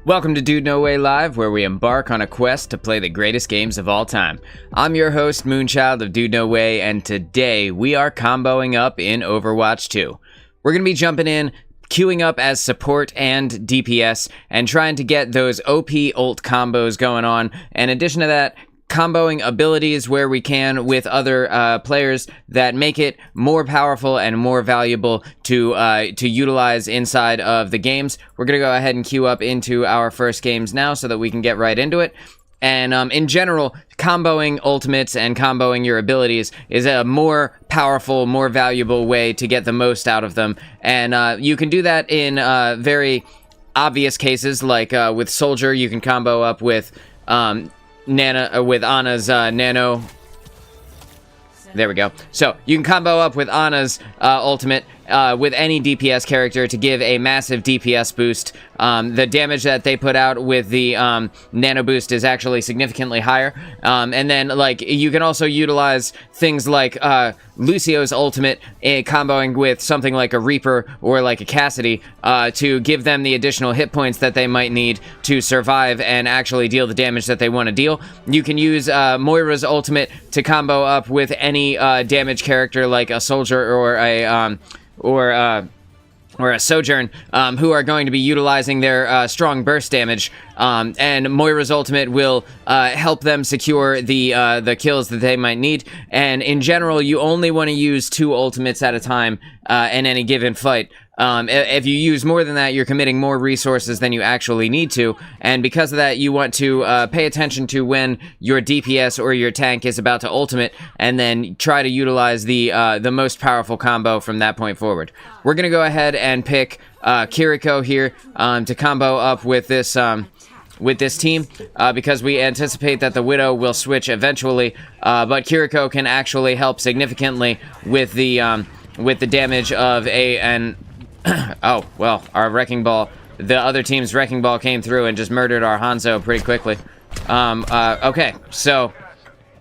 Welcome to DudeNoWay Live, where we embark on a quest to play the greatest games of all time. I'm your host, Moonchild of DudeNoWay, and today we are comboing up in Overwatch 2. We're going to be jumping in, queuing up as support and DPS, and trying to get those OP ult combos going on. In addition to that, comboing abilities where we can with other players that make it more powerful and more valuable to utilize inside of the games. We're going to go ahead and queue up into our first games now so that we can get right into it. And in general, comboing ultimates and comboing your abilities is a more powerful, more valuable way to get the most out of them. And you can do that in very obvious cases, like with Soldier, you can combo up with Ana's nano. There we go. So you can combo up with Ana's ultimate with any DPS character to give a massive DPS boost. The damage that they put out with the nano boost is actually significantly higher. And then, like, you can also utilize things like Lucio's ultimate comboing with something like a Reaper or like a Cassidy to give them the additional hit points that they might need to survive and actually deal the damage that they want to deal. You can use Moira's ultimate to combo up with any damage character like a Soldier or a Sojourn, who are going to be utilizing their strong burst damage, and Moira's ultimate will help them secure the kills that they might need. And in general, you only want to use 2 ultimates at a time in any given fight. If you use more than that, you're committing more resources than you actually need to, and because of that, you want to pay attention to when your DPS or your tank is about to ultimate, and then try to utilize the most powerful combo from that point forward. We're gonna go ahead and pick Kiriko here to combo up with this team, because we anticipate that the Widow will switch eventually, but Kiriko can actually help significantly with the damage of oh, well, our Wrecking Ball, the other team's Wrecking Ball came through and just murdered our Hanzo pretty quickly. Okay, so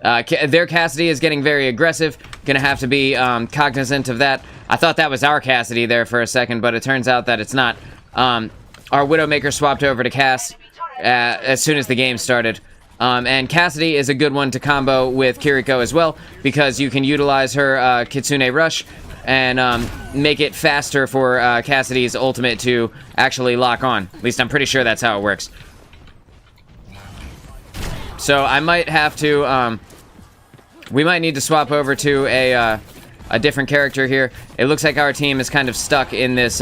their Cassidy is getting very aggressive. Gonna have to be cognizant of that. I thought that was our Cassidy there for a second, but it turns out that it's not. Our Widowmaker swapped over to Cass as soon as the game started. And Cassidy is a good one to combo with Kiriko as well, because you can utilize her Kitsune Rush and make it faster for Cassidy's ultimate to actually lock on. At least I'm pretty sure that's how it works. So I might have to, we might need to swap over to a different character here. It looks like our team is kind of stuck in this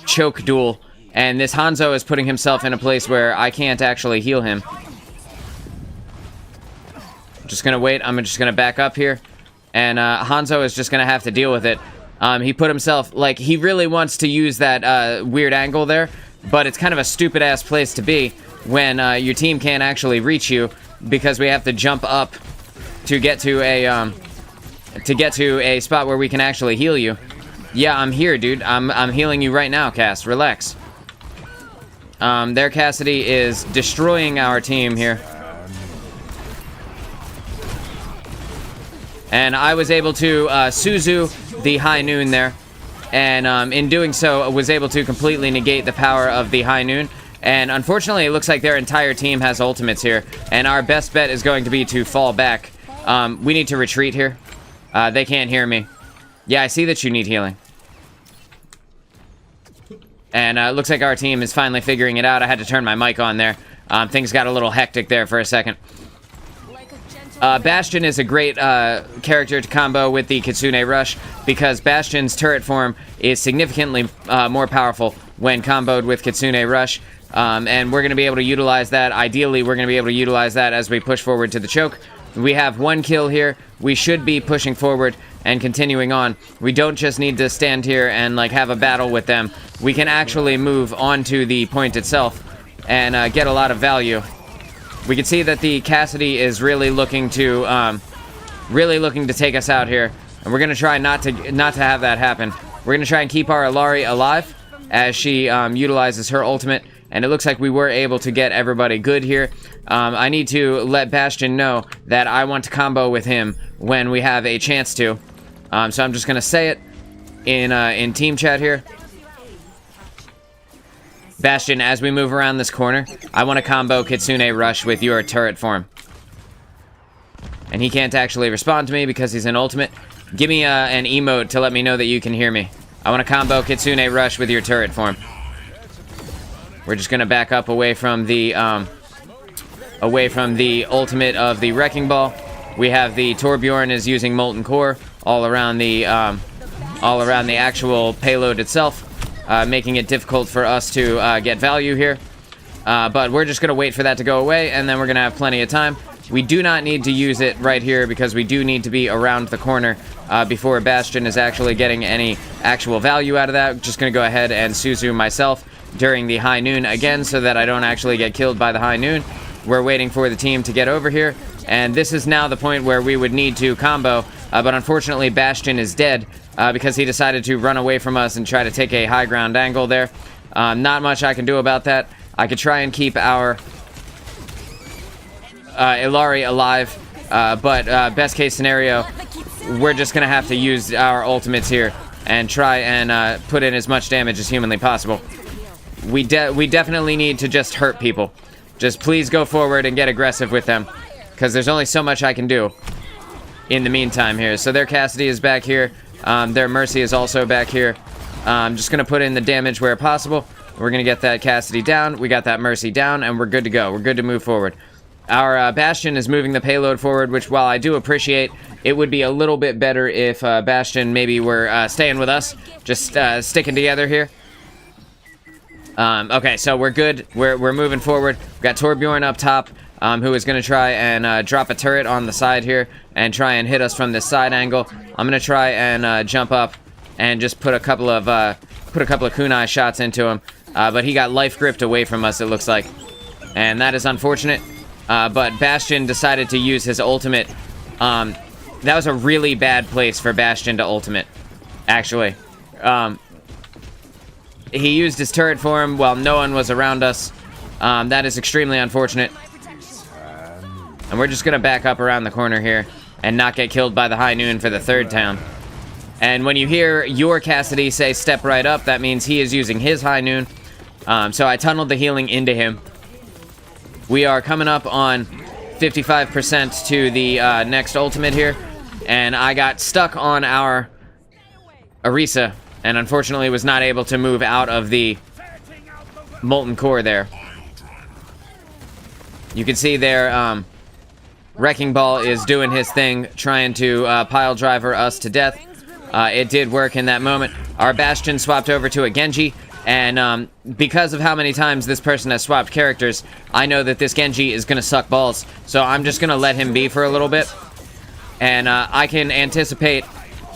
choke duel, and this Hanzo is putting himself in a place where I can't actually heal him. I'm just gonna wait. I'm just gonna back up here. And Hanzo is just gonna have to deal with it. He put himself, like, he really wants to use that weird angle there, but it's kind of a stupid ass place to be when your team can't actually reach you, because we have to jump up to get to a spot where we can actually heal you. Yeah, I'm here, dude. I'm healing you right now, Cass. Relax. Their Cassidy is destroying our team here. And I was able to Suzu the High Noon there, and in doing so, I was able to completely negate the power of the High Noon. And unfortunately, it looks like their entire team has ultimates here, and our best bet is going to be to fall back. We need to retreat here. They can't hear me. Yeah, I see that you need healing. And it looks like our team is finally figuring it out. I had to turn my mic on there. Things got a little hectic there for a second. Bastion is a great character to combo with the Kitsune Rush, because Bastion's turret form is significantly more powerful when comboed with Kitsune Rush, and we're going to be able to utilize that. Ideally, we're going to be able to utilize that as we push forward to the choke. We have 1 kill here. We should be pushing forward and continuing on. We don't just need to stand here and, like, have a battle with them. We can actually move onto the point itself and get a lot of value. We can see that the Cassidy is really looking to take us out here, and we're gonna try not to have that happen. We're gonna try and keep our Alari alive as she utilizes her ultimate, and it looks like we were able to get everybody good here. I need to let Bastion know that I want to combo with him when we have a chance to. So I'm just gonna say it in team chat here. Bastion, as we move around this corner, I want to combo Kitsune Rush with your turret form. And he can't actually respond to me because he's an ultimate. Give me an emote to let me know that you can hear me. I want to combo Kitsune Rush with your turret form. We're just going to back up away from the ultimate of the Wrecking Ball. We have the Torbjorn is using Molten Core all around the actual payload itself, making it difficult for us to get value here. But we're just going to wait for that to go away, and then we're going to have plenty of time. We do not need to use it right here because we do need to be around the corner before Bastion is actually getting any actual value out of that. Just going to go ahead and Suzu myself during the high noon again so that I don't actually get killed by the high noon. We're waiting for the team to get over here, and this is now the point where we would need to combo, but unfortunately Bastion is dead because he decided to run away from us and try to take a high ground angle there. Not much I can do about that. I could try and keep our Illari alive, but best case scenario, we're just gonna have to use our ultimates here and try and put in as much damage as humanly possible. We definitely need to just hurt people. Just please go forward and get aggressive with them, because there's only so much I can do in the meantime here. So their Cassidy is back here. Their Mercy is also back here. I'm just gonna put in the damage where possible. We're gonna get that Cassidy down. We got that Mercy down, and we're good to go. We're good to move forward. Our Bastion is moving the payload forward, which, while I do appreciate, it would be a little bit better if Bastion maybe were staying with us, just sticking together here. Okay, so we're good. We're moving forward. We've got Torbjorn up top, who is going to try and drop a turret on the side here and try and hit us from this side angle. I'm going to try and jump up and just put a couple of kunai shots into him, but he got life gripped away from us, it looks like, and that is unfortunate. But Bastion decided to use his ultimate. That was a really bad place for Bastion to ultimate, actually. He used his turret form while no one was around us. That is extremely unfortunate. And we're just going to back up around the corner here and not get killed by the high noon for the third time. And when you hear your Cassidy say step right up, that means he is using his high noon. So I tunneled the healing into him. We are coming up on 55% to the next ultimate here. And I got stuck on our Orisa, and unfortunately was not able to move out of the Molten Core there. You can see there, Wrecking Ball is doing his thing, trying to pile driver us to death. It did work in that moment. Our Bastion swapped over to a Genji, and because of how many times this person has swapped characters, I know that this Genji is going to suck balls, so I'm just going to let him be for a little bit. And I can anticipate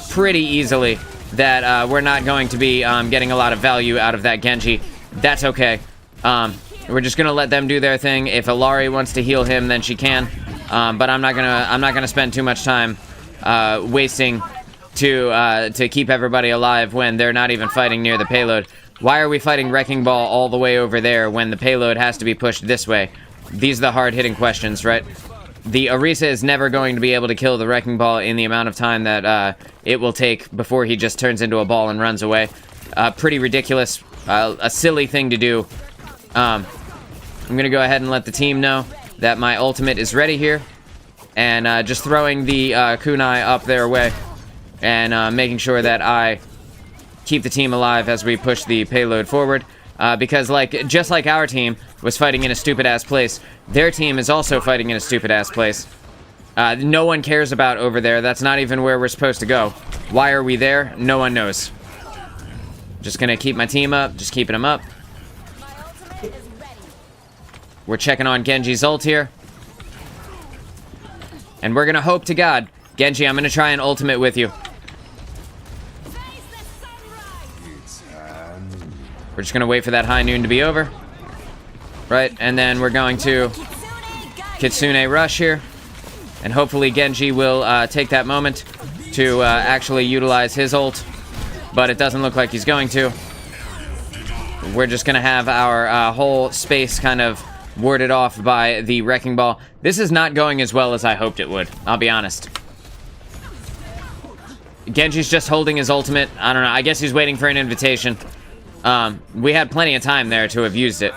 pretty easily that we're not going to be getting a lot of value out of that Genji. That's okay. We're just gonna let them do their thing. If Illari wants to heal him, then she can. But I'm not gonna spend too much time wasting to keep everybody alive when they're not even fighting near the payload. Why are we fighting Wrecking Ball all the way over there when the payload has to be pushed this way? These are the hard-hitting questions, right? The Orisa is never going to be able to kill the Wrecking Ball in the amount of time that it will take before he just turns into a ball and runs away. Pretty ridiculous, a silly thing to do. I'm going to go ahead and let the team know that my ultimate is ready here. And just throwing the kunai up their way and making sure that I keep the team alive as we push the payload forward. Because just like our team was fighting in a stupid-ass place, their team is also fighting in a stupid-ass place. No one cares about over there. That's not even where we're supposed to go. Why are we there? No one knows. Just gonna keep my team up. Just keeping them up. We're checking on Genji's ult here. And we're gonna hope to God. Genji, I'm gonna try an ultimate with you. We're just gonna wait for that high noon to be over. Right, and then we're going to Kitsune Rush here. And hopefully Genji will take that moment to actually utilize his ult. But it doesn't look like he's going to. We're just gonna have our whole space kind of warded off by the Wrecking Ball. This is not going as well as I hoped it would, I'll be honest. Genji's just holding his ultimate. I don't know, I guess he's waiting for an invitation. We had plenty of time there to have used it.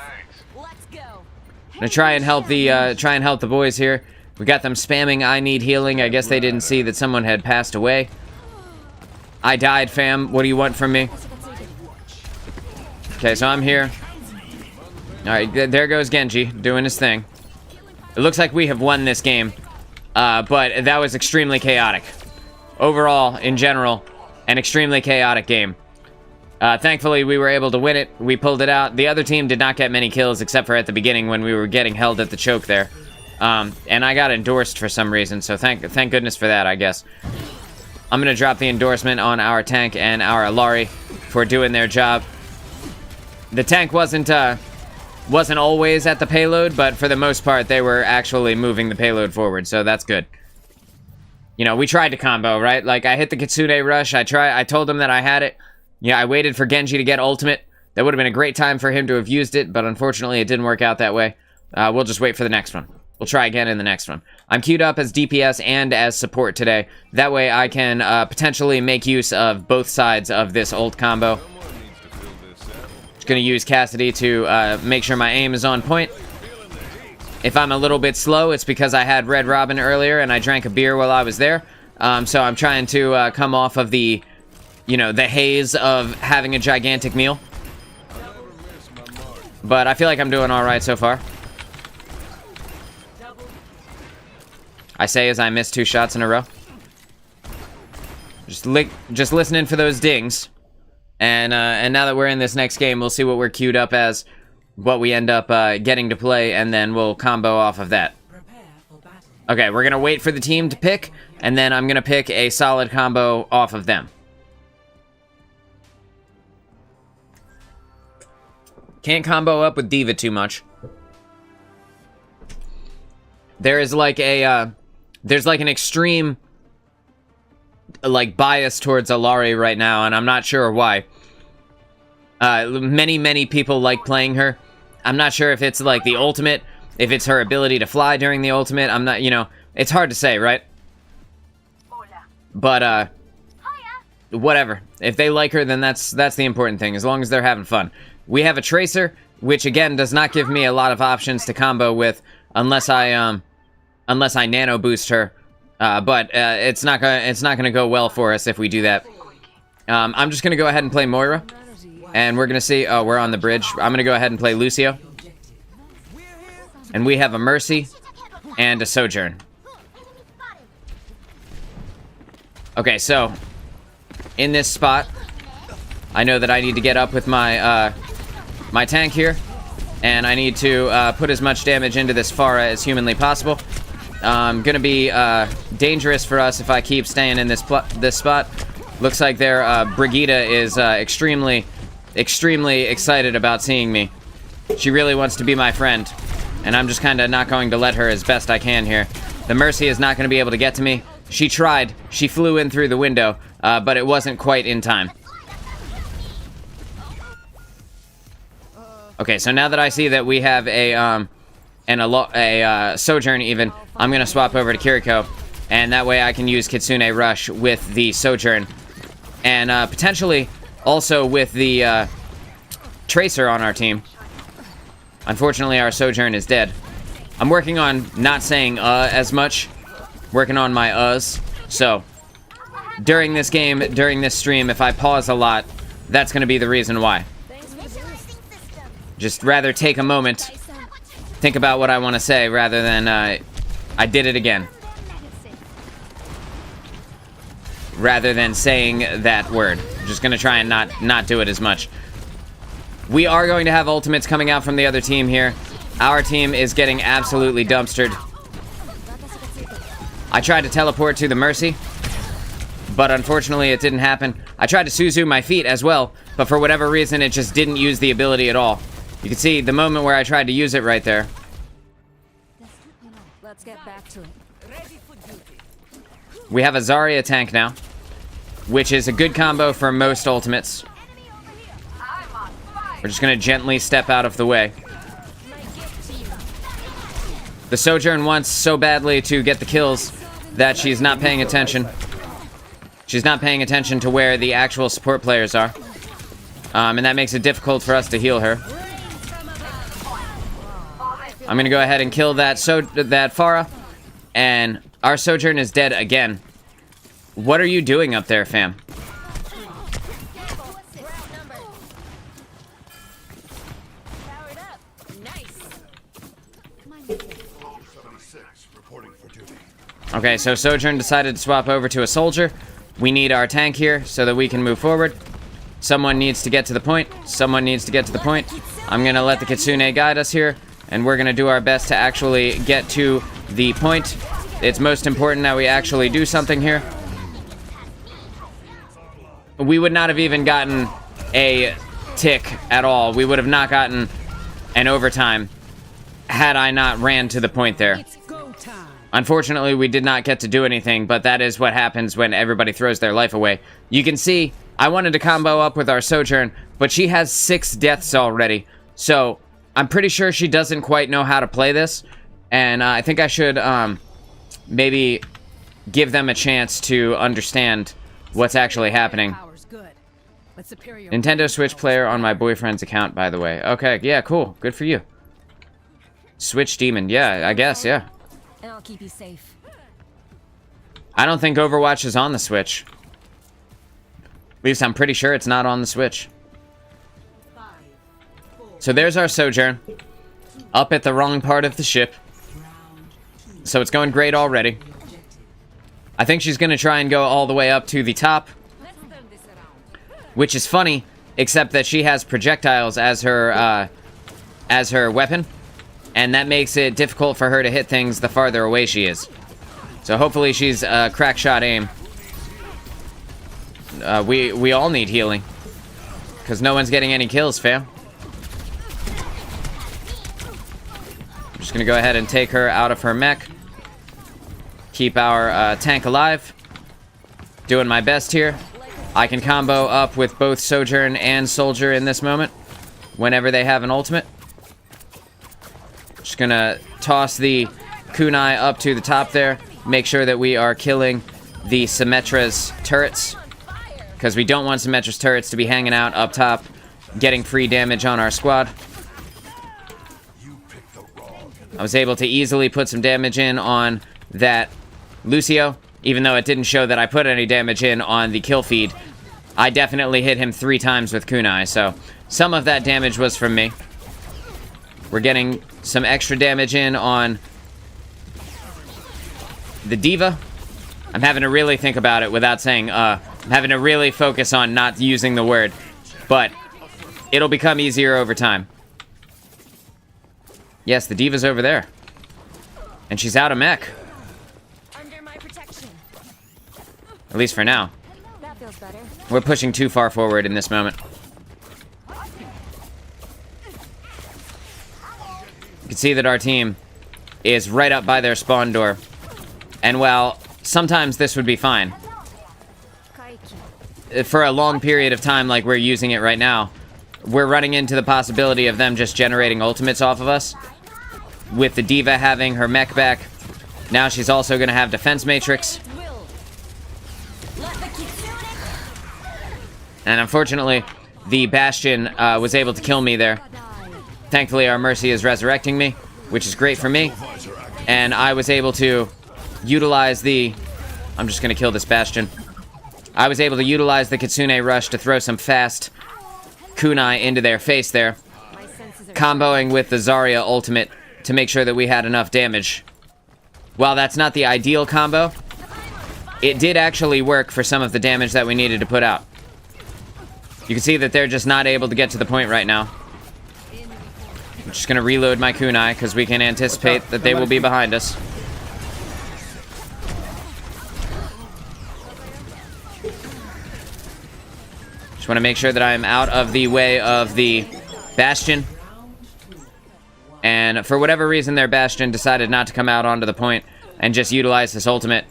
I'm gonna try and help the boys here. We got them spamming I need healing. I guess they didn't see that someone had passed away. I died, fam. What do you want from me? Okay, so I'm here. Alright, there goes Genji, doing his thing. It looks like we have won this game. But that was extremely chaotic. Overall, in general, an extremely chaotic game. Thankfully, we were able to win it. We pulled it out. The other team did not get many kills, except for at the beginning when we were getting held at the choke there. And I got endorsed for some reason, so thank goodness for that, I guess. I'm gonna drop the endorsement on our tank and our Alari for doing their job. The tank wasn't always at the payload, but for the most part, they were actually moving the payload forward, so that's good. You know, we tried to combo, right? Like, I hit the Kitsune Rush, I told him that I had it. Yeah, I waited for Genji to get ultimate. That would have been a great time for him to have used it, but unfortunately it didn't work out that way. We'll just wait for the next one. We'll try again in the next one. I'm queued up as DPS and as support today. That way I can potentially make use of both sides of this ult combo. Just gonna use Cassidy to make sure my aim is on point. If I'm a little bit slow, it's because I had Red Robin earlier and I drank a beer while I was there. So I'm trying to come off of the, you know, the haze of having a gigantic meal. But I feel like I'm doing alright so far. I say as I miss 2 shots in a row. Just listening for those dings. And now that we're in this next game, we'll see what we're queued up as, what we end up getting to play, and then we'll combo off of that. Okay, we're gonna wait for the team to pick, and then I'm gonna pick a solid combo off of them. Can't combo up with D.Va too much. There is like a, there's like an extreme, like, bias towards Alari right now, and I'm not sure why. Many people like playing her. I'm not sure if it's like the ultimate, if it's her ability to fly during the ultimate. I'm not, you know, it's hard to say, right? But, whatever. If they like her, then that's the important thing, as long as they're having fun. We have a Tracer, which again does not give me a lot of options to combo with, unless I nano boost her. But it's not gonna go well for us if we do that. I'm just gonna go ahead and play Moira, and we're gonna see. Oh, we're on the bridge. I'm gonna go ahead and play Lucio, and we have a Mercy and a Sojourn. Okay, so in this spot, I know that I need to get up with my my tank here, and I need to put as much damage into this Pharah as humanly possible. Gonna be dangerous for us if I keep staying in this spot. Looks like their Brigitte is extremely excited about seeing me. She really wants to be my friend, and I'm just kind of not going to let her as best I can here. The Mercy is not going to be able to get to me. She tried. She flew in through the window, but it wasn't quite in time. Okay, so now that I see that we have a Sojourn even, I'm gonna swap over to Kiriko, and that way I can use Kitsune Rush with the Sojourn, and potentially also with the Tracer on our team. Unfortunately, our Sojourn is dead. I'm working on not saying as much, working on my uhs. So during this game, during this stream, if I pause a lot, that's gonna be the reason why. Just rather take a moment, think about what I want to say, rather than, I did it again. Rather than saying that word. I'm just gonna try and not do it as much. We are going to have ultimates coming out from the other team here. Our team is getting absolutely dumpstered. I tried to teleport to the Mercy, but unfortunately it didn't happen. I tried to Suzu my feet as well, but for whatever reason it just didn't use the ability at all. You can see the moment where I tried to use it right there. Let's get back to it. We have a Zarya tank now, which is a good combo for most ultimates. We're just gonna gently step out of the way. The Sojourn wants so badly to get the kills that she's not paying attention. She's not paying attention to where the actual support players are. And that makes it difficult for us to heal her. I'm gonna go ahead and kill that Pharah. And our Sojourn is dead again. What are you doing up there, fam? Okay, so Sojourn decided to swap over to a soldier. We need our tank here so that we can move forward. Someone needs to get to the point. Someone needs to get to the point. I'm gonna let the Kitsune guide us here, and we're gonna do our best to actually get to the point. It's most important that we actually do something here. We would not have even gotten a tick at all. We would have not gotten an overtime had I not ran to the point there. Unfortunately, we did not get to do anything, but that is what happens when everybody throws their life away. You can see, I wanted to combo up with our Sojourn, but she has 6 deaths already. So, I'm pretty sure she doesn't quite know how to play this. And I think I should maybe give them a chance to understand what's actually happening. Nintendo Switch player on my boyfriend's account, by the way. Okay, yeah, cool. Good for you. Switch demon. Yeah, I guess, yeah. And I'll keep you safe. I don't think Overwatch is on the Switch. At least I'm pretty sure it's not on the Switch. So there's our Sojourn. Up at the wrong part of the ship. So it's going great already. I think she's going to try and go all the way up to the top. Which is funny, except that she has projectiles as her weapon. And that makes it difficult for her to hit things the farther away she is. So hopefully she's crack shot aim. We all need healing. Because no one's getting any kills, fam. I'm just going to go ahead and take her out of her mech. Keep our tank alive. Doing my best here. I can combo up with both Sojourn and Soldier in this moment. Whenever they have an ultimate. Just gonna toss the kunai up to the top there. Make sure that we are killing the Symmetra's turrets. Because we don't want Symmetra's turrets to be hanging out up top, getting free damage on our squad. I was able to easily put some damage in on that Lucio. Even though it didn't show that I put any damage in on the kill feed. I definitely hit him 3 times with kunai, so some of that damage was from me. We're getting some extra damage in on the D.Va. I'm having to really think about it without saying, I'm having to really focus on not using the word. But it'll become easier over time. Yes, the D.Va's over there. And she's out of mech. Under my protection. At least for now. That feels better. We're pushing too far forward in this moment. You can see that our team is right up by their spawn door. And while sometimes this would be fine, for a long period of time like we're using it right now, we're running into the possibility of them just generating ultimates off of us. With the D.Va having her mech back, now she's also going to have defense matrix. And unfortunately, the Bastion was able to kill me there. Thankfully, our Mercy is resurrecting me, which is great for me. And I was able to utilize the... I'm just going to kill this Bastion. I was able to utilize the Kitsune Rush to throw some fast kunai into their face there. Comboing with the Zarya ultimate to make sure that we had enough damage. While that's not the ideal combo, it did actually work for some of the damage that we needed to put out. You can see that they're just not able to get to the point right now. I'm just going to reload my kunai because we can anticipate that they will be behind us. Just want to make sure that I am out of the way of the Bastion. And for whatever reason, their Bastion decided not to come out onto the point and just utilize this ultimate,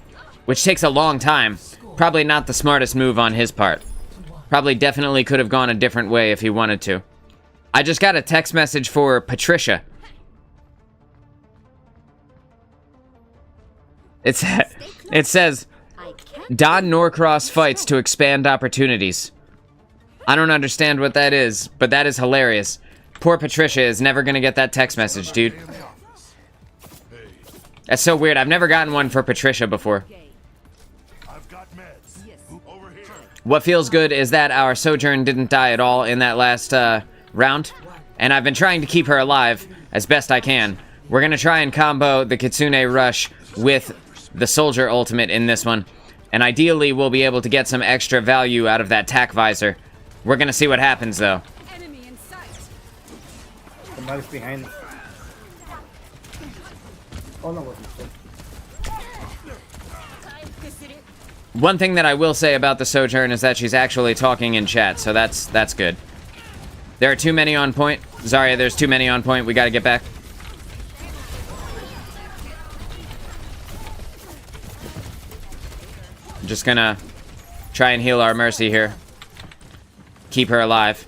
which takes a long time. Probably not the smartest move on his part. Probably definitely could have gone a different way if he wanted to. I just got a text message for Patricia. It says, Don Norcross fights to expand opportunities. I don't understand what that is, but that is hilarious. Poor Patricia is never gonna get that text message, dude. That's so weird. I've never gotten one for Patricia before. What feels good is that our Sojourn didn't die at all in that last round, and I've been trying to keep her alive as best I can. We're gonna try and combo the Kitsune Rush with the Soldier ultimate in this one, and ideally we'll be able to get some extra value out of that tack visor. We're gonna see what happens though. Enemy in sight. Somebody's behind. Oh no, wasn't so. One thing that I will say about the Sojourn is that she's actually talking in chat, so that's good. There are too many on point. Zarya, there's too many on point. We gotta get back. I'm just gonna try and heal our Mercy here. Keep her alive.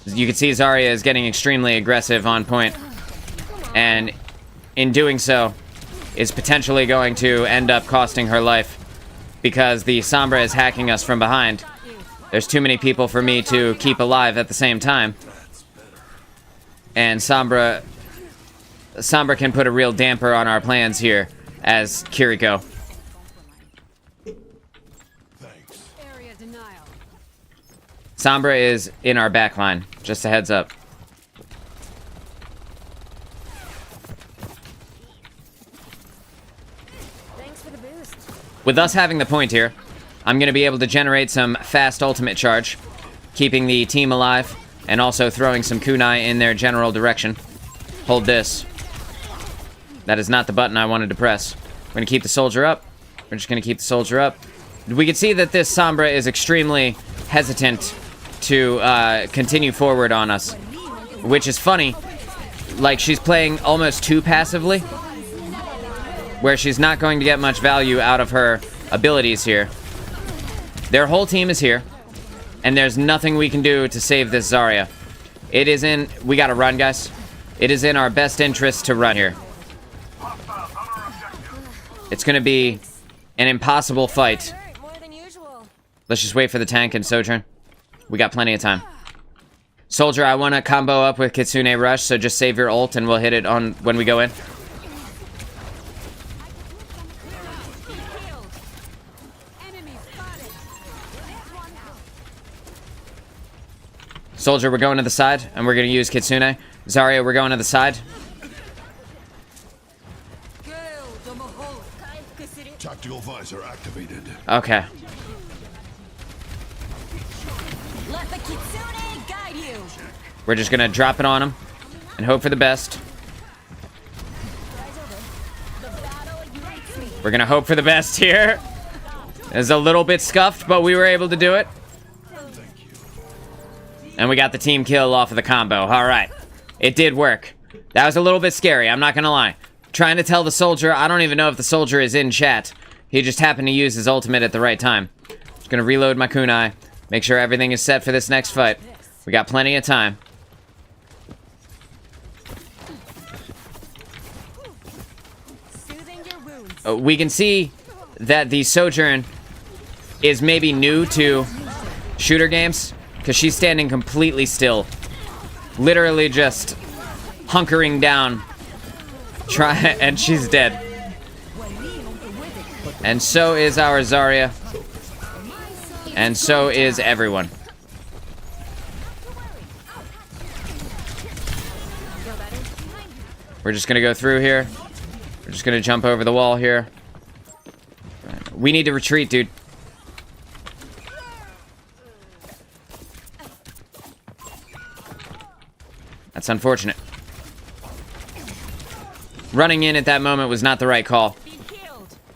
You can see Zarya is getting extremely aggressive on point, and in doing so is potentially going to end up costing her life because the Sombra is hacking us from behind. There's too many people for me to keep alive at the same time, and Sombra can put a real damper on our plans here as Kiriko. Sombra is in our backline, just a heads up. Thanks for the boost. With us having the point here, I'm going to be able to generate some fast ultimate charge, keeping the team alive, and also throwing some kunai in their general direction. Hold this. That is not the button I wanted to press. We're going to keep the soldier up. We're just going to keep the soldier up. We can see that this Sombra is extremely hesitant to continue forward on us, which is funny. Like, she's playing almost too passively, where she's not going to get much value out of her abilities here. Their whole team is here, and there's nothing we can do to save this Zarya. It is in... We gotta run, guys. It is in our best interest to run here. It's gonna be an impossible fight. More than usual. Let's just wait for the tank and Sojourn. We got plenty of time. Soldier, I want to combo up with Kitsune Rush, so just save your ult and we'll hit it on when we go in. Soldier, we're going to the side, and we're going to use Kitsune. Zarya, we're going to the side. Tactical visor activated. Okay. Let the Kitsune guide you. We're just going to drop it on him and hope for the best. We're going to hope for the best here. It's a little bit scuffed, but we were able to do it. And we got the team kill off of the combo. All right. It did work. That was a little bit scary, I'm not going to lie. Trying to tell the soldier, I don't even know if the soldier is in chat. He just happened to use his ultimate at the right time. Just going to reload my kunai. Make sure everything is set for this next fight. We got plenty of time. We can see that the Sojourn is maybe new to shooter games, because she's standing completely still. Literally just hunkering down. And she's dead. And so is our Zarya. And so is everyone. We're just gonna go through here. We're just gonna jump over the wall here. We need to retreat, dude. That's unfortunate. Running in at that moment was not the right call.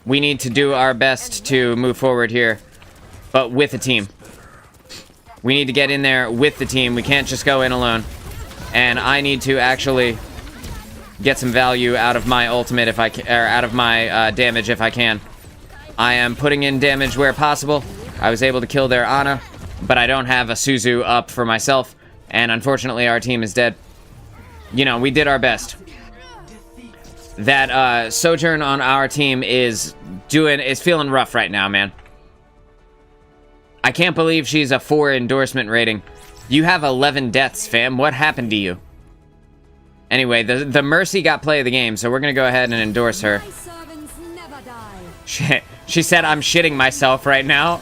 We need to do our best to move forward here, but with a team. We need to get in there with the team. We can't just go in alone. And I need to actually get some value out of my ultimate if I can, or out of my damage if I can. I am putting in damage where possible. I was able to kill their Ana, but I don't have a Suzu up for myself, and unfortunately our team is dead. You know, we did our best. That Sojourn on our team is feeling rough right now, man. I can't believe she's a 4 endorsement rating. You have 11 deaths, fam. What happened to you? Anyway, the Mercy got play of the game, so we're gonna go ahead and endorse her. My servants never die. She said, I'm shitting myself right now.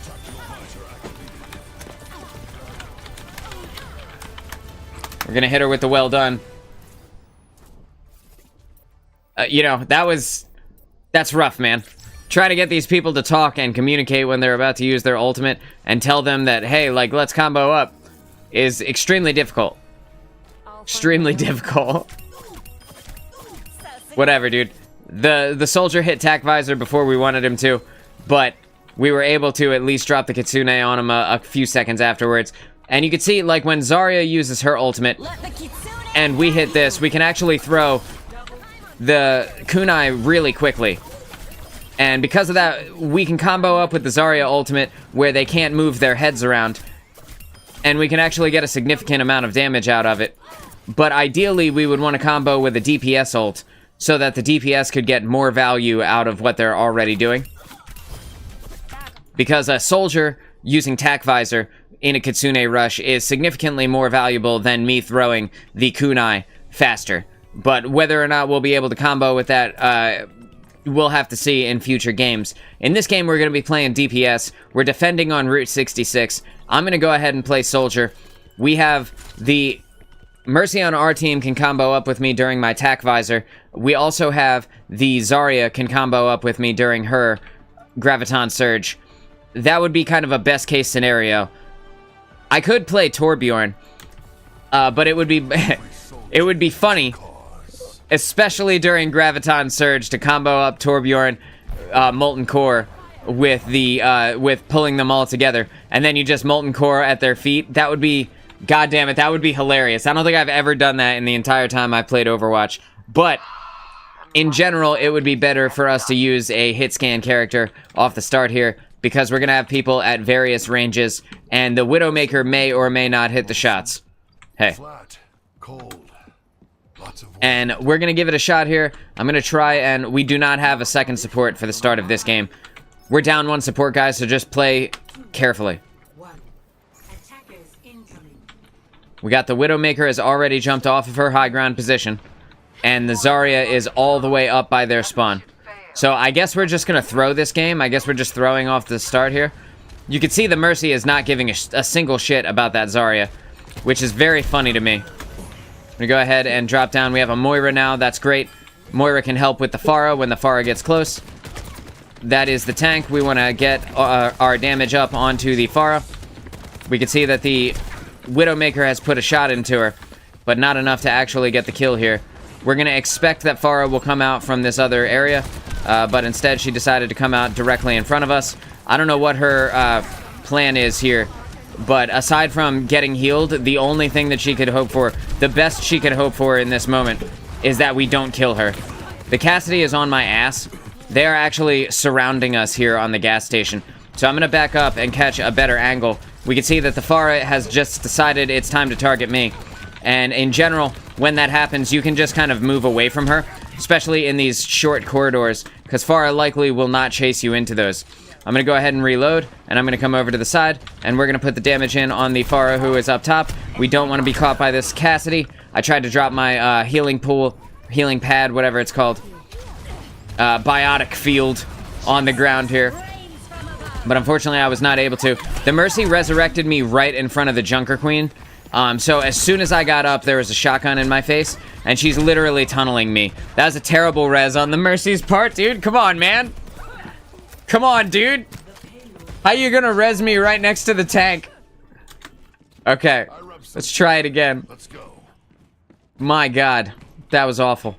We're gonna hit her with the well done. You know, that's rough, man. Try to get these people to talk and communicate when they're about to use their ultimate and tell them that, hey, like, let's combo up is extremely difficult. Extremely difficult. Whatever, dude. The soldier hit tack visor before we wanted him to, but we were able to at least drop the Kitsune on him a few seconds afterwards. And you can see, like, when Zarya uses her ultimate and we hit this, we can actually throw the kunai really quickly. And because of that, we can combo up with the Zarya ultimate where they can't move their heads around. And we can actually get a significant amount of damage out of it. But ideally, we would want to combo with a DPS ult so that the DPS could get more value out of what they're already doing. Because a soldier using tack visor in a Kitsune rush is significantly more valuable than me throwing the kunai faster. But whether or not we'll be able to combo with that, we'll have to see in future games. In this game, we're going to be playing DPS. We're defending on Route 66. I'm going to go ahead and play Soldier. We have the Mercy on our team can combo up with me during my tack visor. We also have the Zarya can combo up with me during her Graviton Surge. That would be kind of a best case scenario. I could play Torbjorn, but it would be it would be funny, especially during Graviton Surge, to combo up Torbjorn, Molten Core with the with pulling them all together, and then you just Molten Core at their feet. That would be, god damn it, that would be hilarious. I don't think I've ever done that in the entire time I played Overwatch, but in general, it would be better for us to use a hit scan character off the start here, because we're gonna have people at various ranges, and the Widowmaker may or may not hit the shots. Hey. Flat, cold, lots of And we're gonna give it a shot here. I'm gonna try, and we do not have a second support for the start of this game. We're down one support, guys, so just play carefully. We got the Widowmaker has already jumped off of her high ground position, and the Zarya is all the way up by their spawn. So I guess we're just gonna throw this game. I guess we're just throwing off the start here. You can see the Mercy is not giving a single shit about that Zarya, which is very funny to me. I'm gonna go ahead and drop down. We have a Moira now. That's great. Moira can help with the Pharah when the Pharah gets close. That is the tank. We want to get our damage up onto the Pharah. We can see that the Widowmaker has put a shot into her, but not enough to actually get the kill here. We're gonna expect that Pharah will come out from this other area, but instead she decided to come out directly in front of us. I don't know what her plan is here, but aside from getting healed, the only thing that she could hope for, the best she could hope for in this moment, is that we don't kill her. The Cassidy is on my ass. They are actually surrounding us here on the gas station. So I'm gonna back up and catch a better angle. We can see that the Pharah has just decided it's time to target me. And in general, when that happens, you can just kind of move away from her, especially in these short corridors, because Pharah likely will not chase you into those. I'm going to go ahead and reload, and I'm going to come over to the side, and we're going to put the damage in on the Pharah who is up top. We don't want to be caught by this Cassidy. I tried to drop my healing pool, healing pad, whatever it's called, biotic field on the ground here. But unfortunately, I was not able to. The Mercy resurrected me right in front of the Junker Queen. So as soon as I got up, there was a shotgun in my face, and she's literally tunneling me. That was a terrible res on the Mercy's part, dude. Come on, man. Come on, dude. How you gonna res me right next to the tank? Okay, let's try it again. Let's go. My god, that was awful.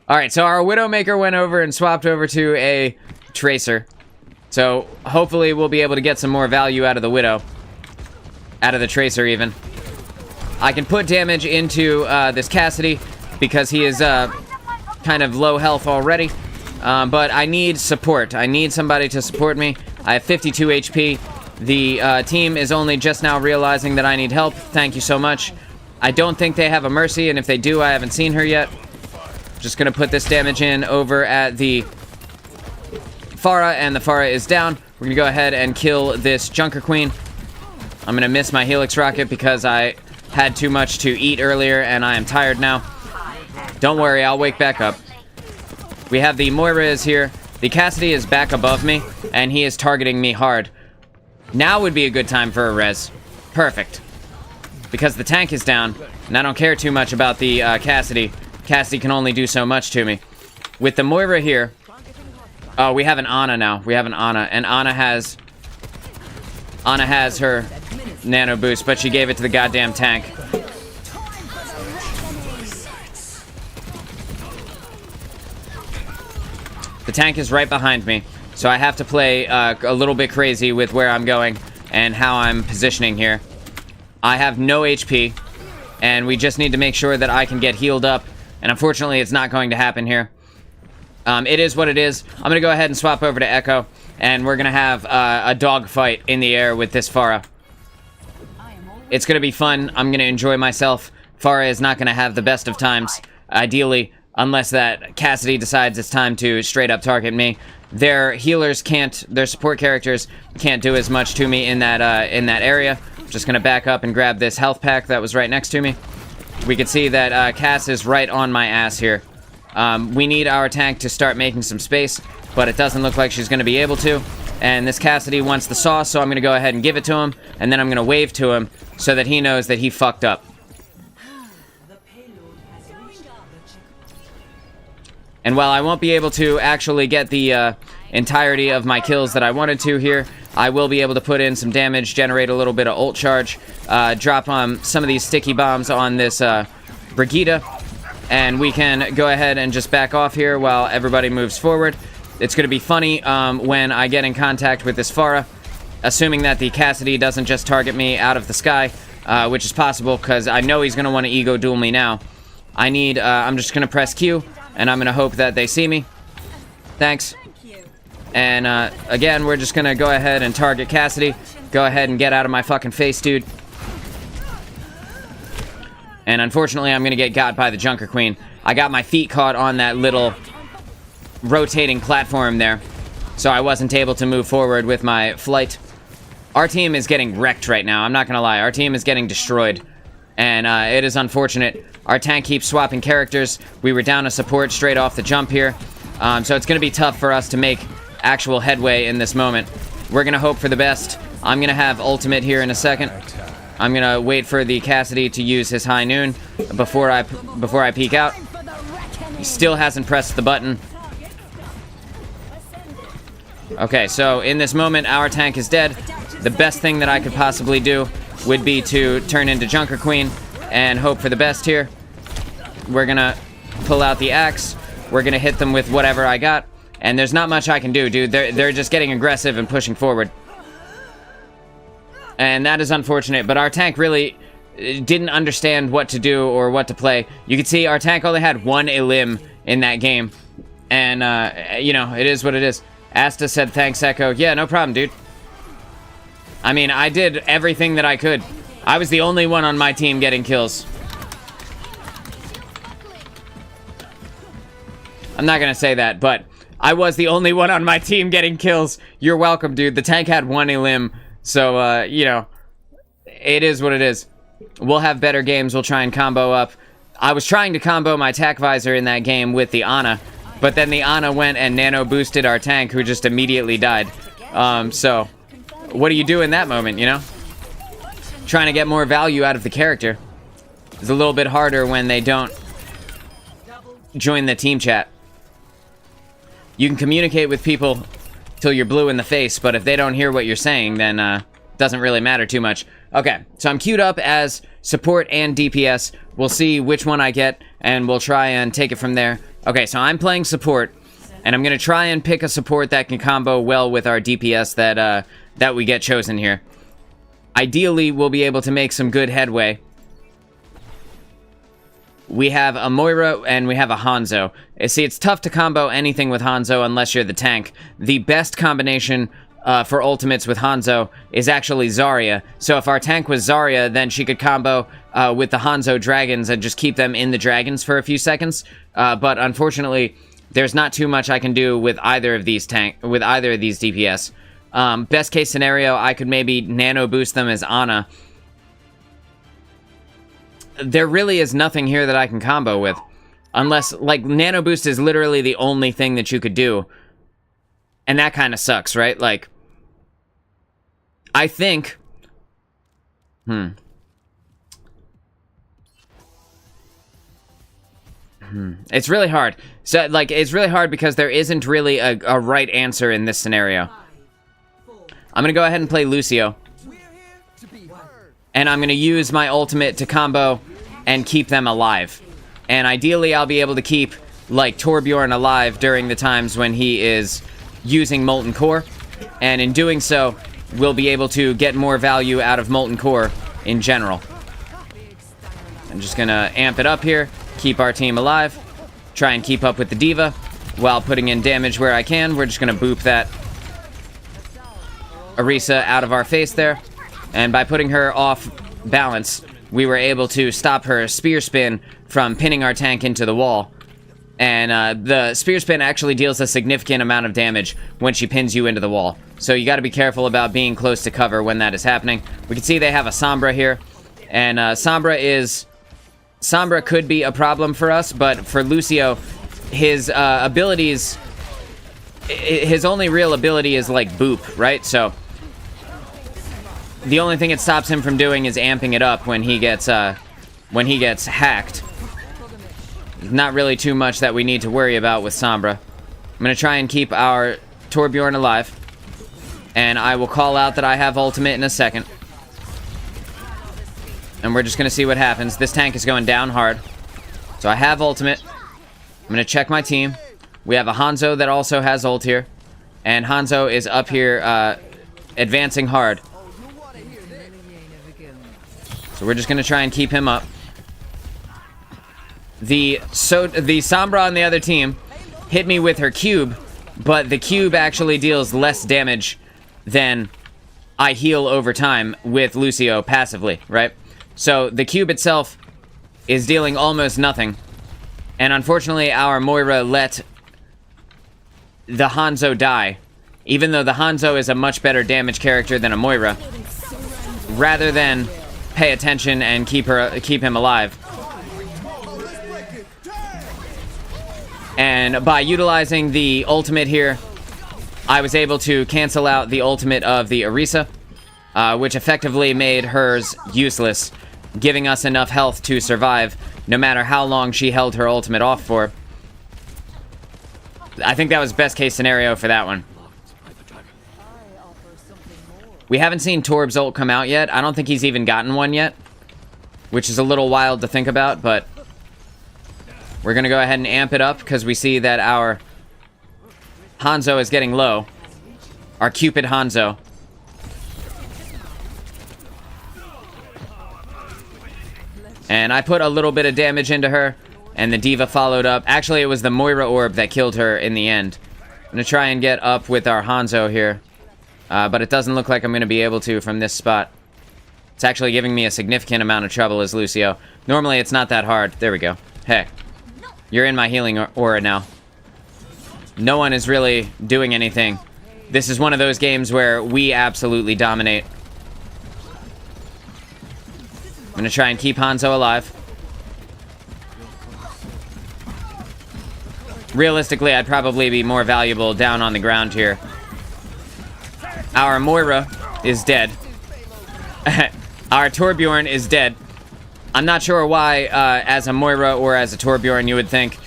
Alright, so our Widowmaker went over and swapped over to a Tracer. So hopefully we'll be able to get some more value out of the Widow. Out of the Tracer, even. I can put damage into this Cassidy because he is kind of low health already. But I need support. I need somebody to support me. I have 52 HP. The team is only just now realizing that I need help. Thank you so much. I don't think they have a Mercy, and if they do, I haven't seen her yet. Just gonna put this damage in over at the Pharah, and the Pharah is down. We're gonna go ahead and kill this Junker Queen. I'm gonna miss my Helix Rocket because I had too much to eat earlier and I am tired now. Don't worry, I'll wake back up. We have the Moira is here. The Cassidy is back above me, and he is targeting me hard. Now would be a good time for a res. Perfect. Because the tank is down, and I don't care too much about the Cassidy. Cassidy can only do so much to me. With the Moira here... Oh, we have an Ana now. We have an Ana, and Ana has her nano boost, but she gave it to the goddamn tank. The tank is right behind me, so I have to play a little bit crazy with where I'm going and how I'm positioning here. I have no HP, and we just need to make sure that I can get healed up, and unfortunately it's not going to happen here. It is what it is. I'm going to go ahead and swap over to Echo, and we're going to have a dog fight in the air with this Pharah. It's going to be fun. I'm going to enjoy myself. Pharah is not going to have the best of times, ideally, unless that Cassidy decides it's time to straight up target me. Their healers can't, their support characters can't do as much to me in that area. I'm just going to back up and grab this health pack that was right next to me. We can see that Cass is right on my ass here. We need our tank to start making some space, but it doesn't look like she's going to be able to. And this Cassidy wants the sauce, so I'm going to go ahead and give it to him, and then I'm going to wave to him so that he knows that he fucked up. And while I won't be able to actually get the entirety of my kills that I wanted to here, I will be able to put in some damage, generate a little bit of ult charge, drop some of these sticky bombs on this Brigitte, and we can go ahead and just back off here while everybody moves forward. It's going to be funny when I get in contact with this Pharah, assuming that the Cassidy doesn't just target me out of the sky, which is possible because I know he's going to want to ego duel me now. I'm just going to press Q, and I'm going to hope that they see me. Thanks. And again, we're just going to go ahead and target Cassidy. Go ahead and get out of my fucking face, dude. And unfortunately, I'm going to get got by the Junker Queen. I got my feet caught on that little rotating platform there, so I wasn't able to move forward with my flight. Our team is getting wrecked right now. I'm not going to lie. Our team is getting destroyed. And it is unfortunate. Our tank keeps swapping characters. We were down a support straight off the jump here. So it's going to be tough for us to make actual headway in this moment. We're going to hope for the best. I'm going to have ultimate here in a second. I'm going to wait for the Cassidy to use his high noon before I peek out. He still hasn't pressed the button. Okay, so in this moment, our tank is dead. The best thing that I could possibly do would be to turn into Junker Queen and hope for the best here. We're gonna pull out the axe. We're gonna hit them with whatever I got. And there's not much I can do, dude. They're just getting aggressive and pushing forward. And that is unfortunate, but our tank really didn't understand what to do or what to play. You can see our tank only had one elim in that game. And, you know, it is what it is. Asta said, thanks, Echo. Yeah, no problem, dude. I mean, I did everything that I could. I was the only one on my team getting kills. I'm not gonna say that, but I was the only one on my team getting kills. You're welcome, dude. The tank had one elim, so, you know, it is what it is. We'll have better games. We'll try and combo up. I was trying to combo my tac visor in that game with the Ana, but then the Ana went and nano boosted our tank, who just immediately died. So what do you do in that moment, you know? Trying to get more value out of the character is a little bit harder when they don't join the team chat. You can communicate with people till you're blue in the face, but if they don't hear what you're saying, then it doesn't really matter too much. Okay, so I'm queued up as support and DPS. We'll see which one I get, and we'll try and take it from there. Okay, so I'm playing support, and I'm going to try and pick a support that can combo well with our DPS that we get chosen here. Ideally, we'll be able to make some good headway. We have a Moira and we have a Hanzo. See, it's tough to combo anything with Hanzo unless you're the tank. The best combination for ultimates with Hanzo is actually Zarya. So if our tank was Zarya, then she could combo with the Hanzo dragons and just keep them in the dragons for a few seconds. But unfortunately, there's not too much I can do with either of these DPS. Best case scenario, I could maybe nano boost them as Ana. There really is nothing here that I can combo with. Unless, like, nano boost is literally the only thing that you could do. And that kind of sucks, right? Like, I think... It's really hard. So, like, it's really hard because there isn't really a right answer in this scenario. I'm gonna go ahead and play Lucio. And I'm gonna use my ultimate to combo and keep them alive. And ideally, I'll be able to keep, like, Torbjorn alive during the times when he is using Molten Core. And in doing so, we'll be able to get more value out of Molten Core in general. I'm just gonna amp it up here. Keep our team alive, try and keep up with the D.Va while putting in damage where I can. We're just gonna boop that Orisa out of our face there, and by putting her off balance, we were able to stop her spear spin from pinning our tank into the wall. And the spear spin actually deals a significant amount of damage when she pins you into the wall, so you got to be careful about being close to cover when that is happening. We can see they have a Sombra here, and Sombra could be a problem for us, but for Lucio, his abilities, his only real ability is like boop, right? So the only thing it stops him from doing is amping it up when he gets hacked. Not really too much that we need to worry about with Sombra. I'm gonna try and keep our Torbjorn alive, and I will call out that I have ultimate in a second. And we're just going to see what happens. This tank is going down hard. So I have ultimate. I'm going to check my team. We have a Hanzo that also has ult here. And Hanzo is up here advancing hard. So we're just going to try and keep him up. The Sombra on the other team hit me with her cube. But the cube actually deals less damage than I heal over time with Lucio passively, right? So the cube itself is dealing almost nothing. And unfortunately, our Moira let the Hanzo die. Even though the Hanzo is a much better damage character than a Moira. Rather than pay attention and keep him alive. And by utilizing the ultimate here, I was able to cancel out the ultimate of the Orisa. Which effectively made hers useless, giving us enough health to survive, no matter how long she held her ultimate off for. I think that was best case scenario for that one. We haven't seen Torb's ult come out yet. I don't think he's even gotten one yet, which is a little wild to think about, but we're gonna go ahead and amp it up because we see that our Hanzo is getting low. Our Cupid Hanzo. And I put a little bit of damage into her, and the D.Va followed up. Actually, it was the Moira orb that killed her in the end. I'm going to try and get up with our Hanzo here. But it doesn't look like I'm going to be able to from this spot. It's actually giving me a significant amount of trouble as Lucio. Normally, it's not that hard. There we go. Hey, you're in my healing aura now. No one is really doing anything. This is one of those games where we absolutely dominate. I'm going to try and keep Hanzo alive. Realistically, I'd probably be more valuable down on the ground here. Our Moira is dead. Our Torbjorn is dead. I'm not sure why, as a Moira or as a Torbjorn, you would think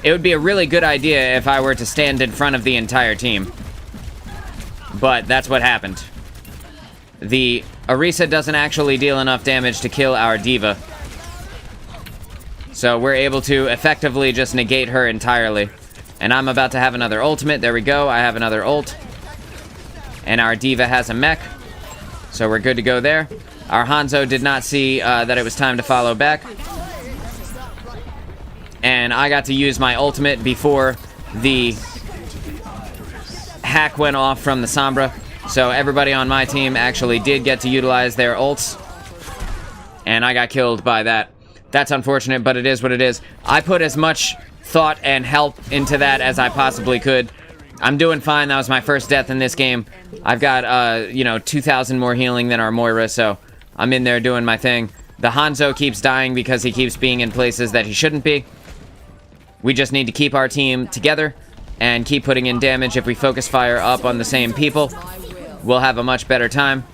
it would be a really good idea if I were to stand in front of the entire team. But that's what happened. The Orisa doesn't actually deal enough damage to kill our D.Va. So we're able to effectively just negate her entirely. And I'm about to have another ultimate. There we go. I have another ult. And our D.Va has a mech. So we're good to go there. Our Hanzo did not see that it was time to follow back. And I got to use my ultimate before the hack went off from the Sombra. So everybody on my team actually did get to utilize their ults. And I got killed by that. That's unfortunate, but it is what it is. I put as much thought and help into that as I possibly could. I'm doing fine. That was my first death in this game. I've got, 2,000 more healing than our Moira, so I'm in there doing my thing. The Hanzo keeps dying because he keeps being in places that he shouldn't be. We just need to keep our team together and keep putting in damage. If we focus fire up on the same people, we'll have a much better time.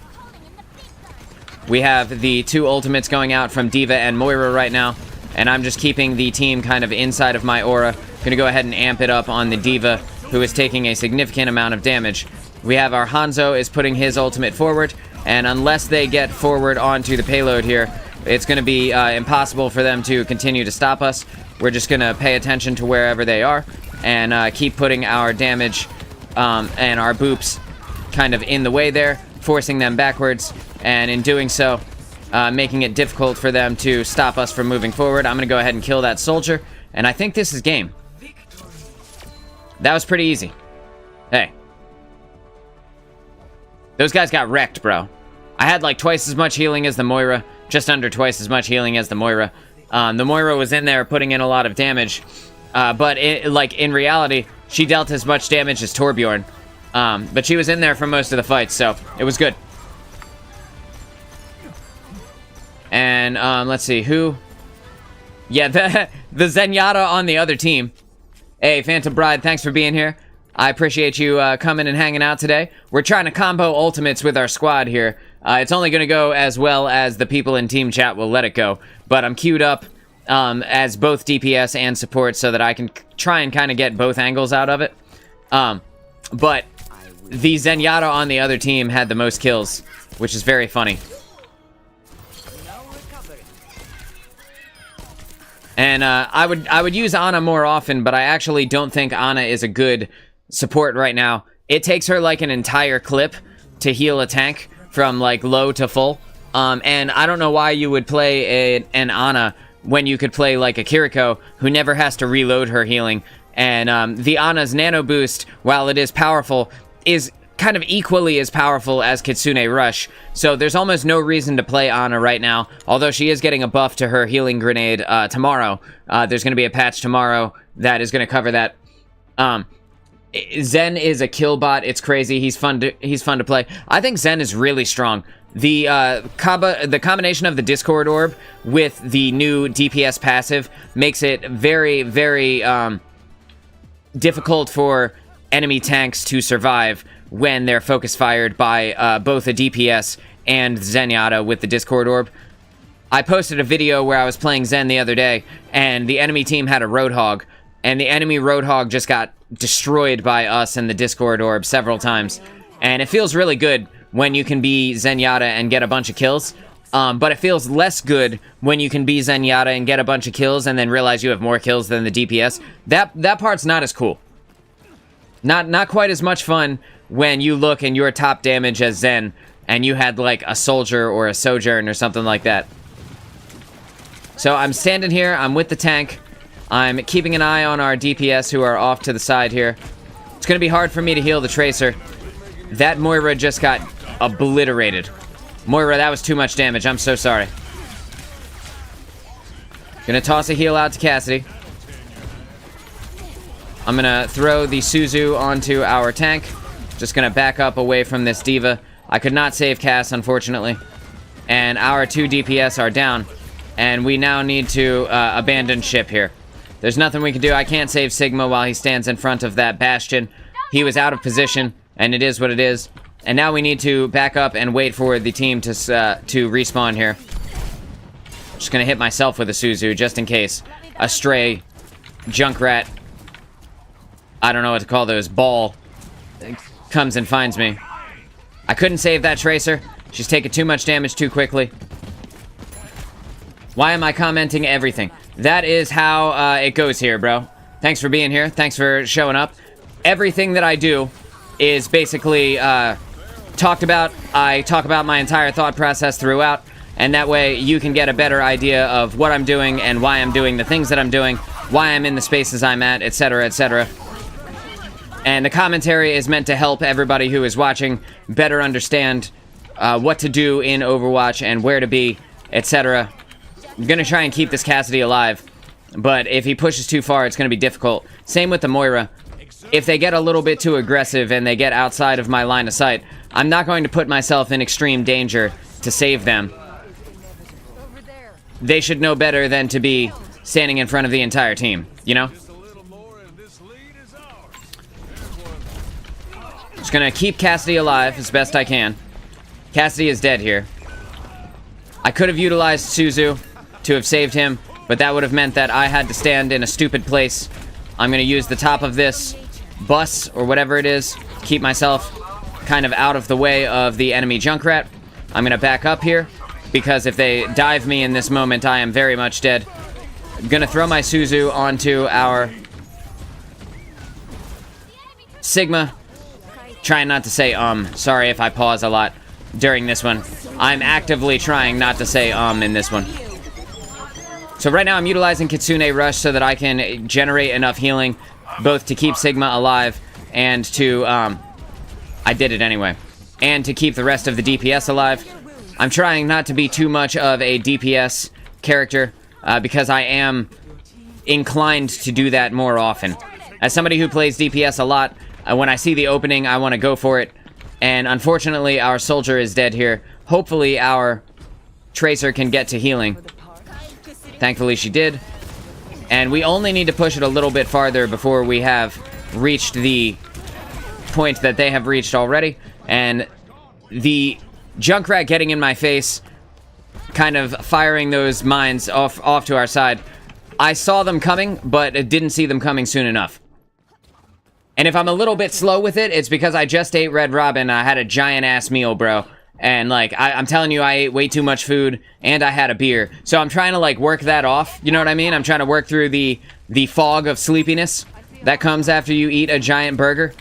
We have the 2 ultimates going out from D.Va and Moira right now, and I'm just keeping the team kind of inside of my aura. Gonna go ahead and amp it up on the D.Va, who is taking a significant amount of damage. We have our Hanzo is putting his ultimate forward, and unless they get forward onto the payload here, it's gonna be impossible for them to continue to stop us. We're just gonna pay attention to wherever they are, and keep putting our damage and our boops kind of in the way there, forcing them backwards, and in doing so, making it difficult for them to stop us from moving forward. I'm gonna go ahead and kill that soldier, and I think this is game. That was pretty easy. Hey. Those guys got wrecked, bro. I had like twice as much healing as the Moira, just under twice as much healing as the Moira. The Moira was in there putting in a lot of damage, but in reality, she dealt as much damage as Torbjorn. But she was in there for most of the fights, so it was good. And let's see who. Yeah, the Zenyatta on the other team. Hey, Phantom Bride, thanks for being here. I appreciate you coming and hanging out today. We're trying to combo ultimates with our squad here. It's only going to go as well as the people in team chat will let it go. But I'm queued up as both DPS and support so that I can try and kind of get both angles out of it. But the Zenyatta on the other team had the most kills, which is very funny. And I would use Ana more often, but I actually don't think Ana is a good support right now. It takes her like an entire clip to heal a tank from like low to full. And I don't know why you would play an Ana when you could play like a Kiriko who never has to reload her healing. And the Ana's nano boost, while it is powerful, is kind of equally as powerful as Kitsune Rush. So there's almost no reason to play Ana right now, although she is getting a buff to her healing grenade tomorrow. There's going to be a patch tomorrow that is going to cover that. Zen is a kill bot. It's crazy. He's fun to play. I think Zen is really strong. The combination of the Discord Orb with the new DPS passive makes it very, very difficult for enemy tanks to survive when they're focus fired by both a DPS and Zenyatta with the Discord Orb. I posted a video where I was playing Zen the other day, and the enemy team had a Roadhog, and the enemy Roadhog just got destroyed by us and the Discord Orb several times. And it feels really good when you can be Zenyatta and get a bunch of kills, but it feels less good when you can be Zenyatta and get a bunch of kills and then realize you have more kills than the DPS. That part's not as cool. Not quite as much fun when you look and you're top damage as Zen and you had like a soldier or a sojourn or something like that. So I'm standing here, I'm with the tank, I'm keeping an eye on our DPS who are off to the side here. It's gonna be hard for me to heal the Tracer. That Moira just got obliterated. Moira, that was too much damage, I'm so sorry. Gonna toss a heal out to Cassidy. I'm gonna throw the Suzu onto our tank. Just gonna back up away from this D.Va. I could not save Cass, unfortunately. And our 2 DPS are down. And we now need to abandon ship here. There's nothing we can do. I can't save Sigma while he stands in front of that Bastion. He was out of position, and it is what it is. And now we need to back up and wait for the team to respawn here. Just gonna hit myself with a Suzu, just in case. A stray Junkrat, I don't know what to call those, ball, comes and finds me. I couldn't save that Tracer. She's taking too much damage too quickly. Why am I commenting everything? That is how it goes here, bro. Thanks for being here. Thanks for showing up. Everything that I do is basically talked about. I talk about my entire thought process throughout, and that way you can get a better idea of what I'm doing and why I'm doing the things that I'm doing, why I'm in the spaces I'm at, etc., etc. And the commentary is meant to help everybody who is watching better understand what to do in Overwatch and where to be, etc. I'm gonna try and keep this Cassidy alive, but if he pushes too far, it's gonna be difficult. Same with the Moira. if they get a little bit too aggressive and they get outside of my line of sight, I'm not going to put myself in extreme danger to save them. They should know better than to be standing in front of the entire team, you know? Just gonna keep Cassidy alive as best I can. Cassidy is dead here. I could have utilized Suzu to have saved him, but that would have meant that I had to stand in a stupid place. I'm gonna use the top of this bus, or whatever it is, keep myself kind of out of the way of the enemy Junkrat. I'm gonna back up here, because if they dive me in this moment, I am very much dead. I'm gonna throw my Suzu onto our Sigma. Trying not to say sorry if I pause a lot during this one. I'm actively trying not to say in this one. So right now I'm utilizing Kitsune Rush so that I can generate enough healing, both to keep Sigma alive and to, I did it anyway, and to keep the rest of the DPS alive. I'm trying not to be too much of a DPS character, because I am inclined to do that more often. As somebody who plays DPS a lot, when I see the opening, I want to go for it. And unfortunately, our soldier is dead here. Hopefully, our Tracer can get to healing. Thankfully, she did. And we only need to push it a little bit farther before we have reached the point that they have reached already. And the Junkrat getting in my face, kind of firing those mines off to our side. I saw them coming, but didn't see them coming soon enough. And if I'm a little bit slow with it, it's because I just ate Red Robin. I had a giant-ass meal, bro. And, like, I'm telling you, I ate way too much food, and I had a beer. So I'm trying to, like, work that off. You know what I mean? I'm trying to work through the fog of sleepiness that comes after you eat a giant burger.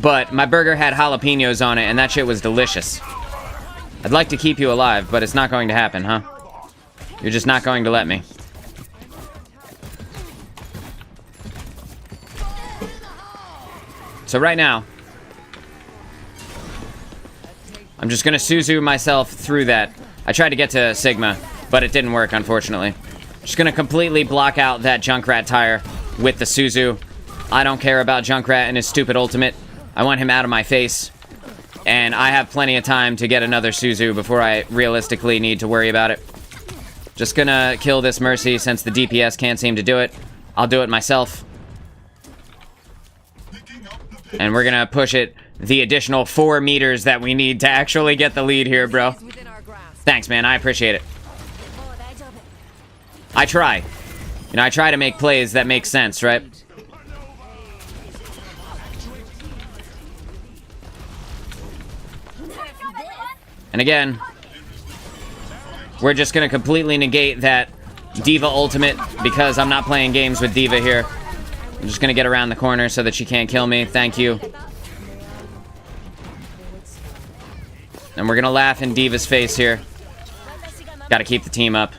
But my burger had jalapenos on it, and that shit was delicious. I'd like to keep you alive, but it's not going to happen, huh? You're just not going to let me. So right now, I'm just gonna Suzu myself through that. I tried to get to Sigma, but it didn't work, unfortunately. Just gonna completely block out that Junkrat tire with the Suzu. I don't care about Junkrat and his stupid ultimate. I want him out of my face. And I have plenty of time to get another Suzu before I realistically need to worry about it. Just gonna kill this Mercy since the DPS can't seem to do it. I'll do it myself. And we're gonna push it the additional 4 meters that we need to actually get the lead here, bro. Thanks, man. I appreciate it. I try. You know, I try to make plays that make sense, right? And again, we're just gonna completely negate that D.Va ultimate because I'm not playing games with D.Va here. I'm just gonna get around the corner so that she can't kill me. Thank you. And we're gonna laugh in D.Va's face here. Gotta keep the team up.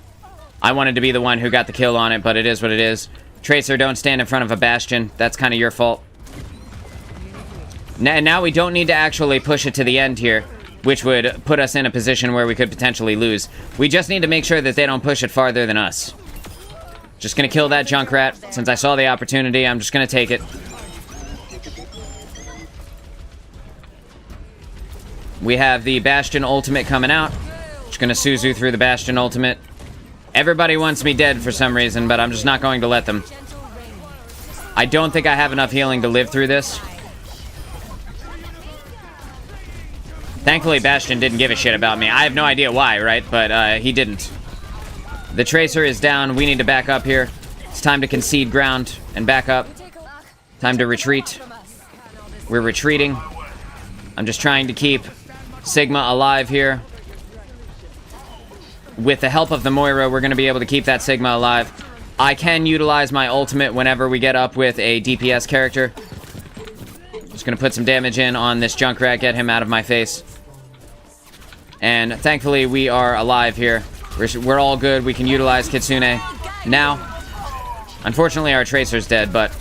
I wanted to be the one who got the kill on it, but it is what it is. Tracer, don't stand in front of a Bastion. That's kind of your fault. Now we don't need to actually push it to the end here, which would put us in a position where we could potentially lose. We just need to make sure that they don't push it farther than us. Just gonna kill that Junkrat. Since I saw the opportunity, I'm just gonna take it. We have the Bastion ultimate coming out. Just gonna Suzu through the Bastion ultimate. Everybody wants me dead for some reason, but I'm just not going to let them. I don't think I have enough healing to live through this. Thankfully, Bastion didn't give a shit about me. I have no idea why, right? But he didn't. The Tracer is down. We need to back up here. It's time to concede ground and back up. Time to retreat. We're retreating. I'm just trying to keep Sigma alive here. With the help of the Moira, we're going to be able to keep that Sigma alive. I can utilize my ultimate whenever we get up with a DPS character. Just going to put some damage in on this Junkrat, get him out of my face. And thankfully, we are alive here. We're all good. We can utilize Kitsune now. Unfortunately, our Tracer's dead, but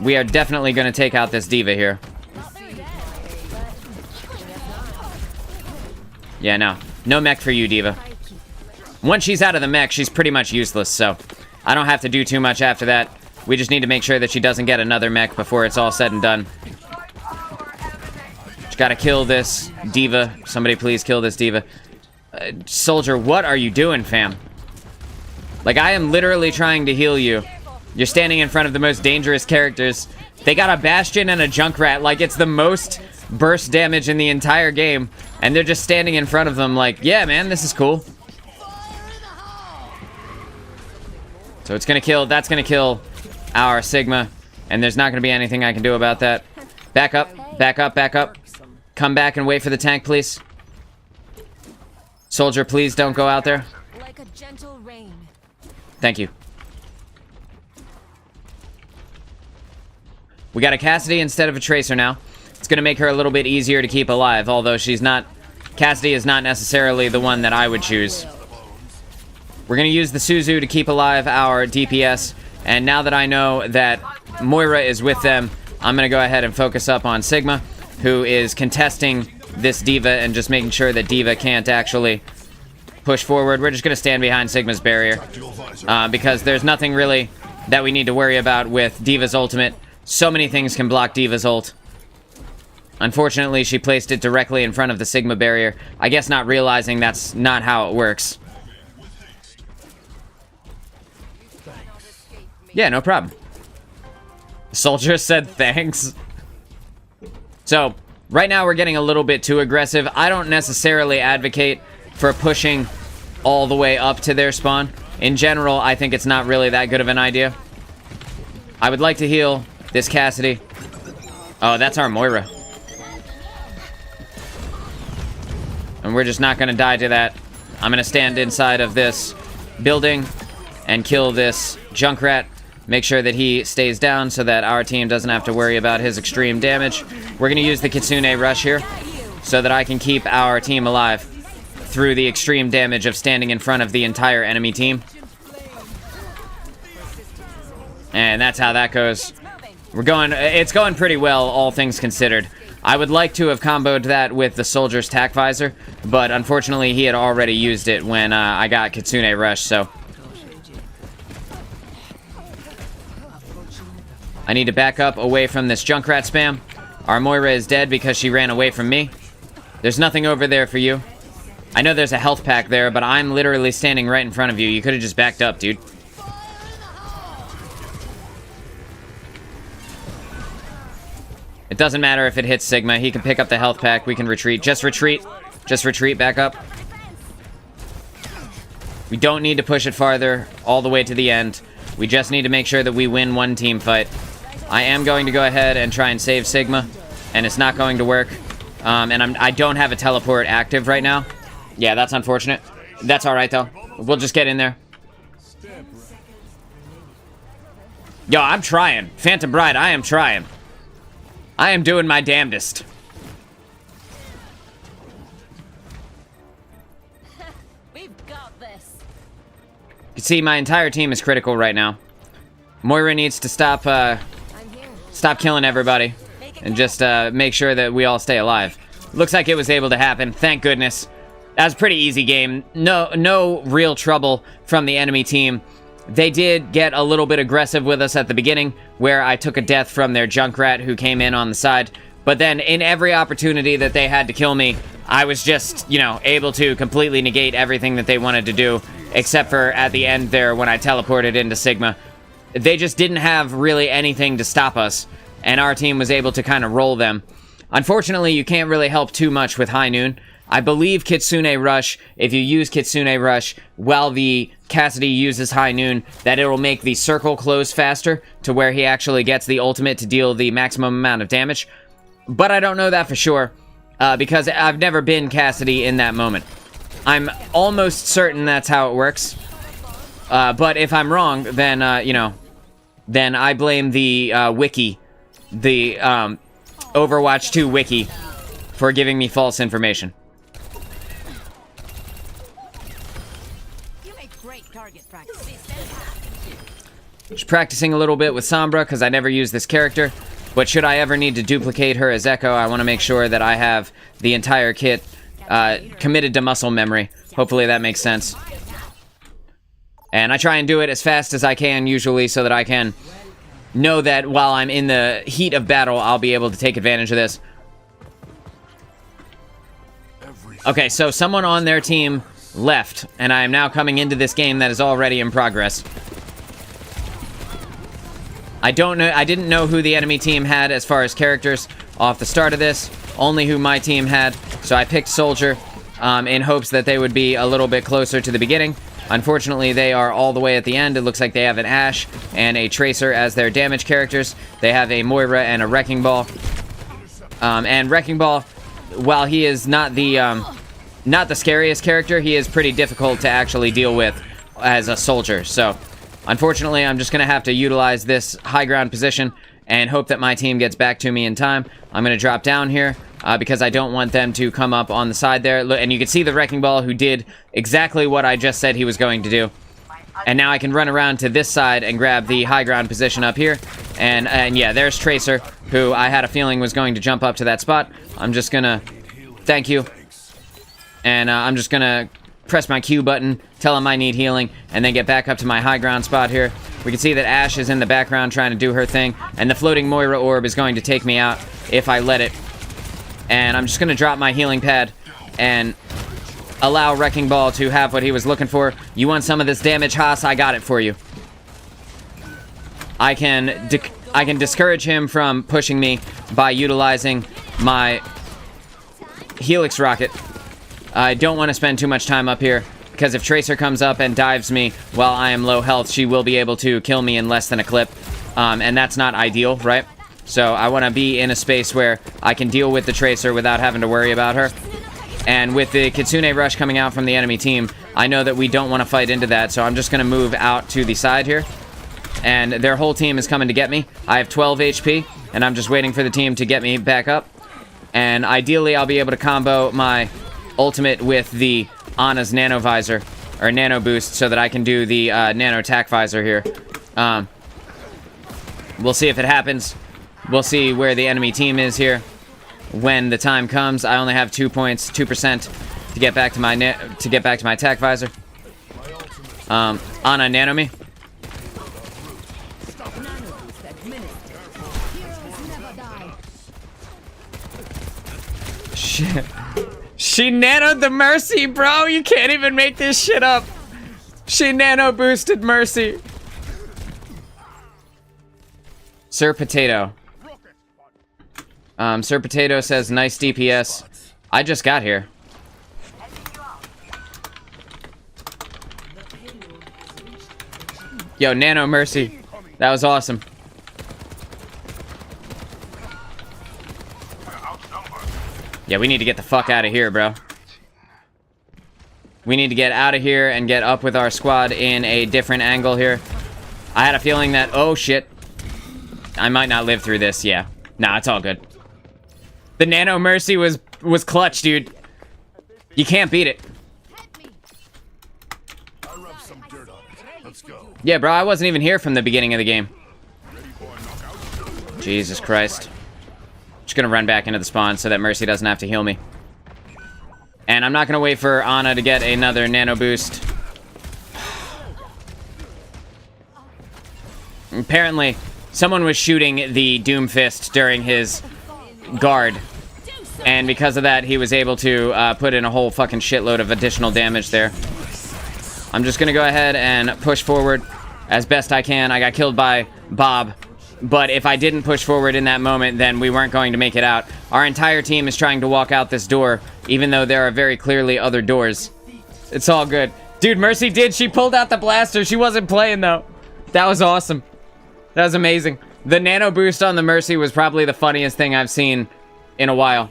we are definitely going to take out this D.Va here. Yeah, no. No mech for you, D.Va. Once she's out of the mech, she's pretty much useless, so I don't have to do too much after that. We just need to make sure that she doesn't get another mech before it's all said and done. Just gotta kill this diva. Somebody please kill this diva. Soldier, what are you doing, fam? Like, I am literally trying to heal you. You're standing in front of the most dangerous characters. They got a Bastion and a Junkrat. Like, it's the most burst damage in the entire game. And they're just standing in front of them like, yeah, man, this is cool. So it's gonna kill, that's gonna kill our Sigma. And there's not gonna be anything I can do about that. Back up, back up, back up. Come back and wait for the tank, please. Soldier, please don't go out there. Like a gentle rain. Thank you. We got a Cassidy instead of a Tracer now. It's gonna make her a little bit easier to keep alive, although she's not... Cassidy is not necessarily the one that I would choose. We're gonna use the Suzu to keep alive our DPS, and now that I know that Moira is with them, I'm gonna go ahead and focus up on Sigma, who is contesting this Diva and just making sure that Diva can't actually push forward. We're just gonna stand behind Sigma's barrier, because there's nothing really that we need to worry about with Diva's ultimate. So many things can block Diva's ult. Unfortunately, she placed it directly in front of the Sigma barrier. I guess not realizing that's not how it works. Yeah, no problem. The soldier said thanks. So, right now we're getting a little bit too aggressive. I don't necessarily advocate for pushing all the way up to their spawn. In general, I think it's not really that good of an idea. I would like to heal this Cassidy. Oh, that's our Moira. And we're just not gonna die to that. I'm gonna stand inside of this building and kill this Junkrat. Make sure that he stays down so that our team doesn't have to worry about his extreme damage. We're gonna use the Kitsune Rush here so that I can keep our team alive through the extreme damage of standing in front of the entire enemy team. And that's how that goes. It's going pretty well, all things considered. I would like to have comboed that with the soldier's tack visor, but unfortunately he had already used it when I got Kitsune Rush, so... I need to back up away from this Junkrat spam. Our Moira is dead because she ran away from me. There's nothing over there for you. I know there's a health pack there, but I'm literally standing right in front of you. You could have just backed up, dude. It doesn't matter if it hits Sigma. He can pick up the health pack. We can retreat. Just retreat. Just retreat. Back up. We don't need to push it farther all the way to the end. We just need to make sure that we win one team fight. I am going to go ahead and try and save Sigma, and it's not going to work. And I don't have a teleport active right now. Yeah, that's unfortunate. That's all right, though. We'll just get in there. Yo, I'm trying. Phantom Bride, I am trying. I am doing my damnedest. We've got this. You see, my entire team is critical right now. Moira needs to stop killing everybody and just make sure that we all stay alive. Looks like it was able to happen. Thank goodness. That was a pretty easy game. No real trouble from the enemy team. They did get a little bit aggressive with us at the beginning, where I took a death from their Junkrat who came in on the side. But then in every opportunity that they had to kill me, I was just, you know, able to completely negate everything that they wanted to do, except for at the end there when I teleported into Sigma. They just didn't have really anything to stop us, and our team was able to kind of roll them. Unfortunately, you can't really help too much with High Noon. I believe Kitsune Rush, if you use Kitsune Rush while the Cassidy uses High Noon, that it will make the circle close faster to where he actually gets the ultimate to deal the maximum amount of damage. But I don't know that for sure, because I've never been Cassidy in that moment. I'm almost certain that's how it works. But if I'm wrong, then, you know, then I blame the wiki, the Overwatch 2 wiki, for giving me false information. Just practicing a little bit with Sombra, because I never use this character. But should I ever need to duplicate her as Echo, I want to make sure that I have the entire kit committed to muscle memory. Hopefully that makes sense. And I try and do it as fast as I can, usually, so that I can know that while I'm in the heat of battle, I'll be able to take advantage of this. Okay, so someone on their team left, and I am now coming into this game that is already in progress. I didn't know who the enemy team had as far as characters off the start of this, only who my team had, so I picked Soldier in hopes that they would be a little bit closer to the beginning. Unfortunately, they are all the way at the end. It looks like they have an Ashe and a Tracer as their damage characters. They have a Moira and a Wrecking Ball. And Wrecking Ball, while he is not the scariest character, he is pretty difficult to actually deal with as a soldier. So, unfortunately, I'm just going to have to utilize this high ground position and hope that my team gets back to me in time. I'm going to drop down here because I don't want them to come up on the side there. And you can see the Wrecking Ball, who did exactly what I just said he was going to do. And now I can run around to this side and grab the high ground position up here. And yeah, there's Tracer, who I had a feeling was going to jump up to that spot. I'm just going to... Thank you. And I'm just going to press my Q button, tell him I need healing, and then get back up to my high ground spot here. We can see that Ashe is in the background trying to do her thing, and the floating Moira orb is going to take me out if I let it. And I'm just going to drop my healing pad and allow Wrecking Ball to have what he was looking for. You want some of this damage, Haas? I got it for you. I can discourage him from pushing me by utilizing my Helix Rocket. I don't want to spend too much time up here, because if Tracer comes up and dives me while I am low health, she will be able to kill me in less than a clip. And that's not ideal, right? So I want to be in a space where I can deal with the Tracer without having to worry about her. And with the Kitsune Rush coming out from the enemy team, I know that we don't want to fight into that, so I'm just going to move out to the side here. And their whole team is coming to get me. I have 12 HP, and I'm just waiting for the team to get me back up. And ideally, I'll be able to combo my ultimate with the Ana's Nano Visor, or Nano Boost, so that I can do the Nano Tac Visor here. We'll see if it happens. We'll see where the enemy team is here when the time comes. I only have 2 points, 2% to get back to my Tac Visor. Ana, nano me. Shit. She nanoed the Mercy, bro. You can't even make this shit up. She nano boosted Mercy. Sir Potato. Sir Potato says, nice DPS. I just got here. Yo, Nano Mercy. That was awesome. Yeah, we need to get the fuck out of here, bro. We need to get out of here and get up with our squad in a different angle here. I had a feeling that... Oh, shit. I might not live through this, yeah. Nah, it's all good. The Nano Mercy was clutch, dude. You can't beat it. I rubbed some dirt on it. Let's go. Yeah, bro, I wasn't even here from the beginning of the game. Jesus Christ. Just gonna run back into the spawn so that Mercy doesn't have to heal me. And I'm not gonna wait for Ana to get another nano boost. Apparently, someone was shooting the Doom Fist during his guard. And because of that, he was able to put in a whole fucking shitload of additional damage there. I'm just gonna go ahead and push forward as best I can. I got killed by Bob. But if I didn't push forward in that moment, then we weren't going to make it out. Our entire team is trying to walk out this door, even though there are very clearly other doors. It's all good. Dude, Mercy did. She pulled out the blaster. She wasn't playing, though. That was awesome. That was amazing. The nano boost on the Mercy was probably the funniest thing I've seen in a while.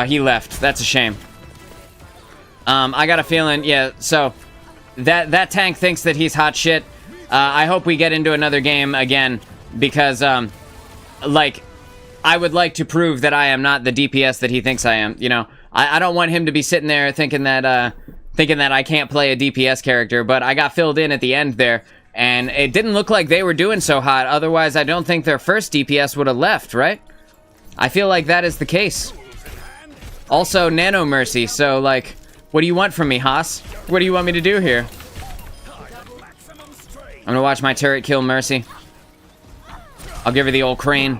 He left. That's a shame. I got a feeling, yeah, so... That tank thinks that he's hot shit. I hope we get into another game again, because, like, I would like to prove that I am not the DPS that he thinks I am, you know? I don't want him to be sitting there thinking that I can't play a DPS character, but I got filled in at the end there, and it didn't look like they were doing so hot, otherwise I don't think their first DPS would have left, right? I feel like that is the case. Also, Nano Mercy, so, like... What do you want from me, Haas? What do you want me to do here? I'm gonna watch my turret kill Mercy. I'll give her the old crane.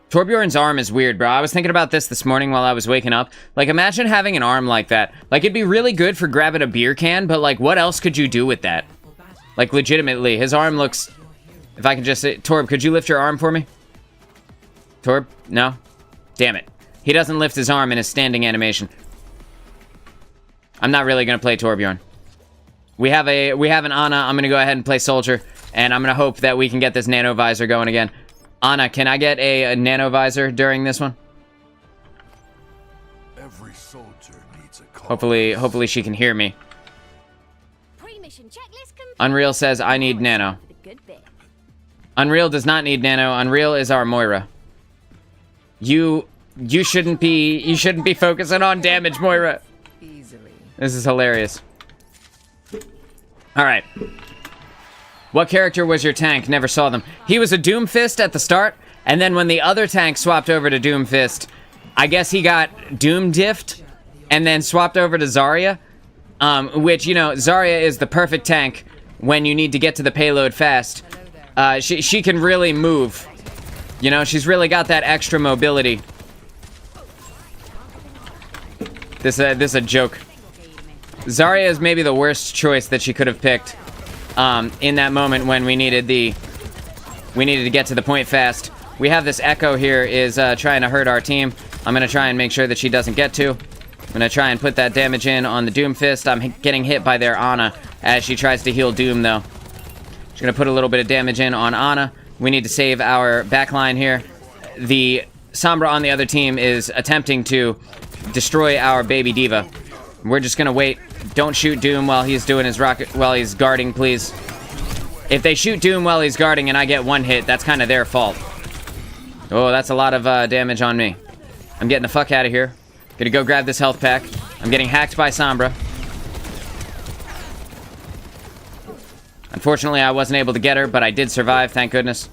Torbjorn's arm is weird, bro. I was thinking about this morning while I was waking up. Like, imagine having an arm like that. Like, it'd be really good for grabbing a beer can, but, like, what else could you do with that? Like, legitimately, his arm looks... If I can just say... Torb, could you lift your arm for me? Torb? No? Damn it. He doesn't lift his arm in his standing animation. I'm not really gonna play Torbjorn. We have an Ana. I'm gonna go ahead and play Soldier, and I'm gonna hope that we can get this Nano Visor going again. Ana, can I get a Nano Visor during this one? Every soldier needs a cause. Hopefully she can hear me. Pre-mission checklist complete. Unreal says I need Nano. The good bit. Unreal does not need Nano. Unreal is our Moira. You shouldn't be focusing on damage, Moira. Easily. This is hilarious. All right. What character was your tank? Never saw them. He was a Doomfist at the start, and then when the other tank swapped over to Doomfist, I guess he got Doom diffed, and then swapped over to Zarya, which, you know, Zarya is the perfect tank when you need to get to the payload fast. She can really move. You know, she's really got that extra mobility. This is a joke. Zarya is maybe the worst choice that she could have picked. In that moment when we needed to get to the point fast. We have this Echo here is trying to hurt our team. I'm gonna try and make sure that she doesn't get to. I'm gonna try and put that damage in on the Doomfist. I'm getting hit by their Ana as she tries to heal Doom though. She's gonna put a little bit of damage in on Ana. We need to save our backline here. The Sombra on the other team is attempting to destroy our baby diva. We're just gonna wait. Don't shoot Doom while he's doing his rocket, while he's guarding, please. If they shoot Doom while he's guarding and I get one hit, that's kind of their fault. Oh, that's a lot of damage on me. I'm getting the fuck out of here. Gonna go grab this health pack. I'm getting hacked by Sombra. Unfortunately, I wasn't able to get her, but I did survive, thank goodness.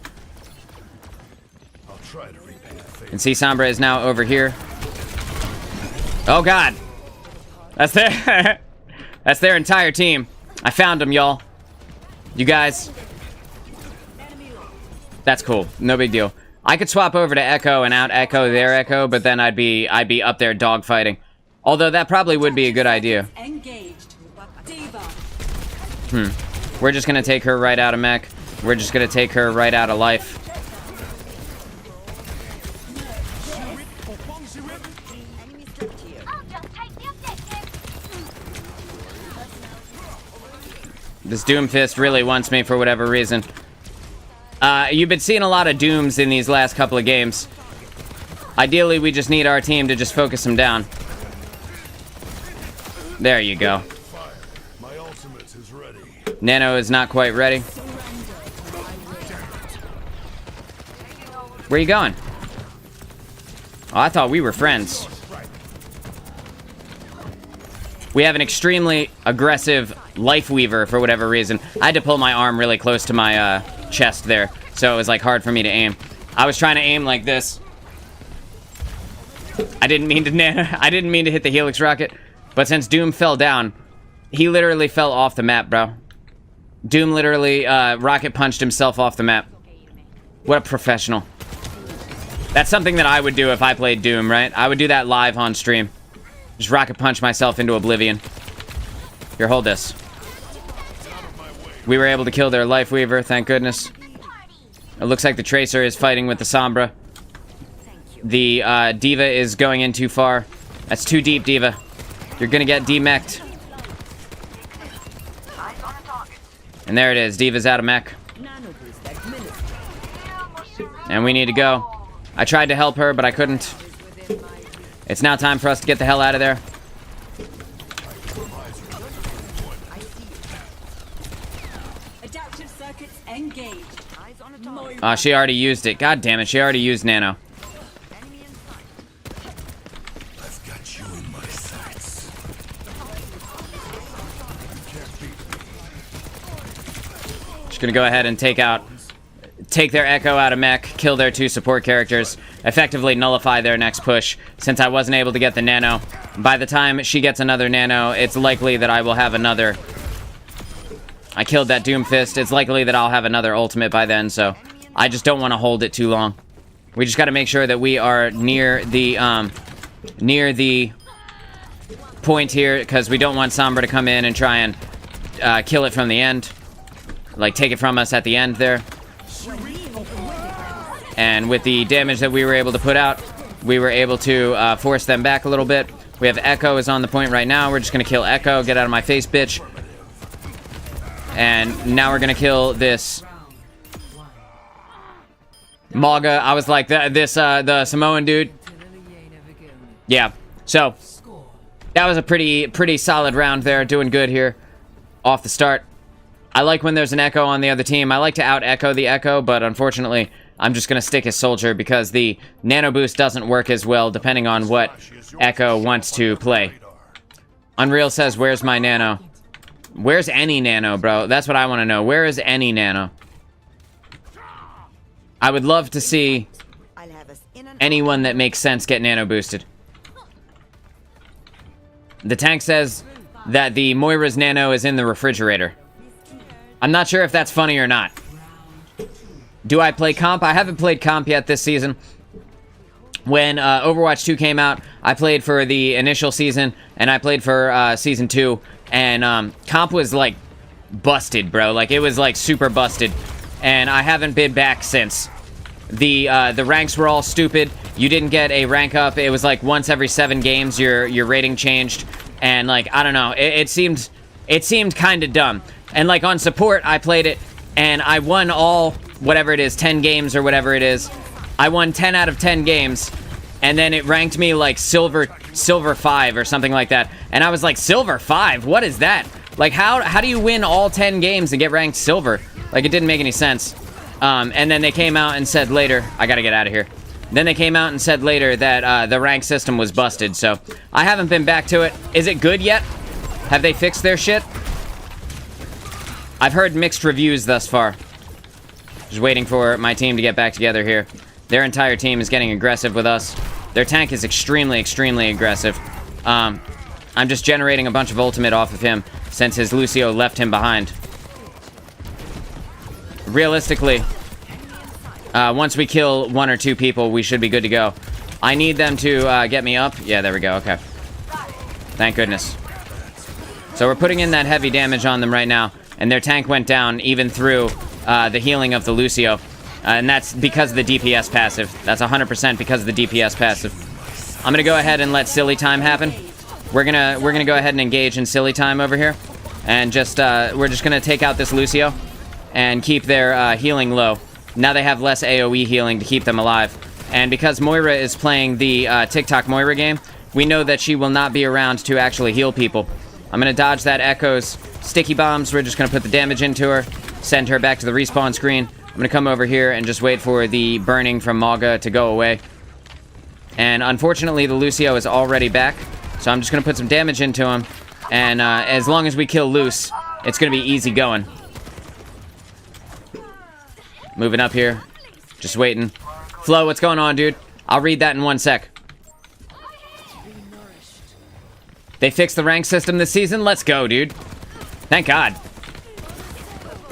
I'll try to repay the favor. And see, Sombra is now over here. Oh god. That's their that's their entire team. I found them, y'all. You guys. That's cool. No big deal. I could swap over to Echo and out Echo their Echo, but then I'd be up there dogfighting. Although that probably would be a good idea. We're just gonna take her right out of mech. We're just gonna take her right out of life. This Doomfist really wants me for whatever reason. You've been seeing a lot of Dooms in these last couple of games. Ideally, we just need our team to just focus them down. There you go. My ultimate is ready. Nano is not quite ready. Where are you going? Oh, I thought we were friends. We have an extremely aggressive Life Weaver for whatever reason. I had to pull my arm really close to my chest there, so it was like hard for me to aim. I was trying to aim like this. I didn't mean to hit the Helix rocket, but since Doom fell down, he literally fell off the map, bro. Doom literally rocket punched himself off the map. What a professional. That's something that I would do if I played Doom, right? I would do that live on stream. Just rocket punch myself into oblivion. Here, hold this. We were able to kill their Life Weaver, thank goodness. It looks like the Tracer is fighting with the Sombra. The Diva is going in too far. That's too deep, Diva. You're gonna get demech'd. And there it is, Diva's out of mech. And we need to go. I tried to help her, but I couldn't. It's now time for us to get the hell out of there. Adaptive circuits engaged. Oh, she already used it. God damn it, she already used Nano. I've got you in my sights. Just gonna go ahead and take their Echo out of mech, kill their two support characters, effectively nullify their next push. Since I wasn't able to get the Nano, by the time she gets another nano, it's likely that I will have another. I killed that Doomfist. It's likely that I'll have another ultimate by then, so I just don't want to hold it too long. We just got to make sure that we are near the point here, because we don't want Sombra to come in and try and kill it from the end. Like, take it from us at the end there. And with the damage that we were able to put out, we were able to force them back a little bit. We have Echo is on the point right now. We're just going to kill Echo. Get out of my face, bitch. And now we're going to kill this Maga. I was like, the Samoan dude. Yeah. So, that was a pretty solid round there. Doing good here off the start. I like when there's an Echo on the other team. I like to out-Echo the Echo, but unfortunately, I'm just going to stick as Soldier because the Nano Boost doesn't work as well depending on what Echo wants to play. Unreal says, where's my Nano? Where's any Nano, bro? That's what I want to know. Where is any Nano? I would love to see anyone that makes sense get Nano Boosted. The tank says that the Moira's Nano is in the refrigerator. I'm not sure if that's funny or not. Do I play comp? I haven't played comp yet this season. When Overwatch 2 came out, I played for the initial season, and I played for Season 2, and comp was, like, busted, bro. Like, it was, like, super busted, and I haven't been back since. The ranks were all stupid. You didn't get a rank up. It was, like, once every 7 games, your rating changed, and, like, I don't know. It seemed kind of dumb. And, like, on support, I played it, and I won all, whatever it is, 10 games or whatever it is. I won 10 out of 10 games, and then it ranked me, like, silver 5 or something like that. And I was like, silver 5? What is that? Like, how do you win all 10 games and get ranked silver? Like, it didn't make any sense. And then they came out and said later, I gotta get out of here. Then they came out and said later that the rank system was busted, so I haven't been back to it. Is it good yet? Have they fixed their shit? I've heard mixed reviews thus far. Just waiting for my team to get back together here. Their entire team is getting aggressive with us. Their tank is extremely, extremely aggressive. I'm just generating a bunch of ultimate off of him since his Lucio left him behind. Realistically, once we kill 1 or 2 people, we should be good to go. I need them to get me up. Yeah, there we go. Okay. Thank goodness. So we're putting in that heavy damage on them right now, and their tank went down even through the healing of the Lucio. And that's because of the DPS passive. That's 100% because of the DPS passive. I'm gonna go ahead and let silly time happen. We're gonna go ahead and engage in silly time over here, and just we're just gonna take out this Lucio and keep their healing low. Now they have less AoE healing to keep them alive. And because Moira is playing the TikTok Moira game, we know that she will not be around to actually heal people. I'm gonna dodge that Echo's sticky bombs. We're just gonna put the damage into her, send her back to the respawn screen. I'm gonna come over here and just wait for the burning from Maga to go away. And unfortunately, the Lucio is already back, so I'm just gonna put some damage into him. And as long as we kill Luce, it's gonna be easy going. Moving up here, just waiting. Flo, what's going on, dude? I'll read that in 1 sec. They fixed the rank system this season? Let's go, dude. Thank God.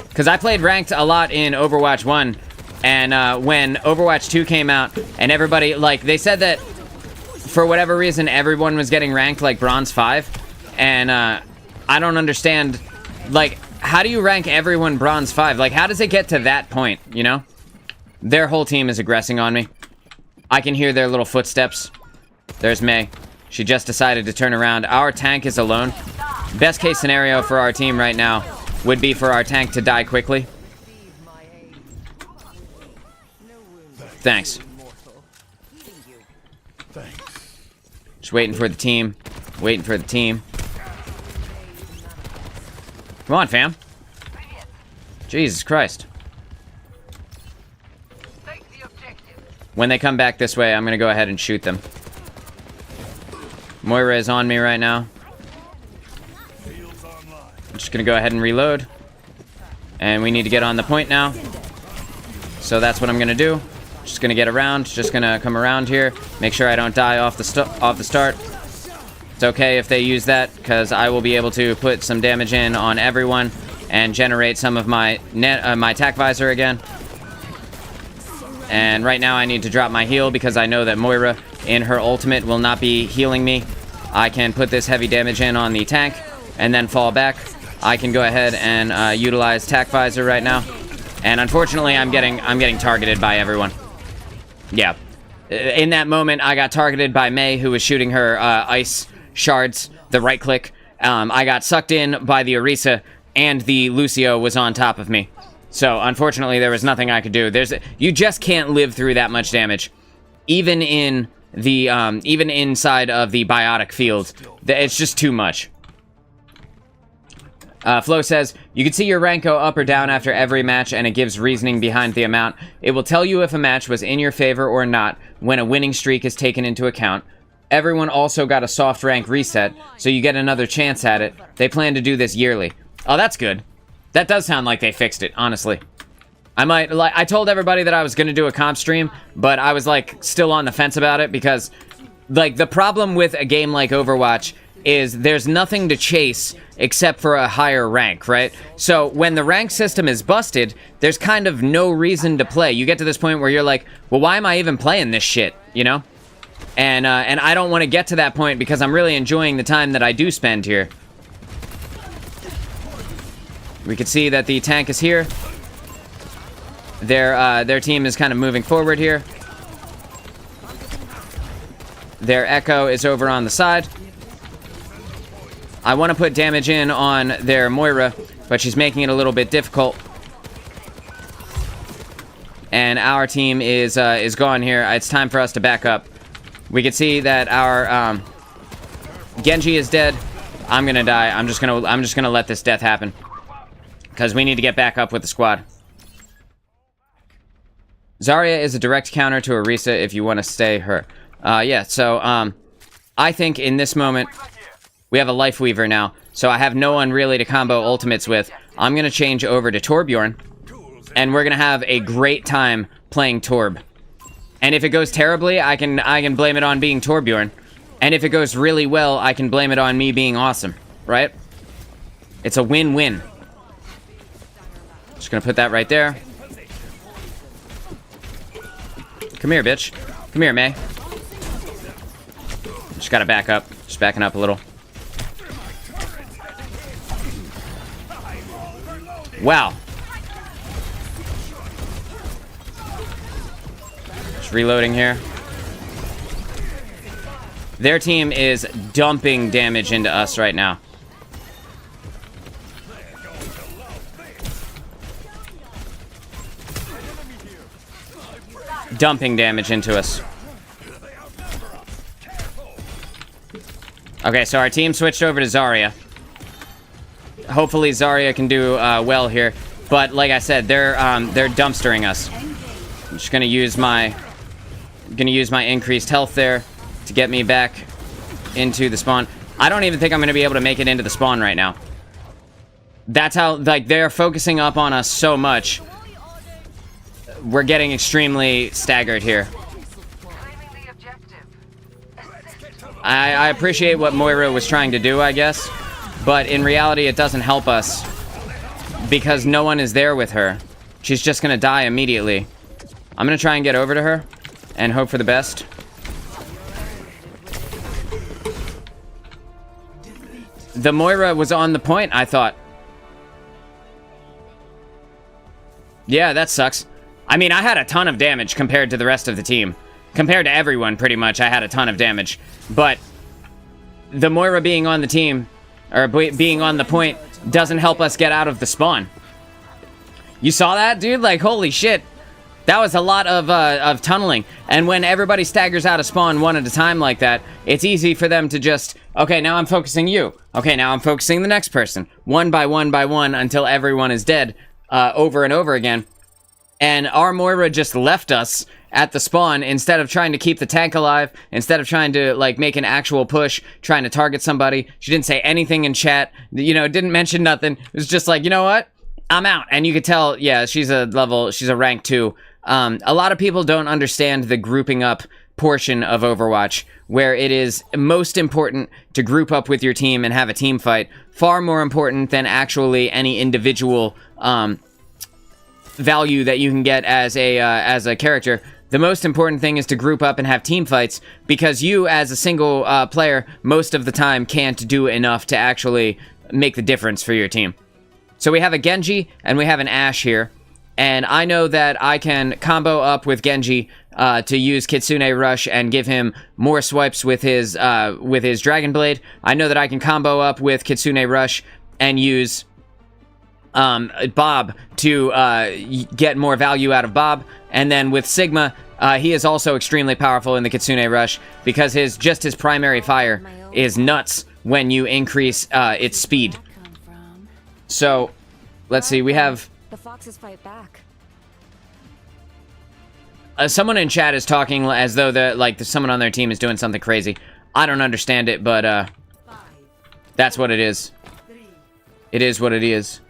Because I played ranked a lot in Overwatch 1, and when Overwatch 2 came out, and everybody, like, they said that for whatever reason, everyone was getting ranked, like, Bronze 5, and I don't understand, like, how do you rank everyone Bronze 5? Like, how does it get to that point, you know? Their whole team is aggressing on me. I can hear their little footsteps. There's Mei. She just decided to turn around. Our tank is alone. Best case scenario for our team right now would be for our tank to die quickly. Thanks. Just waiting for the team. Waiting for the team. Come on, fam. Jesus Christ. When they come back this way, I'm gonna go ahead and shoot them. Moira is on me right now. I'm just gonna go ahead and reload. And we need to get on the point now. So that's what I'm gonna do. Just gonna get around, just gonna come around here. Make sure I don't die off the start. It's okay if they use that, because I will be able to put some damage in on everyone and generate some of my my attack visor again. And right now I need to drop my heal because I know that Moira in her ultimate will not be healing me. I can put this heavy damage in on the tank and then fall back. I can go ahead and utilize attack visor right now. And unfortunately, I'm getting targeted by everyone. Yeah. In that moment, I got targeted by Mei, who was shooting her ice shards, the right click. I got sucked in by the Orisa, and the Lucio was on top of me. So, unfortunately, there was nothing I could do. You just can't live through that much damage. Even in the, even inside of the biotic field. It's just too much. Flo says, you can see your rank go up or down after every match, and it gives reasoning behind the amount. It will tell you if a match was in your favor or not when a winning streak is taken into account. Everyone also got a soft rank reset, so you get another chance at it. They plan to do this yearly. Oh, that's good. That does sound like they fixed it, honestly. I told everybody that I was going to do a comp stream, but I was, like, still on the fence about it because, like, the problem with a game like Overwatch is there's nothing to chase except for a higher rank, right? So when the rank system is busted, there's kind of no reason to play. You get to this point where you're like, well, why am I even playing this shit, you know? And I don't want to get to that point because I'm really enjoying the time that I do spend here. We can see that the tank is here. Their team is kind of moving forward here. Their Echo is over on the side. I want to put damage in on their Moira, but she's making it a little bit difficult. And our team is gone here. It's time for us to back up. We can see that our Genji is dead. I'm gonna die. I'm just gonna let this death happen because we need to get back up with the squad. Zarya is a direct counter to Orisa if you want to stay her. Yeah. So I think in this moment we have a Life Weaver now, so I have no one really to combo ultimates with. I'm gonna change over to Torbjorn, and we're gonna have a great time playing Torb. And if it goes terribly, I can blame it on being Torbjorn. And if it goes really well, I can blame it on me being awesome, right? It's a win-win. Just gonna put that right there. Come here, bitch. Come here, Mei. Just gotta back up. Just backing up a little. Wow. Just reloading here. Their team is dumping damage into us right now. Dumping damage into us. Okay, so our team switched over to Zarya. Hopefully Zarya can do well here, but like I said, they're dumpstering us. I'm just gonna use my increased health there to get me back into the spawn. I don't even think I'm gonna be able to make it into the spawn right now. That's how, like, they're focusing up on us so much. We're getting extremely staggered here. I appreciate what Moira was trying to do, I guess. But in reality, it doesn't help us. Because no one is there with her. She's just gonna die immediately. I'm gonna try and get over to her. And hope for the best. The Moira was on the point, I thought. Yeah, that sucks. I mean, I had a ton of damage compared to the rest of the team. Compared to everyone, pretty much, I had a ton of damage. But the Moira being on the team, or being on the point, doesn't help us get out of the spawn. You saw that, dude? Like, holy shit. That was a lot of tunneling. And when everybody staggers out of spawn one at a time like that, it's easy for them to just, okay, now I'm focusing you. Okay, now I'm focusing the next person. One by one by one until everyone is dead, over and over again. And our Moira just left us at the spawn instead of trying to keep the tank alive, instead of trying to, like, make an actual push, trying to target somebody. She didn't say anything in chat, you know, didn't mention nothing. It was just like, you know what? I'm out. And you could tell, yeah, she's a rank 2. A lot of people don't understand the grouping up portion of Overwatch, where it is most important to group up with your team and have a team fight, far more important than actually any individual value that you can get as a character. The most important thing is to group up and have team fights, because you, as a single player, most of the time can't do enough to actually make the difference for your team. So we have a Genji and we have an Ashe here, and I know that I can combo up with Genji to use Kitsune Rush and give him more swipes with his Dragon Blade. I know that I can combo up with Kitsune Rush and use Bob to get more value out of Bob. And then with Sigma, he is also extremely powerful in the Kitsune Rush, because his primary fire is nuts when you increase its speed. So, let's see, we have... The foxes fight back. Someone in chat is talking as though someone on their team is doing something crazy. I don't understand it, but that's what it is. It is what it is.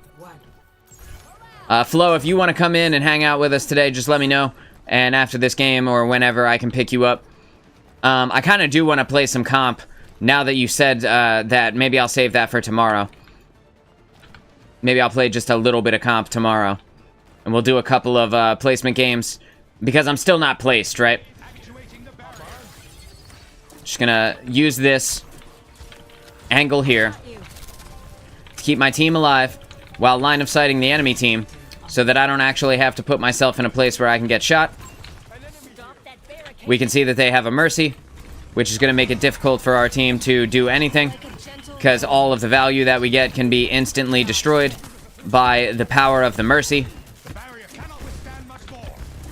Flo, if you want to come in and hang out with us today, just let me know. And after this game or whenever, I can pick you up. I kind of do want to play some comp. Now that you said that, maybe I'll save that for tomorrow. Maybe I'll play just a little bit of comp tomorrow. And we'll do a couple of placement games. Because I'm still not placed, right? Just gonna use this angle here to keep my team alive while line of sighting the enemy team, so that I don't actually have to put myself in a place where I can get shot. We can see that they have a Mercy, which is gonna make it difficult for our team to do anything, because all of the value that we get can be instantly destroyed by the power of the Mercy.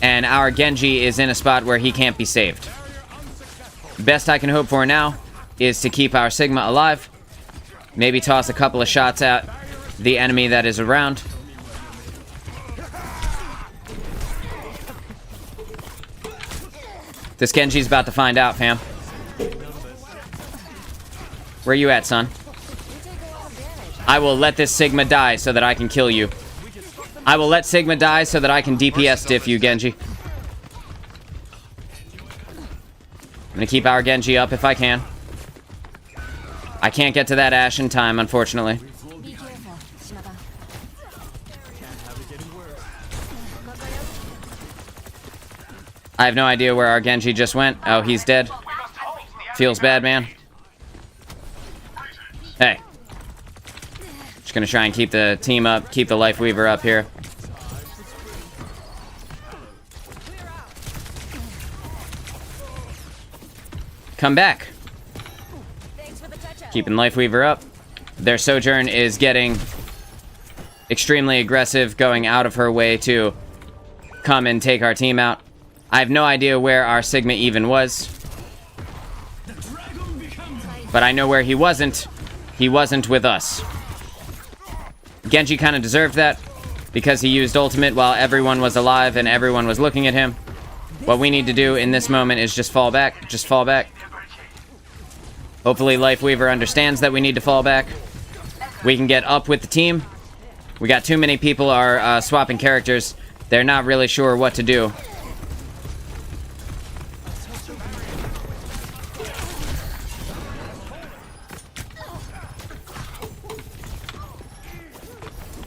And our Genji is in a spot where he can't be saved. Best I can hope for now is to keep our Sigma alive. Maybe toss a couple of shots at the enemy that is around. This Genji's about to find out, fam. Where you at, son? I will let this Sigma die so that I can kill you. I will let Sigma die so that I can DPS diff you, Genji. I'm gonna keep our Genji up if I can. I can't get to that Ashe in time, unfortunately. I have no idea where our Genji just went. Oh, he's dead. Feels bad, man. Hey. Just gonna try and keep the team up, keep the Life Weaver up here. Come back. Keeping Life Weaver up. Their Sojourn is getting extremely aggressive, going out of her way to come and take our team out. I have no idea where our Sigma even was. But I know where he wasn't. He wasn't with us. Genji kind of deserved that, because he used ultimate while everyone was alive and everyone was looking at him. What we need to do in this moment is just fall back. Just fall back. Hopefully Life Weaver understands that we need to fall back. We can get up with the team. We got too many people are swapping characters. They're not really sure what to do.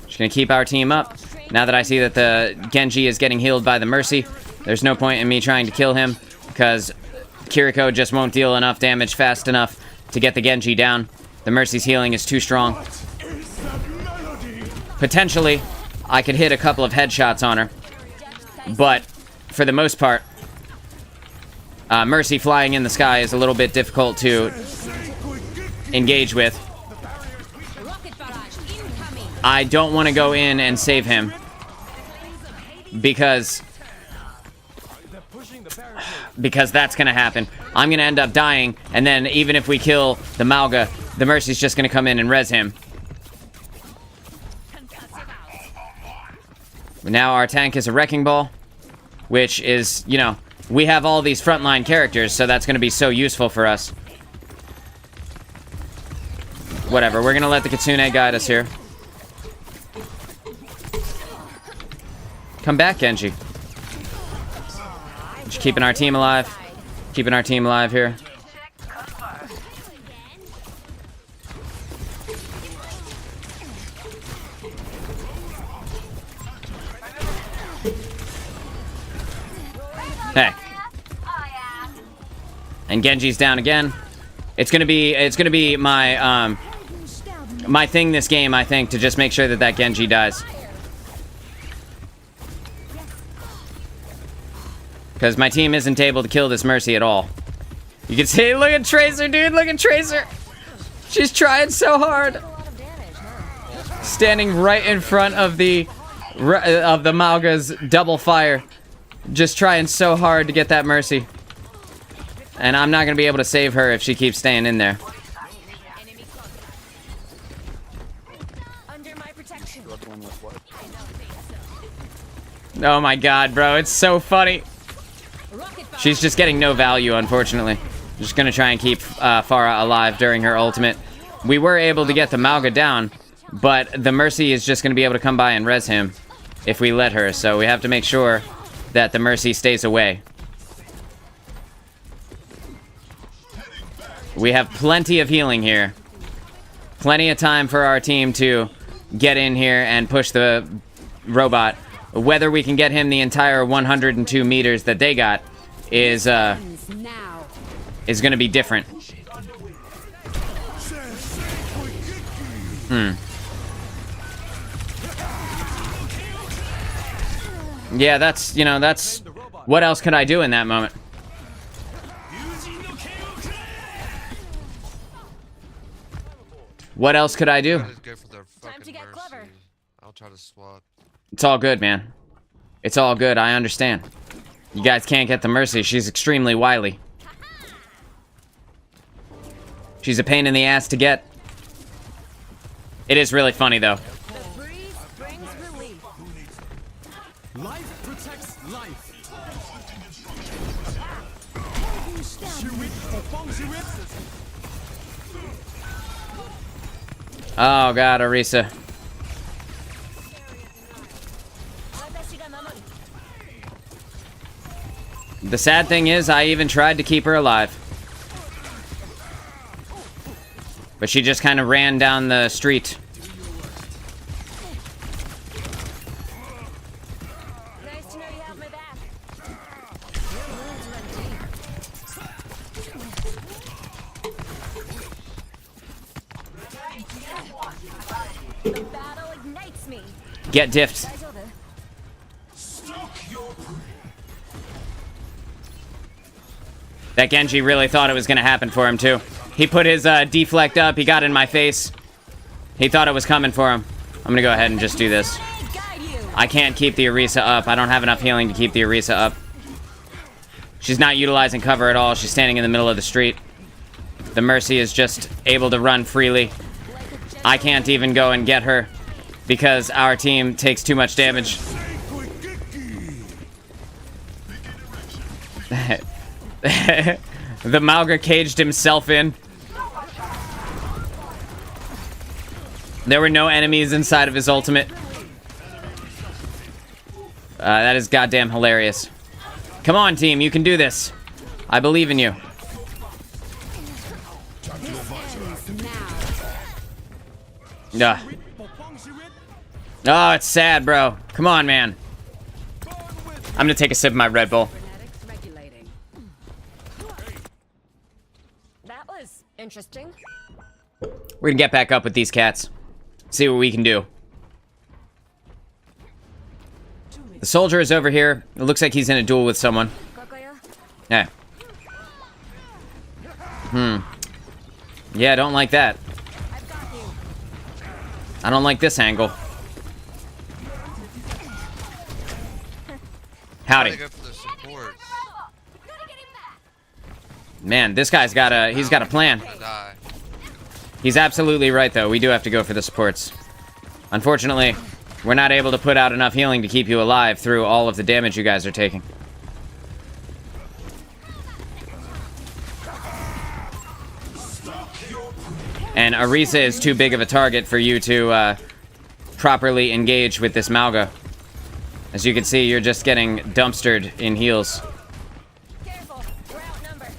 Just gonna keep our team up. Now that I see that the Genji is getting healed by the Mercy, there's no point in me trying to kill him, because Kiriko just won't deal enough damage fast enough to get the Genji down. The Mercy's healing is too strong. Potentially, I could hit a couple of headshots on her, but for the most part, Mercy flying in the sky is a little bit difficult to engage with. I don't want to go in and save him, because that's going to happen. I'm going to end up dying, and then even if we kill the Malga, the Mercy's just going to come in and res him. Now our tank is a Wrecking Ball, which is, you know, we have all these frontline characters, so that's going to be so useful for us. Whatever, we're going to let the Kitsune guide us here. Come back, Genji. Just keeping our team alive. Keeping our team alive here. Hey. And Genji's down again. It's gonna be my my thing this game, I think, to just make sure that Genji dies. Because my team isn't able to kill this Mercy at all. You can see, look at Tracer, dude, look at Tracer. She's trying so hard. Standing right in front of the Mauga's double fire. Just trying so hard to get that Mercy. And I'm not going to be able to save her if she keeps staying in there. Oh my god, bro. It's so funny. She's just getting no value, unfortunately. Just going to try and keep Pharah alive during her ultimate. We were able to get the Mauga down, but the Mercy is just going to be able to come by and res him if we let her. So we have to make sure that the Mercy stays away. We have plenty of healing here. Plenty of time for our team to get in here and push the robot. Whether we can get him the entire 102 meters that they got is going to be different. Yeah, that's what else could I do in that moment? What else could I do? Time to get clever. I'll try to swap. It's all good, man. It's all good. I understand. You guys can't get the Mercy. She's extremely wily. She's a pain in the ass to get. It is really funny, though. The breeze brings relief. Life protects life. Oh god, Orisa. The sad thing is, I even tried to keep her alive. But she just kind of ran down the street. Nice to know you have my back. The battle ignites me. Get diffed. Guys over. That Genji really thought it was going to happen for him, too. He put his deflect up. He got in my face. He thought it was coming for him. I'm going to go ahead and just do this. I can't keep the Orisa up. I don't have enough healing to keep the Orisa up. She's not utilizing cover at all. She's standing in the middle of the street. The Mercy is just able to run freely. I can't even go and get her because our team takes too much damage. The Mauga caged himself in. There were no enemies inside of his ultimate. That is goddamn hilarious. Come on, team, you can do this. I believe in you. Ugh. Oh, it's sad, bro. Come on, man. I'm gonna take a sip of my Red Bull. Regulating. That was interesting. We're gonna get back up with these cats. See what we can do. The soldier is over here. It looks like he's in a duel with someone. Yeah. Yeah, I don't like that. I don't like this angle. Howdy. Man, this guy's got a plan. He's absolutely right, though. We do have to go for the supports. Unfortunately, we're not able to put out enough healing to keep you alive through all of the damage you guys are taking. And Orisa is too big of a target for you to properly engage with this Mauga. As you can see, you're just getting dumpstered in heals. Careful, we're outnumbered.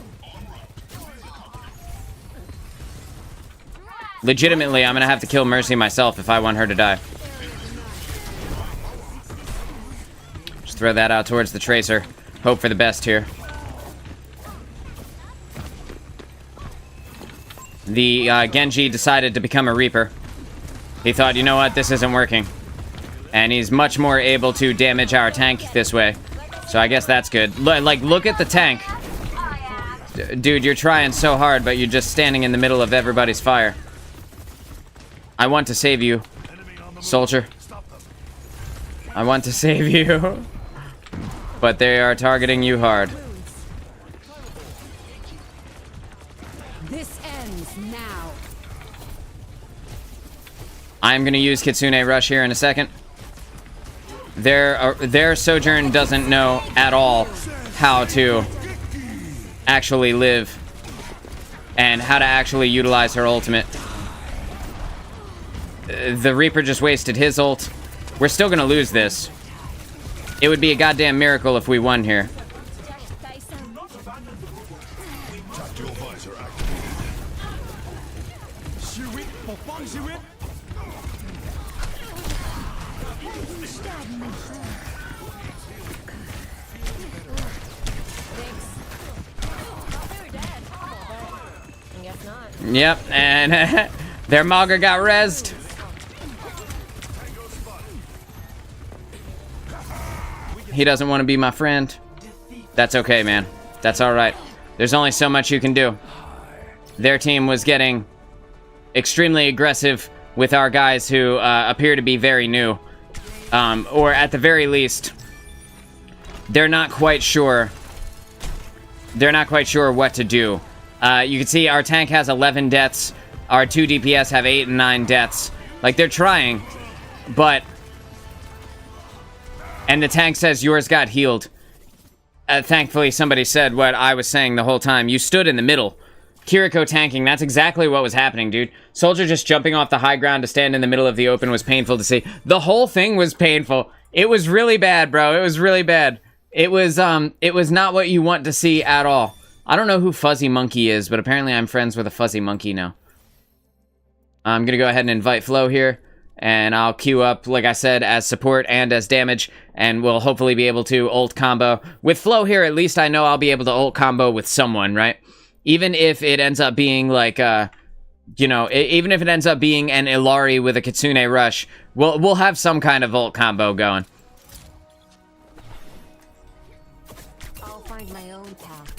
Legitimately, I'm gonna have to kill Mercy myself if I want her to die. Just throw that out towards the Tracer. Hope for the best here. The Genji decided to become a Reaper. He thought, you know what, this isn't working. And he's much more able to damage our tank this way. So I guess that's good. Like, look at the tank. Dude, you're trying so hard, but you're just standing in the middle of everybody's fire. I want to save you, soldier. I want to save you. But they are targeting you hard. This ends now. I'm gonna use Kitsune Rush here in a second. Their Sojourn doesn't know at all how to actually live and how to actually utilize her ultimate. The Reaper just wasted his ult. We're still gonna lose this. It would be a goddamn miracle if we won here. Tactical visor activated. I guess not. Yep, and their Mauger got rezzed. He doesn't want to be my friend. That's okay, man. That's alright. There's only so much you can do. Their team was getting extremely aggressive with our guys who appear to be very new. Or at the very least, they're not quite sure. They're not quite sure what to do. You can see our tank has 11 deaths. Our 2 DPS have 8 and 9 deaths. Like, they're trying, but... And the tank says yours got healed. Thankfully, somebody said what I was saying the whole time. You stood in the middle. Kiriko tanking, that's exactly what was happening, dude. Soldier just jumping off the high ground to stand in the middle of the open was painful to see. The whole thing was painful. It was really bad, bro. It was really bad. It was not what you want to see at all. I don't know who Fuzzy Monkey is, but apparently I'm friends with a Fuzzy Monkey now. I'm gonna go ahead and invite Flo here. And I'll queue up, like I said, as support and as damage, and we'll hopefully be able to ult combo. With Flo here, at least I know I'll be able to ult combo with someone, right? Even if it ends up being like, you know, even if it ends up being an Illari with a Kitsune Rush, we'll have some kind of ult combo going. I'll find my own path.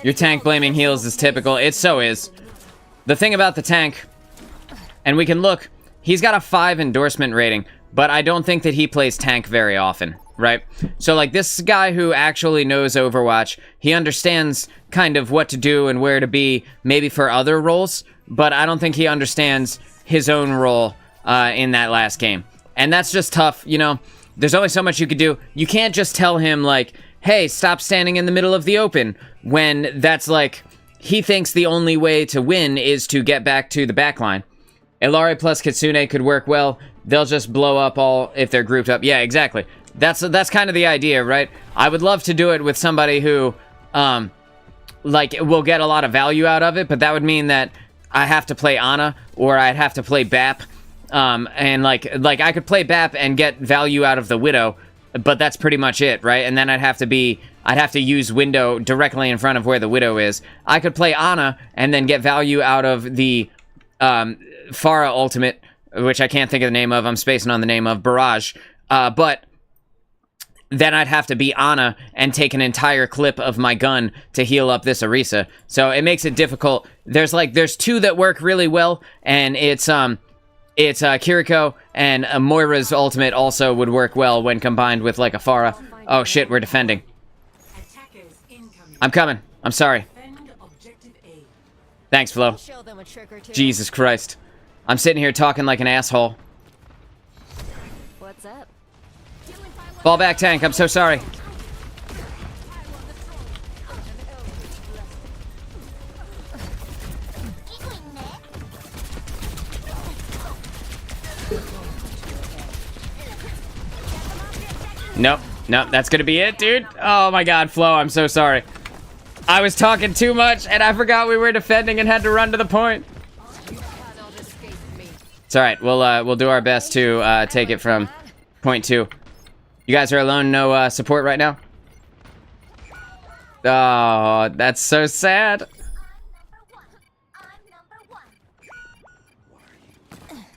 Your tank blaming heals is typical. It so is. The thing about the tank, and we can look, he's got a 5 endorsement rating, but I don't think that he plays tank very often, right? So, like, this guy who actually knows Overwatch, he understands kind of what to do and where to be, maybe for other roles, but I don't think he understands his own role in that last game. And that's just tough, you know? There's only so much you could do. You can't just tell him, like, hey, stop standing in the middle of the open, when that's like, he thinks the only way to win is to get back to the backline. Illari plus Kitsune could work well. They'll just blow up all if they're grouped up. Yeah, exactly. That's kind of the idea, right? I would love to do it with somebody who, like, will get a lot of value out of it, but that would mean that I have to play Ana, or I'd have to play BAP, and like I could play BAP and get value out of the Widow, but that's pretty much it, right? And then I'd have to use Window directly in front of where the Widow is. I could play Ana and then get value out of the Pharah ultimate, which I can't think of the name of. I'm spacing on the name of Barrage. But then I'd have to be Ana and take an entire clip of my gun to heal up this Orisa. So it makes it difficult. There's 2 that work really well, and it's Kiriko, and Moira's ultimate also would work well when combined with, like, a Pharah. Oh shit, we're defending. I'm coming. I'm sorry. Thanks, Flo. Show them a trick or two. Jesus Christ. I'm sitting here talking like an asshole. What's up? Fall back, tank. I'm so sorry. Nope. Nope. That's gonna be it, dude. Oh my god, Flo. I'm so sorry. I was talking too much, and I forgot we were defending and had to run to the point. It's all right. We'll do our best to take it from point 2. You guys are alone, no support right now? Oh, that's so sad.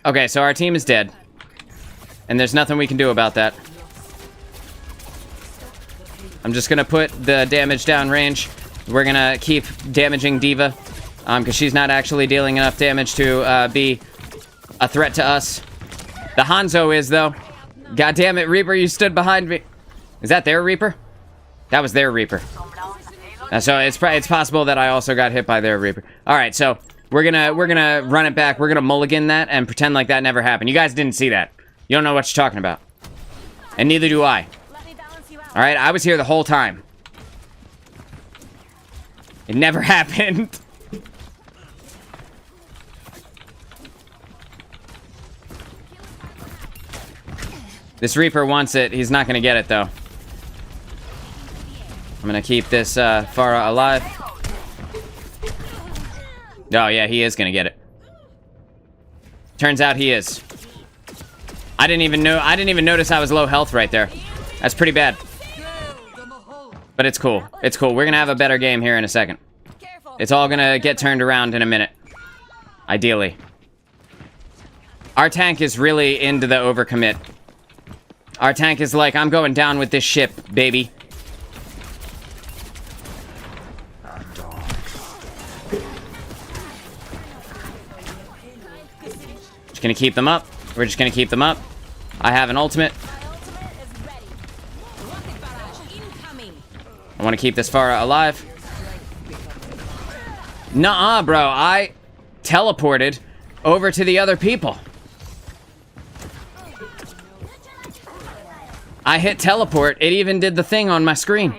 Okay, so our team is dead. And there's nothing we can do about that. I'm just gonna put the damage down range. We're gonna keep damaging D.Va. Because she's not actually dealing enough damage to be a threat to us. The Hanzo is, though. God damn it, Reaper, you stood behind me. Is that their Reaper? That was their Reaper. So it's possible that I also got hit by their Reaper. Alright, so we're gonna run it back. We're gonna mulligan that and pretend like that never happened. You guys didn't see that. You don't know what you're talking about. And neither do I. Alright, I was here the whole time. It never happened. This Reaper wants it. He's not gonna get it, though. I'm gonna keep this Pharah alive. Oh, yeah, he is gonna get it. Turns out he is. I didn't even notice I was low health right there. That's pretty bad. But it's cool. It's cool. We're gonna have a better game here in a second. It's all gonna get turned around in a minute. Ideally. Our tank is really into the overcommit. Our tank is like, I'm going down with this ship, baby. Just gonna keep them up. We're just gonna keep them up. I have an ultimate. I want to keep this Pharah alive. Nuh-uh, bro. I teleported over to the other people. I hit teleport. It even did the thing on my screen.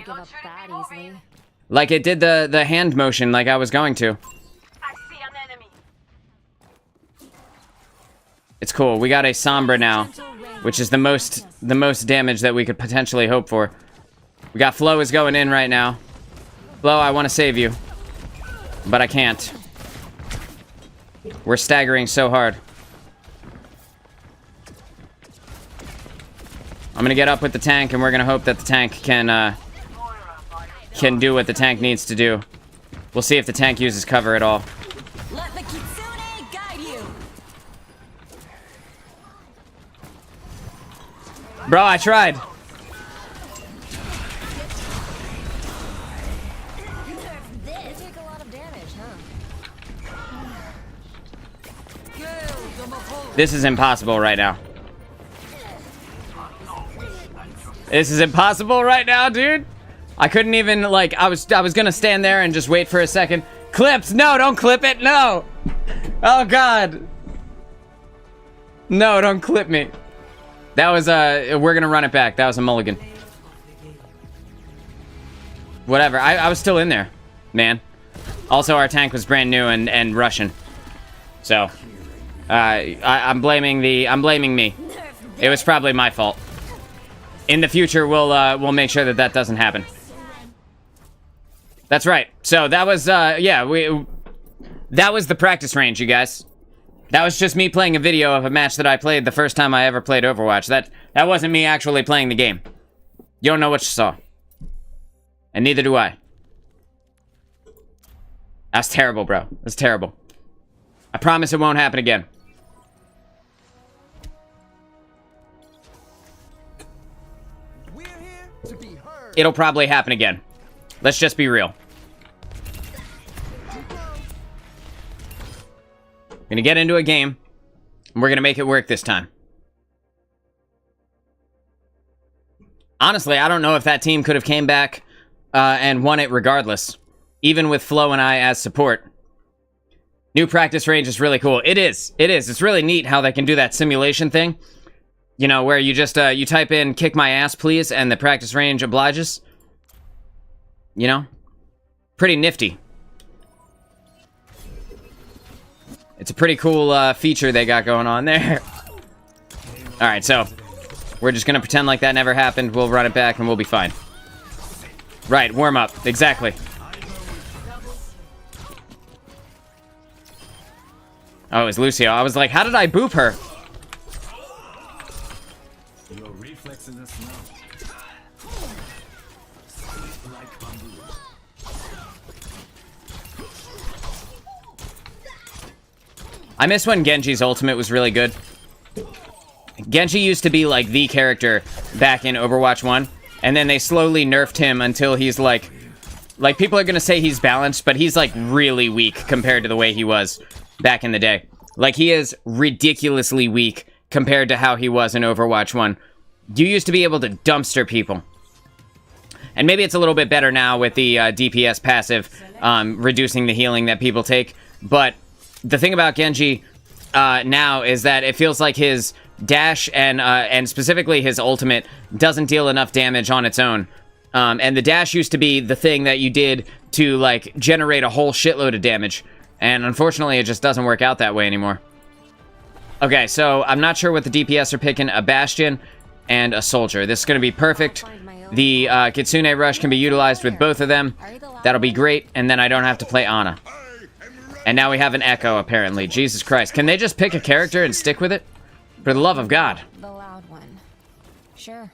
Like it did the hand motion like I was going to. It's cool. We got a Sombra now, which is the most damage that we could potentially hope for. We got Flo is going in right now. Flo, I want to save you. But I can't. We're staggering so hard. I'm gonna get up with the tank, and we're gonna hope that the tank can do what the tank needs to do. We'll see if the tank uses cover at all. Let the Kitsune guide you. Bro, I tried. This is impossible right now. This is impossible right now, dude. I couldn't even, like, I was gonna stand there and just wait for a second. Clips! No, don't clip it! No! Oh, God. No, don't clip me. That was, we're gonna run it back. That was a mulligan. Whatever. I was still in there, man. Also, our tank was brand new and Russian. So, I'm blaming me. It was probably my fault. In the future, we'll make sure that doesn't happen. That's right. So that was that was the practice range, you guys. That was just me playing a video of a match that I played the first time I ever played Overwatch. That wasn't me actually playing the game. You don't know what you saw. And neither do I. That's terrible, bro. That's terrible. I promise it won't happen again. It'll probably happen again. Let's just be real. We're gonna get into a game, and we're gonna make it work this time. Honestly, I don't know if that team could have came back and won it regardless, even with Flo and I as support. New practice range is really cool. It is. It's really neat how they can do that simulation thing. You know, where you just, you type in, kick my ass, please, and the practice range obliges. You know? Pretty nifty. It's a pretty cool feature they got going on there. Alright, so, we're just gonna pretend like that never happened. We'll run it back and we'll be fine. Right, warm up. Exactly. Oh, it was Lucio. I was like, how did I boop her? Your reflexes are slow. Like bamboo. I miss when Genji's ultimate was really good. Genji used to be like the character back in Overwatch 1, and then they slowly nerfed him until he's like people are gonna say he's balanced, but he's like really weak compared to the way he was back in the day. Like, he is ridiculously weak compared to how he was in Overwatch 1. You used to be able to dumpster people. And maybe it's a little bit better now with the DPS passive, reducing the healing that people take. But the thing about Genji now is that it feels like his dash and specifically his ultimate doesn't deal enough damage on its own. And the dash used to be the thing that you did to, like, generate a whole shitload of damage. And unfortunately, it just doesn't work out that way anymore. Okay, so I'm not sure what the DPS are picking. A Bastion and a Soldier. This is going to be perfect. The Kitsune Rush can be utilized with both of them. That'll be great, and then I don't have to play Ana. And now we have an Echo, apparently. Jesus Christ. Can they just pick a character and stick with it? For the love of God. The loud one. Sure.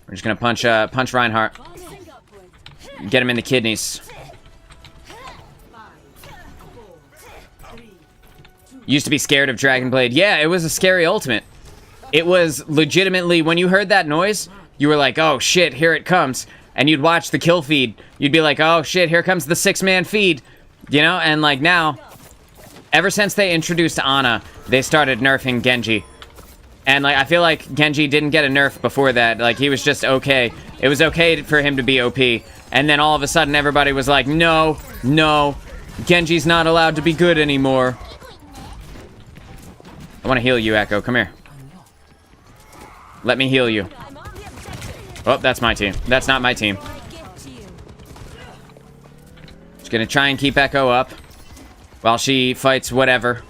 We're just going to punch Reinhardt. Get him in the kidneys. Used to be scared of Dragon Blade. Yeah, it was a scary ultimate. It was legitimately, when you heard that noise, you were like, oh shit, here it comes. And you'd watch the kill feed. You'd be like, oh shit, here comes the 6-man feed. You know, and like now, ever since they introduced Ana, they started nerfing Genji. And like, I feel like Genji didn't get a nerf before that. Like, he was just okay. It was okay for him to be OP. And then all of a sudden, everybody was like, no, no, Genji's not allowed to be good anymore. I want to heal you, Echo. Come here. Let me heal you. Oh, that's my team. That's not my team. Just gonna try and keep Echo up while she fights whatever.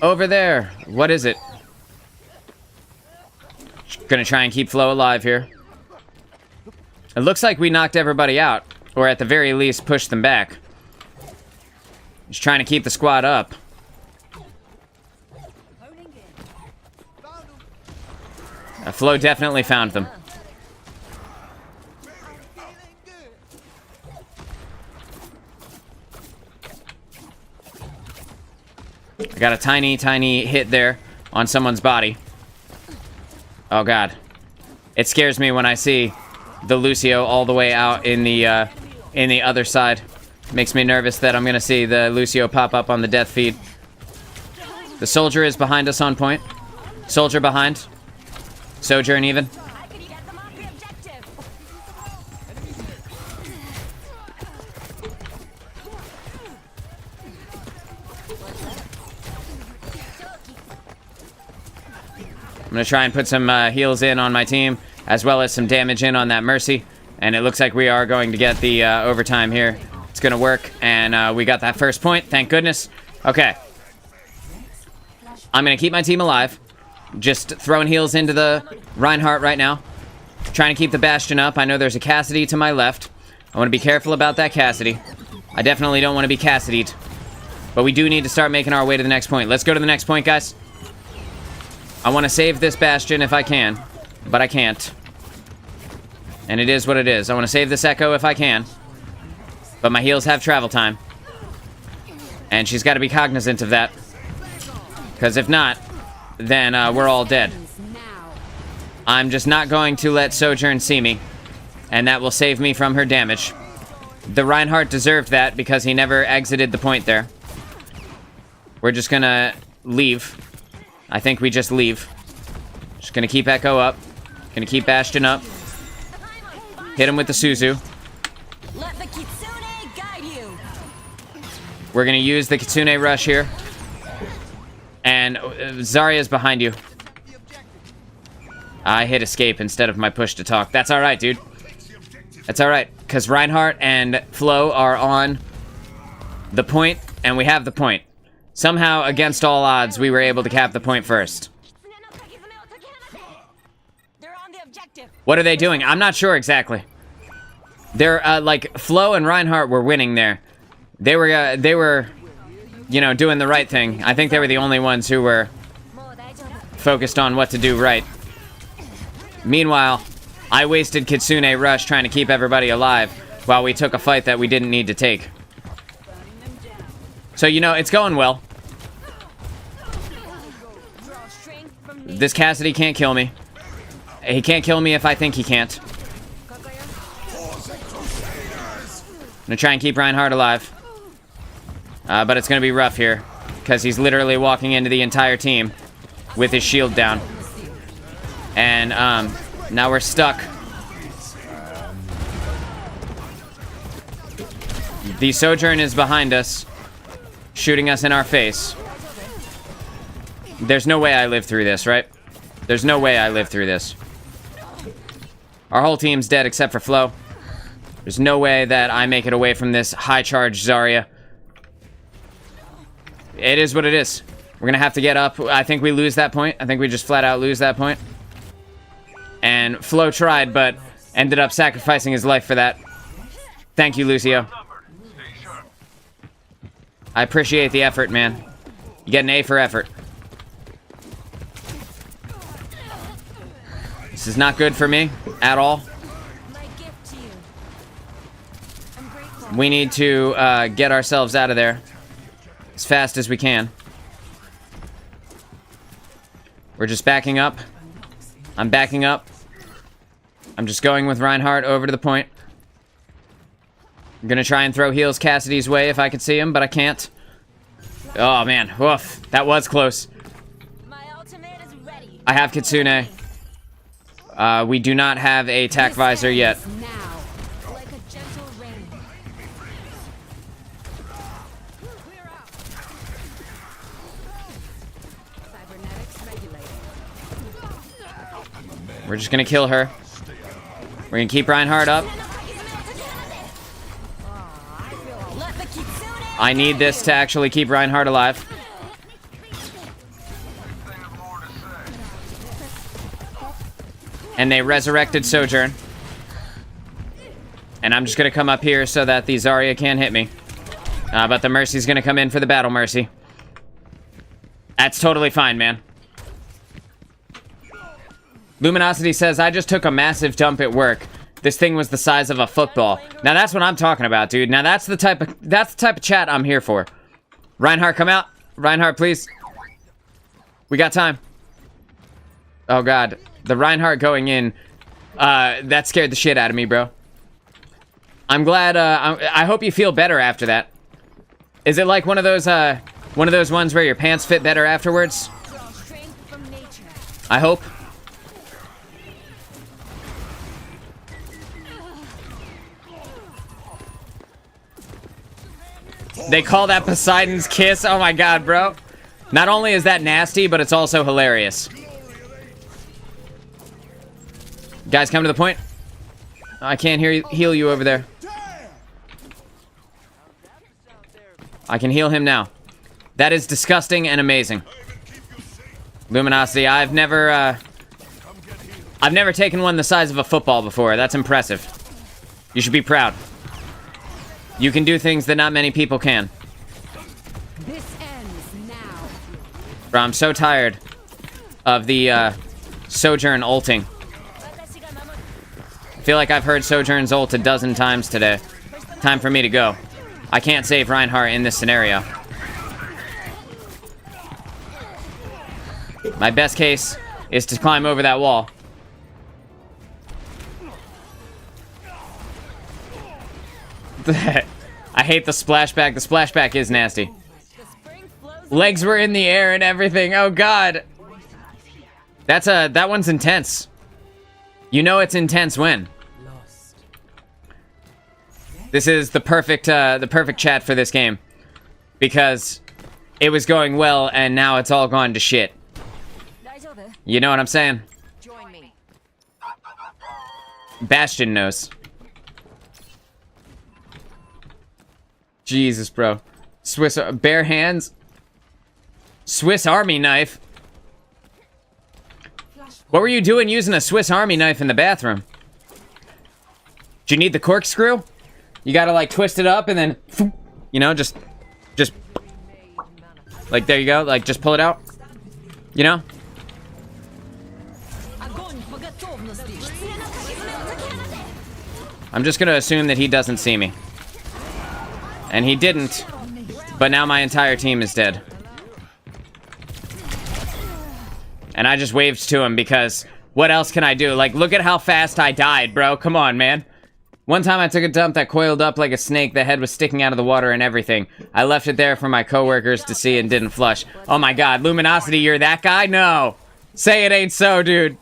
Over there. What is it? Just gonna try and keep Flo alive here. It looks like we knocked everybody out, or at the very least pushed them back. Just trying to keep the squad up. Flo definitely found them. I got a tiny, tiny hit there on someone's body. Oh god. It scares me when I see the Lucio all the way out in the other side. Makes me nervous that I'm gonna see the Lucio pop up on the death feed. The Soldier is behind us on point. Soldier behind. Sojourn even. I'm gonna try and put some heals in on my team, as well as some damage in on that Mercy. And it looks like we are going to get the overtime here. It's gonna work, and we got that first point, thank goodness. Okay. I'm gonna keep my team alive. Just throwing heals into the Reinhardt right now. Trying to keep the Bastion up. I know there's a Cassidy to my left. I want to be careful about that Cassidy. I definitely don't want to be Cassidy'd. But we do need to start making our way to the next point. Let's go to the next point, guys. I want to save this Bastion if I can. But I can't. And it is what it is. I want to save this Echo if I can. But my heals have travel time. And she's got to be cognizant of that. Because if not, then we're all dead. I'm just not going to let Sojourn see me, and that will save me from her damage. The Reinhardt deserved that because he never exited the point there. We're just gonna leave. I think we just leave. Just gonna keep Echo up. Gonna keep Bastion up. Hit him with the Suzu. Let the Kitsune guide you. We're gonna use the Kitsune Rush here. And Zarya's behind you. I hit escape instead of my push to talk. That's alright, dude. That's alright, because Reinhardt and Flo are on the point, and we have the point. Somehow, against all odds, we were able to cap the point first. They're on the objective. What are they doing? I'm not sure exactly. They're, like, Flo and Reinhardt were winning there. They were you know, doing the right thing. I think they were the only ones who were focused on what to do right. Meanwhile, I wasted Kitsune Rush trying to keep everybody alive while we took a fight that we didn't need to take. So, you know, it's going well. This Cassidy can't kill me. He can't kill me if I think he can't. I'm gonna try and keep Reinhardt alive. But it's gonna be rough here, because he's literally walking into the entire team with his shield down. And, now we're stuck. The Sojourn is behind us, shooting us in our face. There's no way I live through this, right? There's no way I live through this. Our whole team's dead except for Flo. There's no way that I make it away from this high-charge Zarya. It is what it is. We're gonna have to get up. I think we lose that point. I think we just flat out lose that point. And Flo tried, but ended up sacrificing his life for that. Thank you, Lucio. I appreciate the effort, man. You get an A for effort. This is not good for me at all. We need to get ourselves out of there as fast as we can. We're just backing up. I'm backing up. I'm just going with Reinhardt over to the point. I'm gonna try and throw heals Cassidy's way if I could see him, but I can't. Oh man, woof. That was close. I have Kitsune. We do not have a tac visor yet. We're just gonna kill her. We're gonna keep Reinhardt up. I need this to actually keep Reinhardt alive. And they resurrected Sojourn. And I'm just gonna come up here so that the Zarya can't hit me. But the Mercy's gonna come in for the Battle Mercy. That's totally fine, man. Luminosity says, I just took a massive dump at work. This thing was the size of a football. Now that's what I'm talking about, dude. Now that's the type of chat I'm here for. Reinhardt, come out. Reinhardt, please. We got time. Oh god. The Reinhardt going in, that scared the shit out of me, bro. I'm glad, I hope you feel better after that. Is it like one of those ones where your pants fit better afterwards? I hope. They call that Poseidon's kiss. Oh my god, bro. Not only is that nasty, but it's also hilarious. Guys, come to the point. I can't heal you over there. I can heal him now. That is disgusting and amazing. Luminosity, I've never taken one the size of a football before. That's impressive. You should be proud. You can do things that not many people can. This ends now. Bro, I'm so tired of the Sojourn ulting. I feel like I've heard Sojourn's ult a dozen times today. Time for me to go. I can't save Reinhardt in this scenario. My best case is to climb over that wall. I hate the splashback. The splashback is nasty. Legs were in the air and everything. Oh god. That one's intense. You know it's intense when. This is the perfect chat for this game. Because it was going well and now it's all gone to shit. You know what I'm saying? Join me. Bastion knows. Jesus, bro. Swiss bare hands. Swiss Army knife. What were you doing using a Swiss Army knife in the bathroom? Do you need the corkscrew? You gotta like twist it up and then, you know, just. Like, there you go. Like, just pull it out. You know? I'm just gonna assume that he doesn't see me. And he didn't. But now my entire team is dead. And I just waved to him because what else can I do? Like, look at how fast I died, bro. Come on, man. One time I took a dump that coiled up like a snake. The head was sticking out of the water and everything. I left it there for my coworkers to see and didn't flush. Oh my god, Luminosity, you're that guy? No. Say it ain't so, dude.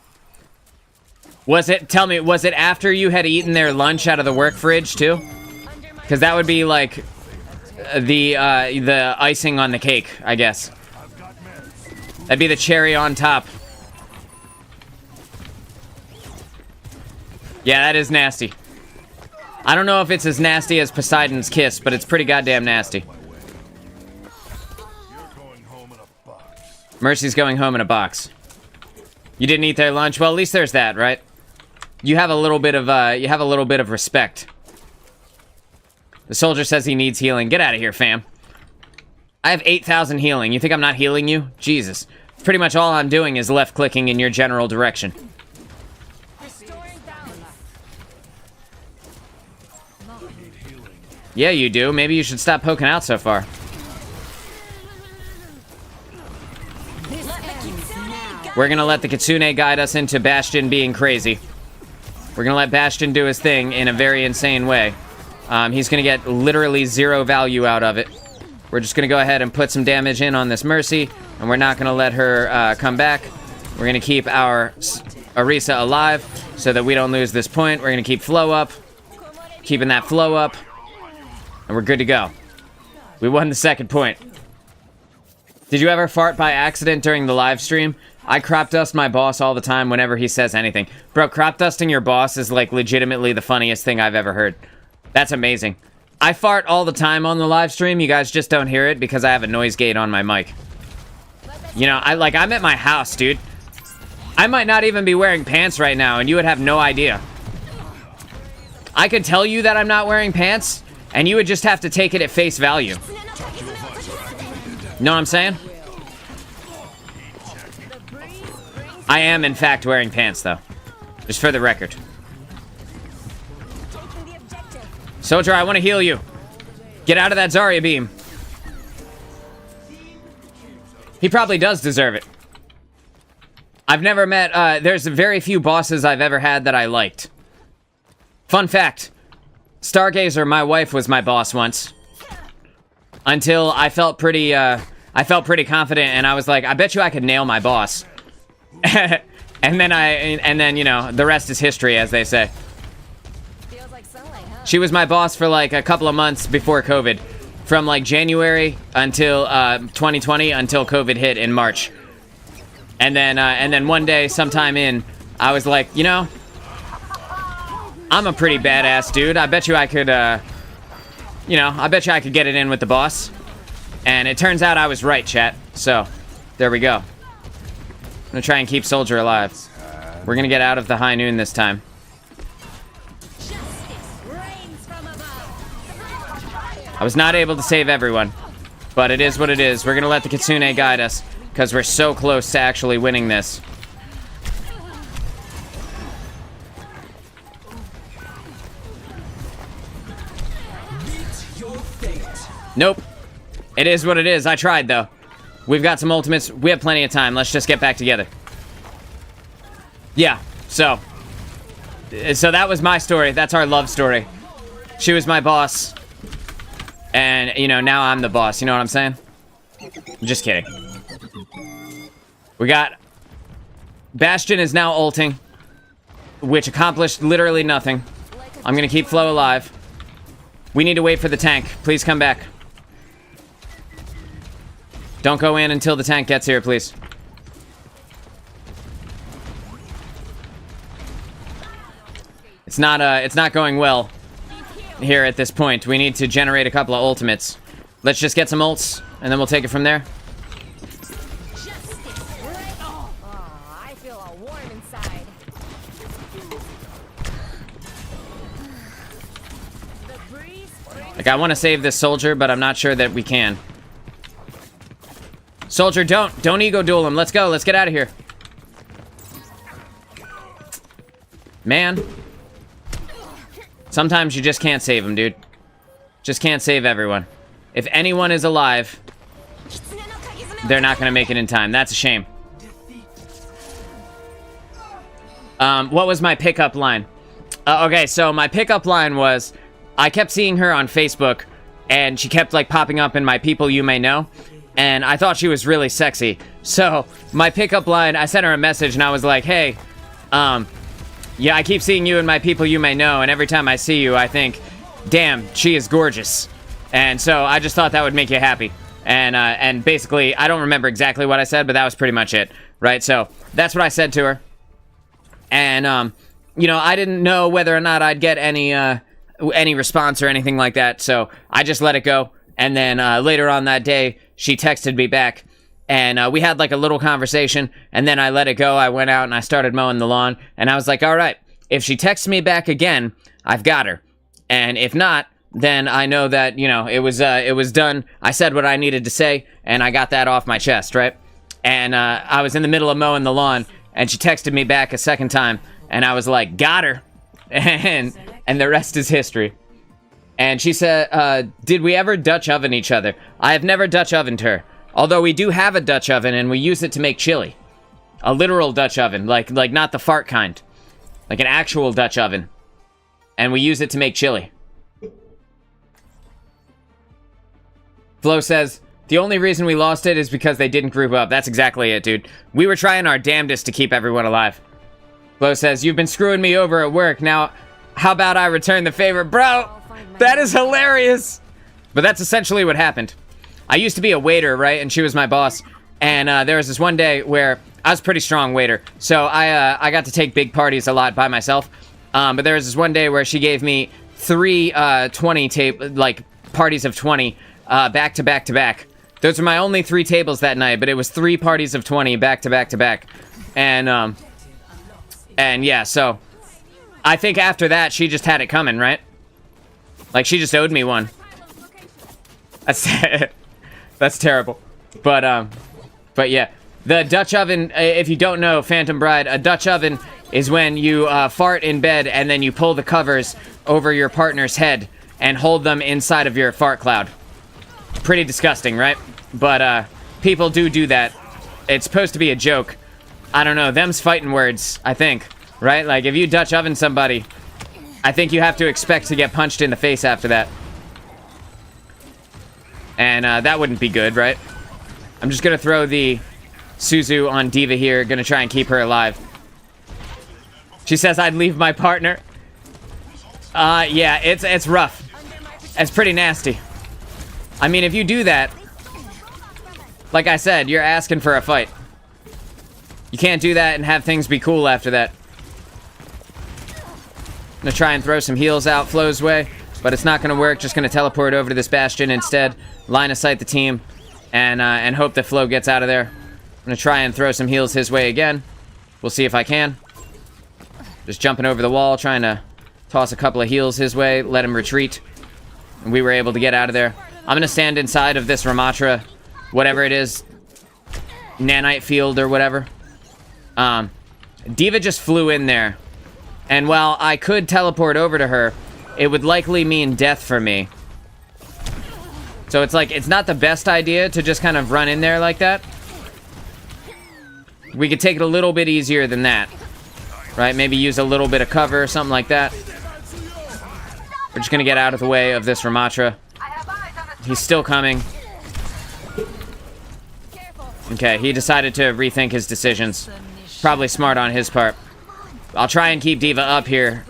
Was it, tell me, was it after you had eaten their lunch out of the work fridge, too? Because that would be, like, the icing on the cake, I guess. That'd be the cherry on top. Yeah, that is nasty. I don't know if it's as nasty as Poseidon's kiss, but it's pretty goddamn nasty. Mercy's going home in a box. You didn't eat their lunch? Well, at least there's that, right? You have a little bit of respect. The soldier says he needs healing. Get out of here, fam. I have 8,000 healing. You think I'm not healing you? Jesus. Pretty much all I'm doing is left-clicking in your general direction. Yeah, you do. Maybe you should stop poking out so far. We're gonna let the Kitsune guide us into Bastion being crazy. We're gonna let Bastion do his thing in a very insane way. He's gonna get literally 0 value out of it. We're just gonna go ahead and put some damage in on this Mercy, and we're not gonna let her come back. We're gonna keep our Orisa alive so that we don't lose this point. We're gonna keep flow up, keeping that flow up, and we're good to go. We won the second point. Did you ever fart by accident during the live stream? I crop dust my boss all the time whenever he says anything. Bro, crop dusting your boss is like legitimately the funniest thing I've ever heard. That's amazing. I fart all the time on the live stream. You guys just don't hear it because I have a noise gate on my mic. You know, I'm at my house, dude. I might not even be wearing pants right now and you would have no idea. I could tell you that I'm not wearing pants and you would just have to take it at face value. Know what I'm saying? I am, in fact, wearing pants, though. Just for the record. Soldier, I want to heal you. Get out of that Zarya beam. He probably does deserve it. I've never met, there's very few bosses I've ever had that I liked. Fun fact. Stargazer, my wife, was my boss once. Until I felt pretty confident, and I was like, I bet you I could nail my boss. and then, you know, the rest is history, as they say. Feels like sunlight, huh? She was my boss for like a couple of months before COVID. From like January until 2020 until COVID hit in March. And then one day, sometime in, I was like, you know, I'm a pretty badass dude. I bet you I could, you know, I bet you I could get it in with the boss. And it turns out I was right, chat. So, there we go. I'm gonna try and keep Soldier alive. We're gonna get out of the high noon this time. I was not able to save everyone, but it is what it is. We're gonna let the Kitsune guide us, because we're so close to actually winning this. Nope. It is what it is. I tried, though. We've got some ultimates. We have plenty of time. Let's just get back together. Yeah, so that was my story. That's our love story. She was my boss. And, you know, now I'm the boss. You know what I'm saying? Just kidding. We got... Bastion is now ulting, which accomplished literally nothing. I'm gonna keep Flo alive. We need to wait for the tank. Please come back. Don't go in until the tank gets here, please. It's not going well here at this point. We need to generate a couple of ultimates. Let's just get some ults, and then we'll take it from there. I feel all warm inside. Like, I want to save this soldier, but I'm not sure that we can. Soldier, don't ego duel him. Let's go. Let's get out of here. Man. Sometimes you just can't save him, dude. Just can't save everyone. If anyone is alive, they're not gonna make it in time. That's a shame. What was my pickup line? Okay, so my pickup line was, I kept seeing her on Facebook, and she kept, like, popping up in my people you may know, and I thought she was really sexy. So, my pickup line, I sent her a message, and I was like, hey, yeah, I keep seeing you in my people you may know, and every time I see you, I think, damn, she is gorgeous. And so, I just thought that would make you happy. And basically, I don't remember exactly what I said, but that was pretty much it, right? So, that's what I said to her. And, you know, I didn't know whether or not I'd get any response or anything like that, so I just let it go. And then later on that day, she texted me back, and we had like a little conversation, and then I let it go. I went out and I started mowing the lawn, and I was like, all right, if she texts me back again, I've got her. And if not, then I know that, you know, it was done. I said what I needed to say, and I got that off my chest, right? And I was in the middle of mowing the lawn, and she texted me back a second time, and I was like, got her. And the rest is history. And she said, did we ever Dutch oven each other? I have never Dutch ovened her. Although we do have a Dutch oven, and we use it to make chili. A literal Dutch oven, like not the fart kind. Like an actual Dutch oven. And we use it to make chili. Flo says, the only reason we lost it is because they didn't group up. That's exactly it, dude. We were trying our damnedest to keep everyone alive. Flo says, you've been screwing me over at work. Now, how about I return the favor? Bro, that is hilarious. But that's essentially what happened. I used to be a waiter, right? And she was my boss. And there was this one day where I was a pretty strong waiter. So I got to take big parties a lot by myself. But there was this one day where she gave me 3 parties of 20 back to back to back. Those were my only 3 tables that night, but it was 3 parties of 20 back to back to back. And yeah, so I think after that, she just had it coming, right? Like, she just owed me one. That's terrible. But yeah. The Dutch oven, if you don't know, Phantom Bride, a Dutch oven is when you fart in bed and then you pull the covers over your partner's head and hold them inside of your fart cloud. Pretty disgusting, right? But people do that. It's supposed to be a joke. I don't know, them's fighting words, I think, right? Like, if you Dutch oven somebody, I think you have to expect to get punched in the face after that. And that wouldn't be good, right? I'm just gonna throw the Suzu on D.Va here, gonna try and keep her alive. She says I'd leave my partner. Yeah, it's rough. It's pretty nasty. I mean, if you do that, like I said, you're asking for a fight. You can't do that and have things be cool after that. I'm gonna try and throw some heals out Flo's way, but it's not gonna work. Just gonna teleport over to this bastion instead, line of sight the team, and hope that Flo gets out of there. I'm gonna try and throw some heals his way again. We'll see if I can. Just jumping over the wall, trying to toss a couple of heals his way, let him retreat. And we were able to get out of there. I'm gonna stand inside of this Ramatra, whatever it is, nanite field or whatever. D.Va just flew in there. And while I could teleport over to her, it would likely mean death for me. So it's like, it's not the best idea to just kind of run in there like that. We could take it a little bit easier than that. Right? Maybe use a little bit of cover or something like that. We're just gonna get out of the way of this Ramatra. He's still coming. Okay, he decided to rethink his decisions. Probably smart on his part. I'll try and keep D.Va up here,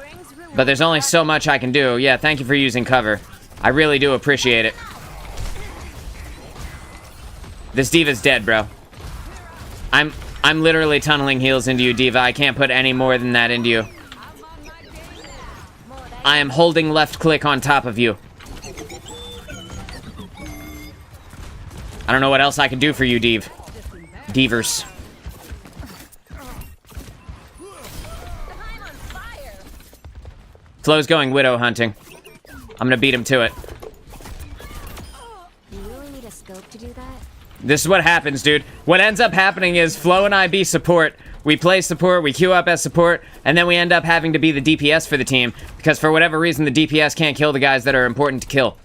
but there's only so much I can do. Yeah, thank you for using cover. I really do appreciate it. This D.Va's dead, bro. I'm literally tunneling heals into you, D.Va. I can't put any more than that into you. I am holding left click on top of you. I don't know what else I can do for you, Devers. Flo's going widow hunting. I'm gonna beat him to it. You really need a scope to do that? This is what happens, dude. What ends up happening is Flo and I be support. We play support, we queue up as support, and then we end up having to be the DPS for the team because for whatever reason the DPS can't kill the guys that are important to kill.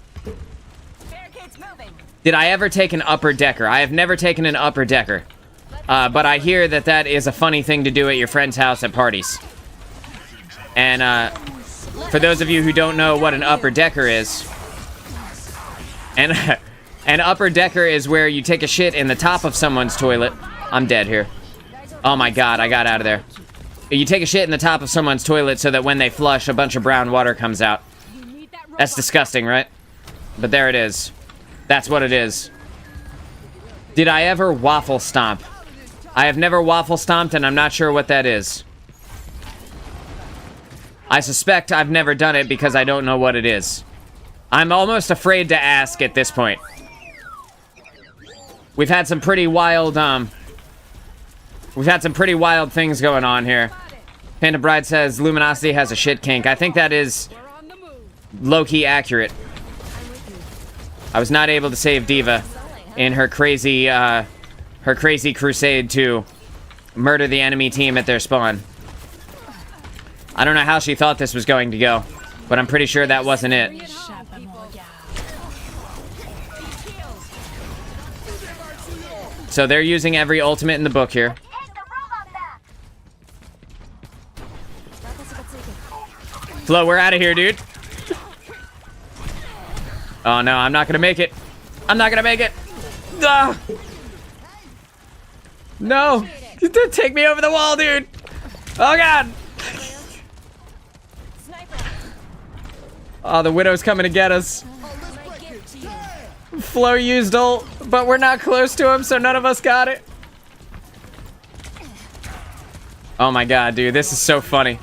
Barricades moving. Did I ever take an upper decker? I have never taken an upper decker. But I hear that that is a funny thing to do at your friend's house at parties. And for those of you who don't know what an upper decker is, and an upper decker is where you take a shit in the top of someone's toilet. I'm dead here. Oh my god, I got out of there. You take a shit in the top of someone's toilet so that when they flush, a bunch of brown water comes out. That's disgusting, right? But there it is. That's what it is. Did I ever waffle stomp? I have never waffle stomped, and I'm not sure what that is. I suspect I've never done it because I don't know what it is. I'm almost afraid to ask at this point. We've had some pretty wild, things going on here. Panda Bride says Luminosity has a shit kink. I think that is low-key accurate. I was not able to save Diva in her crazy crusade to murder the enemy team at their spawn. I don't know how she thought this was going to go, but I'm pretty sure that wasn't it. So they're using every ultimate in the book here. Flo, we're out of here, dude. Oh no, I'm not gonna make it. I'm not gonna make it. Ah! No! Take me over the wall, dude! Oh god! Oh, the Widow's coming to get us. Flo used ult, but we're not close to him, so none of us got it. Oh my god, dude, this is so funny.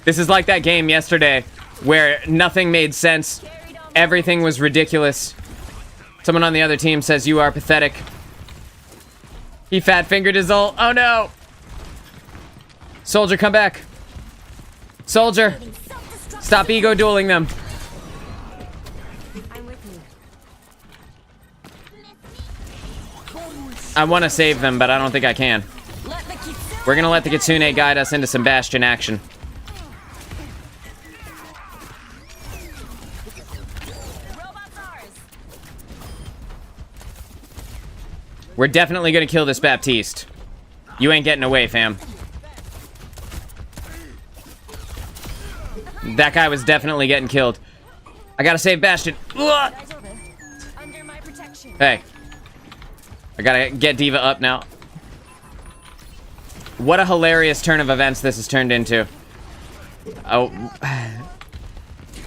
This is like that game yesterday where nothing made sense. Everything was ridiculous. Someone on the other team says you are pathetic. He fat-fingered his ult. Oh no! Soldier, come back. Soldier! Stop ego dueling them. I'm with you. I want to save them, but I don't think I can. We're gonna let the Kitsune guide us into some Bastion action. We're definitely gonna kill this Baptiste. You ain't getting away, fam. That guy was definitely getting killed. I gotta save Bastion. Ugh! Under my protection. Hey. I gotta get Diva up now. What a hilarious turn of events this has turned into. Oh.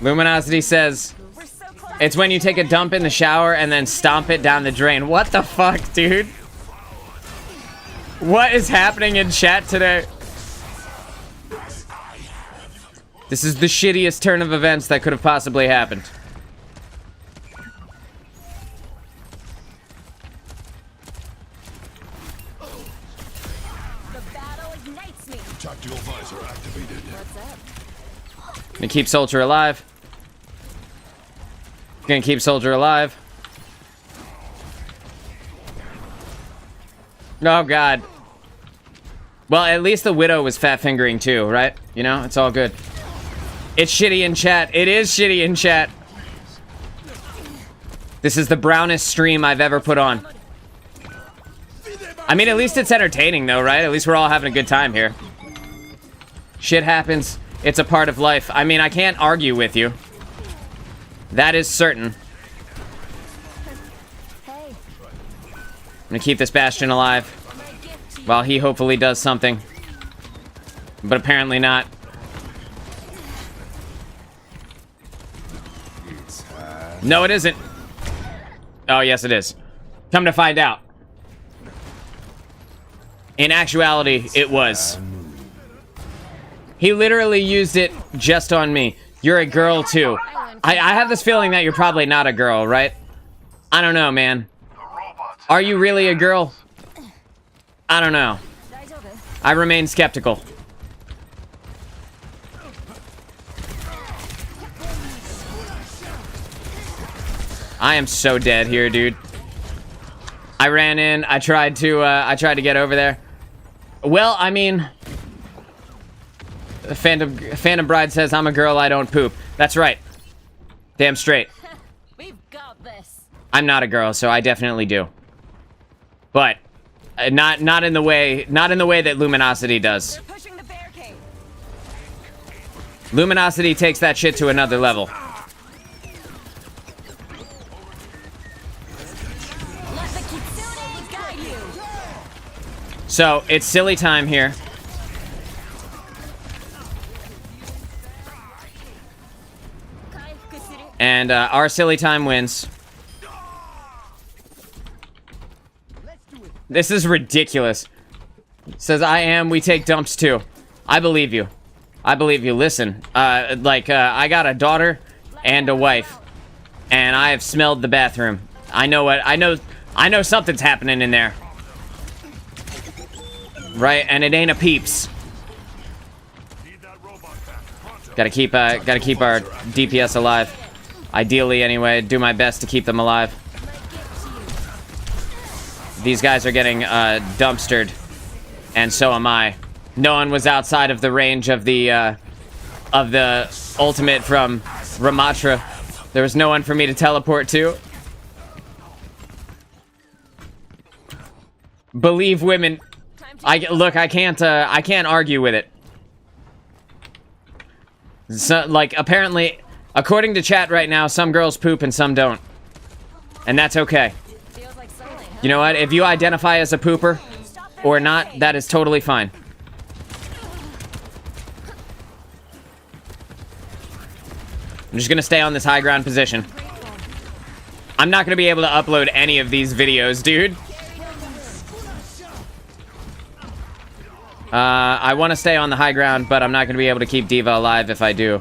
Luminosity says, it's when you take a dump in the shower and then stomp it down the drain. What the fuck, dude? What is happening in chat today? This is the shittiest turn of events that could have possibly happened. The battle ignites me. Tactical visor activated. What's up? Gonna keep Soldier alive. Gonna keep Soldier alive. Oh god. Well, at least the Widow was fat fingering too, right? You know, it's all good. It's shitty in chat. It is shitty in chat. This is the brownest stream I've ever put on. I mean, at least it's entertaining though, right? At least we're all having a good time here. Shit happens. It's a part of life. I mean, I can't argue with you. That is certain. Hey, I'm gonna keep this Bastion alive while he hopefully does something. But apparently not. No, it isn't. Oh, yes, it is. Come to find out. In actuality, it was. He literally used it just on me. You're a girl, too. I have this feeling that you're probably not a girl, right? I don't know, man. Are you really a girl? I don't know. I remain skeptical. I am so dead here, dude. I ran in. I tried to get over there. Well, I mean, Phantom Bride says I'm a girl. I don't poop. That's right. Damn straight. We've got this. I'm not a girl, so I definitely do. But not in the way that Luminosity does. They're pushing the barricade. Luminosity takes that shit to another level. Let the Kitsune guide you. So it's silly time here. And our silly time wins. This is ridiculous. Says I am, we take dumps too. I believe you. I believe you. Listen, I got a daughter and a wife. And I have smelled the bathroom. I know something's happening in there. Right, and it ain't a peeps. Gotta keep our DPS alive. Ideally, anyway, do my best to keep them alive. These guys are getting dumpstered, and so am I. No one was outside of the range of the ultimate from Ramatra. There was no one for me to teleport to. Believe women. I can't argue with it. So, like, apparently, according to chat right now, some girls poop and some don't, and that's okay. You know what? If you identify as a pooper or not, that is totally fine. I'm just gonna stay on this high ground position. I'm not gonna be able to upload any of these videos, dude. I want to stay on the high ground, but I'm not gonna be able to keep Diva alive if I do.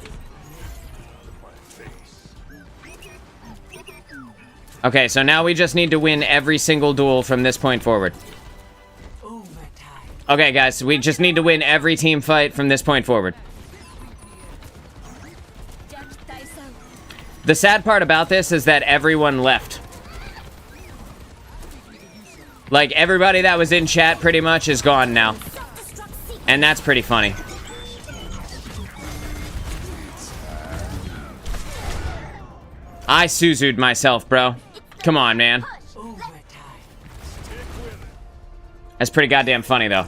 Okay, so now we just need to win every single duel from this point forward. Okay, guys, we just need to win every team fight from this point forward. The sad part about this is that everyone left. Like, everybody that was in chat pretty much is gone now. And that's pretty funny. I Suzu'd myself, bro. Come on, man. That's pretty goddamn funny, though.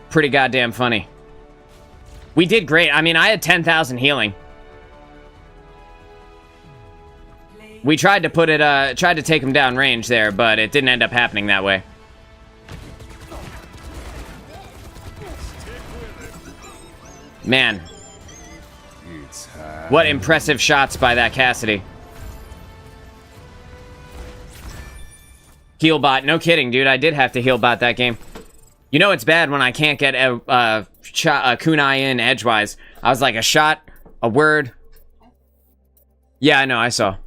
Pretty goddamn funny. We did great. I mean, I had 10,000 healing. We tried to put it, tried to take him down range there, but it didn't end up happening that way. Man. What impressive shots by that Cassidy. Healbot, no kidding, dude. I did have to healbot that game. You know it's bad when I can't get a kunai in edgewise. I was like, a shot, a word. Yeah, I know, I saw.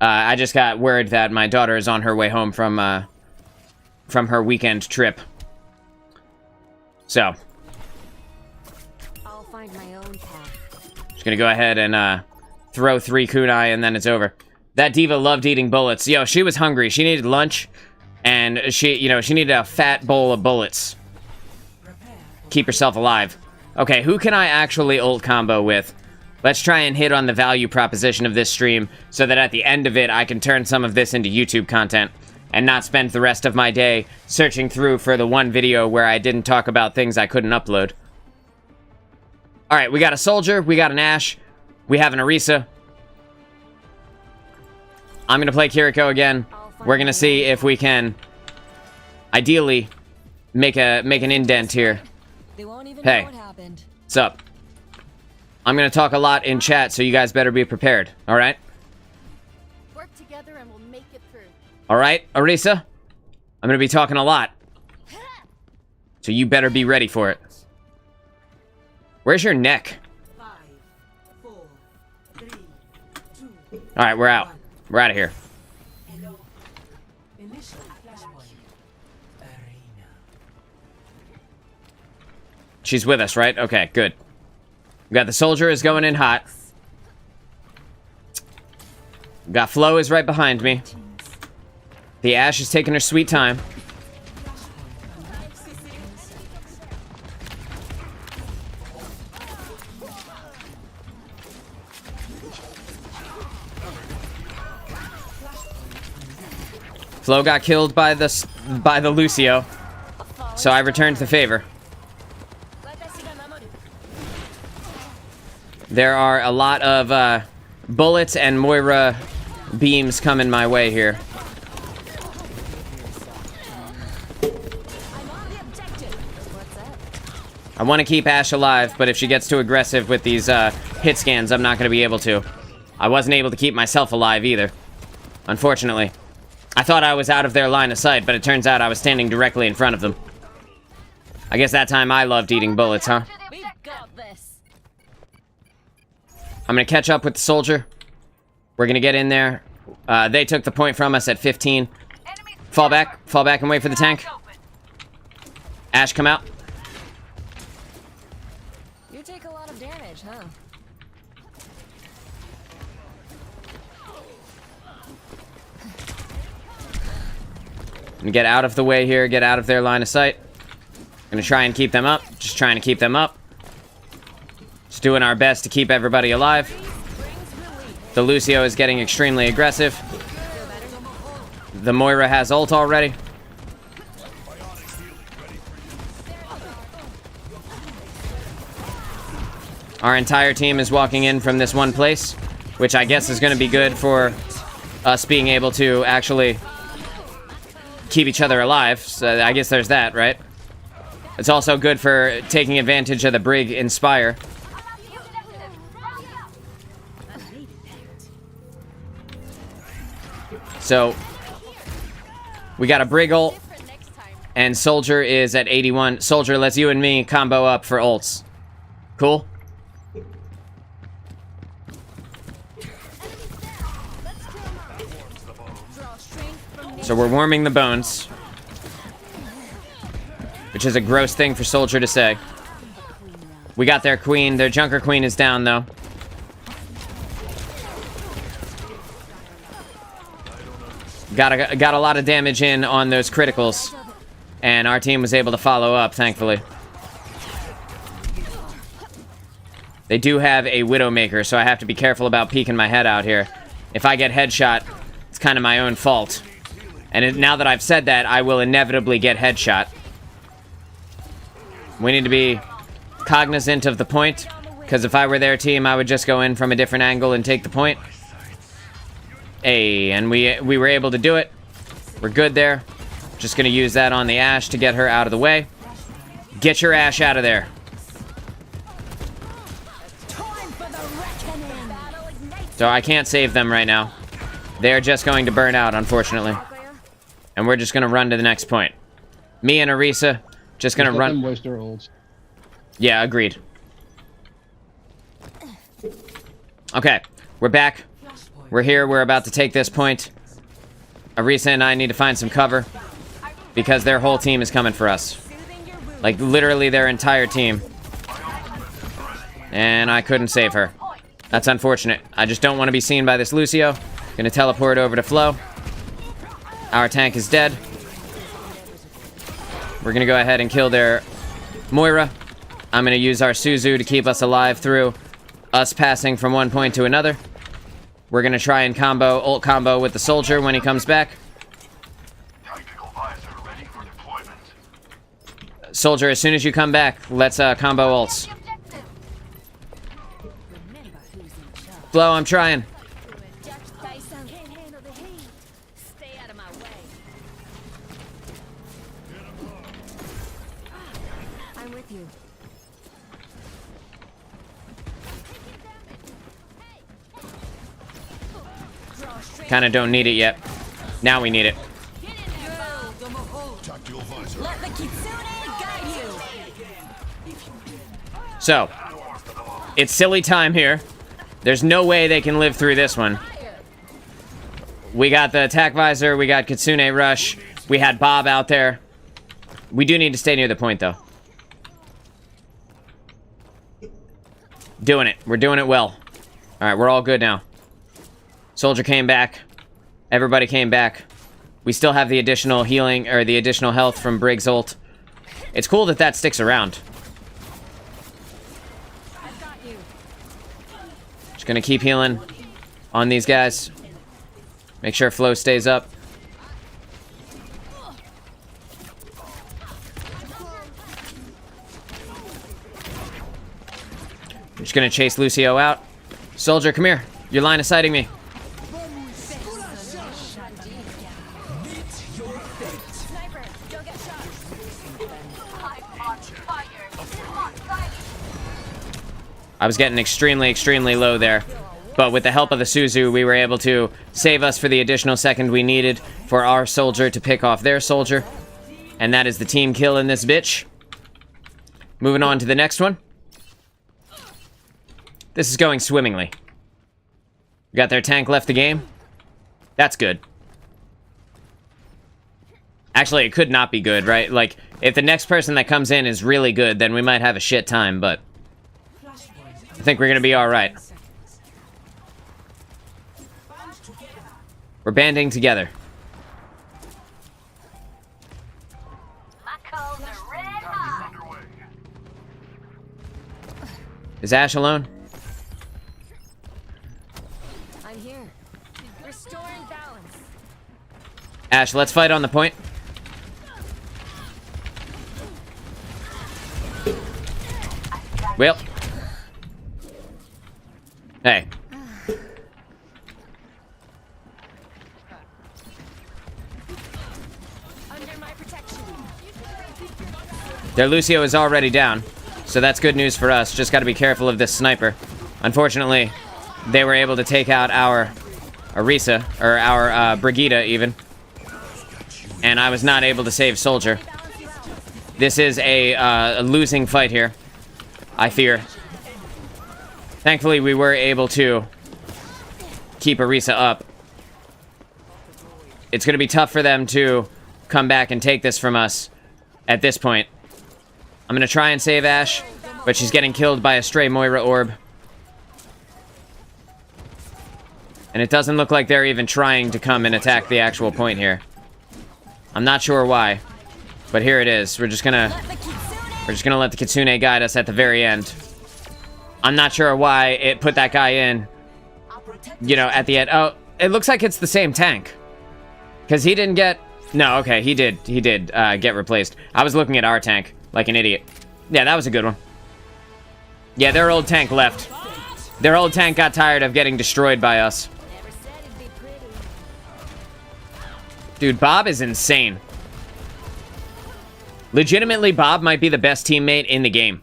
I just got word that my daughter is on her way home from her weekend trip. So. I'll find my own path. Just gonna go ahead and throw 3 kunai and then it's over. That diva loved eating bullets. Yo, she was hungry. She needed lunch. And she needed a fat bowl of bullets. Keep herself alive. Okay, who can I actually ult combo with? Let's try and hit on the value proposition of this stream so that at the end of it, I can turn some of this into YouTube content and not spend the rest of my day searching through for the one video where I didn't talk about things I couldn't upload. Alright, we got a soldier, we got an Ashe, we have an Orisa. I'm gonna play Kiriko again. We're gonna see if we can, ideally, make an indent here. Hey, what's up? I'm gonna talk a lot in chat, so you guys better be prepared. All right? Work together and we'll make it through. All right, Orisa. I'm gonna be talking a lot, so you better be ready for it. Where's your neck? 5, 4, 3, 2. All right, we're out. We're out of here. Initial flashpoint. Arena. She's with us, right? Okay, good. We got the soldier is going in hot. We got Flo is right behind me. The Ashe is taking her sweet time. Flo got killed by the Lucio, so I returned the favor. There are a lot of bullets and Moira beams coming my way here. I want to keep Ashe alive, but if she gets too aggressive with these hit scans, I'm not going to be able to. I wasn't able to keep myself alive either, unfortunately. I thought I was out of their line of sight, but it turns out I was standing directly in front of them. I guess that time I loved eating bullets, huh? We've got this. I'm gonna catch up with the soldier. We're gonna get in there. They took the point from us at 15. Fall back and wait for the tank. Ashe, come out. You take a lot of damage, huh? Get out of the way here, get out of their line of sight. Gonna try and keep them up. Just trying to keep them up. Just doing our best to keep everybody alive. The Lucio is getting extremely aggressive. The Moira has ult already. Our entire team is walking in from this one place, which I guess is going to be good for us being able to actually keep each other alive. So I guess there's that, right? It's also good for taking advantage of the Brig Inspire. So we got a Brig ult, and Soldier is at 81. Soldier, let's you and me combo up for ults. Cool? So we're warming the bones, which is a gross thing for Soldier to say. We got their queen. Their Junker queen is down, though. Got a lot of damage in on those criticals, and our team was able to follow up, thankfully. They do have a Widowmaker, so I have to be careful about peeking my head out here. If I get headshot, it's kind of my own fault. And now that I've said that, I will inevitably get headshot. We need to be cognizant of the point, because if I were their team, I would just go in from a different angle and take the point. Hey, and we were able to do it. We're good there. Just gonna use that on the Ashe to get her out of the way. Get your Ashe out of there. So I can't save them right now. They're just going to burn out, unfortunately. And we're just gonna run to the next point. Me and Orisa just gonna run. Waste their ults. Yeah, agreed. Okay, we're back. We're here. We're about to take this point. Orisa and I need to find some cover because their whole team is coming for us. Like literally their entire team. And I couldn't save her. That's unfortunate. I just don't want to be seen by this Lucio. Gonna teleport over to Flo. Our tank is dead. We're gonna go ahead and kill their Moira. I'm gonna use our Suzu to keep us alive through us passing from one point to another. We're gonna try and ult combo with the soldier when he comes back. Tactical visor ready for deployment. Soldier, as soon as you come back, let's combo ults. Flo, I'm trying. Stay out of my way. I'm with you. Kinda don't need it yet. Now we need it. Tactical visor. Let the Kitsune guide you. So, it's silly time here. There's no way they can live through this one. We got the attack visor, we got Kitsune Rush, we had Bob out there. We do need to stay near the point, though. Doing it. We're doing it well. Alright, we're all good now. Soldier came back. Everybody came back. We still have the additional healing, or the additional health from Briggs' ult. It's cool that that sticks around. I've got you. Just gonna keep healing on these guys. Make sure flow stays up. I'm just gonna chase Lucio out. Soldier, come here. You're line of sighting me. Sniper, don't get shot. I was getting extremely, extremely low there. But with the help of the Suzu, we were able to save us for the additional second we needed for our soldier to pick off their soldier. And that is the team kill in this bitch. Moving on to the next one. This is going swimmingly. We got their tank left the game. That's good. Actually, it could not be good, right? Like, if the next person that comes in is really good, then we might have a shit time, but I think we're gonna be alright. We're banding together. Is Ash alone? I'm here. Restoring balance. Ash, let's fight on the point. Well. Hey. Under my protection. Their Lucio is already down, so that's good news for us. Just gotta be careful of this sniper. Unfortunately, they were able to take out our Orisa, or our Brigitte even. And I was not able to save Soldier. This is a losing fight here, I fear. Thankfully, we were able to keep Orisa up. It's going to be tough for them to come back and take this from us at this point. I'm going to try and save Ash, but she's getting killed by a stray Moira orb. And it doesn't look like they're even trying to come and attack the actual point here. I'm not sure why, but here it is. We're just gonna let the Kitsune guide us at the very end. I'm not sure why it put that guy in, you know, at the end. Oh, it looks like it's the same tank. Because he didn't get... No, okay, he did get replaced. I was looking at our tank like an idiot. Yeah, that was a good one. Yeah, their old tank left. Their old tank got tired of getting destroyed by us. Never said it'd be pretty. Dude, Bob is insane. Legitimately, Bob might be the best teammate in the game.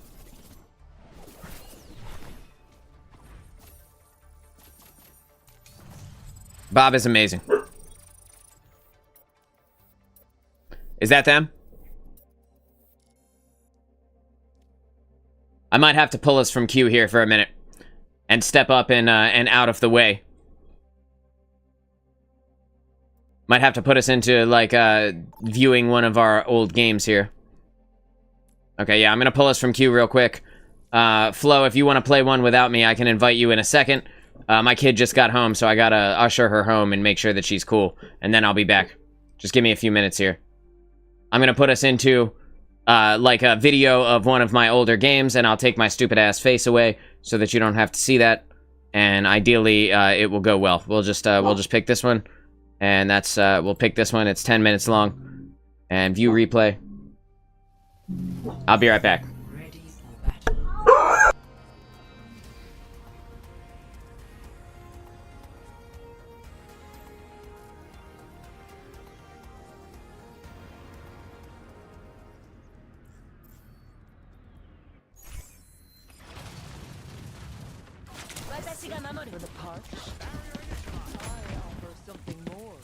Bob is amazing. Is that them? I might have to pull us from queue here for a minute and step up and out of the way. Might have to put us into, like, viewing one of our old games here. Okay, yeah, I'm gonna pull us from queue real quick. Flo, if you want to play one without me, I can invite you in a second. My kid just got home, so I gotta usher her home and make sure that she's cool. And then I'll be back. Just give me a few minutes here. I'm gonna put us into, like, a video of one of my older games, and I'll take my stupid-ass face away so that you don't have to see that. And ideally, it will go well. We'll just pick this one. And that's, we'll pick this one. It's 10 minutes long. And view replay. I'll be right back. Ready for battle. For the park. I offer something more.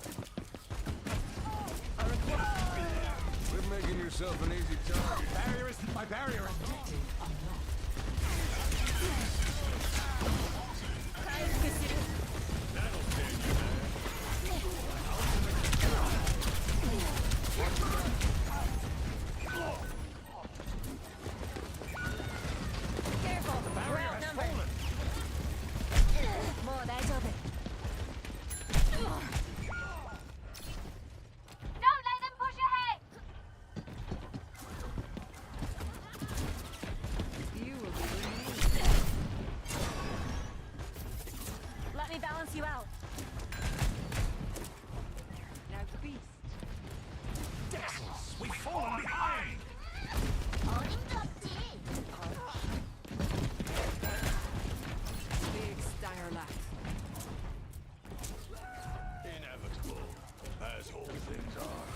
Quit making yourself an easy target. Barrier is my barrier. Careful, we're outnumbered. me balance you out. Now beast. Dazzles! We've fallen behind! Big Steyerlack. Inevitable, as all things are.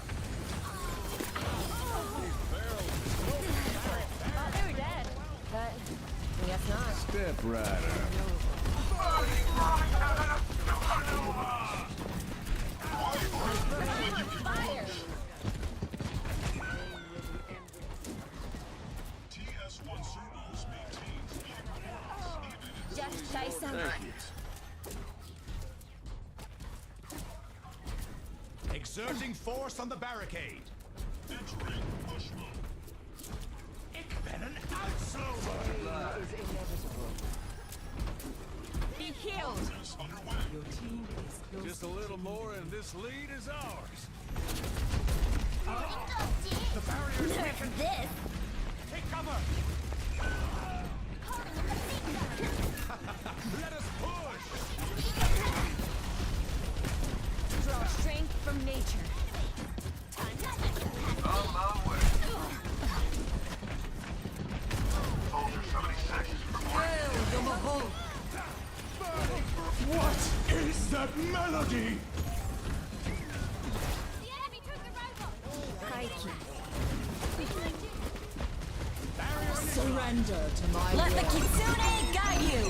Oh, they were dead. But I guess not. Step rider. Fire! TS1 Cerberus maintains meeting performance. Just try some. Exerting force on the barricade. Entering push mode. Ik ben een uitsloper! Be healed. Is underway. Your team is close. Just a little more and this lead is ours. The barrier is weakened. This. Take cover! Let us push! Draw strength from nature. On my way. Soldier 76 reporting. What is that melody? The enemy took the robot. Crikey. Surrender to my Let will. the Kitsune guide you.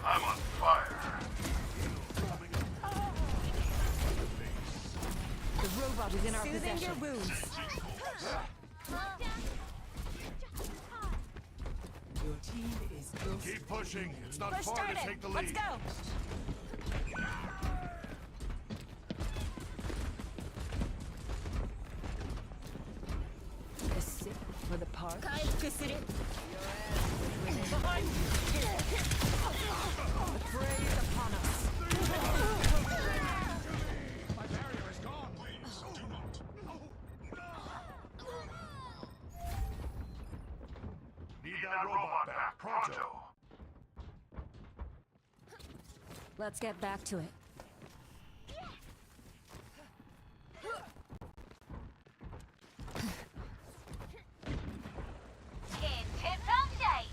I'm on fire. The robot is in our possession. Your wounds. Your team is close. Keep pushing. It's not Push far to started. take the Let's lead. go. A sip for the park. Behind you. The fray is upon us. My barrier is gone. Please, do not. Need that robot back. Pronto. Let's get back to it. In tip-top shape.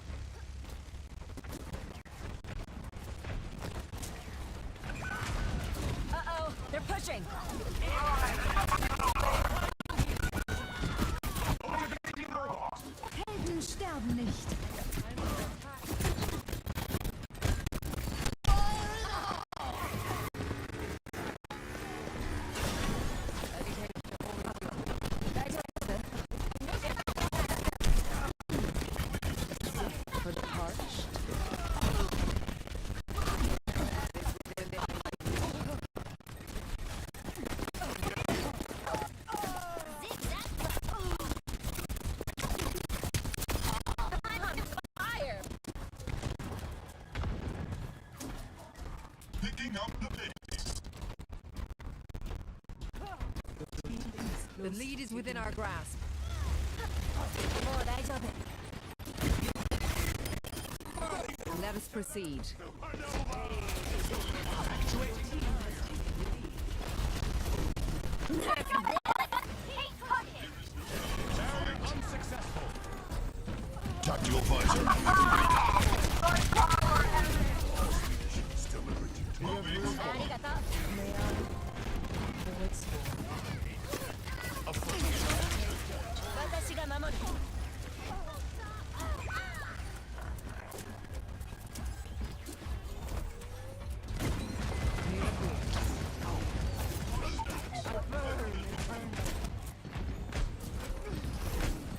Uh-oh, they're pushing. Helden sterben nicht. For the parched. Fire! Picking up the pace. The lead is within our grasp. Oh, let us proceed. Keep pushing. Barrier unsuccessful. Tactical visor. Still liberty. Moving.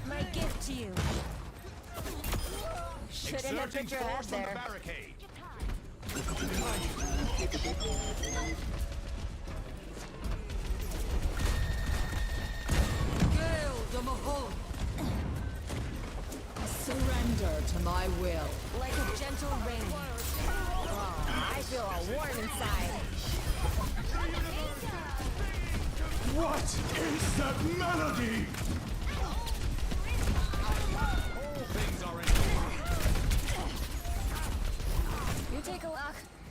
My gift to you. Shouldn't have Exerting put your head force on the there. barricade. Surrender to my will. Like a gentle rain. Oh, I feel all warm inside. What is that melody? All things are in order.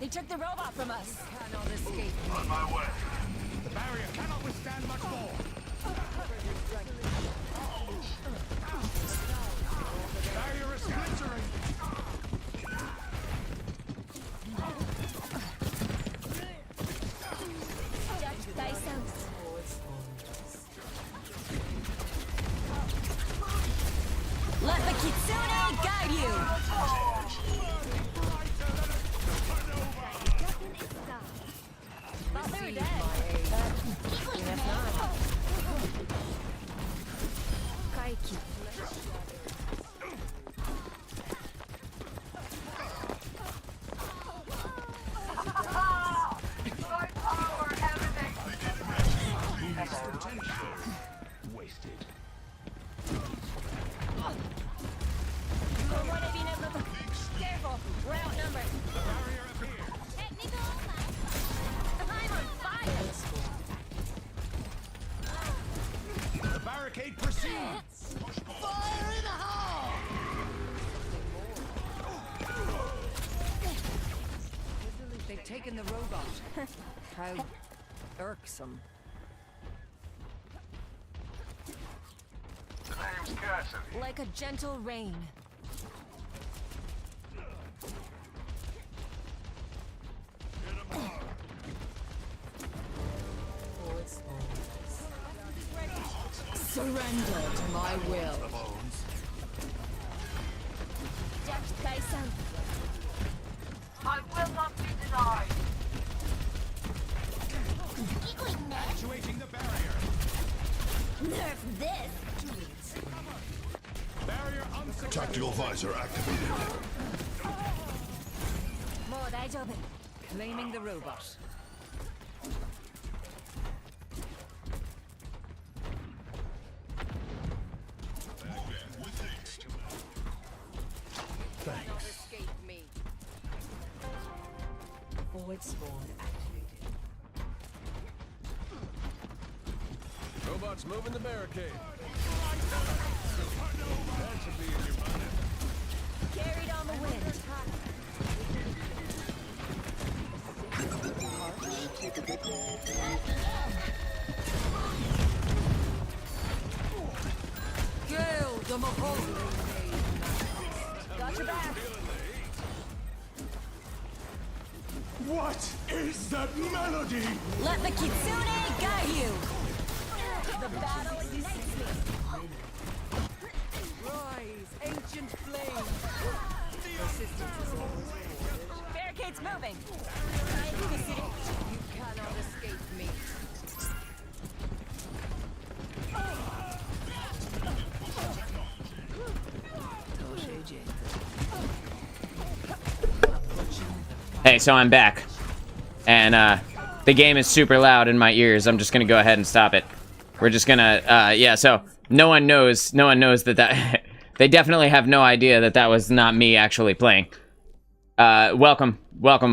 They took the robot from us. Cannot escape. On my way. The barrier cannot withstand much more. Barrier is splintering. Let the Kitsune guide you. Thought they were dead. Guess not. Kaiki. Careful, we're outnumbered. Technical. I'm on fire. The barricade proceeds. Fire in the hole! They've taken the robot. How irksome. Name's Cassidy. Like a gentle rain. Surrender to my will. I will not be denied. Actuating the barrier. Nerf this. Barrier unsuccessful. Tactical visor activated. More daijoubu. Claiming the robot. Cannot escape me. Void spawn activated. Robots moving the barricade. That should be in your mind. Carried on the wind. Gale the Mahoney. Got your back. What is that melody? Let the Kitsune guide you. The battle ignites me. Rise, ancient flame. Persistence is always Barricade's moving. You cannot escape me. Hey, so I'm back. And, the game is super loud in my ears. I'm just gonna go ahead and stop it. We're just gonna, yeah, so no one knows that they definitely have no idea that that was not me actually playing. Welcome,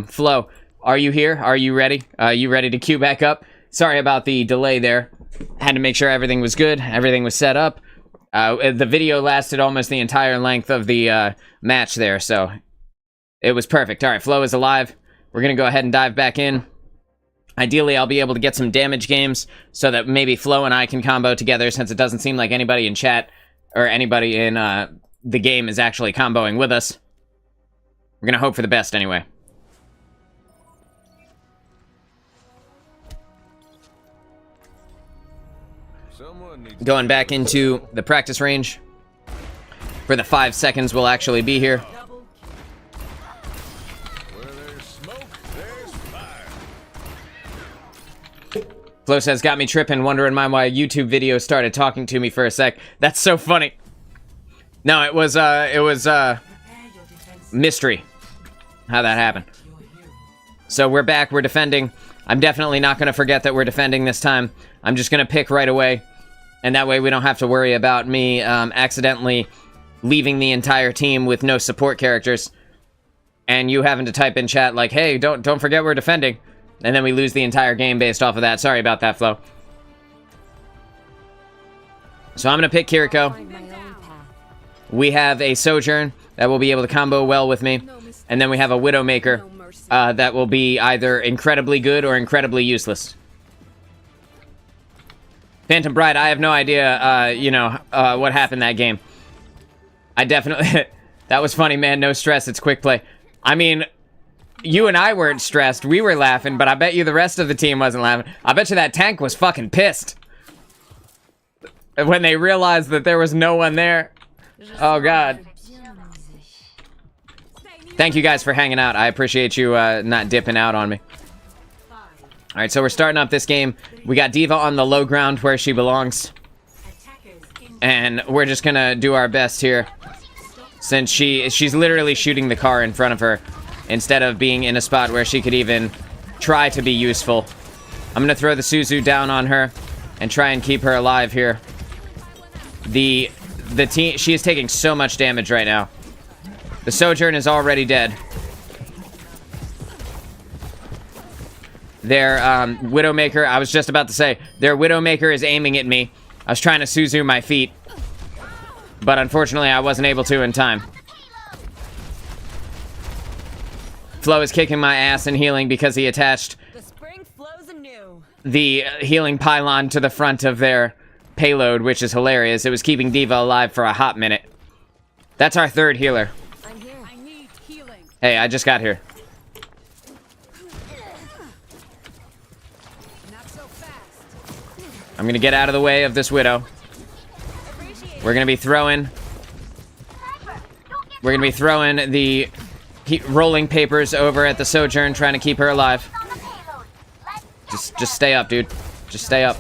Flo. Are you here? Are you ready? You ready to queue back up? Sorry about the delay there. Had to make sure everything was good, everything was set up. The video lasted almost the entire length of the, match there, so it was perfect. Alright, Flo is alive. We're gonna go ahead and dive back in. Ideally, I'll be able to get some damage games so that maybe Flo and I can combo together, since it doesn't seem like anybody in chat or anybody in the game is actually comboing with us. We're gonna hope for the best anyway. Someone needs Going back into the practice range for the 5 seconds we'll actually be here. where there's smoke, there's fire. Flo says, got me tripping, wondering why a YouTube video started talking to me for a sec. That's so funny. No, it was mystery how that happened. So we're back, we're defending. I'm definitely not gonna forget that we're defending this time. I'm just gonna pick right away, and that way we don't have to worry about me accidentally leaving the entire team with no support characters, and you having to type in chat like, hey, don't forget we're defending, and then we lose the entire game based off of that. Sorry about that, Flo. So I'm gonna pick Kiriko. Find my own path. We have a Sojourn that will be able to combo well with me, and then we have a Widowmaker mercy. that will be either incredibly good or incredibly useless. Phantom Bride, I have no idea, what happened that game. I definitely... That was funny, man. No stress. It's quick play. I mean, you and I weren't stressed. We were laughing, but I bet you the rest of the team wasn't laughing. I bet you that tank was fucking pissed. When they realized that there was no one there. Oh, God. Thank you guys for hanging out. I appreciate you not dipping out on me. Alright, so we're starting up this game. We got D.Va on the low ground where she belongs. And we're just gonna do our best here. Since she's literally shooting the car in front of her. Instead of being in a spot where she could even try to be useful. I'm gonna throw the Suzu down on her. And try and keep her alive here. The team, she is taking so much damage right now. The Sojourn is already dead. Their Widowmaker, I was just about to say, their Widowmaker is aiming at me. I was trying to Suzu my feet. But unfortunately, I wasn't able to in time. Flo is kicking my ass and healing because he attached The spring flows anew. the healing pylon to the front of their payload, which is hilarious. It was keeping D.Va alive for a hot minute. That's our third healer. I'm here. I need healing. Hey, I just got here. Not so fast. I'm gonna get out of the way of this Widow. We're gonna be throwing... We're gonna be throwing the rolling papers over at the Sojourn, trying to keep her alive. Just stay up, dude. Just stay up.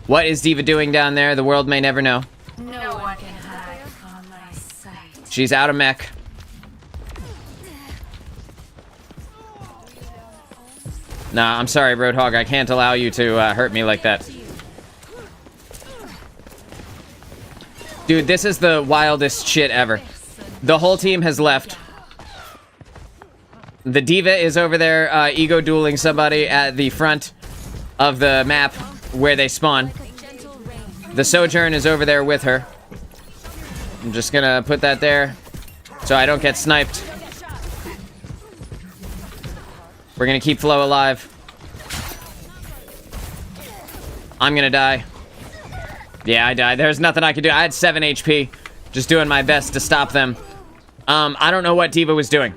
What is D.Va doing down there? The world may never know. No one can hide from my sight. She's out of mech. Nah, I'm sorry, Roadhog. I can't allow you to hurt me like that. Dude, this is the wildest shit ever. The whole team has left. The D.Va is over there ego dueling somebody at the front of the map where they spawn. The Sojourn is over there with her. I'm just gonna put that there so I don't get sniped. We're gonna keep Flo alive. I'm gonna die. Yeah, I died. There's nothing I could do. I had 7 HP. Just doing my best to stop them. I don't know what D.Va was doing.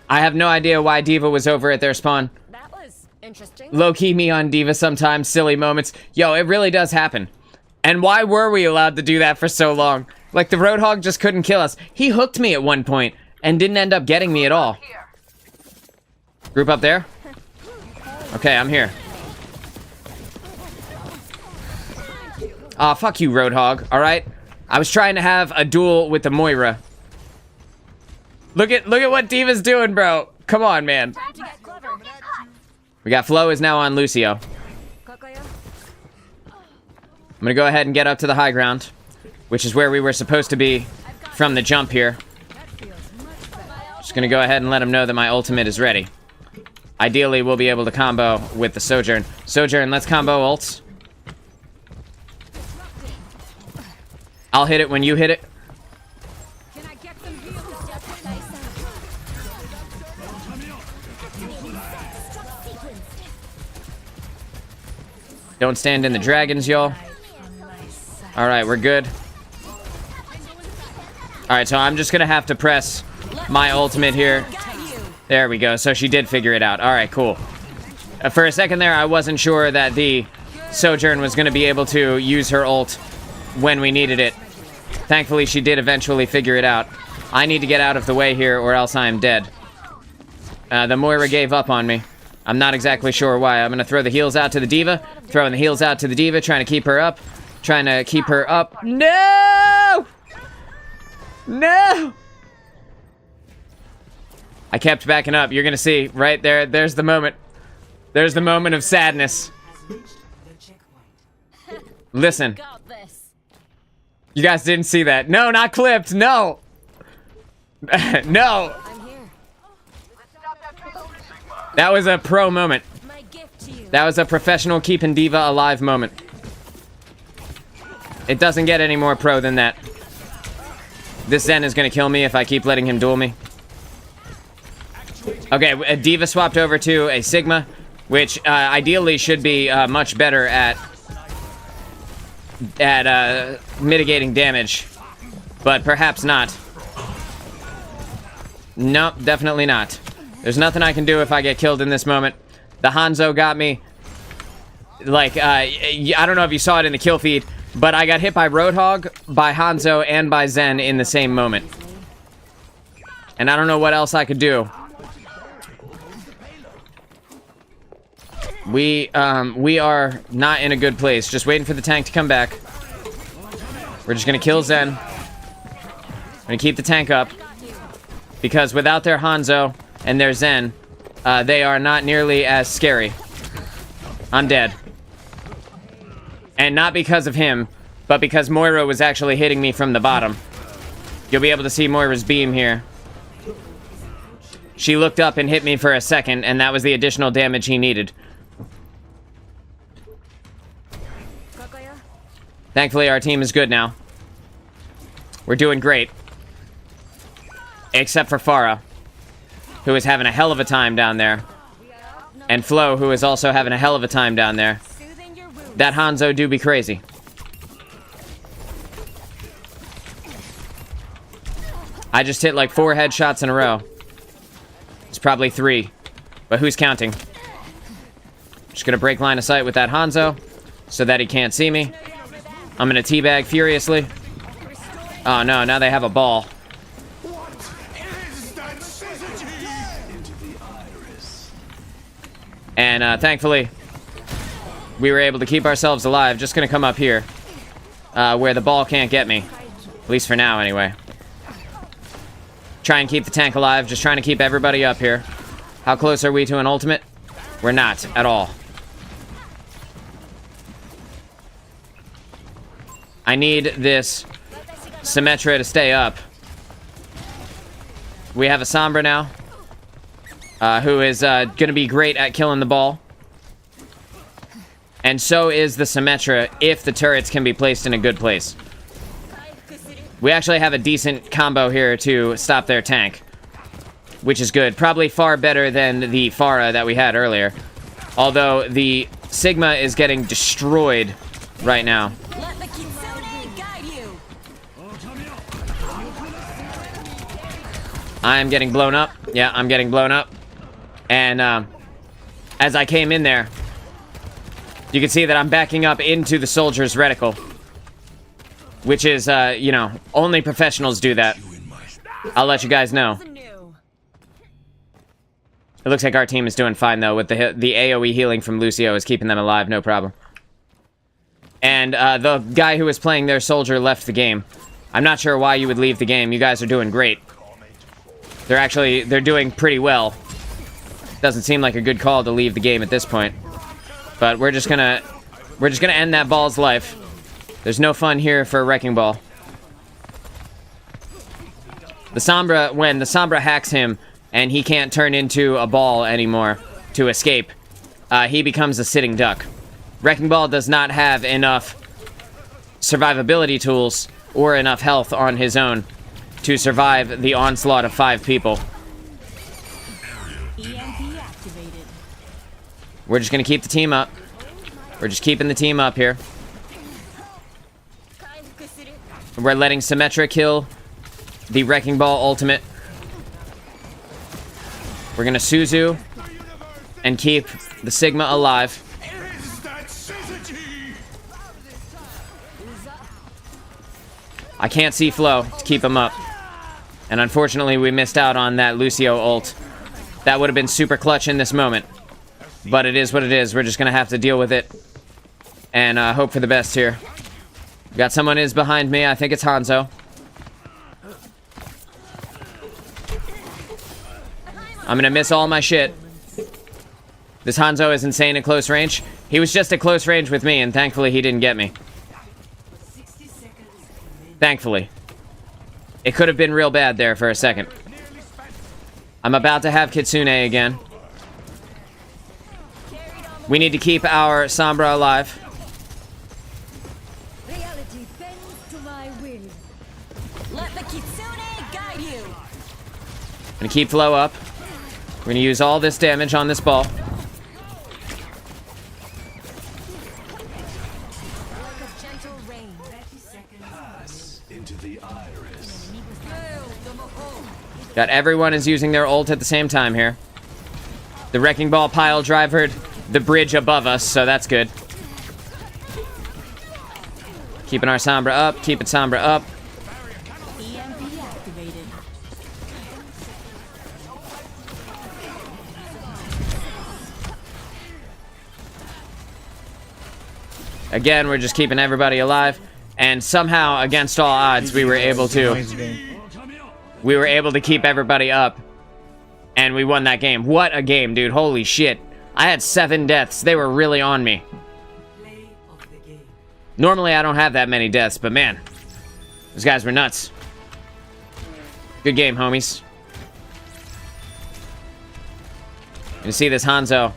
I have no idea why D.Va was over at their spawn. That was interesting. Low-key me on D.Va sometimes. Silly moments. Yo, it really does happen. And why were we allowed to do that for so long? Like, the Roadhog just couldn't kill us. He hooked me at one point and didn't end up getting me at all. Group up there? Okay, I'm here. Aw, fuck you, Roadhog, alright? I was trying to have a duel with the Moira. Look at what D.Va's doing, bro. Come on, man. Time to get clever. We got Flo is now on Lucio. Kokoyo? I'm gonna go ahead and get up to the high ground, which is where we were supposed to be from the jump here. Just gonna go ahead and let him know that my ultimate is ready. Ideally, we'll be able to combo with the Sojourn. Sojourn, let's combo ults. I'll hit it when you hit it. Can I get some healing? Don't stand in the dragons, y'all. Alright, we're good. Alright, so I'm just gonna have to press my ultimate here. There we go. So she did figure it out. Alright, cool. For a second there, I wasn't sure that the Sojourn was gonna be able to use her ult when we needed it. Thankfully, she did eventually figure it out. I need to get out of the way here, or else I am dead. The Moira gave up on me. I'm not exactly sure why. I'm gonna throw the heals out to the D.Va. Throwing the heals out to the D.Va, trying to keep her up. Trying to keep her up. No! No! I kept backing up. You're gonna see right there. There's the moment. There's the moment of sadness. Listen. Got this. You guys didn't see that. No, not clipped. No. No. I'm here. That was a pro moment. My gift to you. That was a professional keeping D.Va alive moment. It doesn't get any more pro than that. This Zen is gonna kill me if I keep letting him duel me. Okay, a Diva swapped over to a Sigma, which ideally should be much better at mitigating damage, but perhaps not. Nope, definitely not. There's nothing I can do if I get killed in this moment. The Hanzo got me. Like, I don't know if you saw it in the kill feed, but I got hit by Roadhog, by Hanzo, and by Zen in the same moment. And I don't know what else I could do. We are not in a good place. Just waiting for the tank to come back. We're just gonna kill Zen. We're gonna keep the tank up. Because without their Hanzo and their Zen, they are not nearly as scary. I'm dead. And not because of him, but because Moira was actually hitting me from the bottom. You'll be able to see Moira's beam here. She looked up and hit me for a second, and that was the additional damage he needed. Thankfully, our team is good now. We're doing great. Except for Pharah, who is having a hell of a time down there. And Flo, who is also having a hell of a time down there. That Hanzo do be crazy. I just hit like 4 headshots in a row. It's probably 3. But who's counting? Just gonna break line of sight with that Hanzo so that he can't see me. I'm gonna teabag furiously. Oh no, now they have a ball. And thankfully, we were able to keep ourselves alive. Just gonna come up here, where the ball can't get me. At least for now, anyway. Try and keep the tank alive. Just trying to keep everybody up here. How close are we to an ultimate? We're not at all. I need this Symmetra to stay up. We have a Sombra now, who is gonna be great at killing the ball. And so is the Symmetra if the turrets can be placed in a good place. We actually have a decent combo here to stop their tank, which is good. Probably far better than the Pharah that we had earlier. Although the Sigma is getting destroyed right now. Let the Kitsune guide you. I'm getting blown up. Yeah, I'm getting blown up. And as I came in there, you can see that I'm backing up into the soldier's reticle. Which is, you know, only professionals do that. I'll let you guys know. It looks like our team is doing fine, though, with the AoE healing from Lucio is keeping them alive, no problem. And the guy who was playing their soldier left the game. I'm not sure why you would leave the game. You guys are doing great. They're doing pretty well. Doesn't seem like a good call to leave the game at this point. But we're just gonna end that ball's life. There's no fun here for a Wrecking Ball. The Sombra, when the Sombra hacks him and he can't turn into a ball anymore to escape, he becomes a sitting duck. Wrecking Ball does not have enough survivability tools or enough health on his own to survive the onslaught of 5 people. EMP activated. We're just gonna keep the team up. We're just keeping the team up here. We're letting Symmetra kill the Wrecking Ball ultimate. We're gonna Suzu and keep the Sigma alive. I can't see Flo to keep him up. And unfortunately, we missed out on that Lucio ult. That would have been super clutch in this moment. But it is what it is. We're just gonna have to deal with it. And hope for the best here. Got someone is behind me. I think it's Hanzo. I'm gonna miss all my shit. This Hanzo is insane at close range. He was just at close range with me, and thankfully he didn't get me. Thankfully. It could have been real bad there for a second. I'm about to have Kitsune again. We need to keep our Sombra alive. Reality bends to my will. Let the Kitsune guide you. Gonna keep Flo up. We're gonna use all this damage on this ball. Gentle rain. Into the iris. Got everyone is using their ult at the same time here. The wrecking ball pile drivered the bridge above us, so that's good. Keeping our Sombra up, keeping Sombra up. EMP activated. Again, we're just keeping everybody alive. And somehow, against all odds, we were able to keep everybody up. And we won that game. What a game, dude. Holy shit. I had 7 deaths. They were really on me. Normally, I don't have that many deaths, but man, those guys were nuts. Good game, homies. You see this Hanzo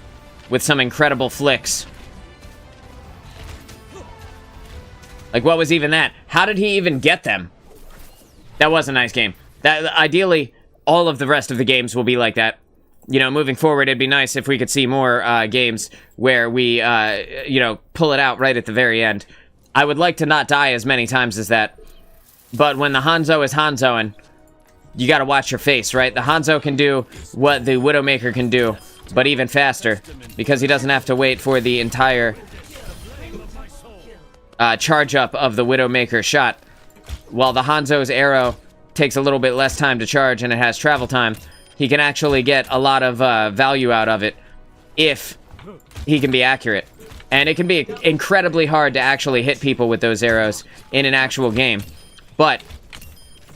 with some incredible flicks. Like, what was even that? How did he even get them? That was a nice game. That ideally, all of the rest of the games will be like that. You know, moving forward, it'd be nice if we could see more games where we, you know, pull it out right at the very end. I would like to not die as many times as that. But when the Hanzo is Hanzoing, you gotta watch your face, right? The Hanzo can do what the Widowmaker can do, but even faster, because he doesn't have to wait for the entire charge up of the Widowmaker shot. While the Hanzo's arrow takes a little bit less time to charge and it has travel time, he can actually get a lot of value out of it if he can be accurate. And it can be incredibly hard to actually hit people with those arrows in an actual game. But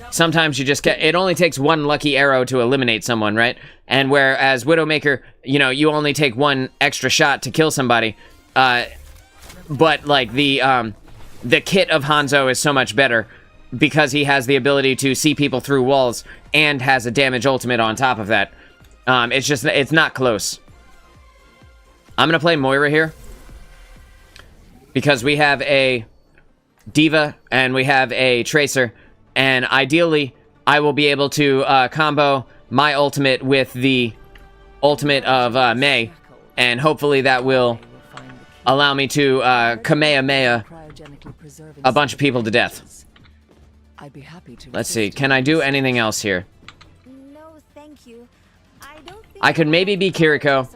sometimes you just get... It only takes one lucky arrow to eliminate someone, right? And whereas Widowmaker, you know, you only take one extra shot to kill somebody. But, like, the kit of Hanzo is so much better because he has the ability to see people through walls and has a damage ultimate on top of that. It's not close. I'm gonna play Moira here because we have a Diva and we have a Tracer, and ideally I will be able to combo my ultimate with the ultimate of Mei, and hopefully that will allow me to Kamehameha a bunch of people to death. I'd be happy to. Let's see, can I do anything else here? No, thank you. I don't think I could maybe be Kiriko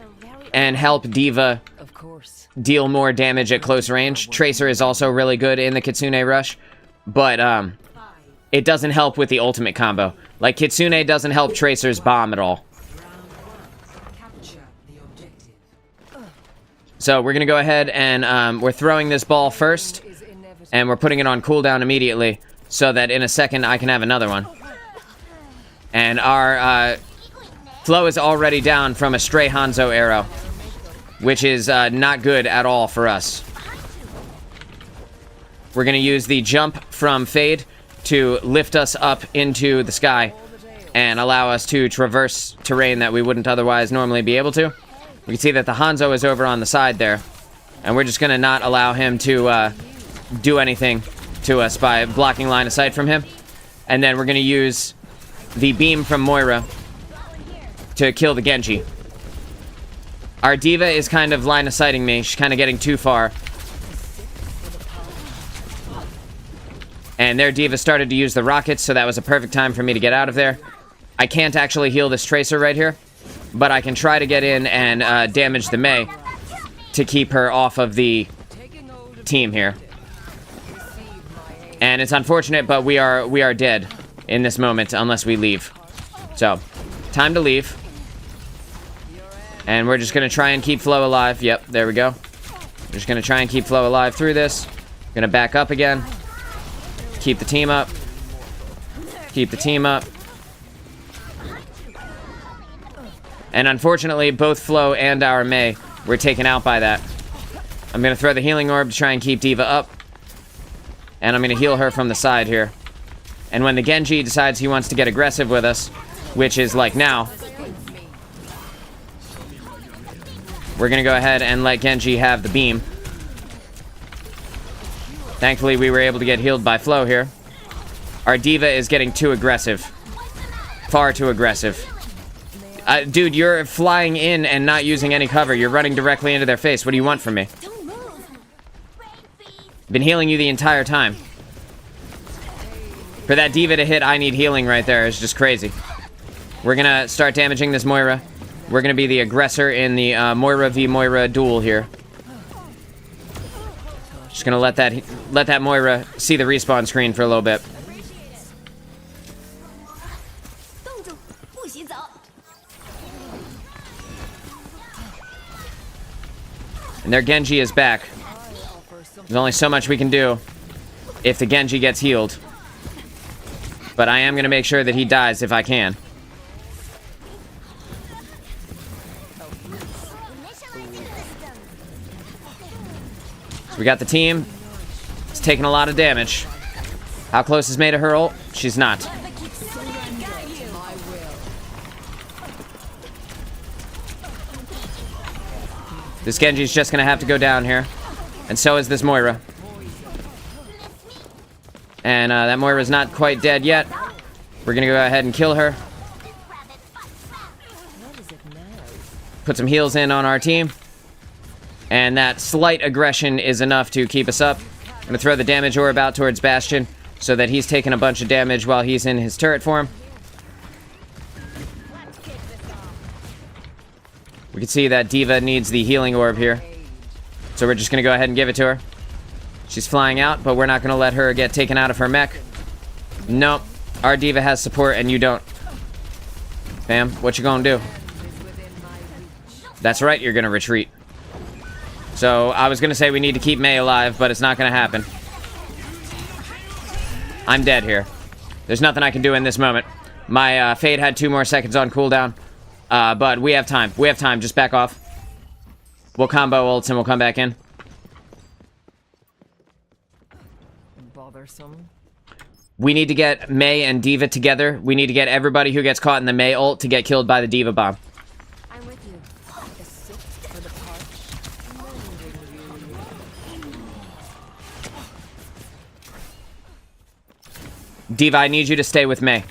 and help Diva Of course. deal more damage at close range. Tracer is also really good in the Kitsune Rush, but it doesn't help with the ultimate combo. Like, Kitsune doesn't help Tracer's bomb at all. So we're gonna go ahead and we're throwing this ball first, and we're putting it on cooldown immediately, so that in a second I can have another one. And our flow is already down from a stray Hanzo arrow, which is not good at all for us. We're gonna use the jump from Fade to lift us up into the sky and allow us to traverse terrain that we wouldn't otherwise normally be able to. We can see that the Hanzo is over on the side there, and we're just gonna not allow him to do anything to us by blocking line of sight from him. And then we're gonna use the beam from Moira to kill the Genji. Our Diva is kind of line of sighting me. She's kind of getting too far. And their Diva started to use the rockets, so that was a perfect time for me to get out of there. I can't actually heal this Tracer right here, but I can try to get in and damage the Mei to keep her off of the team here. And it's unfortunate, but we are dead in this moment unless we leave. So, time to leave. And we're just gonna try and keep Flow alive. Yep, there we go. We're just gonna try and keep Flow alive through this. Gonna back up again. Keep the team up. Keep the team up. And unfortunately, both Flow and our Mei were taken out by that. I'm gonna throw the healing orb to try and keep Diva up. And I'm gonna heal her from the side here. And when the Genji decides he wants to get aggressive with us, which is like now, we're gonna go ahead and let Genji have the beam. Thankfully, we were able to get healed by Flow here. Our Diva is getting too aggressive. Far too aggressive. Dude, you're flying in and not using any cover. You're running directly into their face. What do you want from me? Don't move. Been healing you the entire time. For that diva to hit, I need healing right there. It's just crazy. We're gonna start damaging this Moira. We're gonna be the aggressor in the Moira v Moira duel here. Just gonna let that Moira see the respawn screen for a little bit. And their Genji is back. There's only so much we can do if the Genji gets healed. But I am going to make sure that he dies if I can. So we got the team. It's taking a lot of damage. How close is Mei to her ult? She's not. This Genji's just gonna have to go down here. And so is this Moira. And that Moira's not quite dead yet. We're gonna go ahead and kill her. Put some heals in on our team. And that slight aggression is enough to keep us up. I'm gonna throw the damage orb out towards Bastion so that he's taking a bunch of damage while he's in his turret form. We can see that Diva needs the healing orb here. So we're just going to go ahead and give it to her. She's flying out, but we're not going to let her get taken out of her mech. Nope. Our Diva has support and you don't. Fam, what you gonna do? That's right, you're going to retreat. So I was going to say we need to keep Mei alive, but it's not going to happen. I'm dead here. There's nothing I can do in this moment. My Fade had 2 more seconds on cooldown. But we have time. We have time. Just back off. We'll combo ults and we'll come back in. Bothersome. We need to get Mei and Diva together. We need to get everybody who gets caught in the Mei ult to get killed by the Diva bomb. I'm with you. A sip for the parched. Diva, I need you to stay with Mei.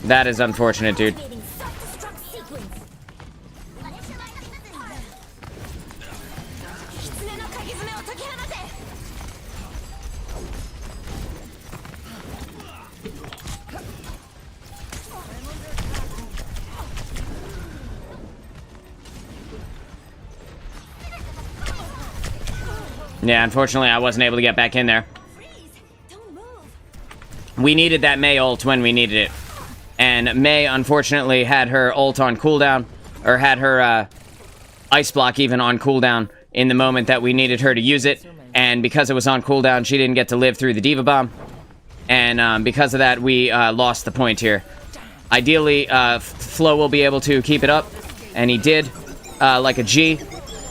That is unfortunate, dude. Yeah, unfortunately, I wasn't able to get back in there. We needed that Mei ult when we needed it. And Mei, unfortunately, had her ult on cooldown, or had her ice block even on cooldown in the moment that we needed her to use it. And because it was on cooldown, she didn't get to live through the Diva bomb. And because of that, we lost the point here. Ideally, Flo will be able to keep it up, and he did, like a G.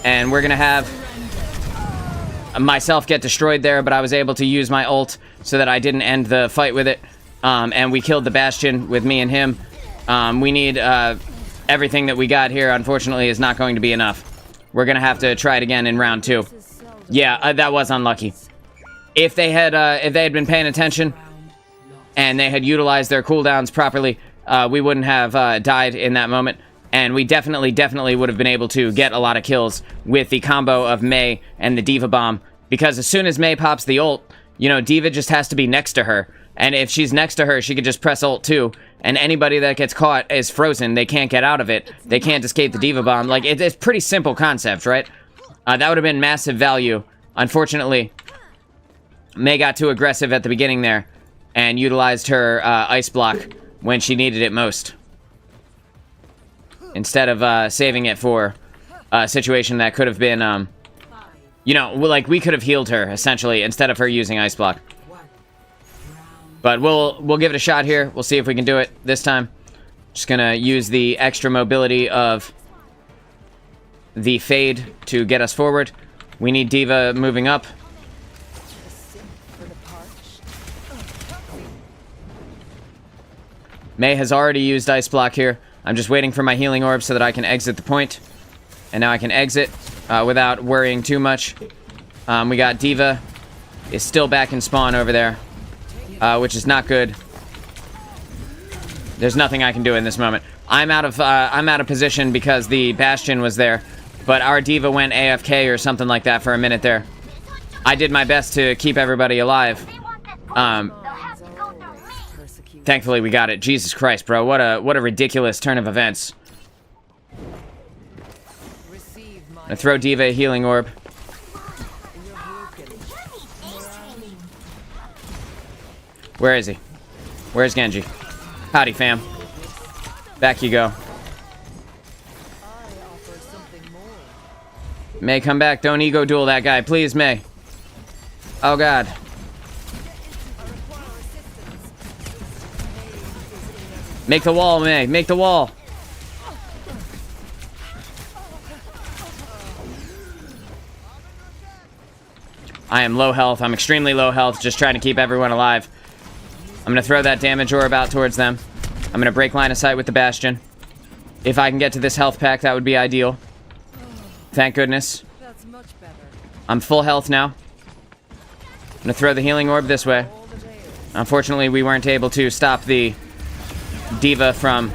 And we're gonna have myself get destroyed there, but I was able to use my ult so that I didn't end the fight with it. And we killed the Bastion with me and him. We need everything that we got here, unfortunately, is not going to be enough. We're going to have to try it again in round 2. Yeah, that was unlucky. If they had been paying attention and they had utilized their cooldowns properly, we wouldn't have died in that moment. And we definitely would have been able to get a lot of kills with the combo of Mei and the Diva bomb. Because as soon as Mei pops the ult, you know, Diva just has to be next to her. And if she's next to her, she could just press ult too. And anybody that gets caught is frozen. They can't get out of it. They can't escape the Diva bomb. Like, it's pretty simple concept, right? That would have been massive value. Unfortunately, Mei got too aggressive at the beginning there and utilized her ice block when she needed it most, instead of saving it for a situation that could have been, you know, like, we could have healed her, essentially, instead of her using ice block. But we'll give it a shot here. We'll see if we can do it this time. Just gonna use the extra mobility of the Fade to get us forward. We need Diva moving up. Mei has already used Ice Block here. I'm just waiting for my healing orb so that I can exit the point. And now I can exit without worrying too much. We got D.Va is still back in spawn over there, which is not good. There's nothing I can do in this moment. I'm out of position because the Bastion was there, but our D.Va went AFK or something like that for a minute there. I did my best to keep everybody alive. Thankfully we got it. Jesus Christ, bro! What a ridiculous turn of events. I throw D.Va a healing orb. Where is he? Where's Genji? Howdy, fam. Back you go. Mei, come back. Don't ego duel that guy. Please, Mei. Oh, God. Make the wall, Mei. Make the wall. I am low health. I'm extremely low health. Just trying to keep everyone alive. I'm going to throw that damage orb out towards them. I'm going to break line of sight with the Bastion. If I can get to this health pack, that would be ideal. Thank goodness. That's much better. I'm full health now. I'm going to throw the healing orb this way. Unfortunately, we weren't able to stop the D.Va from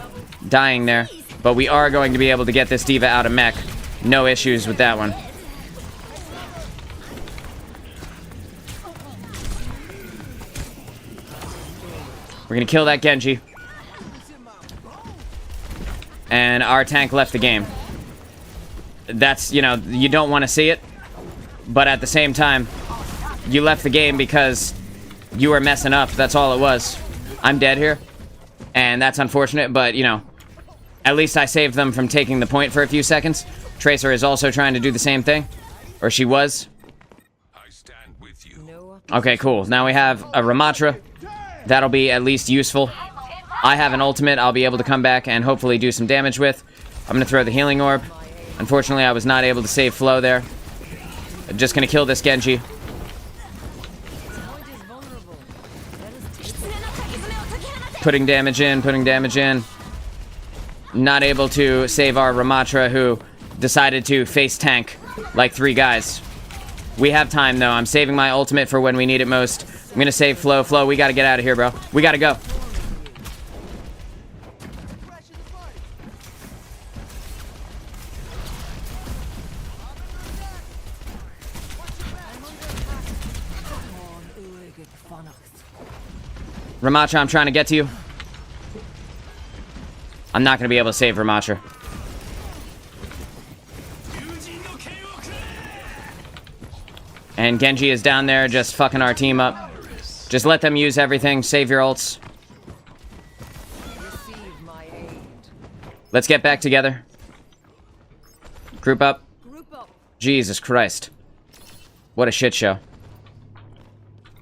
dying there. But we are going to be able to get this D.Va out of mech. No issues with that one. We're gonna kill that Genji. And our tank left the game. That's, you know, you don't want to see it. But at the same time, you left the game because you were messing up. That's all it was. I'm dead here. And that's unfortunate, but, you know, at least I saved them from taking the point for a few seconds. Tracer is also trying to do the same thing. Or she was. I stand with you. Okay, cool. Now we have a Ramatra. That'll be at least useful. I have an ultimate I'll be able to come back and hopefully do some damage with. I'm going to throw the healing orb. Unfortunately, I was not able to save flow there. I'm just going to kill this Genji. Putting damage in, putting damage in. Not able to save our Ramatra, who decided to face tank like 3 guys. We have time, though. I'm saving my ultimate for when we need it most. I'm gonna save Flo. Flo, we gotta get out of here, bro. We gotta go. Ramatra, I'm trying to get to you. I'm not gonna be able to save Ramatra. And Genji is down there just fucking our team up. Just let them use everything. Save your ults. Let's get back together. Group up. Jesus Christ. What a shit show.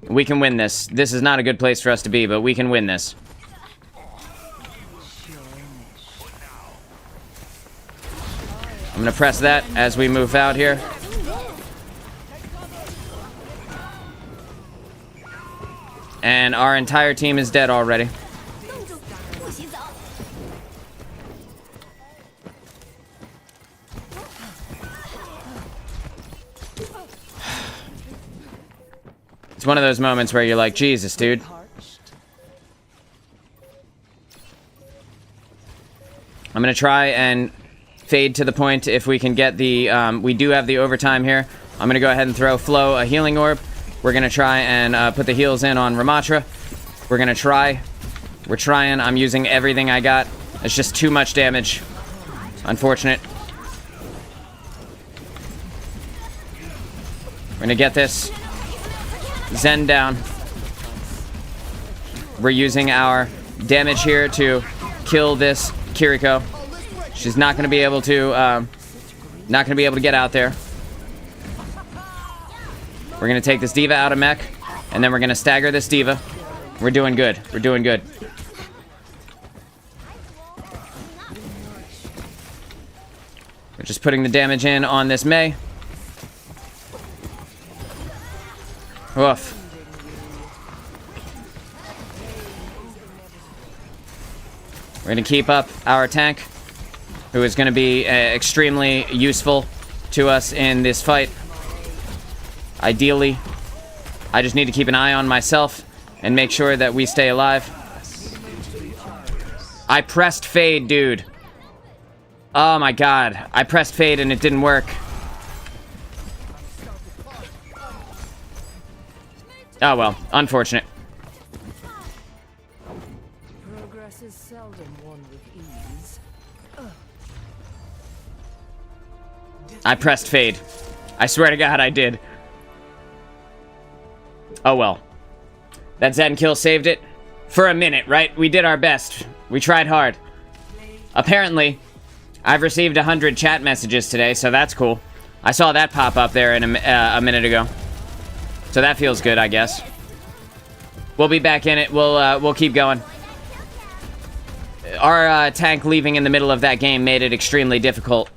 We can win this. This is not a good place for us to be, but we can win this. I'm gonna press that as we move out here. And our entire team is dead already. It's one of those moments where you're like, Jesus, dude. I'm gonna try and fade to the point if we can get the, we do have the overtime here. I'm gonna go ahead and throw Flo a healing orb. We're gonna try and put the heals in on Ramatra. We're gonna try. We're trying. I'm using everything I got. It's just too much damage. Unfortunate. We're gonna get this Zen down. We're using our damage here to kill this Kiriko. She's not gonna be able to get out there. We're gonna take this D.Va out of mech, and then we're gonna stagger this D.Va. We're doing good. We're doing good. We're just putting the damage in on this Mei. Woof. We're going to keep up our tank, who is going to be extremely useful to us in this fight. Ideally, I just need to keep an eye on myself and make sure that we stay alive. I pressed fade, dude. Oh my god. I pressed fade and it didn't work. Oh well, unfortunate. Progress is seldom won with ease. I pressed fade. I swear to god I did. Oh well. That Zen kill saved it. For a minute, right? We did our best. We tried hard. Apparently, I've received 100 chat messages today, so that's cool. I saw that pop up there in a minute ago. So that feels good, I guess. We'll be back in it. We'll keep going. Our tank leaving in the middle of that game made it extremely difficult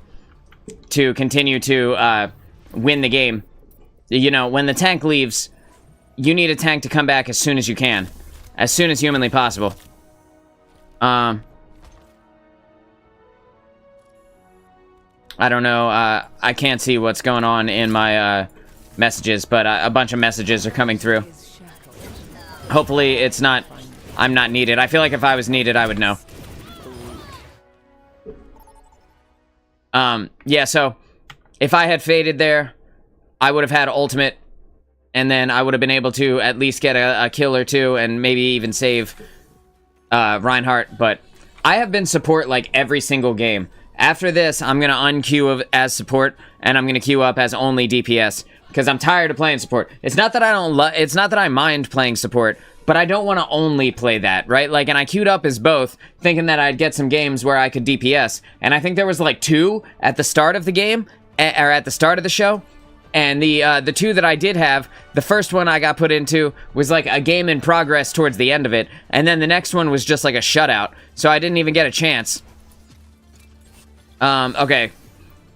to continue to win the game. You know, when the tank leaves, you need a tank to come back as soon as you can. As soon as humanly possible. I don't know. I can't see what's going on in my messages, but a bunch of messages are coming through. Hopefully it's not... I'm not needed. I feel like if I was needed, I would know. Yeah, so... if I had faded there, I would have had ultimate, and then I would have been able to at least get a kill or two, and maybe even save Reinhardt, but I have been support like every single game. After this, I'm gonna unqueue as support, and I'm gonna queue up as only DPS, because I'm tired of playing support. It's not that I don't it's not that I mind playing support, but I don't want to only play that, right? Like, and I queued up as both, thinking that I'd get some games where I could DPS, and I think there was like 2 at the start of the game, or at the start of the show, and the 2 that I did have, the first one I got put into was like a game in progress towards the end of it, and then the next one was just like a shutout, so I didn't even get a chance. Okay.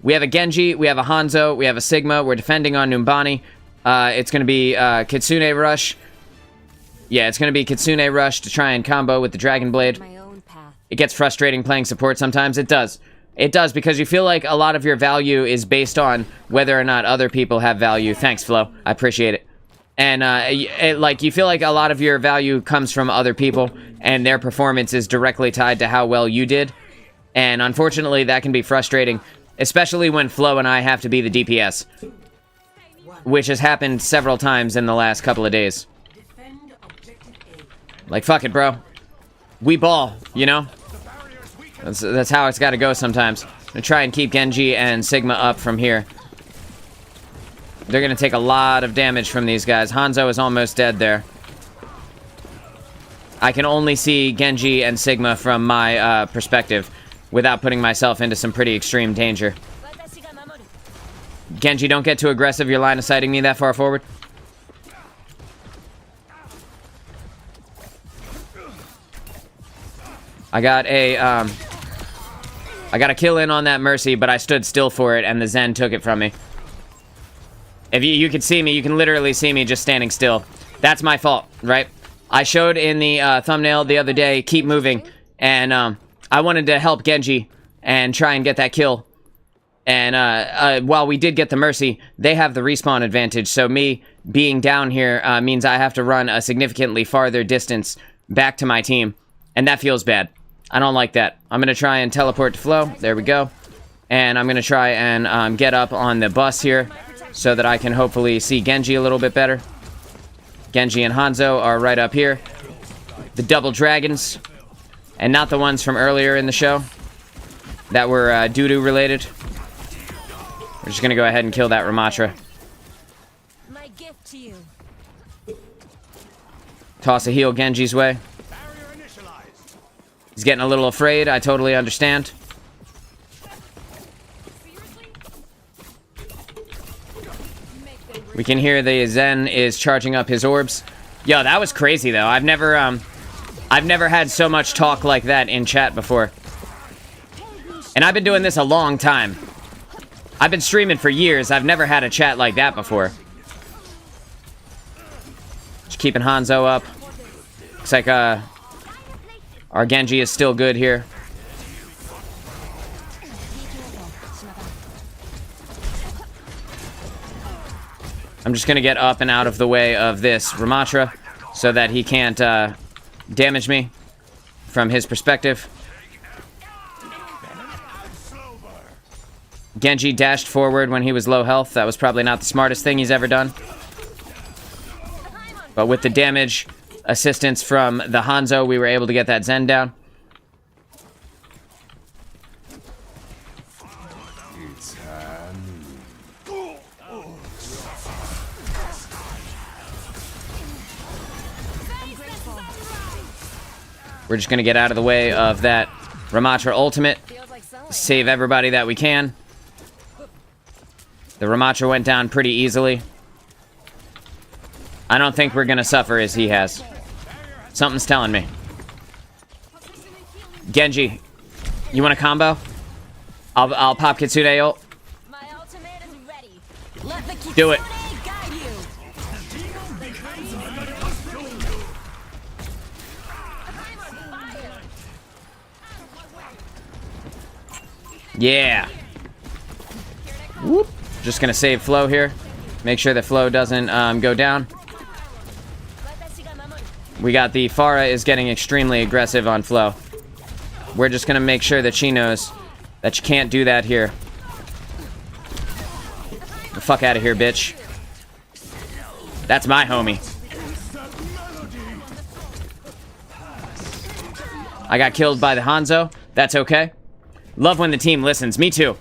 We have a Genji, we have a Hanzo, we have a Sigma, we're defending on Numbani. It's gonna be, Kitsune Rush. Yeah, it's gonna be Kitsune Rush to try and combo with the Dragon Blade. My own path. It gets frustrating playing support sometimes. It does. It does, because you feel like a lot of your value is based on whether or not other people have value. Thanks, Flo. I appreciate it. And, like, you feel like a lot of your value comes from other people, and their performance is directly tied to how well you did. And unfortunately, that can be frustrating, especially when Flo and I have to be the DPS, which has happened several times in the last couple of days. Like, fuck it, bro. We ball, you know? That's how it's gotta go sometimes. I'm gonna try and keep Genji and Sigma up from here. They're gonna take a lot of damage from these guys. Hanzo is almost dead there. I can only see Genji and Sigma from my perspective, without putting myself into some pretty extreme danger. Genji, don't get too aggressive. Your line of sighting me that far forward. I got a kill in on that Mercy, but I stood still for it, and the Zen took it from me. If you could see me, you can literally see me just standing still. That's my fault, right? I showed in the thumbnail the other day, keep moving, and I wanted to help Genji and try and get that kill. And while we did get the Mercy, they have the respawn advantage, so me being down here means I have to run a significantly farther distance back to my team, and that feels bad. I don't like that. I'm going to try and teleport to Flo. There we go. And I'm going to try and get up on the bus here so that I can hopefully see Genji a little bit better. Genji and Hanzo are right up here. The double dragons. And not the ones from earlier in the show that were Dudu related. We're just going to go ahead and kill that Ramatra. My gift to you. Toss a heal Genji's way. He's getting a little afraid. I totally understand. We can hear the Zen is charging up his orbs. Yo, that was crazy though. I've never had so much talk like that in chat before. And I've been doing this a long time. I've been streaming for years. I've never had a chat like that before. Just keeping Hanzo up. Looks like Our Genji is still good here. I'm just gonna get up and out of the way of this Ramatra so that he can't damage me from his perspective. Genji dashed forward when he was low health. That was probably not the smartest thing he's ever done. But with the damage assistance from the Hanzo, we were able to get that Zen down. We're just going to get out of the way of that Ramatra ultimate. Save everybody that we can. The Ramatra went down pretty easily. I don't think we're going to suffer as he has. Something's telling me. Genji, you want a combo? I'll pop Kitsune ult. My ultimate is ready. Let the Kitsune Do it. guide you. Yeah. Whoop. Just gonna save Flo here. Make sure that Flo doesn't go down. We got the Pharah is getting extremely aggressive on Flo. We're just gonna make sure that she knows that you can't do that here. Get the fuck out of here, bitch. That's my homie. I got killed by the Hanzo. That's okay. Love when the team listens. Me too.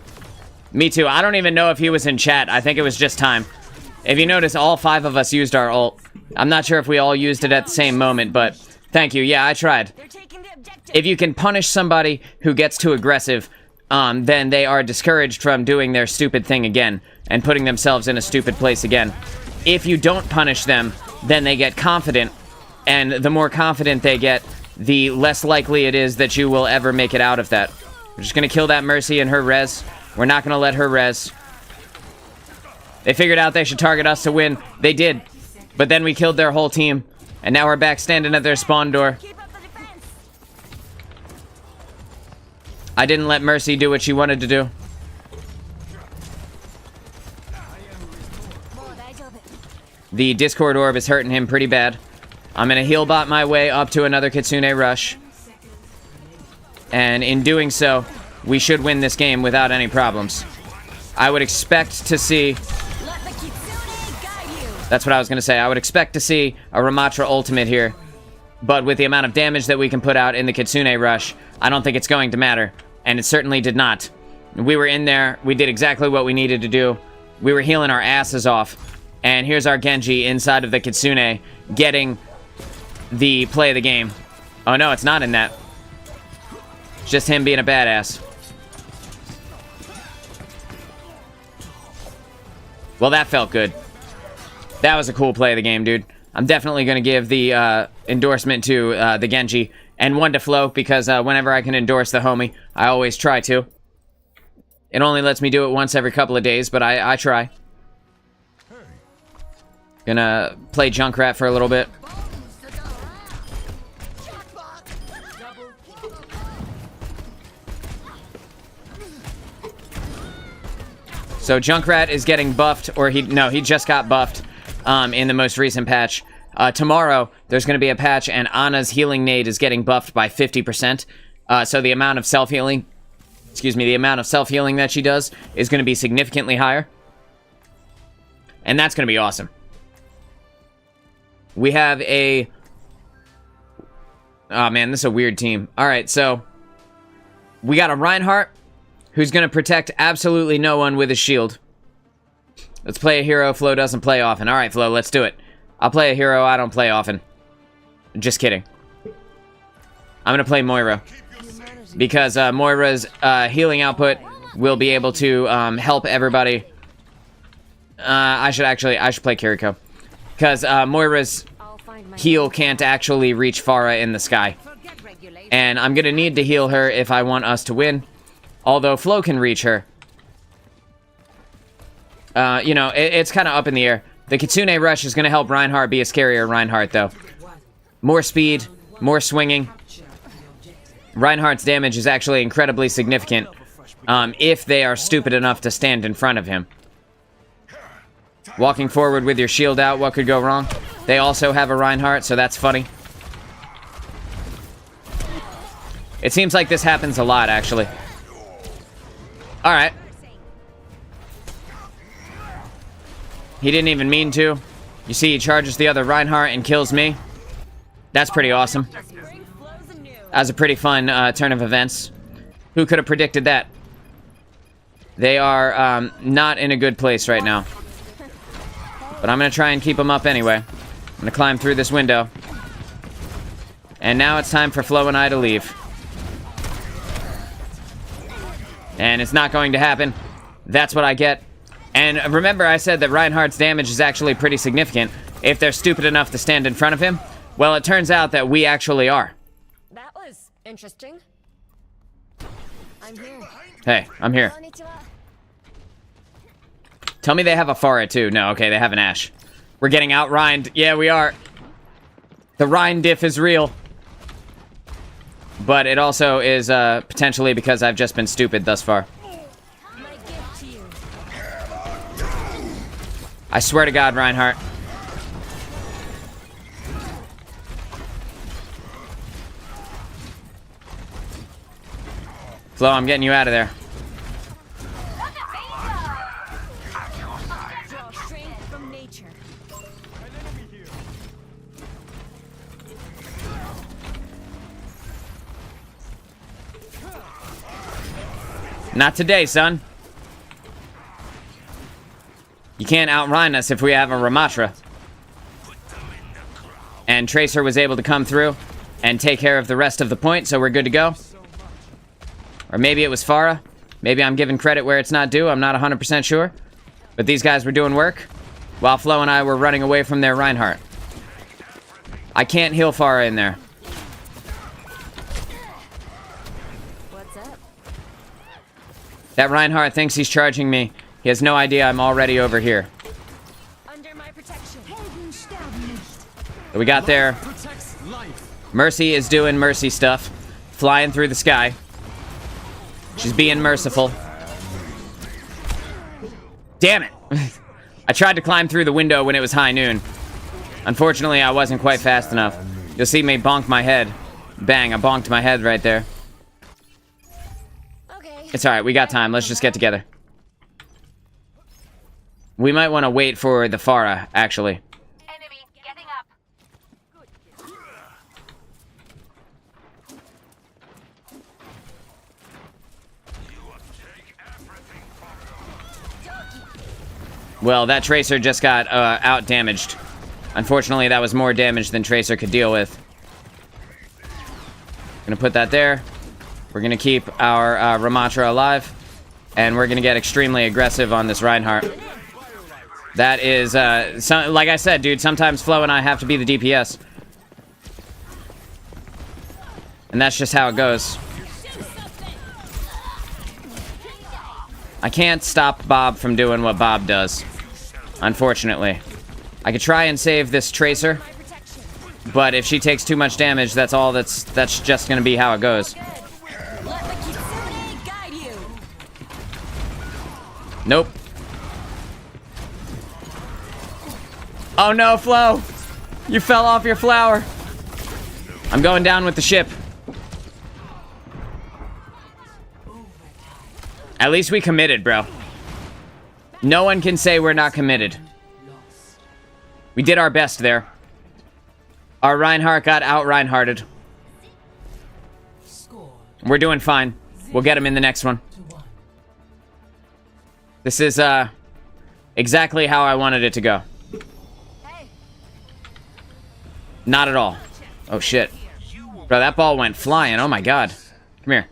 Me too. I don't even know if he was in chat. I think it was just time. If you notice, all 5 of us used our ult. I'm not sure if we all used it at the same moment, but thank you. Yeah, I tried. If you can punish somebody who gets too aggressive, then they are discouraged from doing their stupid thing again and putting themselves in a stupid place again. If you don't punish them, then they get confident, and the more confident they get, the less likely it is that you will ever make it out of that. We're just gonna kill that Mercy and her res. We're not gonna let her res. They figured out they should target us to win. They did. But then we killed their whole team. And now we're back standing at their spawn door. I didn't let Mercy do what she wanted to do. The Discord orb is hurting him pretty bad. I'm gonna heal bot my way up to another Kitsune rush. And in doing so, we should win this game without any problems. I would expect to see... That's what I was going to say. I would expect to see a Ramatra ultimate here. But with the amount of damage that we can put out in the Kitsune rush, I don't think it's going to matter. And it certainly did not. We were in there. We did exactly what we needed to do. We were healing our asses off. And here's our Genji inside of the Kitsune getting the play of the game. Oh no, it's not in that. It's just him being a badass. Well, that felt good. That was a cool play of the game, dude. I'm definitely going to give the endorsement to the Genji and one to Flo because whenever I can endorse the homie, I always try to. It only lets me do it once every couple of days, but I try. Gonna play Junkrat for a little bit. So Junkrat is getting buffed, or he just got buffed in the most recent patch. Tomorrow, there's going to be a patch, and Ana's healing nade is getting buffed by 50%. So the amount of self-healing, that she does is going to be significantly higher. And that's going to be awesome. We have a... Oh, man, this is a weird team. All right, so we got a Reinhardt who's going to protect absolutely no one with his shield. Let's play a hero Flo doesn't play often. All right, Flo, let's do it. I'll play a hero I don't play often. Just kidding. I'm going to play Moira. Because Moira's healing output will be able to help everybody. I should play Kiriko. Because Moira's heal can't actually reach Pharah in the sky. And I'm going to need to heal her if I want us to win. Although Flo can reach her. You know, it's kind of up in the air. The Kitsune Rush is going to help Reinhardt be a scarier Reinhardt, though. More speed, more swinging. Reinhardt's damage is actually incredibly significant if they are stupid enough to stand in front of him. Walking forward with your shield out, what could go wrong? They also have a Reinhardt, so that's funny. It seems like this happens a lot, actually. Alright. He didn't even mean to. You see, he charges the other Reinhardt and kills me. That's pretty awesome. That was a pretty fun turn of events. Who could have predicted that? They are not in a good place right now. But I'm going to try and keep them up anyway. I'm going to climb through this window. And now it's time for Flo and I to leave. And it's not going to happen. That's what I get. And remember I said that Reinhardt's damage is actually pretty significant if they're stupid enough to stand in front of him. Well, it turns out that we actually are. That was interesting. I'm here. Hey, I'm here. Tell me they have a Pharah too. No, okay, they have an Ashe. We're getting out Rhined. Yeah, we are. The Rhine diff is real. But it also is potentially because I've just been stupid thus far. My gift to you. I swear to God, Reinhardt. Flo, I'm getting you out of there. Draw strength from nature. Not today, son. You can't outrun us if we have a Ramatra. And Tracer was able to come through and take care of the rest of the point, so we're good to go. Or maybe it was Pharah. Maybe I'm giving credit where it's not due. I'm not 100% sure. But these guys were doing work while Flo and I were running away from their Reinhardt. I can't heal Pharah in there. What's up? That Reinhardt thinks he's charging me. He has no idea I'm already over here. Under my protection. So we got there. Mercy is doing Mercy stuff. Flying through the sky. She's being merciful. Damn it! I tried to climb through the window when it was high noon. Unfortunately, I wasn't quite fast enough. You'll see me bonk my head. Bang, I bonked my head right there. Okay. It's alright, we got time. Let's just get together. We might want to wait for the Pharah, actually. Enemy getting up. Well, that Tracer just got out-damaged. Unfortunately, that was more damage than Tracer could deal with. Gonna put that there. We're gonna keep our Ramatra alive. And we're gonna get extremely aggressive on this Reinhardt. That is, like I said, dude, sometimes Flo and I have to be the DPS. And that's just how it goes. I can't stop Bob from doing what Bob does. Unfortunately. I could try and save this Tracer. But if she takes too much damage, that's just gonna be how it goes. Let the Kitsune guide you. Nope. Oh no, Flo! You fell off your flower! I'm going down with the ship. At least we committed, bro. No one can say we're not committed. We did our best there. Our Reinhardt got out-Reinhardted. We're doing fine. We'll get him in the next one. This is, exactly how I wanted it to go. Not at all. Oh, shit. Bro, that ball went flying. Oh, my God. Come here.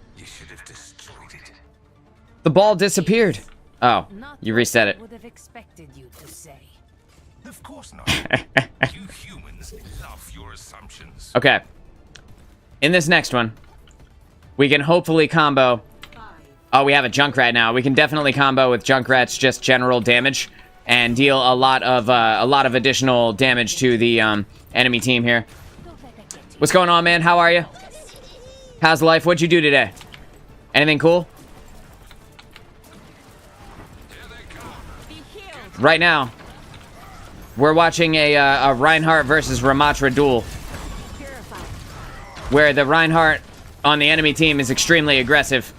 The ball disappeared. Oh, you reset it. Would have expected you to say. Of course not. You humans love your assumptions. Okay. In this next one, we can hopefully combo. Oh, we have a Junkrat now. We can definitely combo with Junkrat's just general damage and deal a lot of additional damage to the enemy team here. What's going on, man? How are you? How's life? What'd you do today? Anything cool? Right now, we're watching a Reinhardt versus Ramatra duel, where the Reinhardt on the enemy team is extremely aggressive,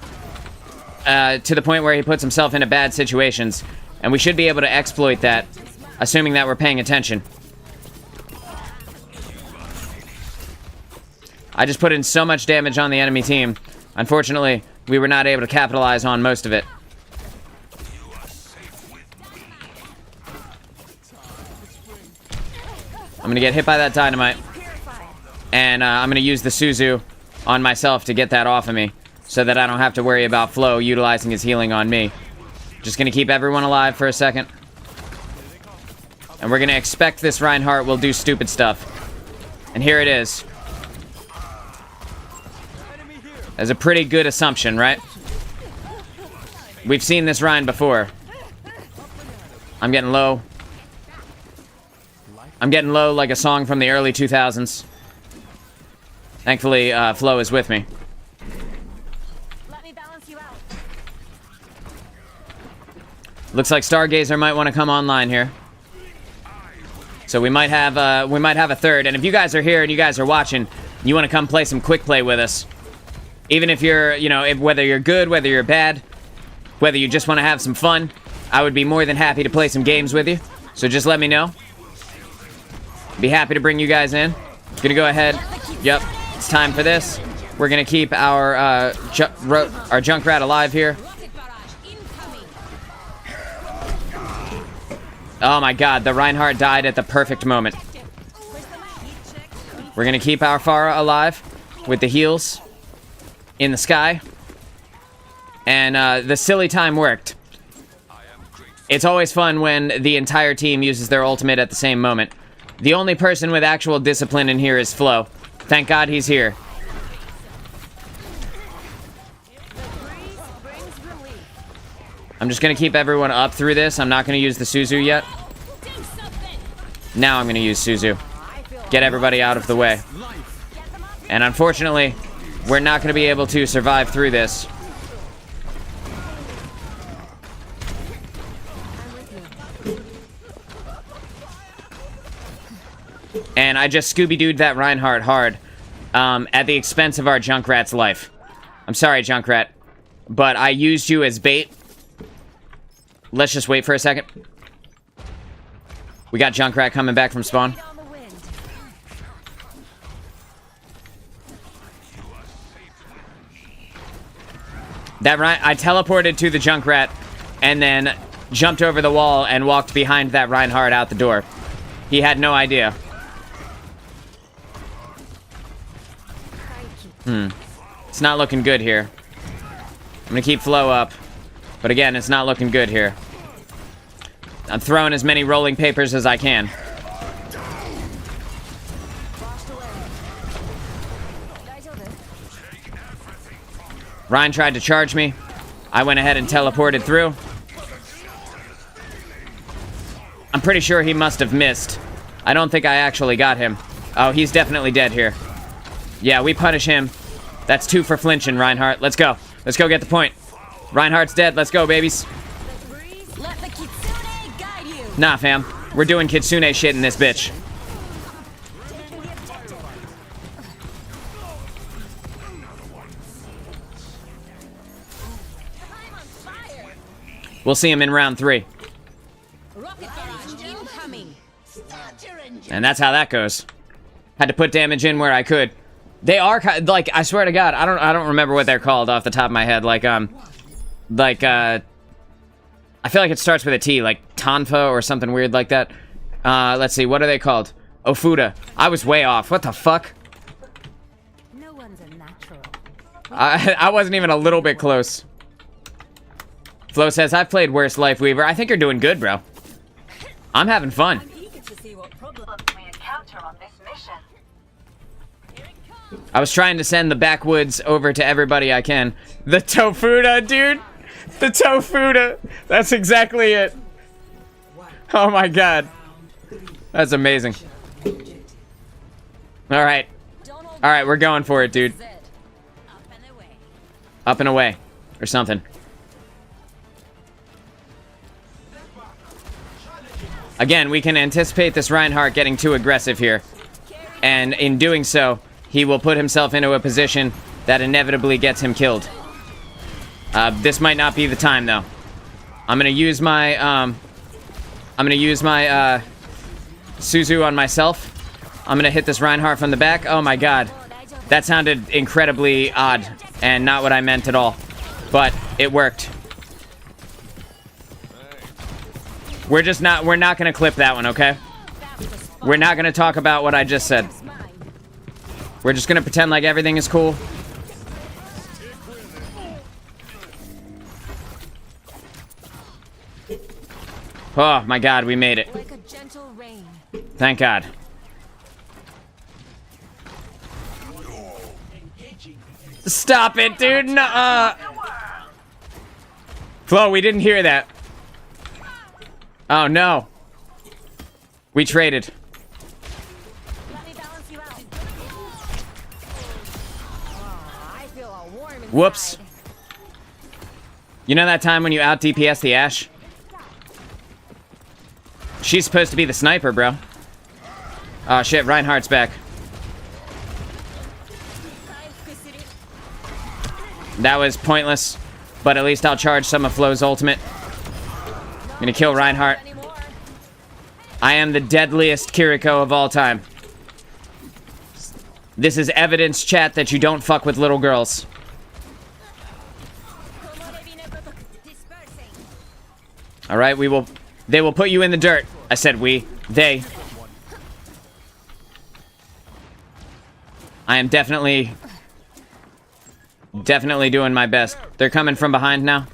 to the point where he puts himself into bad situations, and we should be able to exploit that, assuming that we're paying attention. I just put in so much damage on the enemy team. Unfortunately, we were not able to capitalize on most of it. I'm gonna get hit by that dynamite. And I'm gonna use the Suzu on myself to get that off of me, so that I don't have to worry about Flo utilizing his healing on me. Just gonna keep everyone alive for a second. And we're gonna expect this Reinhardt will do stupid stuff. And here it is. That's a pretty good assumption, right? We've seen this Rein before. I'm getting low. I'm getting low like a song from the early 2000s. Thankfully, Flo is with me. Let me balance you out. Looks like Stargazer might want to come online here. So we might have a third. And if you guys are here and you guys are watching, you want to come play some quick play with us. Even if you're, you know, whether you're good, whether you're bad, whether you just want to have some fun, I would be more than happy to play some games with you. So just let me know. Be happy to bring you guys in. Gonna go ahead. Yep, it's time for this. We're gonna keep our Junkrat alive here. Oh my god, the Reinhardt died at the perfect moment. We're gonna keep our Pharah alive with the heals in the sky. And the silly time worked. It's always fun when the entire team uses their ultimate at the same moment. The only person with actual discipline in here is Flo. Thank God he's here. I'm just gonna keep everyone up through this. I'm not gonna use the Suzu yet. Now I'm gonna use Suzu. Get everybody out of the way. And unfortunately, we're not gonna be able to survive through this. And I just Scooby-Dooed that Reinhardt hard, at the expense of our Junkrat's life. I'm sorry, Junkrat, but I used you as bait. Let's just wait for a second. We got Junkrat coming back from spawn. That I teleported to the Junkrat and then jumped over the wall and walked behind that Reinhardt out the door. He had no idea. It's not looking good here. I'm gonna keep Flo up. But again, it's not looking good here. I'm throwing as many rolling papers as I can. Ryan tried to charge me. I went ahead and teleported through. I'm pretty sure he must have missed. I don't think I actually got him. Oh, he's definitely dead here. Yeah, we punish him. That's 2 for flinching, Reinhardt. Let's go. Let's go get the point. Reinhardt's dead. Let's go, babies. Nah, fam. We're doing Kitsune shit in this bitch. We'll see him in round 3. And that's how that goes. Had to put damage in where I could. They are like, I swear to God, I don't remember what they're called off the top of my head. Like I feel like it starts with a T, like Tonfa or something weird like that. Let's see, what are they called? Ofuda. I was way off. What the fuck? No one's a natural. I wasn't even a little bit close. Flo says, I've played worse, Lifeweaver. I think you're doing good, bro. I'm having fun. I was trying to send the backwoods over to everybody I can. The Tofuda, dude! The Tofuda! That's exactly it. Oh my god. That's amazing. Alright. Alright, we're going for it, dude. Up and away. Or something. Again, we can anticipate this Reinhardt getting too aggressive here. And in doing so, he will put himself into a position that inevitably gets him killed. This might not be the time, though. I'm gonna use my, Suzu on myself. I'm gonna hit this Reinhardt from the back. Oh my god. That sounded incredibly odd and not what I meant at all. But it worked. We're not gonna clip that one, okay? We're not gonna talk about what I just said. We're just gonna pretend like everything is cool. Oh my god, we made it. Like a gentle rain. Thank god. Stop it, dude. No. Flo, we didn't hear that. Oh no. We traded. Let me balance you out. I feel all warm inside. Whoops. You know that time when you out DPS the Ashe? She's supposed to be the sniper, bro. Oh shit, Reinhardt's back. That was pointless, but at least I'll charge some of Flo's ultimate. I'm gonna kill Reinhardt. I am the deadliest Kiriko of all time. This is evidence, chat, that you don't fuck with little girls. Alright, they will put you in the dirt. I said we. They. I am definitely doing my best. They're coming from behind now.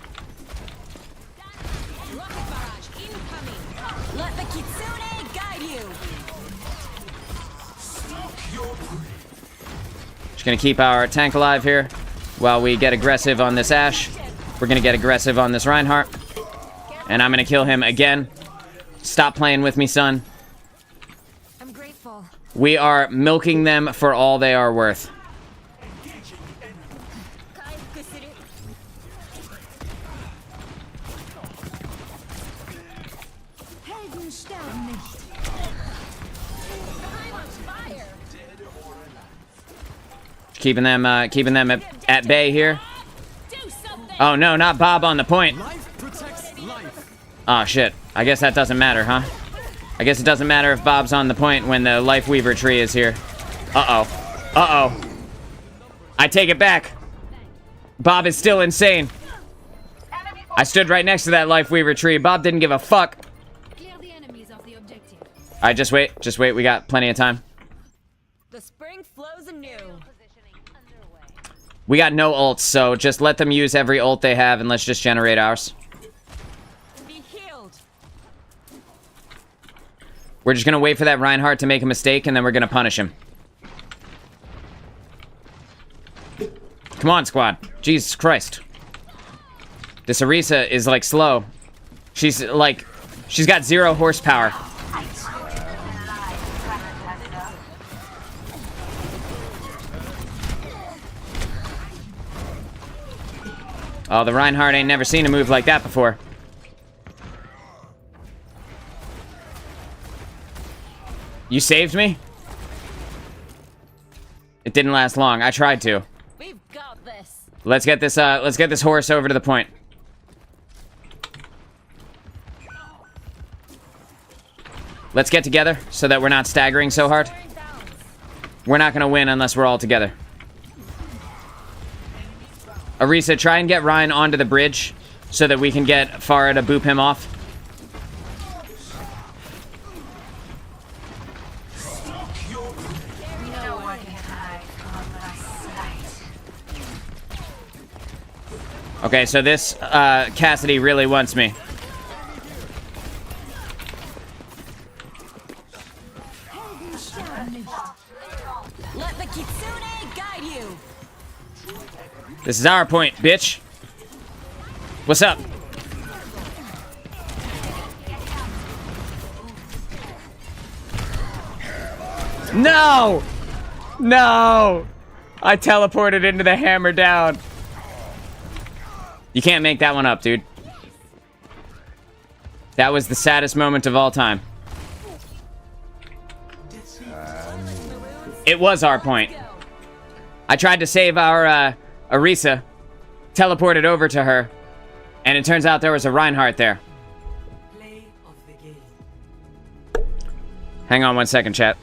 Let the Kitsune guide you. Just gonna keep our tank alive here while we get aggressive on this Ashe. We're gonna get aggressive on this Reinhardt. And I'm gonna kill him again. Stop playing with me, son. I'm grateful. We are milking them for all they are worth. Keeping them at bay here. Oh no, not Bob on the point. Oh shit. I guess that doesn't matter, huh? I guess it doesn't matter if Bob's on the point when the Life Weaver tree is here. Uh-oh. Uh-oh. I take it back. Bob is still insane. I stood right next to that Life Weaver tree. Bob didn't give a fuck. Alright, just wait. Just wait. We got plenty of time. The spring flows anew. We got no ults, so just let them use every ult they have and let's just generate ours. Be healed. We're just gonna wait for that Reinhardt to make a mistake and then we're gonna punish him. Come on, squad. Jesus Christ. This Orisa is like slow. She's got 0 horsepower. Oh, the Reinhardt ain't never seen a move like that before. You saved me? It didn't last long. I tried to. We've got this. Let's get this horse over to the point. Let's get together so that we're not staggering so hard. We're not gonna win unless we're all together. Orisa, try and get Ryan onto the bridge so that we can get Farah to boop him off. Okay, so this Cassidy really wants me. Let the Kitsune guide you. This is our point, bitch. What's up? No! No! I teleported into the hammer down. You can't make that one up, dude. That was the saddest moment of all time. It was our point. I tried to save our Orisa, teleported over to her, and it turns out there was a Reinhardt there. Play of the game. Hang on 1 second, chat.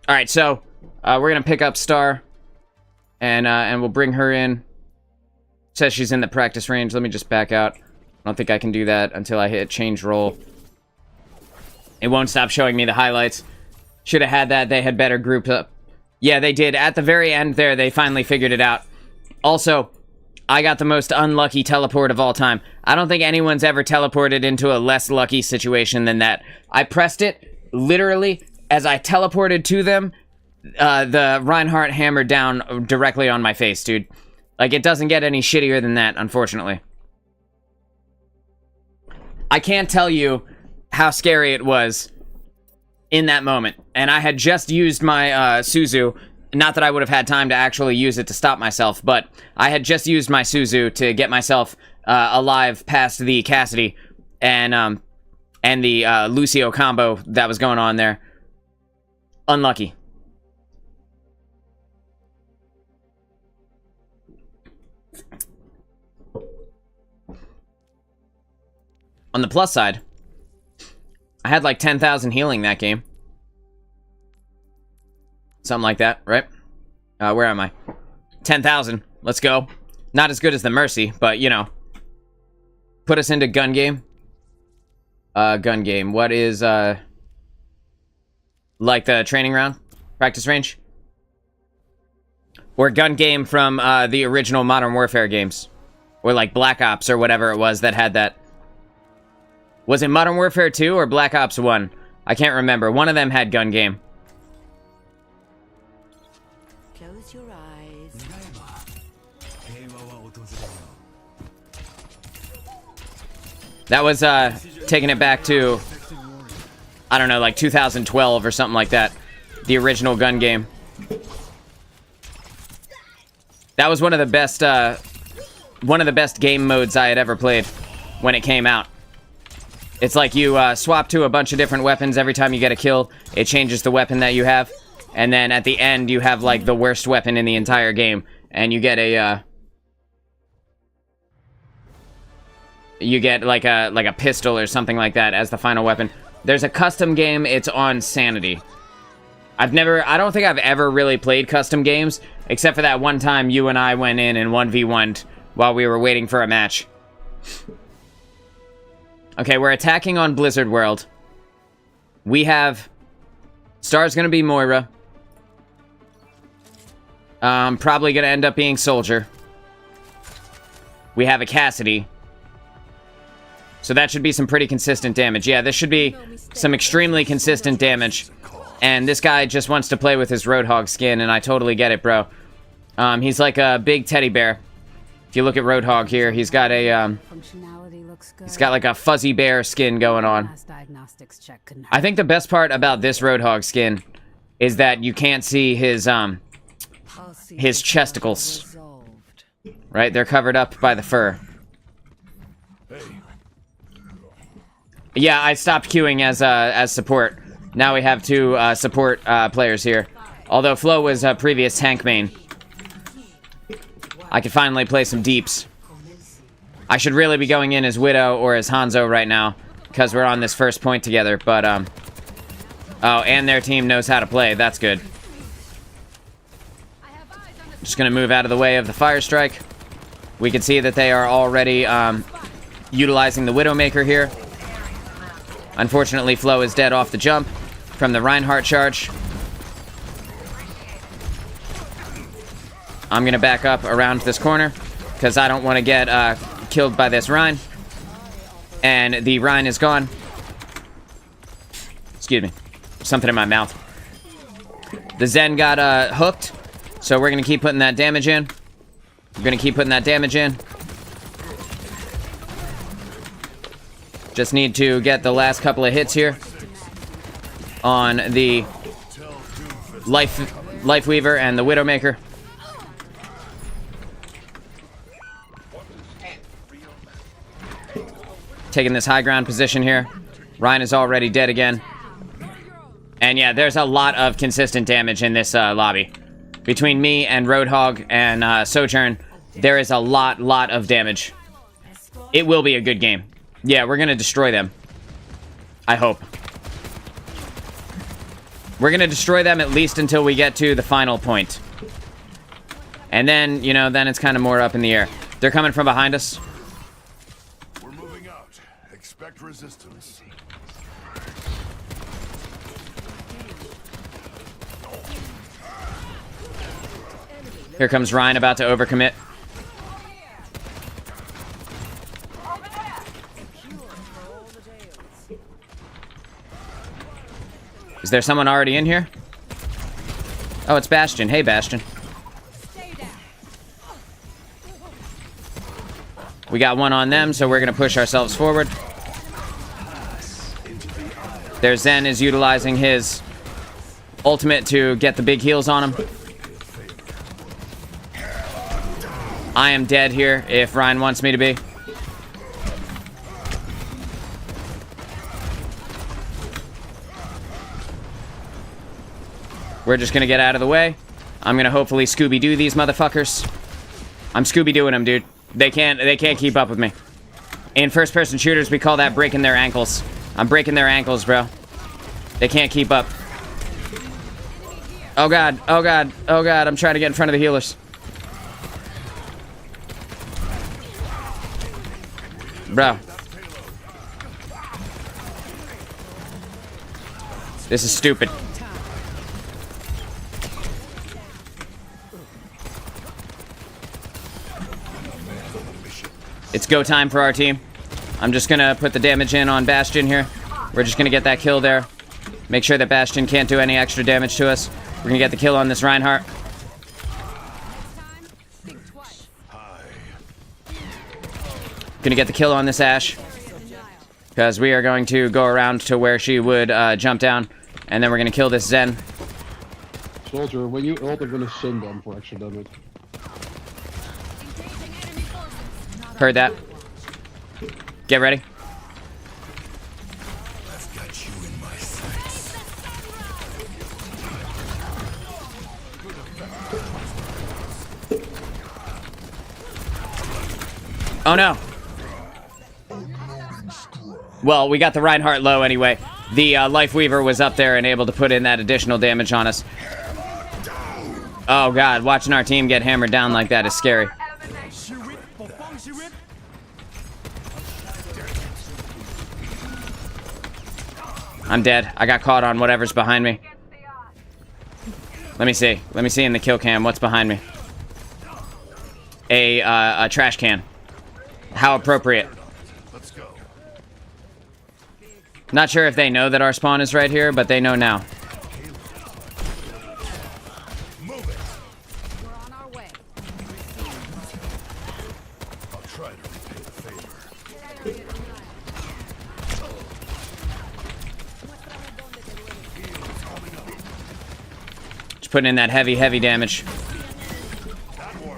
All right, so we're gonna pick up Star, and we'll bring her in. Says she's in the practice range. Let me just back out. I don't think I can do that until I hit change role. It won't stop showing me the highlights. Should have had that. They had better grouped up. Yeah, they did. At the very end there, they finally figured it out. Also, I got the most unlucky teleport of all time. I don't think anyone's ever teleported into a less lucky situation than that. I pressed it literally. As I teleported to them, the Reinhardt hammered down directly on my face, dude. Like, it doesn't get any shittier than that, unfortunately. I can't tell you how scary it was in that moment. And I had just used my Suzu. Not that I would have had time to actually use it to stop myself, but I had just used my Suzu to get myself alive past the Cassidy and the Lucio combo that was going on there. Unlucky. On the plus side, I had like 10,000 healing that game. Something like that, right? Where am I? 10,000. Let's go. Not as good as the Mercy, but, you know. Put us into gun game. Gun game. What is, like the training round? Practice range? Or gun game from the original Modern Warfare games. Or like Black Ops or whatever it was that had that. Was it Modern Warfare 2 or Black Ops 1? I can't remember. One of them had gun game. Close your eyes. That was taking it back to, I don't know, like 2012 or something like that. The original gun game. That was one of the best game modes I had ever played when it came out. It's like you swap to a bunch of different weapons every time you get a kill. It changes the weapon that you have. And then at the end, you have like the worst weapon in the entire game. And you get a, like a pistol or something like that as the final weapon. There's a custom game. It's on Sanity. I don't think I've ever really played custom games, except for that one time you and I went in and 1v1'd while we were waiting for a match. Okay, we're attacking on Blizzard World. We have... Star's gonna be Moira. Probably gonna end up being Soldier. We have a Cassidy. So that should be some pretty consistent damage. Yeah, this should be some extremely consistent damage. And this guy just wants to play with his Roadhog skin, and I totally get it, bro. He's like a big teddy bear. If you look at Roadhog here, he's got a, Functionality looks good. he's got like a fuzzy bear skin going on. Last diagnostics check couldn't I think the best part about this Roadhog skin is that you can't see his I'll see his this battle chesticles. resolved. Right? They're covered up by the fur. Yeah, I stopped queuing as support. Now we have two support players here. Although Flo was a previous tank main. I could finally play some deeps. I should really be going in as Widow or as Hanzo right now, because we're on this first point together, but, oh, and their team knows how to play. That's good. Just gonna move out of the way of the fire strike. We can see that they are already, utilizing the Widowmaker here. Unfortunately, Flo is dead off the jump from the Reinhardt charge. I'm gonna back up around this corner because I don't want to get killed by this Rein. And the Rein is gone. Excuse me. Something in my mouth. The Zen got hooked, so we're gonna keep putting that damage in. We're gonna keep putting that damage in. Just need to get the last couple of hits here on the Life Weaver and the Widowmaker. Taking this high ground position here. Ryan is already dead again. And yeah, there's a lot of consistent damage in this lobby. Between me and Roadhog and Sojourn, there is a lot of damage. It will be a good game. Yeah, we're gonna destroy them. I hope. We're gonna destroy them at least until we get to the final point. And then, you know, then it's kind of more up in the air. They're coming from behind us. We're moving out. Expect resistance. Here comes Ryan about to overcommit. Is there someone already in here? Oh, it's Bastion. Hey, Bastion. We got one on them, so we're going to push ourselves forward. Their Zen is utilizing his ultimate to get the big heals on him. I am dead here if Ryan wants me to be. We're just gonna get out of the way. I'm gonna hopefully Scooby-Doo these motherfuckers. I'm Scooby-Dooing them, dude. They can't keep up with me. In first-person shooters, we call that breaking their ankles. I'm breaking their ankles, bro. They can't keep up. Oh god, oh god, oh god, I'm trying to get in front of the healers. Bro. This is stupid. It's go time for our team. I'm just gonna put the damage in on Bastion here. We're just gonna get that kill there. Make sure that Bastion can't do any extra damage to us. We're gonna get the kill on this Reinhardt. Gonna get the kill on this Ashe. Because we are going to go around to where she would jump down. And then we're gonna kill this Zen. Soldier, when you ult, I'm gonna send them for extra damage. Heard that. Get ready. I've got you in my sights. Oh no. Well, we got the Reinhardt low anyway. The Life Weaver was up there and able to put in that additional damage on us. Oh god, watching our team get hammered down like that is scary. I'm dead. I got caught on whatever's behind me. Let me see. Let me see in the kill cam what's behind me. A trash can. How appropriate. Let's go. Not sure if they know that our spawn is right here, but they know now. Move it. We're on our way. I'll try to repay the favor. Just putting in that heavy damage.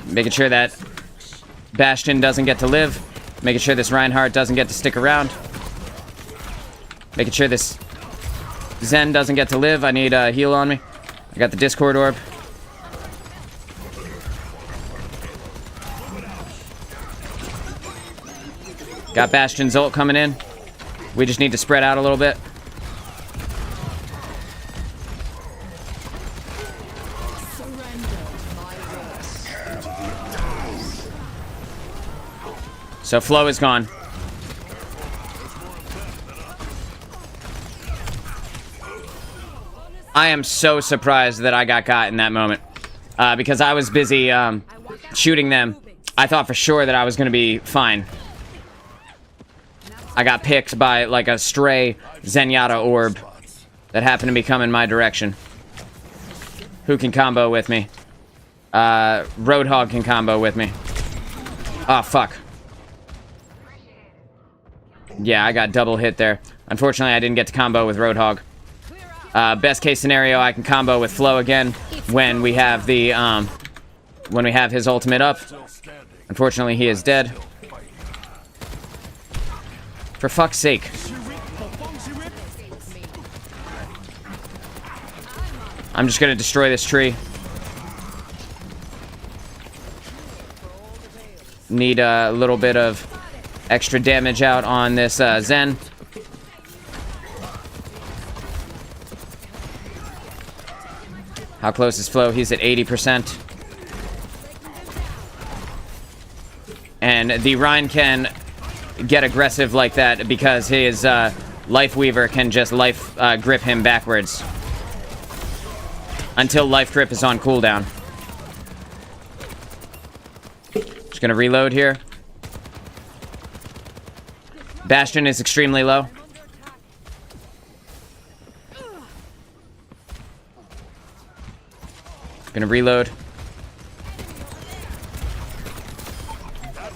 Making sure that Bastion doesn't get to live. Making sure this Reinhardt doesn't get to stick around. Making sure this Zen doesn't get to live. I need a heal on me. I got the Discord orb. Got Bastion's ult coming in. We just need to spread out a little bit. So flow is gone. I am so surprised that I got in that moment. Because I was busy shooting them. I thought for sure that I was going to be fine. I got picked by like a stray Zenyatta orb that happened to be coming my direction. Who can combo with me? Roadhog can combo with me. Oh, fuck. Yeah, I got double hit there. Unfortunately, I didn't get to combo with Roadhog. Best case scenario, I can combo with Flo again when we have the, when we have his ultimate up. Unfortunately, he is dead. For fuck's sake. I'm just gonna destroy this tree. Need a little bit of extra damage out on this Zen. How close is Flo? He's at 80%. And the Rhine can get aggressive like that because his Life Weaver can just life grip him backwards until Life Grip is on cooldown. Just gonna reload here. Bastion is extremely low. Gonna reload.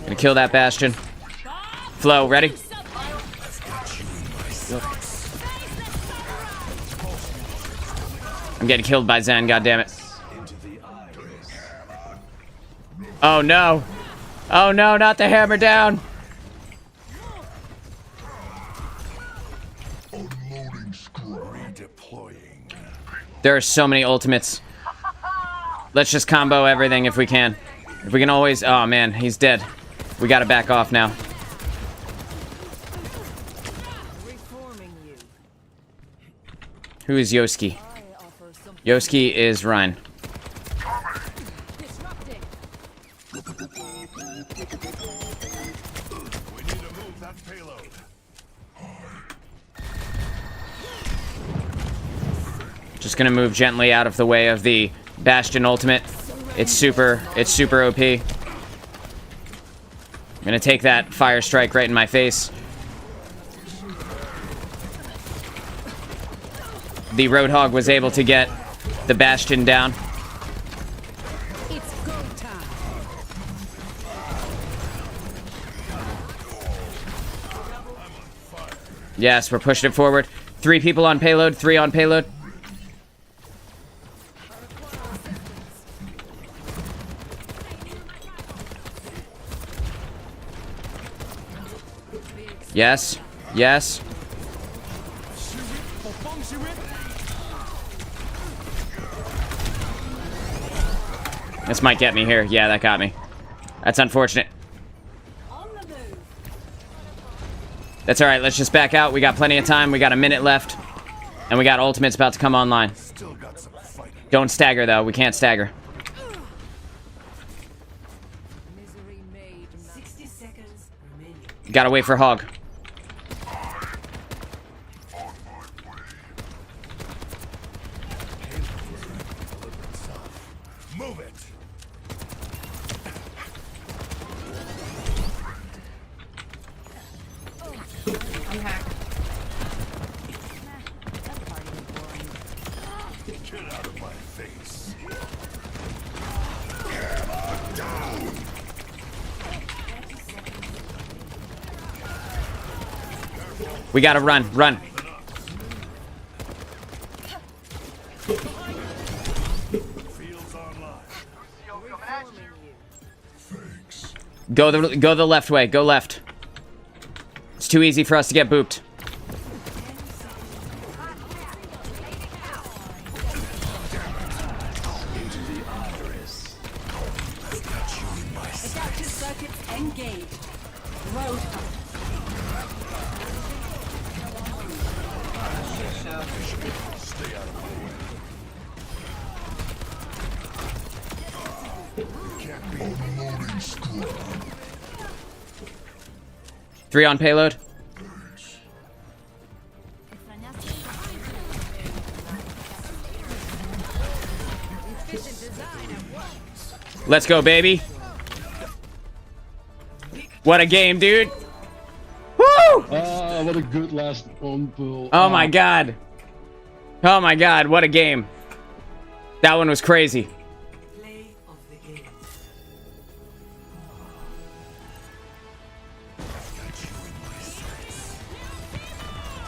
Gonna kill that Bastion. Flo, ready? I'm getting killed by Zen, goddammit. Oh no! Oh no, not the hammer down! There are so many ultimates. Let's just combo everything if we can. If we can always... Oh man, he's dead. We gotta back off now. Who is Yoski? Yoski is Rhine. Just gonna move gently out of the way of the Bastion ultimate. It's super OP. I'm gonna take that fire strike right in my face. The Roadhog was able to get the Bastion down. It's go time. Yes, we're pushing it forward. 3 people on payload, 3 on payload. Yes, yes. This might get me here. Yeah, that got me. That's unfortunate. That's alright, let's just back out. We got plenty of time. We got a minute left. And we got ultimates about to come online. Don't stagger, though. We can't stagger. 60 seconds remaining. Gotta wait for Hog. Move it. I'm hacked. Get out of my face. We gotta run, run. Fields online. Go the left way. Go left. It's too easy for us to get booped. Adaptive circuits engaged. Road. Three on payload. Let's go, baby. What a game, dude. Woo! What a good last one pull. Oh my god. Oh my god, what a game. That one was crazy. Play of the game.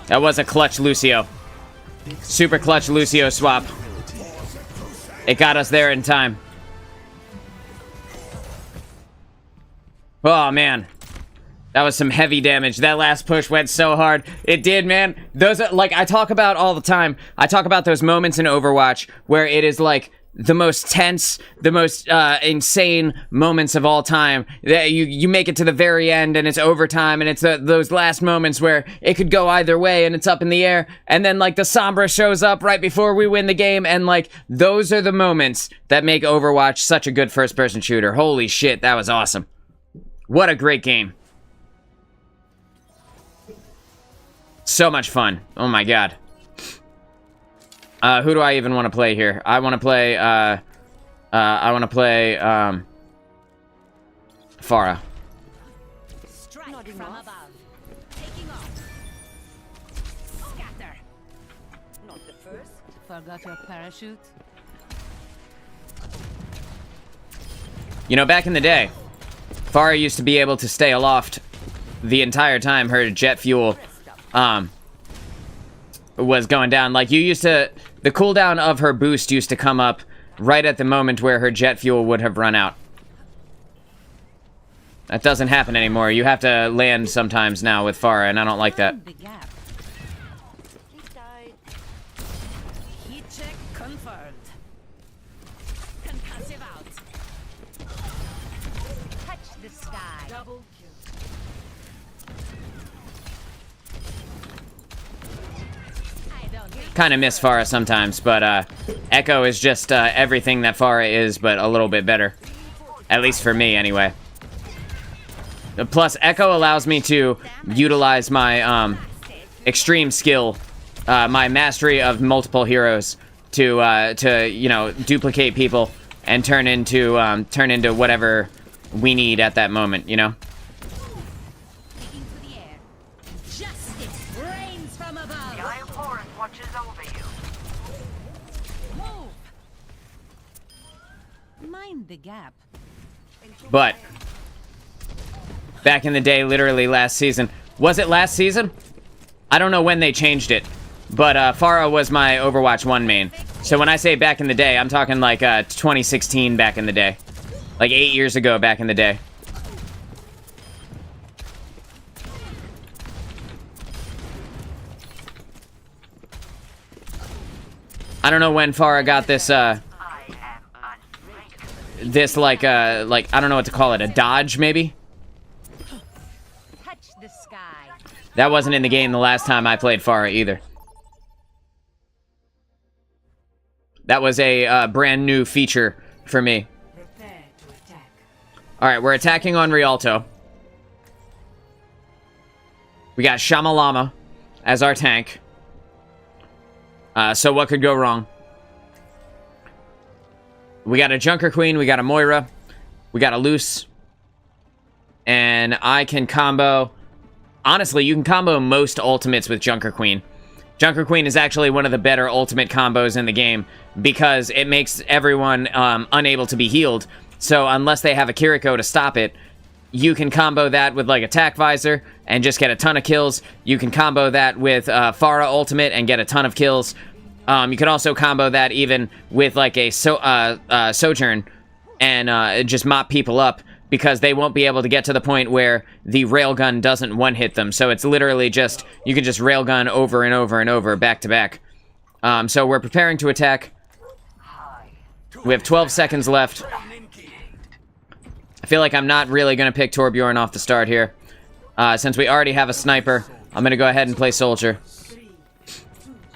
That was a clutch Lucio. Super clutch Lucio swap. It got us there in time. Oh, man. That was some heavy damage. That last push went so hard. It did, man. Those are, like, I talk about all the time. I talk about those moments in Overwatch where it is, like, the most tense, the most insane moments of all time. You make it to the very end and it's overtime, and it's those last moments where it could go either way and it's up in the air, and then like the Sombra shows up right before we win the game, and like those are the moments that make Overwatch such a good first-person shooter. Holy shit, that was awesome. What a great game. So much fun. Oh my god. Who do I even want to play here? I want to play, Pharah. Strike from above. Taking off. Scatter. Not the first. Forgot your parachute? You know, back in the day, Pharah used to be able to stay aloft the entire time her jet fuel, was going down. Like, you used to... The cooldown of her boost used to come up right at the moment where her jet fuel would have run out. That doesn't happen anymore. You have to land sometimes now with Pharah, and I don't like that. The gap. He died. Heat check confirmed. Concussive out. Touch the sky. Double kill. I don't need Kind of miss Pharah sometimes, but Echo is just everything that Pharah is, but a little bit better. At least for me, anyway. Plus, Echo allows me to utilize my extreme skill, my mastery of multiple heroes, to you know, duplicate people and turn into whatever we need at that moment, you know. taking to the air. Justice reigns from above. The Iron Forest watches over you. Move. Mind the gap. But back in the day, literally last season. Was it last season? I don't know when they changed it. But Pharah was my Overwatch 1 main. So when I say back in the day, I'm talking like 2016 back in the day. Like 8 years ago back in the day. I don't know when Pharah got this, this like I don't know what to call it, a dodge maybe? Touch the sky. That wasn't in the game the last time I played Pharah either. That was a brand new feature for me. Prepare to attack. Alright, we're attacking on Rialto. We got Shamalama as our tank. So what could go wrong? We got a Junker Queen, we got a Moira, we got a Luce. And I can combo... Honestly, you can combo most ultimates with Junker Queen. Junker Queen is actually one of the better ultimate combos in the game because it makes everyone unable to be healed. So unless they have a Kiriko to stop it, you can combo that with like Attack Visor and just get a ton of kills. You can combo that with Pharah ultimate and get a ton of kills. You can also combo that even with like a Sojourn and just mop people up because they won't be able to get to the point where the railgun doesn't one-hit them. So it's literally just, you can just railgun over and over and over, back to back. So we're preparing to attack. We have 12 seconds left. I feel like I'm not really going to pick Torbjorn off the start here. Since we already have a sniper, I'm going to go ahead and play Soldier.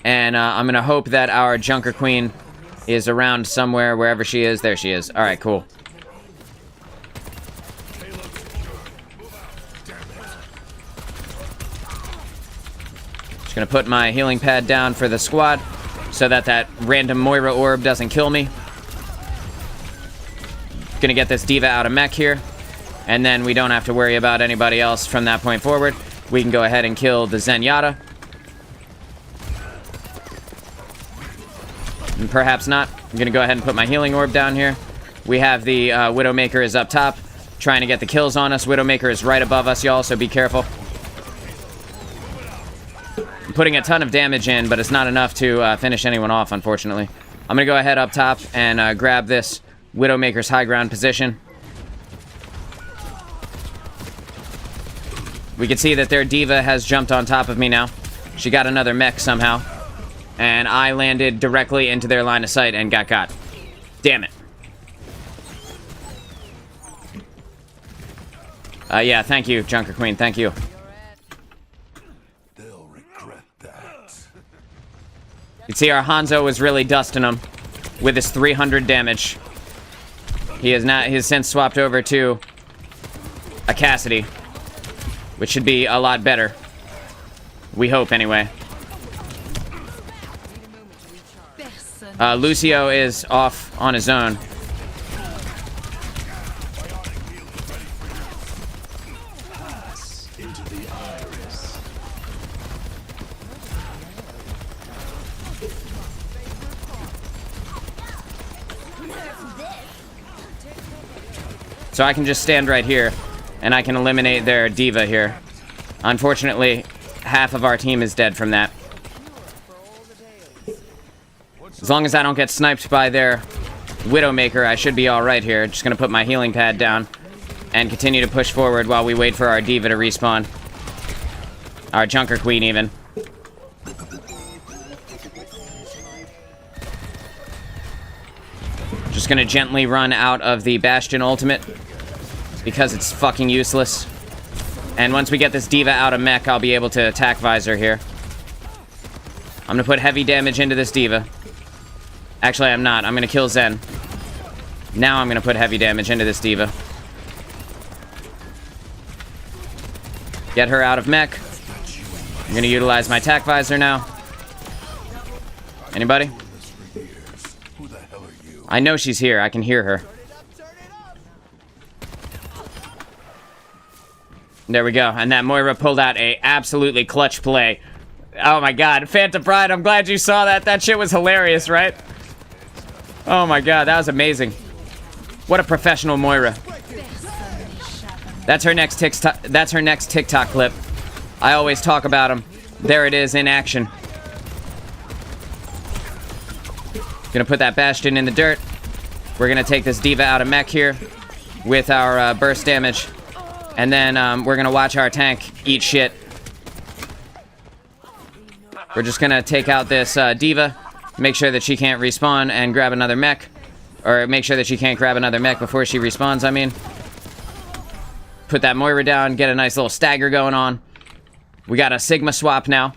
And I'm going to hope that our Junker Queen is around somewhere, wherever she is. There she is. Alright, cool. Just going to put my healing pad down for the squad so that that random Moira orb doesn't kill me. Gonna get this diva out of mech here, and then we don't have to worry about anybody else from that point forward. We can go ahead and kill the Zenyatta. And perhaps not. I'm gonna go ahead and put my healing orb down here. We have the Widowmaker is up top, trying to get the kills on us. Widowmaker is right above us, y'all, so be careful. I'm putting a ton of damage in, but it's not enough to finish anyone off, unfortunately. I'm gonna go ahead up top and grab this Widowmaker's high ground position. We can see that their diva has jumped on top of me now. She got another mech somehow. And I landed directly into their line of sight and got caught. Damn it. Yeah, thank you, Junker Queen. Thank you. They'll regret that. You can see our Hanzo was really dusting him with his 300 damage. He has since swapped over to a Cassidy, which should be a lot better. We hope, anyway. Lucio is off on his own. So I can just stand right here, and I can eliminate their diva here. Unfortunately, half of our team is dead from that. As long as I don't get sniped by their Widowmaker, I should be alright here. Just gonna put my healing pad down and continue to push forward while we wait for our diva to respawn. Our Junker Queen, even. Just gonna gently run out of the Bastion ultimate because it's fucking useless. And once we get this diva out of mech, I'll be able to attack Visor here. I'm gonna put heavy damage into this diva. Actually, I'm not. I'm gonna kill Zen. Now I'm gonna put heavy damage into this diva. Get her out of mech. I'm gonna utilize my attack visor now. Anybody? I know she's here. I can hear her. There we go. And that Moira pulled out a absolutely clutch play. Oh my god. Phantom Pride, I'm glad you saw that. That shit was hilarious, right? Oh my god, that was amazing. What a professional Moira. That's her next TikTok clip. I always talk about him. There it is in action. Gonna put that Bastion in the dirt. We're gonna take this diva out of mech here with our burst damage. And then we're gonna watch our tank eat shit. We're just gonna take out this diva. Make sure that she can't respawn and grab another mech. Or make sure that she can't grab another mech before she respawns, I mean. Put that Moira down, get a nice little stagger going on. We got a Sigma swap now.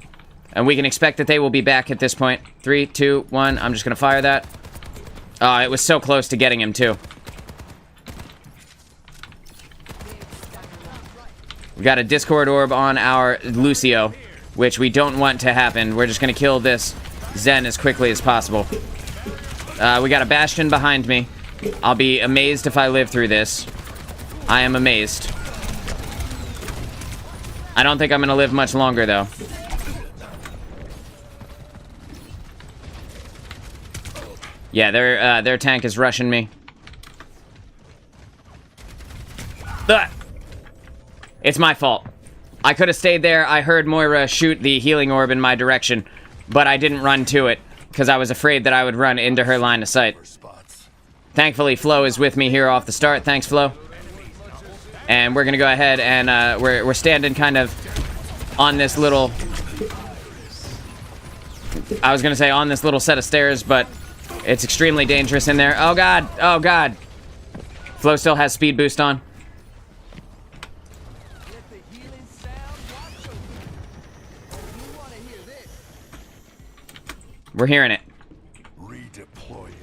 And we can expect that they will be back at this point. 3, 2, 1. I'm just gonna fire that. Oh, it was so close to getting him, too. We got a Discord orb on our Lucio, which we don't want to happen. We're just gonna kill this Zen as quickly as possible. We got a Bastion behind me. I'll be amazed if I live through this. I am amazed. I don't think I'm gonna live much longer, though. Yeah, their tank is rushing me. Ugh. It's my fault. I could have stayed there. I heard Moira shoot the healing orb in my direction, but I didn't run to it because I was afraid that I would run into her line of sight. Thankfully, Flo is with me here off the start. Thanks, Flo. And we're gonna go ahead and we're standing kind of on this little. I was gonna say on this little set of stairs, but it's extremely dangerous in there. Oh god! Oh god! Flo still has speed boost on. We're hearing it. Redeploying.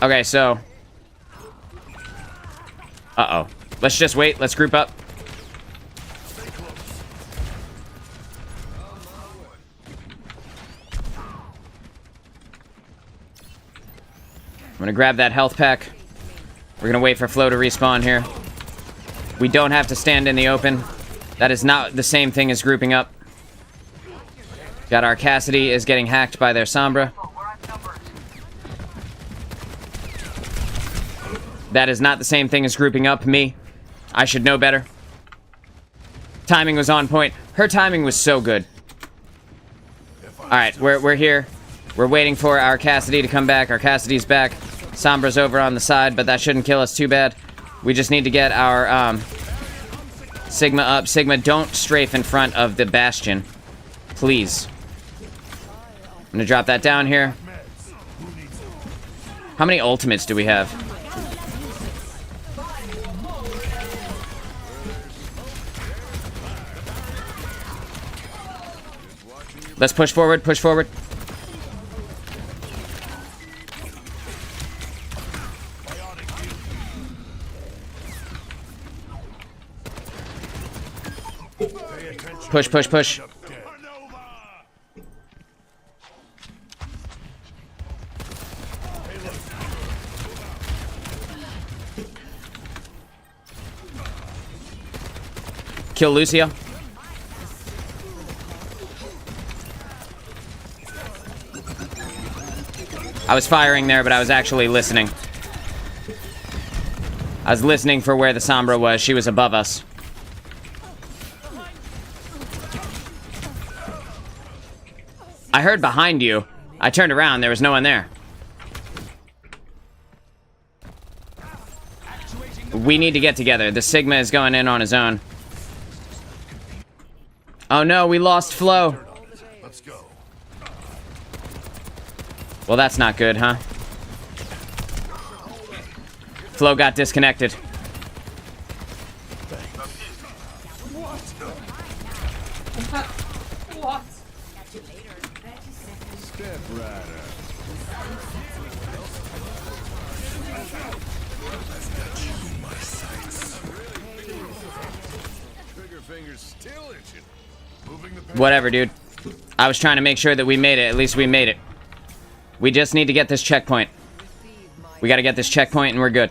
Okay, so. Uh-oh. Let's just wait. Let's group up. I'm gonna grab that health pack. We're gonna wait for Flo to respawn here. We don't have to stand in the open. That is not the same thing as grouping up. Got our Cassidy is getting hacked by their Sombra. That is not the same thing as grouping up. Me. I should know better. Timing was on point. Her timing was so good. Alright, we're here. We're waiting for our Cassidy to come back. Our Cassidy's back. Sombra's over on the side, but that shouldn't kill us too bad. We just need to get our Sigma up. Sigma, don't strafe in front of the Bastion. Please. I'm gonna drop that down here. How many ultimates do we have? Let's push forward, push forward. Push, push, push. Kill Lucio. I was firing there, but I was actually listening. I was listening for where the Sombra was. She was above us. I heard behind you. I turned around. There was no one there. We need to get together. The Sigma is going in on his own. Oh no, we lost Flo. Let's go. Well, that's not good, huh? Flo got disconnected. Step right up. Trigger finger's still itching. Moving the Whatever, dude. I was trying to make sure that we made it. At least we made it. We just need to get this checkpoint. We gotta get this checkpoint and we're good.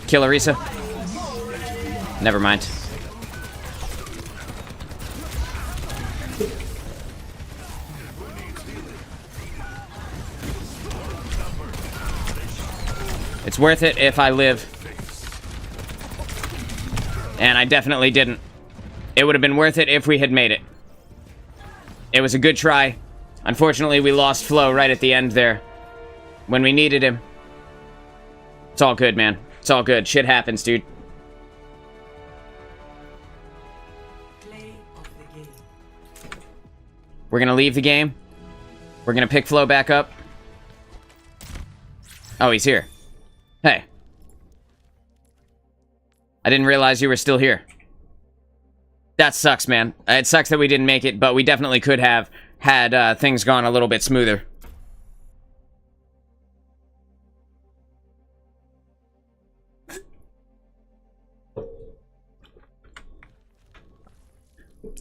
Kill Orisa. Never mind. It's worth it if I live. And I definitely didn't. It would have been worth it if we had made it. It was a good try. Unfortunately, we lost Flo right at the end there. When we needed him. It's all good, man. It's all good. Shit happens, dude. Play of the game. We're gonna leave the game. We're gonna pick Flo back up. Oh, he's here. Hey. I didn't realize you were still here. That sucks, man. It sucks that we didn't make it, but we definitely could have had things gone a little bit smoother.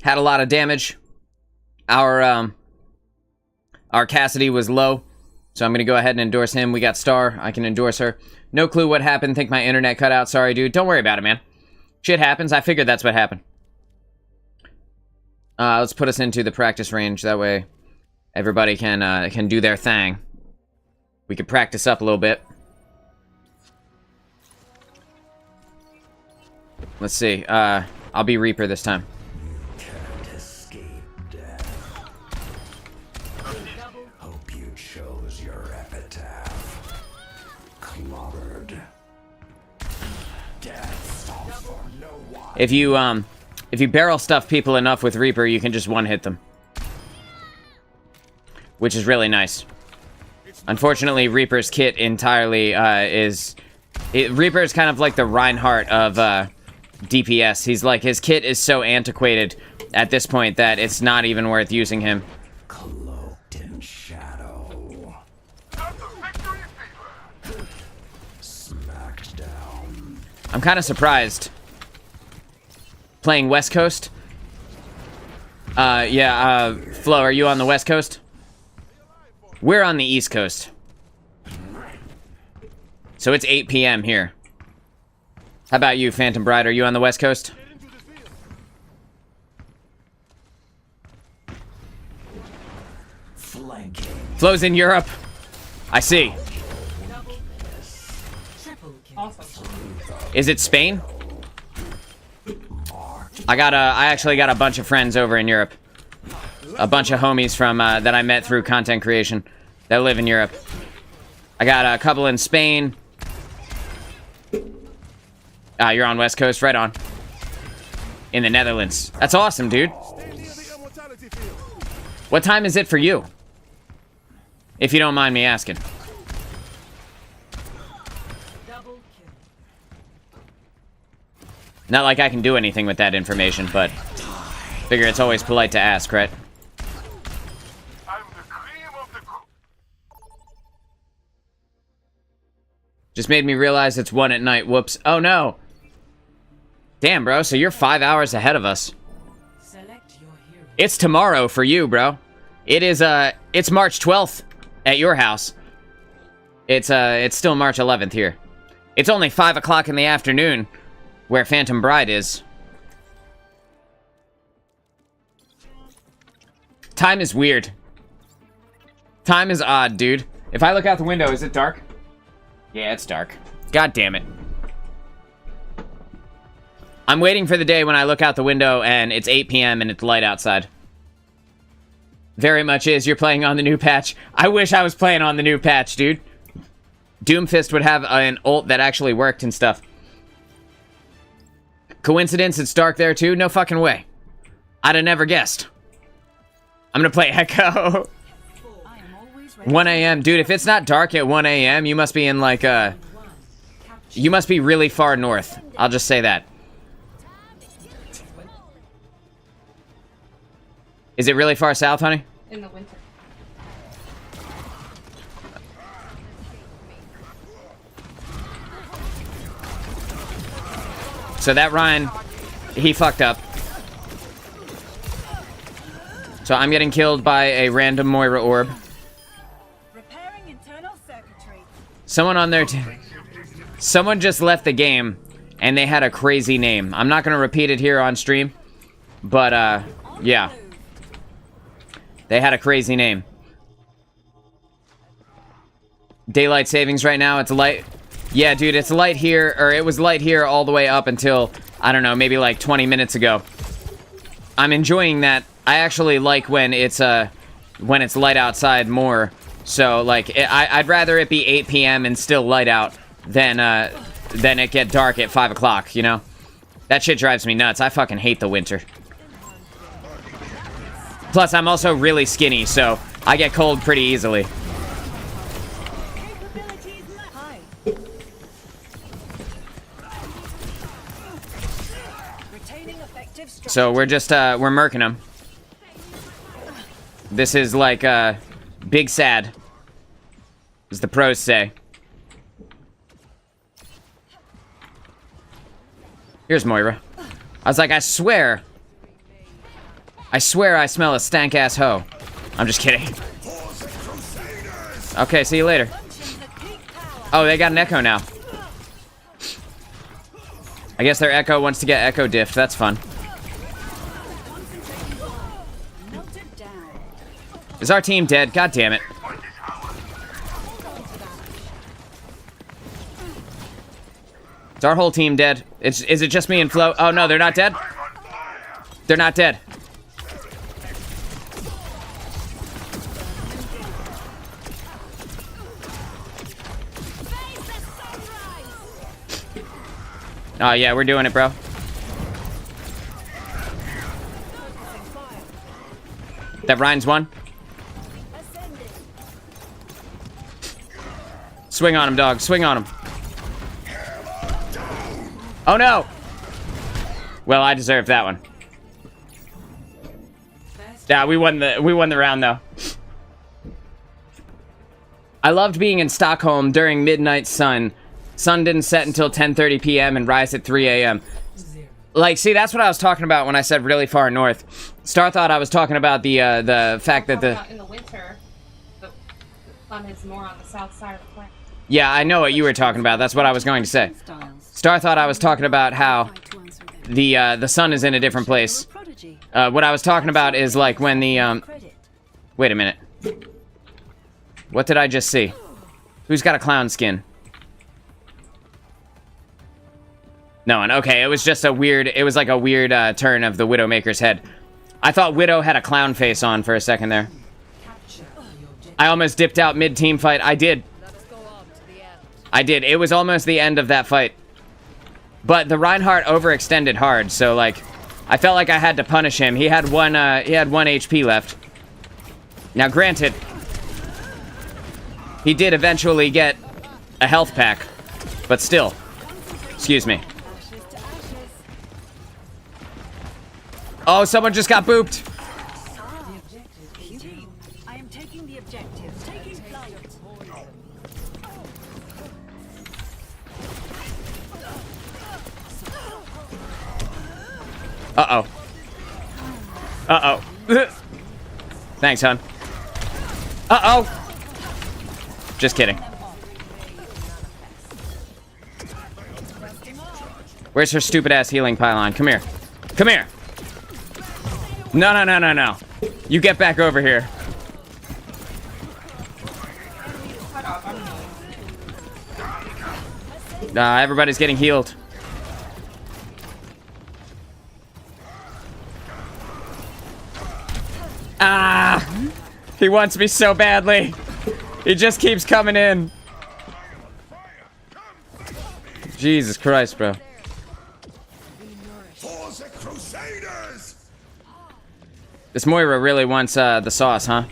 Had a lot of damage. Our Cassidy was low, so I'm gonna go ahead and endorse him. We got Star. I can endorse her. No clue what happened. Think my internet cut out. Sorry, dude. Don't worry about it, man. Shit happens. I figured that's what happened. Let's put us into the practice range. That way, everybody can do their thing. We could practice up a little bit. Let's see. I'll be Reaper this time. Can't escape death. Hope you chose your epitaph. Clobbered. Death falls for no one. If you barrel stuff people enough with Reaper, you can just one-hit them. Which is really nice. Unfortunately, Reaper's kit entirely Reaper is kind of like the Reinhardt of DPS. He's like, his kit is so antiquated at this point that it's not even worth using him. Cloaked in shadow. Smacked down. I'm kind of surprised. Playing West Coast? Flo, are you on the West Coast? We're on the East Coast. So it's 8 p.m. here. How about you, Phantom Bride? Are you on the West Coast? Flanking. Flo's in Europe. I see. Is it Spain? I actually got a bunch of friends over in Europe. A bunch of homies from that I met through content creation that live in Europe. I got a couple in Spain. You're on West Coast, right on. In the Netherlands. That's awesome, dude. What time is it for you? If you don't mind me asking. Not like I can do anything with that information, but figure it's always polite to ask, right? Just made me realize it's 1 at night. Whoops. Oh, no. Damn, bro. So you're 5 hours ahead of us. It's tomorrow for you, bro. It is, it's March 12th at your house. It's still March 11th here. It's only 5 o'clock in the afternoon where Phantom Bride is. Time is weird. Time is odd, dude. If I look out the window, is it dark? Yeah, it's dark. God damn it. I'm waiting for the day when I look out the window and it's 8 p.m. and it's light outside. Very much is. You're playing on the new patch. I wish I was playing on the new patch, dude. Doomfist would have an ult that actually worked and stuff. Coincidence it's dark there too? No fucking way. I'd have never guessed. I'm gonna play Echo. 1 a.m. Dude, if it's not dark at 1 a.m., you must be in like you must be really far north. I'll just say that. Is it really far south, honey? In the winter. So that Ryan, he fucked up. So I'm getting killed by a random Moira orb. Repairing internal circuitry. Someone on their someone just left the game and they had a crazy name. I'm not gonna repeat it here on stream, but yeah. They had a crazy name. Daylight savings right now, it's light. Yeah, dude, it's light here, or it was light here all the way up until, I don't know, maybe like 20 minutes ago. I'm enjoying that. I actually like when it's light outside more. So, like, I'd rather it be 8 p.m. and still light out than it get dark at 5 o'clock, you know? That shit drives me nuts. I fucking hate the winter. Plus, I'm also really skinny, so I get cold pretty easily. So we're just, we're murking them. This is like, big sad, as the pros say. Here's Moira. I was like, I swear I smell a stank-ass hoe. I'm just kidding. Okay, see you later. Oh, they got an Echo now. I guess their Echo wants to get Echo diffed. That's fun. Is our team dead? God damn it. Is our whole team dead? Is it just me and Flo? Oh no, they're not dead? They're not dead. Oh yeah, we're doing it, bro. That Ryan's one. Swing on him, dog. Swing on him. Oh no! Well, I deserved that one. Yeah, we won the round though. I loved being in Stockholm during midnight sun. Sun didn't set until 10:30 p.m. and rise at 3 a.m. Like, see, that's what I was talking about when I said really far north. Star thought I was talking about the fact that in the winter, the sun is more on the south side of the planet. Yeah, I know what you were talking about. That's what I was going to say. Star thought I was talking about how the sun is in a different place. What I was talking about is like when the wait a minute. What did I just see? Who's got a clown skin? No one. Okay, it was just a weird... It was like a weird turn of the Widowmaker's head. I thought Widow had a clown face on for a second there. I almost dipped out mid-team fight. I did. I did. It was almost the end of that fight. But the Reinhardt overextended hard, so like... I felt like I had to punish him. He had one HP left. Now, granted... He did eventually get a health pack. But still. Excuse me. Oh, someone just got booped. I am taking the objective. Taking flight. Uh-oh. Uh-oh. Thanks, hon. Uh-oh. Just kidding. Where's her stupid-ass healing pylon? Come here. Come here. No, no, no, no, no. You get back over here. Everybody's getting healed. Ah! He wants me so badly. He just keeps coming in. Jesus Christ, bro. This Moira really wants the sauce, huh?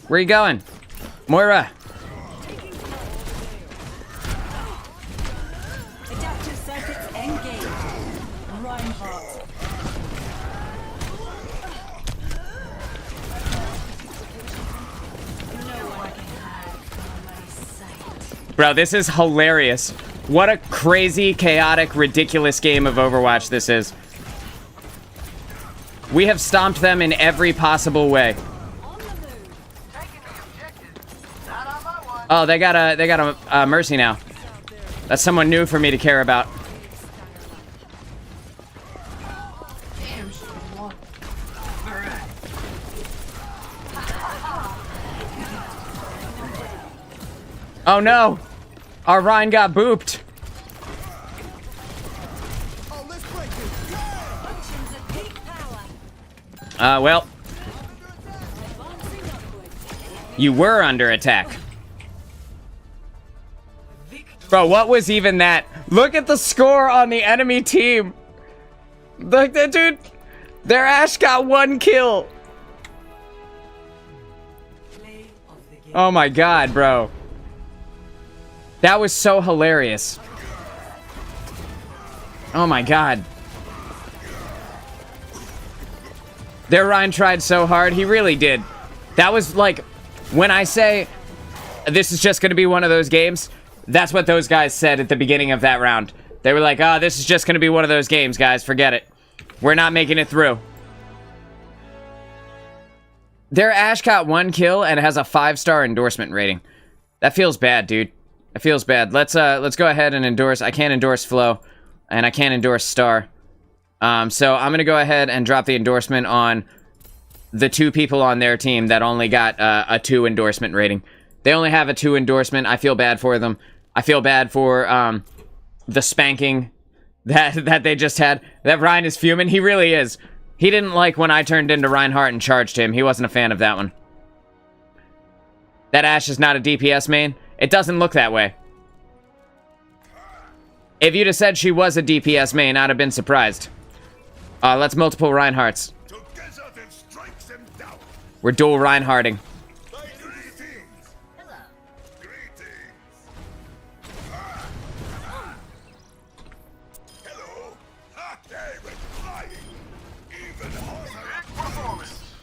Where you going? Moira! Adaptive circuits engaged. Reinhardt. Bro, this is hilarious. What a crazy, chaotic, ridiculous game of Overwatch this is. We have stomped them in every possible way. Oh, they got a Mercy now. That's someone new for me to care about. Oh no! Our Ryan got booped. Well. You were under attack. Bro, what was even that? Look at the score on the enemy team. Look, dude. Their Ashe got 1 kill. Oh my god, bro. That was so hilarious. Oh my god. Their Ryan tried so hard. He really did. That was like, when I say this is just going to be one of those games, that's what those guys said at the beginning of that round. They were like, this is just going to be one of those games, guys. Forget it. We're not making it through. Their Ashe got 1 kill and has a 5-star endorsement rating. That feels bad, dude. It feels bad. Let's go ahead and endorse. I can't endorse Flo, and I can't endorse Star. So I'm gonna go ahead and drop the endorsement on the 2 people on their team that only got a 2 endorsement rating. They only have a 2 endorsement. I feel bad for them. I feel bad for the spanking that they just had. That Ryan is fuming. He really is. He didn't like when I turned into Reinhardt and charged him. He wasn't a fan of that one. That Ashe is not a DPS main. It doesn't look that way. If you'd have said she was a DPS main, I'd have been surprised. Let's multiple Reinhardts. We're dual Reinhardting.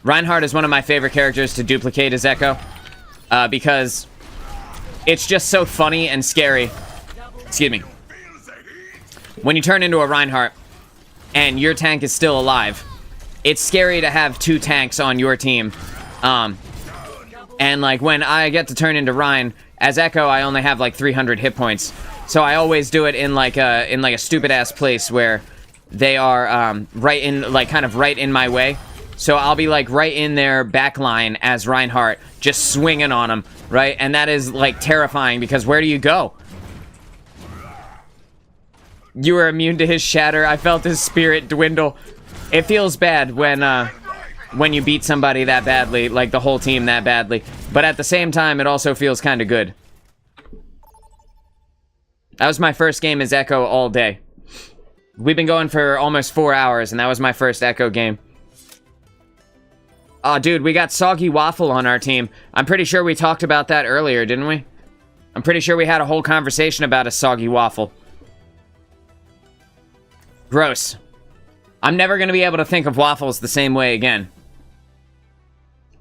Reinhardt is one of my favorite characters to duplicate as Echo. Because it's just so funny and scary. Excuse me. When you turn into a Reinhardt and your tank is still alive, it's scary to have 2 tanks on your team. And like when I get to turn into Ryan, as Echo, I only have like 300 hit points. So I always do it in like a stupid ass place where they are right in, like, kind of right in my way. So I'll be like right in their back line as Reinhardt, just swinging on them, right? And that is like terrifying because where do you go? You were immune to his shatter. I felt his spirit dwindle. It feels bad when you beat somebody that badly, like the whole team that badly. But at the same time, it also feels kind of good. That was my first game as Echo all day. We've been going for almost 4 hours, and that was my first Echo game. Oh, dude, we got Soggy Waffle on our team. I'm pretty sure we talked about that earlier, didn't we? I'm pretty sure we had a whole conversation about a Soggy Waffle. Gross. I'm never going to be able to think of waffles the same way again.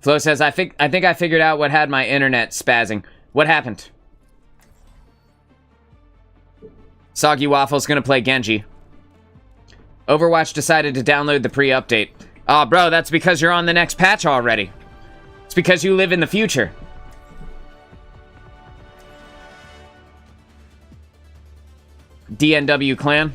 Flo says, I think I figured out what had my internet spazzing. What happened? Soggy Waffle's going to play Genji. Overwatch decided to download the pre-update. Aw, bro, that's because you're on the next patch already. It's because you live in the future. DNW clan.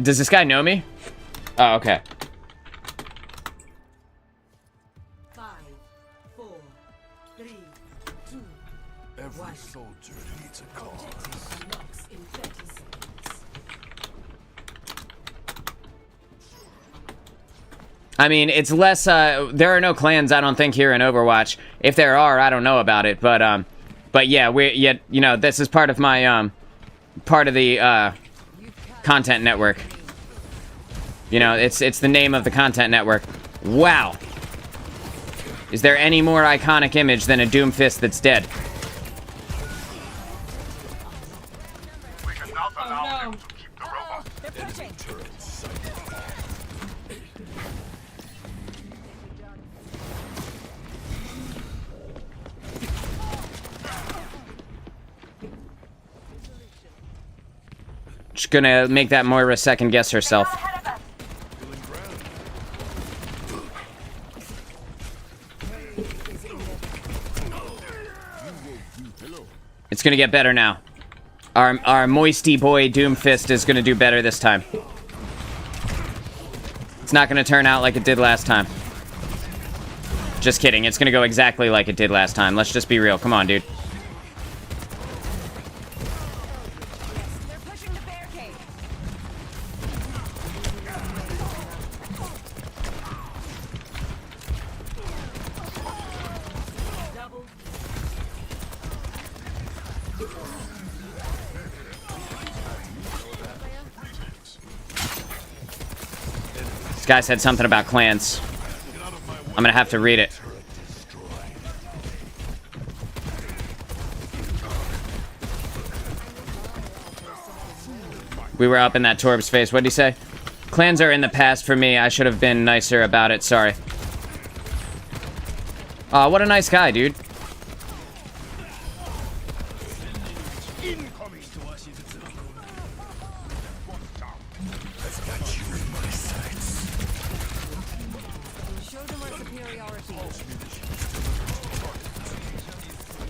Does this guy know me? Oh, okay. 5, 4, 3, 2, Every soldier needs a cause. knocks in 30 seconds. I mean, it's less, there are no clans, I don't think, here in Overwatch. If there are, I don't know about it, but yeah, you know, this is part of my, part of the, content network. You know, it's the name of the content network. Wow. Is there any more iconic image than a Doomfist that's dead? Oh no. Just gonna make that Moira second guess herself. It's gonna get better now. Our moisty boy Doomfist is gonna do better this time. It's not gonna turn out like it did last time. Just kidding, it's gonna go exactly like it did last time. Let's just be real. Come on, dude. They're pushing the barricade. This guy said something about clans. I'm gonna have to read it. We were up in that Torb's face. What'd he say? Clans are in the past for me. I should have been nicer about it. Sorry. Aw, what a nice guy, dude. Show them our superiority.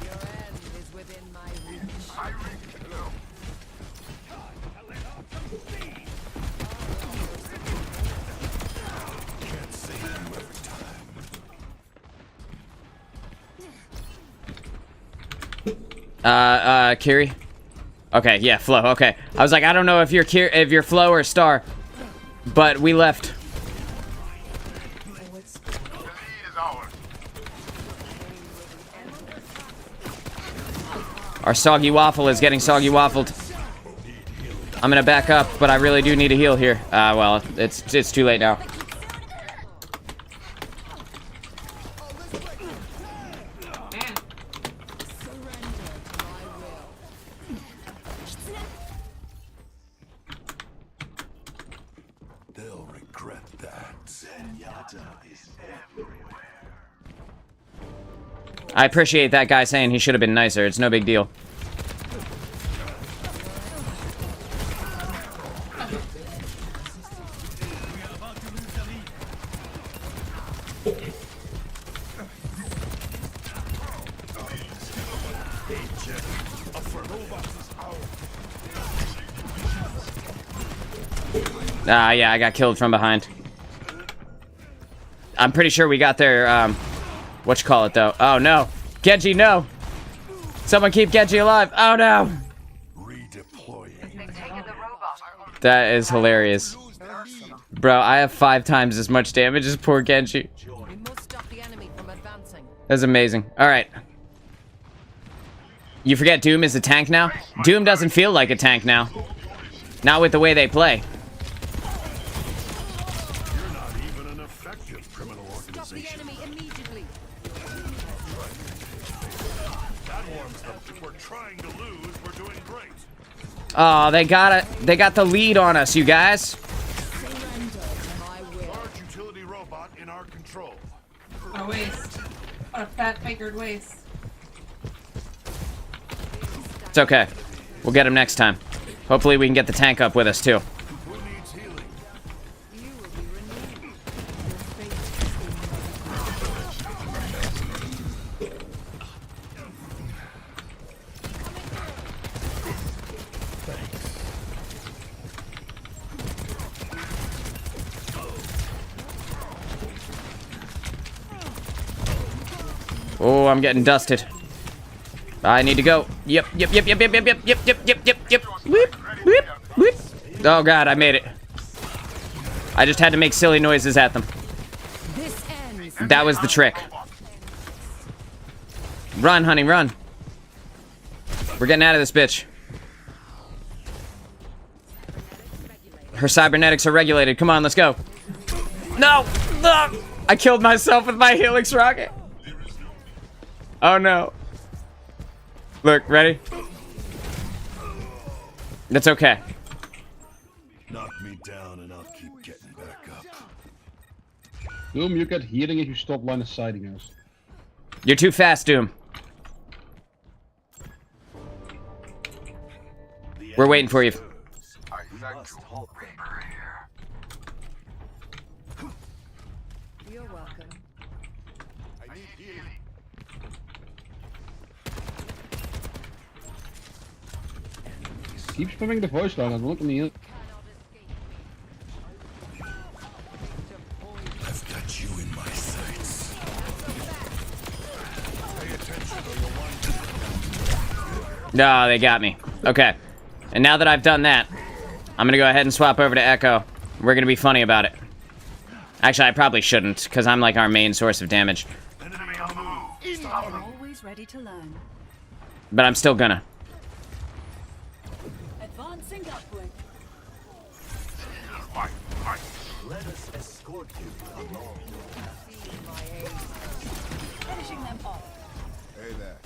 Your end is within my reach. Kiri? Okay, yeah, Flo, okay. I was like, I don't know if you're Flo or Star, but we left. Our Soggy Waffle is getting Soggy Waffled. I'm gonna back up, but I really do need a heal here. Well, it's too late now. They'll regret that. Zenyatta is everywhere. I appreciate that guy saying he should have been nicer. It's no big deal. Ah, yeah, I got killed from behind. I'm pretty sure we got their, whatchamacallit, though. Oh, no. Genji, no. Someone keep Genji alive. Oh, no. That is hilarious. Bro, I have 5 times as much damage as poor Genji. We must stop the enemy from advancing. That's amazing. Alright. You forget Doom is a tank now? Doom doesn't feel like a tank now. Not with the way they play. You're not even an effective criminal Stop the organization. enemy immediately. That warms them. If we're trying to lose, we're doing great. Oh, they got it. They got the lead on us, you guys. Surrender to my will. Large utility robot in our control. A waste. What a fat fingered waste. It's okay. We'll get him next time. Hopefully we can get the tank up with us, too. Who needs healing? You will be renewed. Your fate is in your Oh, I'm getting dusted. I need to go. Yep. Whip. Whip. Oh god, I made it. I just had to make silly noises at them. This ends. That was the trick. Run, honey, run. We're getting out of this bitch. Her cybernetics are regulated. Come on, let's go. No! No! I killed myself with my Helix rocket. Oh no. Look, ready? That's okay. Knock me down and I'll keep getting back up. Doom, you get healing if you stop line of sighting us. You're too fast, Doom. We're waiting for you. You're welcome. I need healing. Keep spamming the voice line and look at me. I've got you in my sights. Pay attention or you'll wind No, they got me. Okay. And now that I've done that, I'm gonna go ahead and swap over to Echo. We're gonna be funny about it. Actually, I probably shouldn't, because I'm like our main source of damage. enemy on the move. Stop them. Always ready to learn. But I'm still gonna. Advancing upward. Let us escort you along. Finishing them off. Hey there.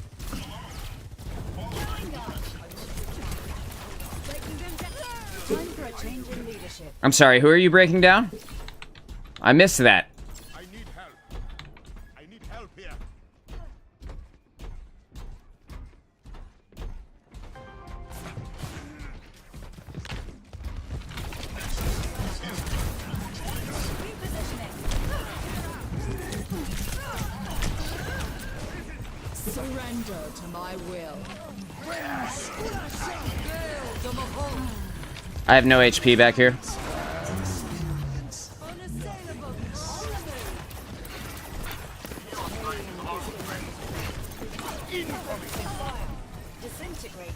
Breaking them down. Time for a change in leadership. I'm sorry, who are you breaking down? I missed that. I need help. I need help here. Surrender to my will. I have no HP back here. Disintegrating.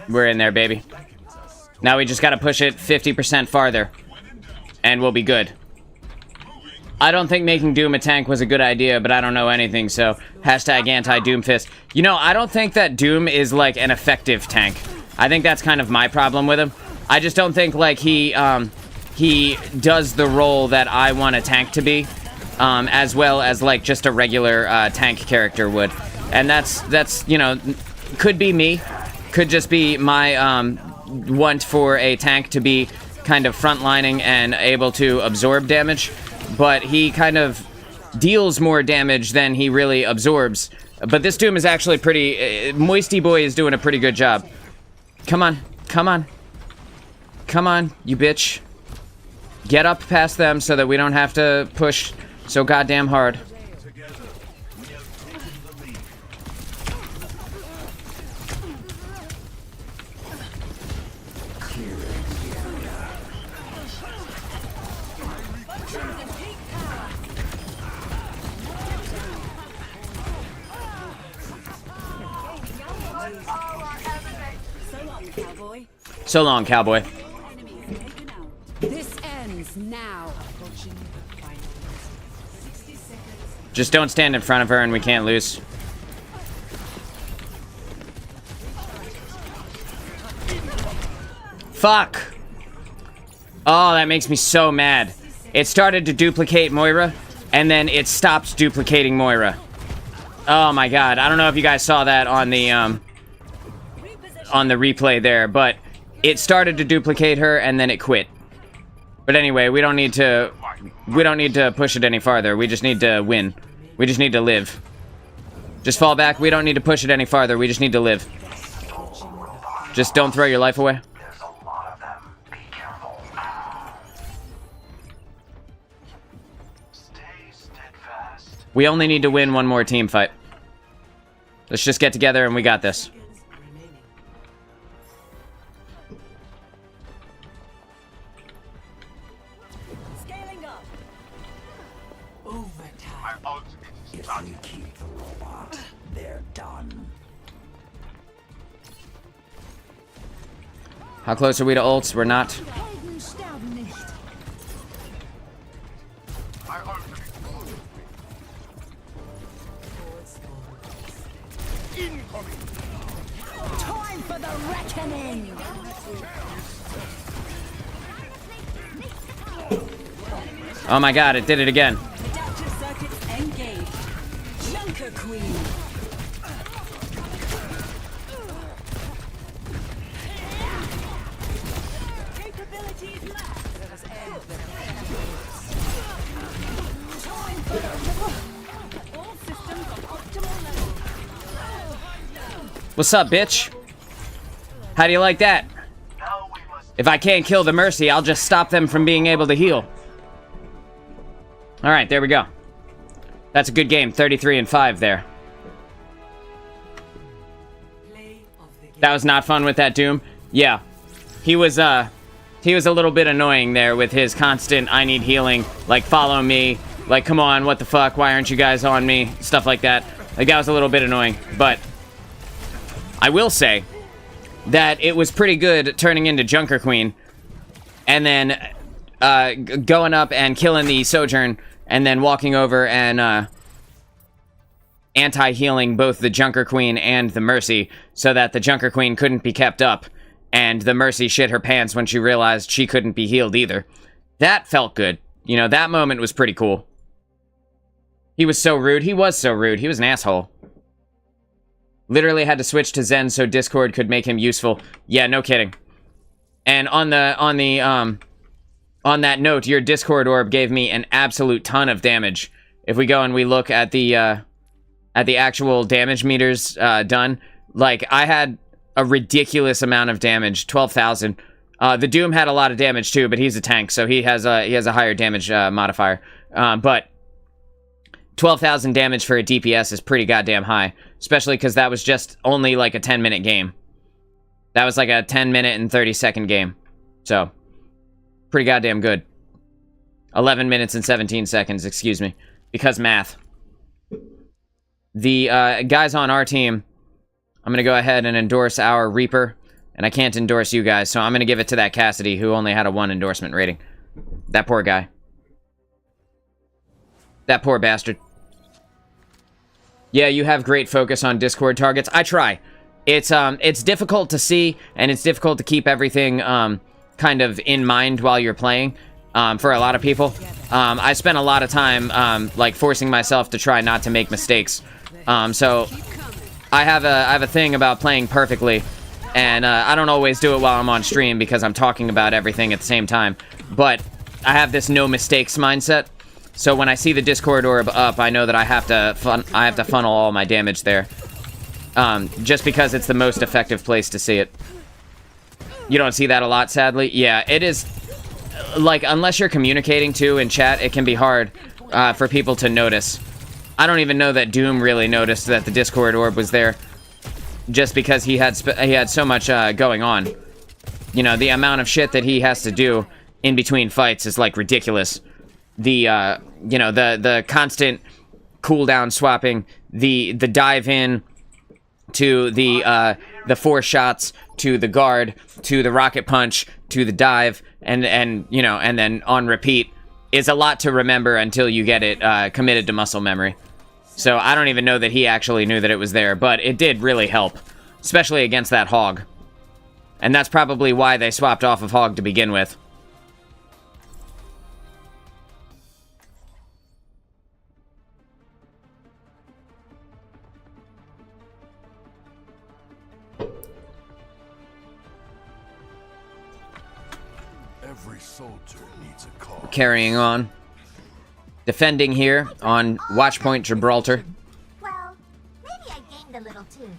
We're in there, baby. Now we just gotta push it 50% farther. And we'll be good. I don't think making Doom a tank was a good idea, but I don't know anything, so hashtag anti-Doomfist. You know, I don't think that Doom is, like, an effective tank. I think that's kind of my problem with him. I just don't think, like, he does the role that I want a tank to be, as well as, like, just a regular tank character would. And that's, you know, could be me. Could just be my want for a tank to be kind of frontlining and able to absorb damage. But he kind of deals more damage than he really absorbs. But this Doom is actually pretty... Moisty Boy is doing a pretty good job. Come on. Come on. Come on, you bitch. Get up past them so that we don't have to push so goddamn hard. So long, cowboy. This ends now. Just don't stand in front of her and we can't lose. Fuck! Oh, that makes me so mad. It started to duplicate Moira, and then it stopped duplicating Moira. Oh my god, I don't know if you guys saw that on the replay there, but it started to duplicate her and then it quit. But anyway, we don't need to push it any farther. We just need to win. We just need to live. Just fall back. We don't need to push it any farther. We just need to live. Just don't throw your life away. There's a lot of them. Be careful. Stay steadfast. We only need to win one more team fight. Let's just get together and we got this. If we keep the robot, they're done. How close are we to ults? We're not. Time for the reckoning. Oh my god, it did it again. Adaptive circuits engaged. Junker Queen. Capabilities left. All systems on optimal level. What's up, bitch? How do you like that? If I can't kill the Mercy, I'll just stop them from being able to heal. Alright, there we go. That's a good game. 33-5 there. That was not fun with that Doom. Yeah. He was a little bit annoying there with his constant, I need healing, like, follow me, like, come on, what the fuck, why aren't you guys on me, stuff like that. Like, that was a little bit annoying, but I will say that it was pretty good turning into Junker Queen, and then going up and killing the Sojourn, and then walking over and anti-healing both the Junker Queen and the Mercy, so that the Junker Queen couldn't be kept up, and the Mercy shit her pants when she realized she couldn't be healed either. That felt good. You know, that moment was pretty cool. He was so rude. He was so rude. He was an asshole. Literally had to switch to Zen so Discord could make him useful. Yeah, no kidding. And on that note, your Discord orb gave me an absolute ton of damage. If we go and we look at the actual damage meters done, like, I had a ridiculous amount of damage, 12,000. The Doom had a lot of damage too, but he's a tank, so he has a higher damage modifier. But 12,000 damage for a DPS is pretty goddamn high, especially because that was just only like a 10-minute game. That was like a 10-minute and 30-second game. So, pretty goddamn good. 11 minutes and 17 seconds, excuse me. Because math. The guys on our team, I'm going to go ahead and endorse our Reaper. And I can't endorse you guys, so I'm going to give it to that Cassidy, who only had a 1 endorsement rating. That poor guy. That poor bastard. Yeah, you have great focus on Discord targets. I try. It's difficult to see, and it's difficult to keep everything kind of in mind while you're playing. For a lot of people, I spent a lot of time like forcing myself to try not to make mistakes. So I have a thing about playing perfectly, and I don't always do it while I'm on stream because I'm talking about everything at the same time. But I have this no mistakes mindset. So when I see the Discord orb up, I know that I have to funnel all my damage there. Just because it's the most effective place to see it. You don't see that a lot, sadly. Yeah, it is, like, unless you're communicating too in chat, it can be hard for people to notice. I don't even know that Doom really noticed that the Discord orb was there, just because he had so much going on. You know, the amount of shit that he has to do in between fights is, like, ridiculous. The you know, the constant cooldown swapping, the dive in to the 4 shots, to the guard, to the rocket punch, to the dive, and you know, and then on repeat is a lot to remember until you get it committed to muscle memory. So I don't even know that he actually knew that it was there, but it did really help, especially against that hog. And that's probably why they swapped off of hog to begin with. Every soldier needs a cause. Carrying on. Defending here on Watchpoint Gibraltar. Well, maybe I gained a little too.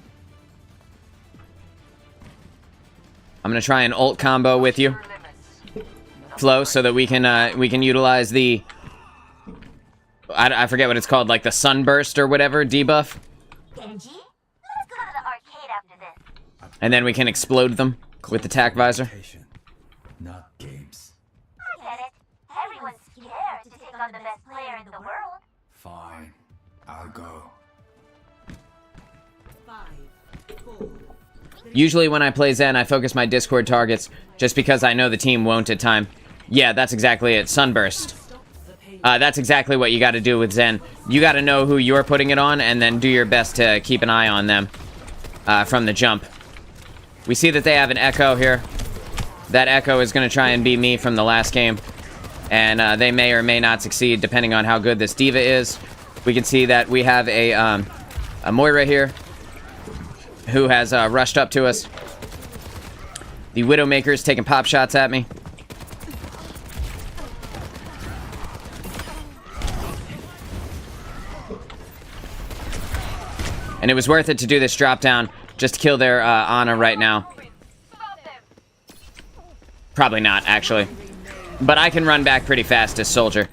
I'm gonna try an ult combo with you, Flo, so that we can utilize the I forget what it's called, like the sunburst or whatever debuff, Genji, let's go to the arcade after this. and then we can explode them with the tac visor. Not games. I get it. Everyone's scared to take on the best player in the world. Fine. I'll go. 5, 4, Usually when I play Zen, I focus my Discord targets just because I know the team won't at time. Yeah, that's exactly it. Sunburst. That's exactly what you got to do with Zen. You got to know who you're putting it on and then do your best to keep an eye on them from the jump. We see that they have an Echo here. That Echo is going to try and beat me from the last game. And they may or may not succeed depending on how good this D.Va is. We can see that we have a Moira here who has rushed up to us. The Widowmaker's taking pop shots at me. And it was worth it to do this drop down just to kill their Ana right now. Probably not, actually. But I can run back pretty fast as Soldier.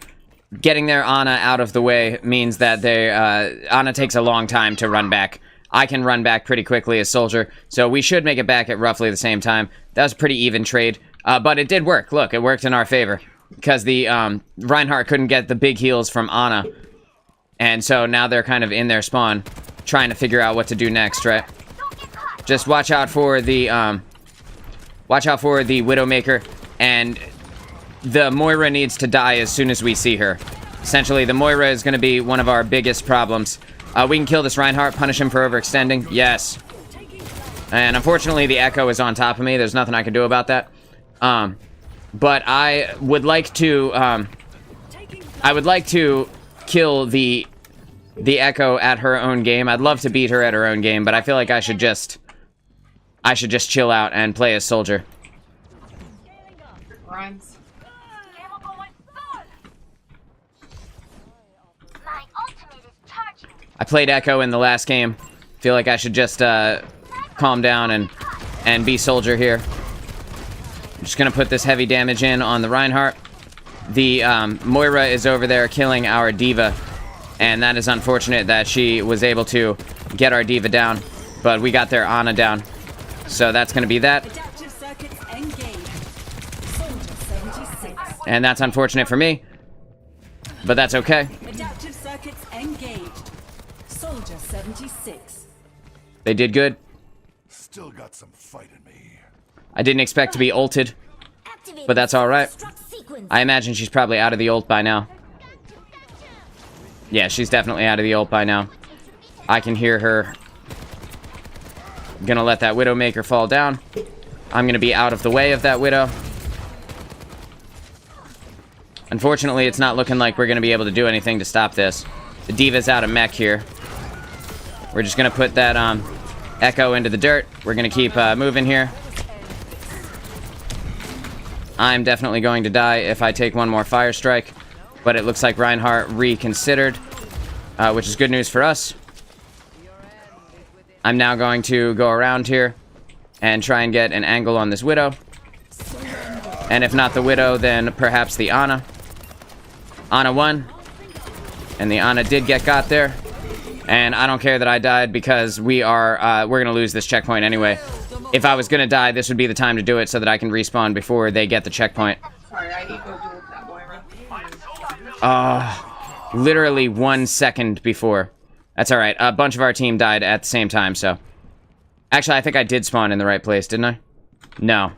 Getting their Ana out of the way means that they Ana takes a long time to run back. I can run back pretty quickly as Soldier, so we should make it back at roughly the same time. That was a pretty even trade, but it did work. Look, it worked in our favor, because the Reinhardt couldn't get the big heals from Ana, and so now they're kind of in their spawn, trying to figure out what to do next, right? Just watch out for the Widowmaker, and the Moira needs to die as soon as we see her. Essentially, the Moira is going to be one of our biggest problems. We can kill this Reinhardt, punish him for overextending. Yes. And unfortunately, the Echo is on top of me. There's nothing I can do about that. But I would like to kill the Echo at her own game. I'd love to beat her at her own game, but I feel like I should just chill out and play as Soldier. Rhymes. I played Echo in the last game. Feel like I should just calm down and be Soldier here. I'm just gonna put this heavy damage in on the Reinhardt. The Moira is over there killing our D.Va, and that is unfortunate that she was able to get our D.Va down, but we got their Ana down. So that's gonna be that. And that's unfortunate for me, but that's okay. Adaptive circuits engaged. Soldier 76. They did good. Still got some fight in me. I didn't expect to be ulted, but that's alright. I imagine she's probably out of the ult by now. Yeah, she's definitely out of the ult by now. I can hear her. Gonna let that Widowmaker fall down. I'm gonna be out of the way of that Widow. Unfortunately, it's not looking like we're gonna be able to do anything to stop this. The D.Va's out of mech here. We're just gonna put that Echo into the dirt. We're gonna keep moving here. I'm definitely going to die if I take one more fire strike, but it looks like Reinhardt reconsidered, which is good news for us. I'm now going to go around here and try and get an angle on this Widow. And if not the Widow, then perhaps the Ana. Ana won. And the Ana did get got there. And I don't care that I died because we're going to lose this checkpoint anyway. If I was going to die, this would be the time to do it so that I can respawn before they get the checkpoint. Sorry, I need to go do that Moira. Literally 1 second before. That's alright. A bunch of our team died at the same time, so. Actually, I think I did spawn in the right place, didn't I? No.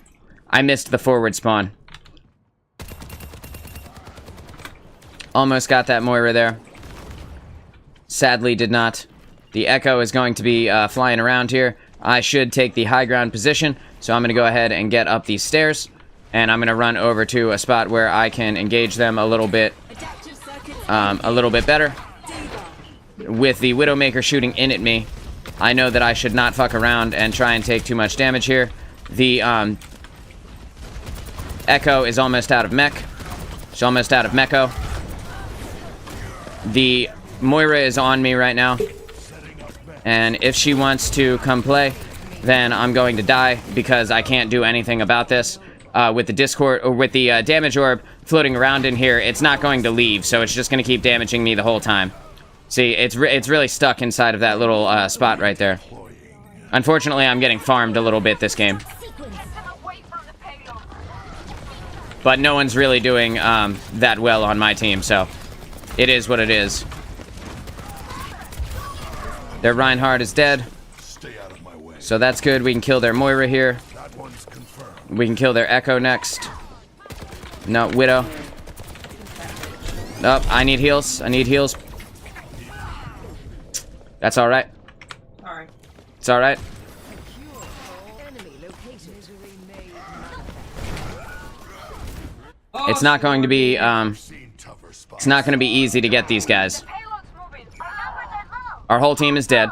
I missed the forward spawn. Almost got that Moira there. Sadly did not. The Echo is going to be flying around here. I should take the high ground position, so I'm going to go ahead and get up these stairs. And I'm going to run over to a spot where I can engage them a little bit better. With the Widowmaker shooting in at me, I know that I should not fuck around and try and take too much damage here. The Echo is almost out of mech. She's almost out of mecho. The Moira is on me right now. And if she wants to come play, then I'm going to die because I can't do anything about this. With the Discord, or with the damage orb floating around in here, it's not going to leave, so it's just going to keep damaging me the whole time. See, it's really stuck inside of that little spot right there. Unfortunately, I'm getting farmed a little bit this game. But no one's really doing that well on my team, so it is what it is. Their Reinhardt is dead. So that's good. We can kill their Moira here. We can kill their Echo next. No, Widow. Nope, I need heals. I need heals. That's alright. Alright. It's alright. It's not going to be, it's not going to be easy to get these guys. Our whole team is dead.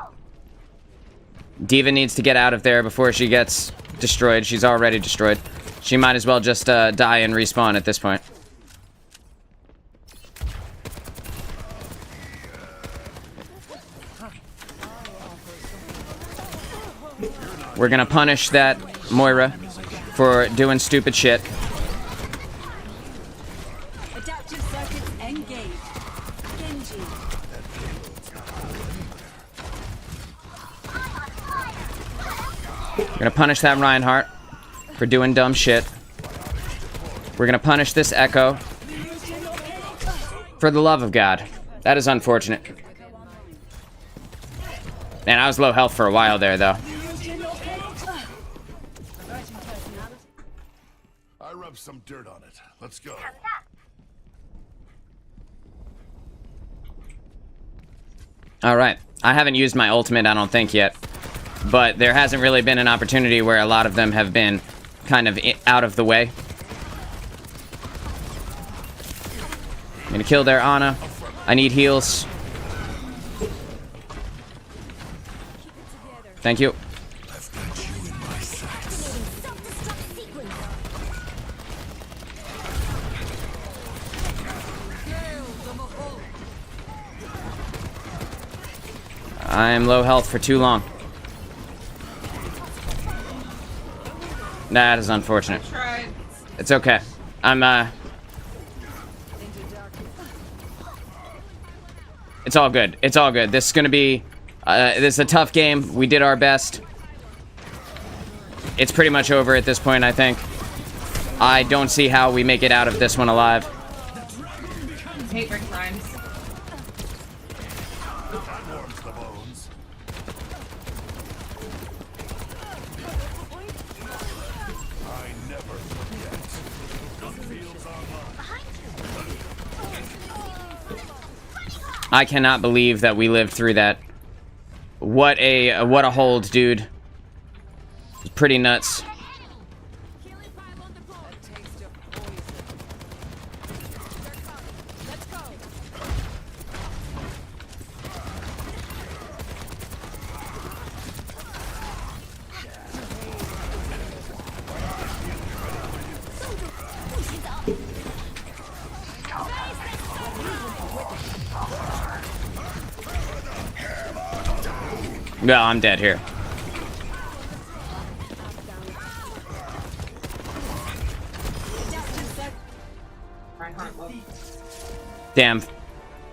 D.Va needs to get out of there before she gets destroyed. She's already destroyed. She might as well just die and respawn at this point. We're gonna punish that Moira for doing stupid shit. Adaptive circuits engaged. Genji. We're gonna punish that Reinhardt for doing dumb shit. We're gonna punish this Echo. For the love of God. That is unfortunate. Man, I was low health for a while there, though. I rubbed some dirt on it. Let's go. Alright. I haven't used my ultimate, I don't think, yet. But there hasn't really been an opportunity where a lot of them have been kind of out of the way. I'm gonna kill their Ana. I need heals. Thank you. I'm low health for too long. That is unfortunate. It's okay. It's all good. It's all good. This is gonna be... this is a tough game. We did our best. It's pretty much over at this point, I think. I don't see how we make it out of this one alive. Hate Rick Grimes. I cannot believe that we lived through that. What a hold, dude. It's pretty nuts. Well, I'm dead here. Damn.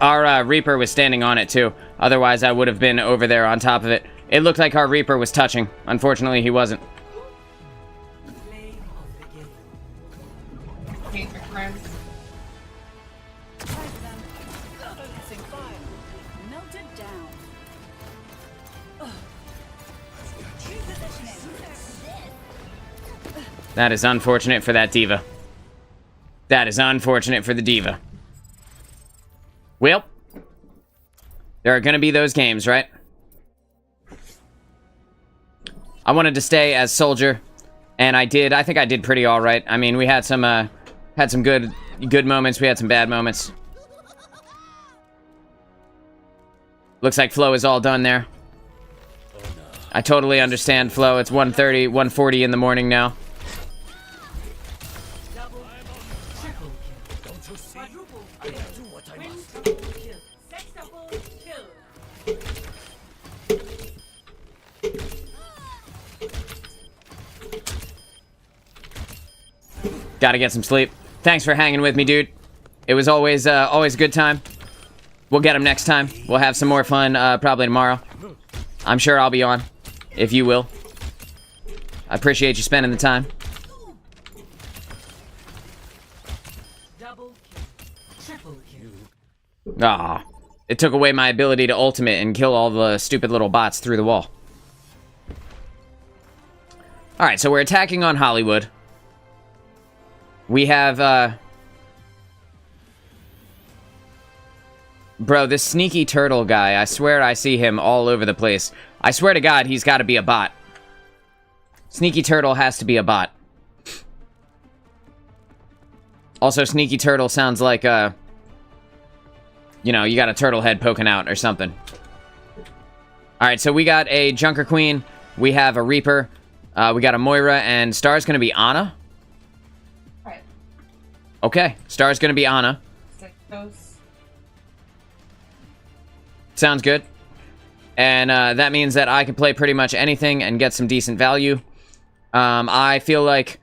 Our Reaper was standing on it too. Otherwise, I would have been over there on top of it. It looked like our Reaper was touching. Unfortunately, he wasn't. Hate my friend. Melted down. That is unfortunate for that diva. That is unfortunate for the diva. Well, there are going to be those games, right? I wanted to stay as soldier, and I did. I think I did pretty all right. I mean, we had some good moments. We had some bad moments. Looks like Flo is all done there. I totally understand, Flo. It's 1:30, 1:40 in the morning now. Gotta get some sleep. Thanks for hanging with me, dude. It was always a good time. We'll get them next time. We'll have some more fun probably tomorrow. I'm sure I'll be on, if you will. I appreciate you spending the time. Double kill. Triple kill. Ah, it took away my ability to ultimate and kill all the stupid little bots through the wall. Alright, so we're attacking on Hollywood. We have, bro, this sneaky turtle guy, I swear I see him all over the place. I swear to God, he's got to be a bot. Sneaky turtle has to be a bot. Also, sneaky turtle sounds like, you know, you got a turtle head poking out or something. Alright, so we got a Junker Queen. We have a Reaper. We got a Moira, and Star's gonna be Ana. Okay, Star's gonna be Ana. Sounds good. And that means that I can play pretty much anything and get some decent value. I feel like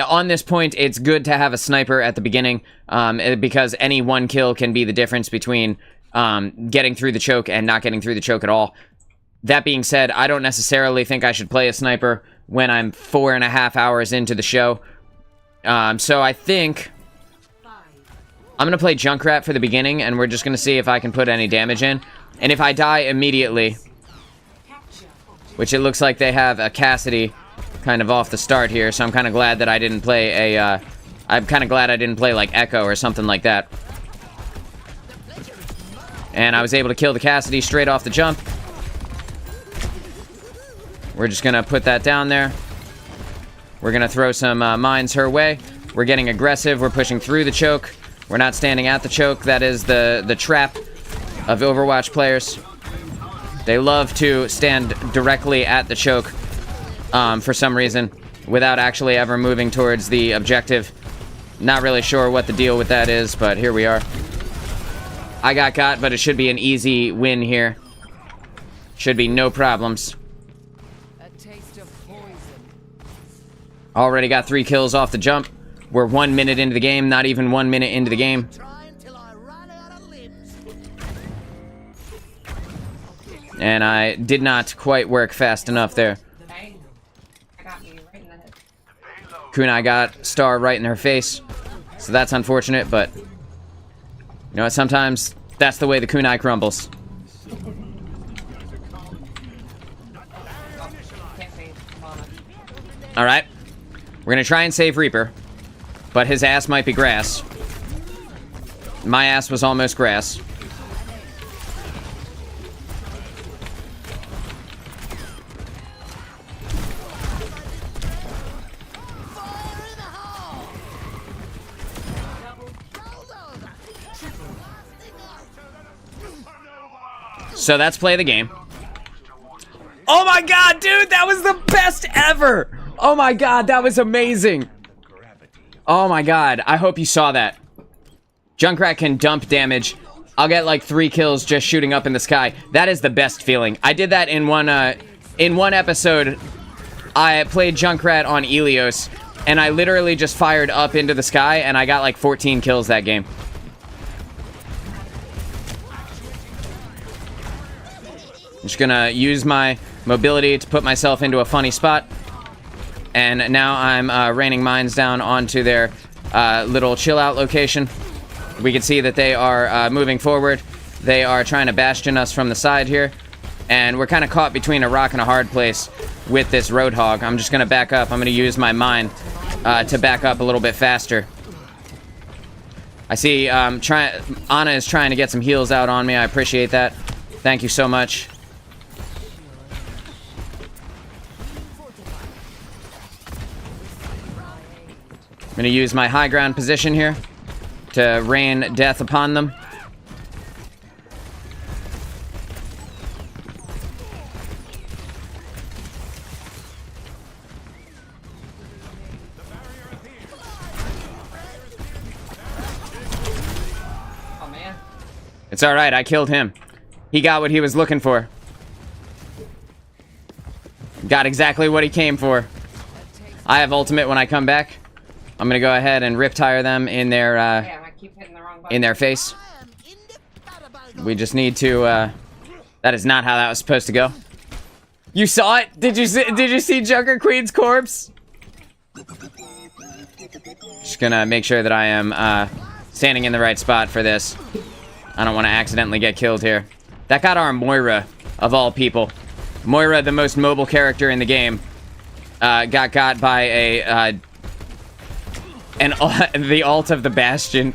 on this point, it's good to have a sniper at the beginning because any one kill can be the difference between getting through the choke and not getting through the choke at all. That being said, I don't necessarily think I should play a sniper when I'm 4.5 hours into the show. So I think I'm going to play Junkrat for the beginning, and we're just going to see if I can put any damage in. And if I die immediately, which it looks like they have a Cassidy kind of off the start here, so I'm kind of glad that I didn't play a, I'm kind of glad I didn't play like Echo or something like that. And I was able to kill the Cassidy straight off the jump. We're just going to put that down there. We're going to throw some mines her way. We're getting aggressive. We're pushing through the choke. We're not standing at the choke. That is the trap of Overwatch players. They love to stand directly at the choke for some reason without actually ever moving towards the objective. Not really sure what the deal with that is, but here we are. I got, but it should be an easy win here. Should be no problems. A taste of poison. Already got 3 kills off the jump. We're 1 minute into the game, not even 1 minute into the game. And I did not quite work fast enough there. Kunai got Star right in her face. So that's unfortunate, but you know what, sometimes that's the way the Kunai crumbles. Alright. We're gonna try and save Reaper. But his ass might be grass. My ass was almost grass. So that's play the game. Oh my god, dude, that was the best ever! Oh my god, that was amazing! Oh my god, I hope you saw that. Junkrat can dump damage. I'll get like 3 kills just shooting up in the sky. That is the best feeling. I did that in one episode. I played Junkrat on Elios, and I literally just fired up into the sky, and I got like 14 kills that game. just gonna use my mobility to put myself into a funny spot. And now I'm raining mines down onto their little chill out location. We can see that they are moving forward. They are trying to bastion us from the side here. And we're kind of caught between a rock and a hard place with this Roadhog. I'm just going to back up. I'm going to use my mine to back up a little bit faster. I see Ana is trying to get some heals out on me. I appreciate that. Thank you so much. I'm going to use my high ground position here to rain death upon them. Oh man. It's alright, I killed him. He got what he was looking for. Got exactly what he came for. I have ultimate when I come back. I'm gonna go ahead and rip tire them in their I keep hitting the wrong button. in their face. We just need to that is not how that was supposed to go. You saw it? Did you see Junker Queen's corpse? Just gonna make sure that I am standing in the right spot for this. I don't want to accidentally get killed here. That got our Moira, of all people. Moira, the most mobile character in the game, got by a the ult of the Bastion.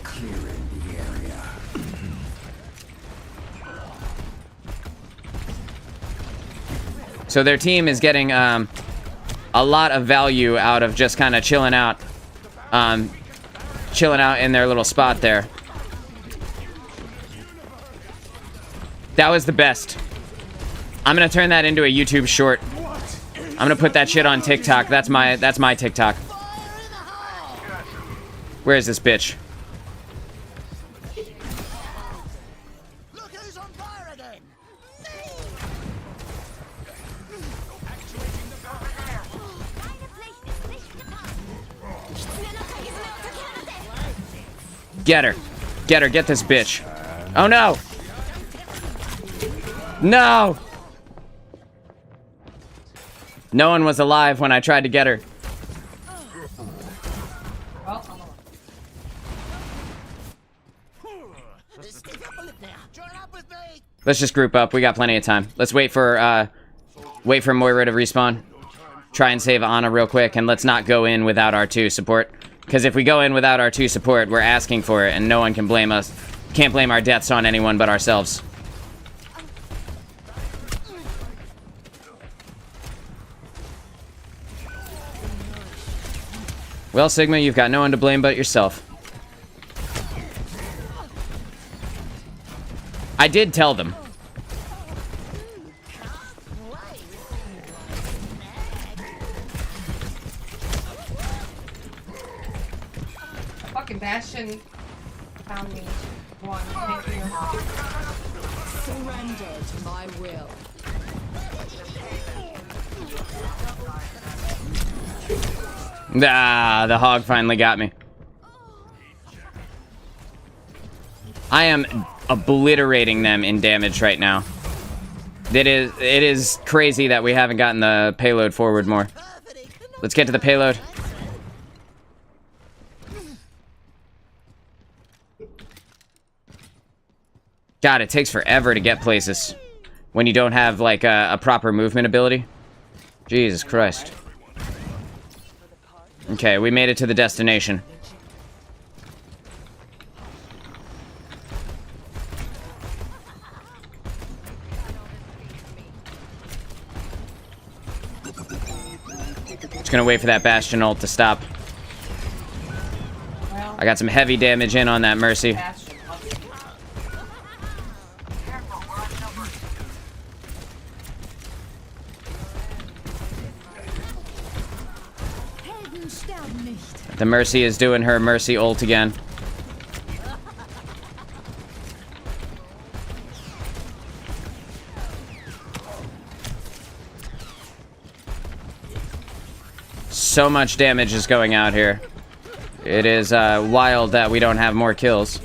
Clearing the area. So their team is getting a lot of value out of just kind of chilling out in their little spot there. That was the best. I'm gonna turn that into a YouTube short. I'm gonna put that shit on TikTok. That's my TikTok. Where is this bitch? Look who's on fire again! Get her. Get her. Get this bitch. Oh no! No! No one was alive when I tried to get her. Let's just group up. We got plenty of time. Let's wait for Moira to respawn. Try and save Ana real quick, and let's not go in without our 2 support. Because if we go in without our 2 support, we're asking for it, and no one can blame us. Can't blame our deaths on anyone but ourselves. Well, Sigma, you've got no one to blame but yourself. I did tell them. Fucking Bastion found me. One. Thank you. Surrender to my will. Ah, the hog finally got me. I am obliterating them in damage right now. It is crazy that we haven't gotten the payload forward more. Let's get to the payload. God, it takes forever to get places when you don't have, like, a proper movement ability. Jesus Christ. Okay, we made it to the destination. Just gonna wait for that Bastion ult to stop. I got some heavy damage in on that Mercy. The Mercy is doing her Mercy ult again. So much damage is going out here. It is wild that we don't have more kills.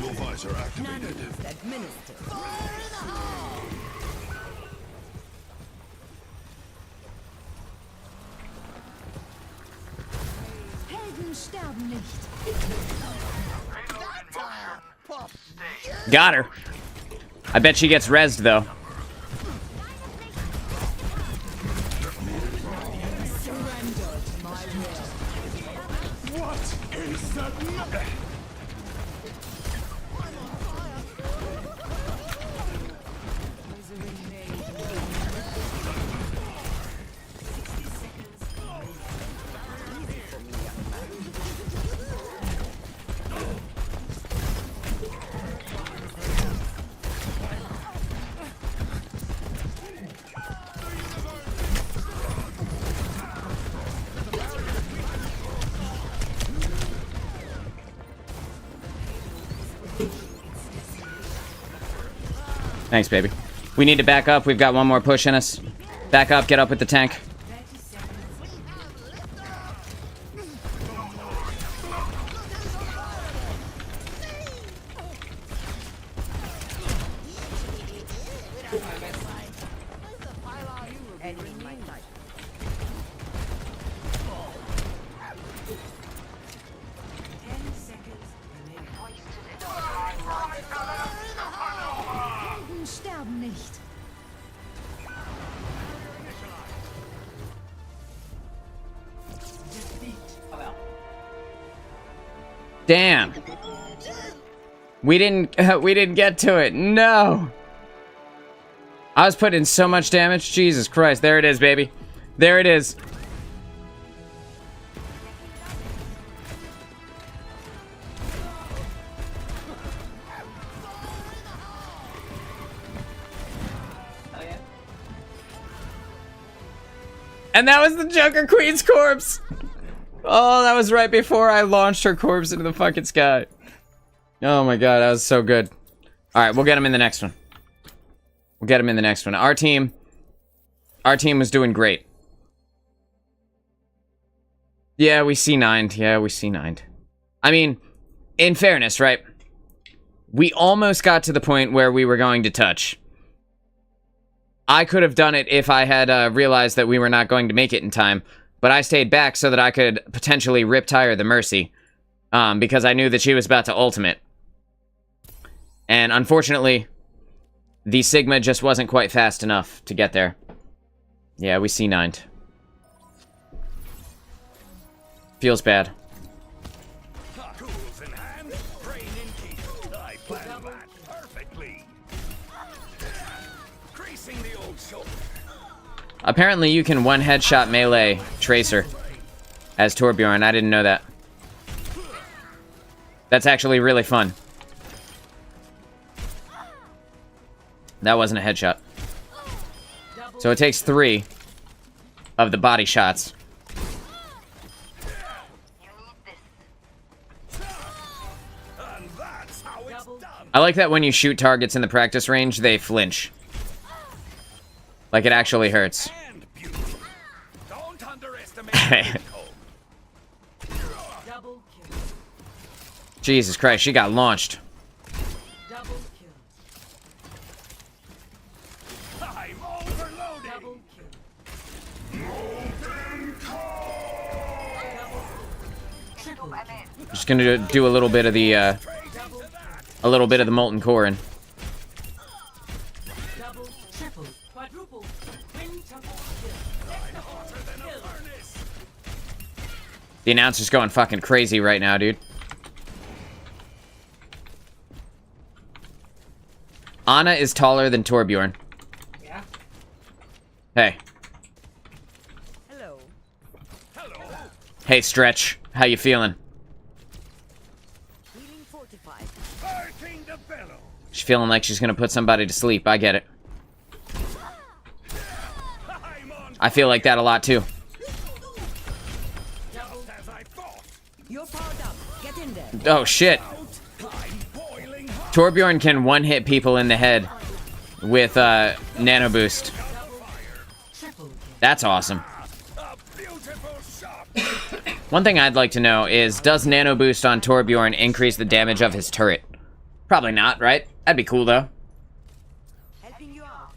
Visual visor activated. Administered. Helden sterben nicht. Got her. I bet she gets rezzed though. Thanks, baby. We need to back up. We've got one more push in us. Back up. Get up with the tank. Helden sterben nicht. Damn. We didn't get to it. No. I was putting in so much damage. Jesus Christ. There it is, baby. There it is. And that was the Joker Queen's corpse. Oh, that was right before I launched her corpse into the fucking sky. Oh my god, that was so good. Alright, we'll get him in the next one. We'll get him in the next one. Our team was doing great. Yeah, we C9'd. Yeah, we C9'd. I mean, in fairness, right? We almost got to the point where we were going to touch. I could have done it if I had realized that we were not going to make it in time, but I stayed back so that I could potentially rip-tire the Mercy, because I knew that she was about to ultimate. And unfortunately, the Sigma just wasn't quite fast enough to get there. Yeah, we C9'd. Feels bad. Tools in hand, brain in key. I planned that perfectly. Creasing the old shoulder. Apparently you can one headshot melee Tracer as Torbjorn. I didn't know that. That's actually really fun. That wasn't a headshot. So it takes 3 of the body shots. I like that when you shoot targets in the practice range, they flinch. Like it actually hurts. Don't underestimate. Jesus Christ, she got launched. I'm overloading. Just gonna do a little bit of the molten core in. The announcer's going fucking crazy right now, dude. Ana is taller than Torbjorn. Yeah. Hey. Hello. Hey, Stretch. How you feeling? Feeling fortified. Hurting the bellow. She's feeling like she's gonna put somebody to sleep. I get it. I feel like that a lot, too. You're powered up. Get in there. Oh, shit. Torbjorn can one-hit people in the head with Nano Boost. That's awesome. One thing I'd like to know is, does Nano Boost on Torbjorn increase the damage of his turret? Probably not, right? That'd be cool, though. Helping you out.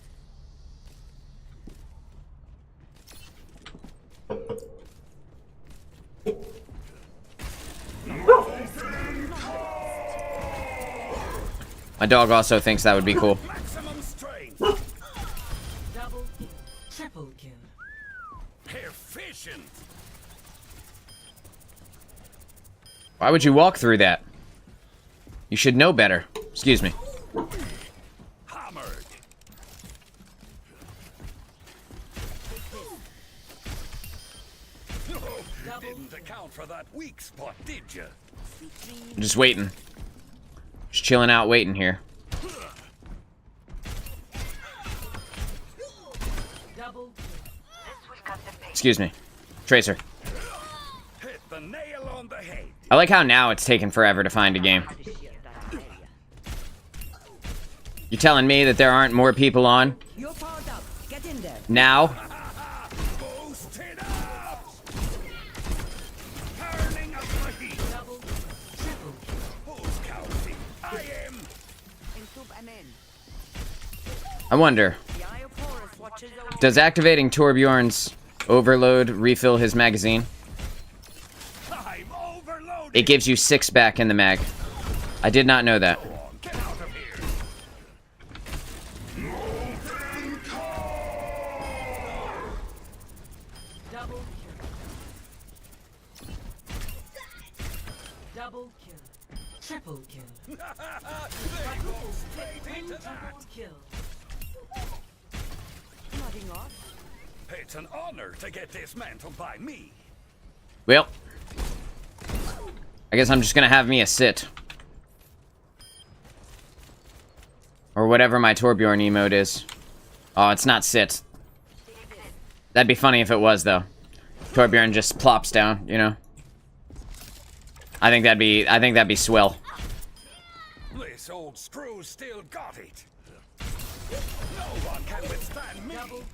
My dog also thinks that would be cool. Maximum strength. Double kill. Triple kill. Efficient. Why would you walk through that? You should know better. Excuse me. Hammered. Didn't account for that weak spot, did you? I'm just waiting. Just chilling out, waiting here. Double Excuse me. Tracer. Hit the nail on the head. I like how now it's taken forever to find a game. You're telling me that there aren't more people on You're powered up. Get in there. now? Boost it up. Turning up the heat. double triple kill. Who's counting? I am. Entub amen. I wonder, The Eye of Horus watches over. does activating Torbjorn's overload refill his magazine? I'm overloaded. It gives you 6 back in the mag. I did not know that. Get out of here. Double kill. Double kill. Triple kill. They go straight into that. Double kill. Nodding off. It's an honor to get dismantled by me. Well, I guess I'm just gonna have me a sit. Or whatever my Torbjorn emote is. Oh, it's not sit. That'd be funny if it was, though. Torbjorn just plops down, you know? I think that'd be swell. This old screw still got it. No one can withstand me. Double kill.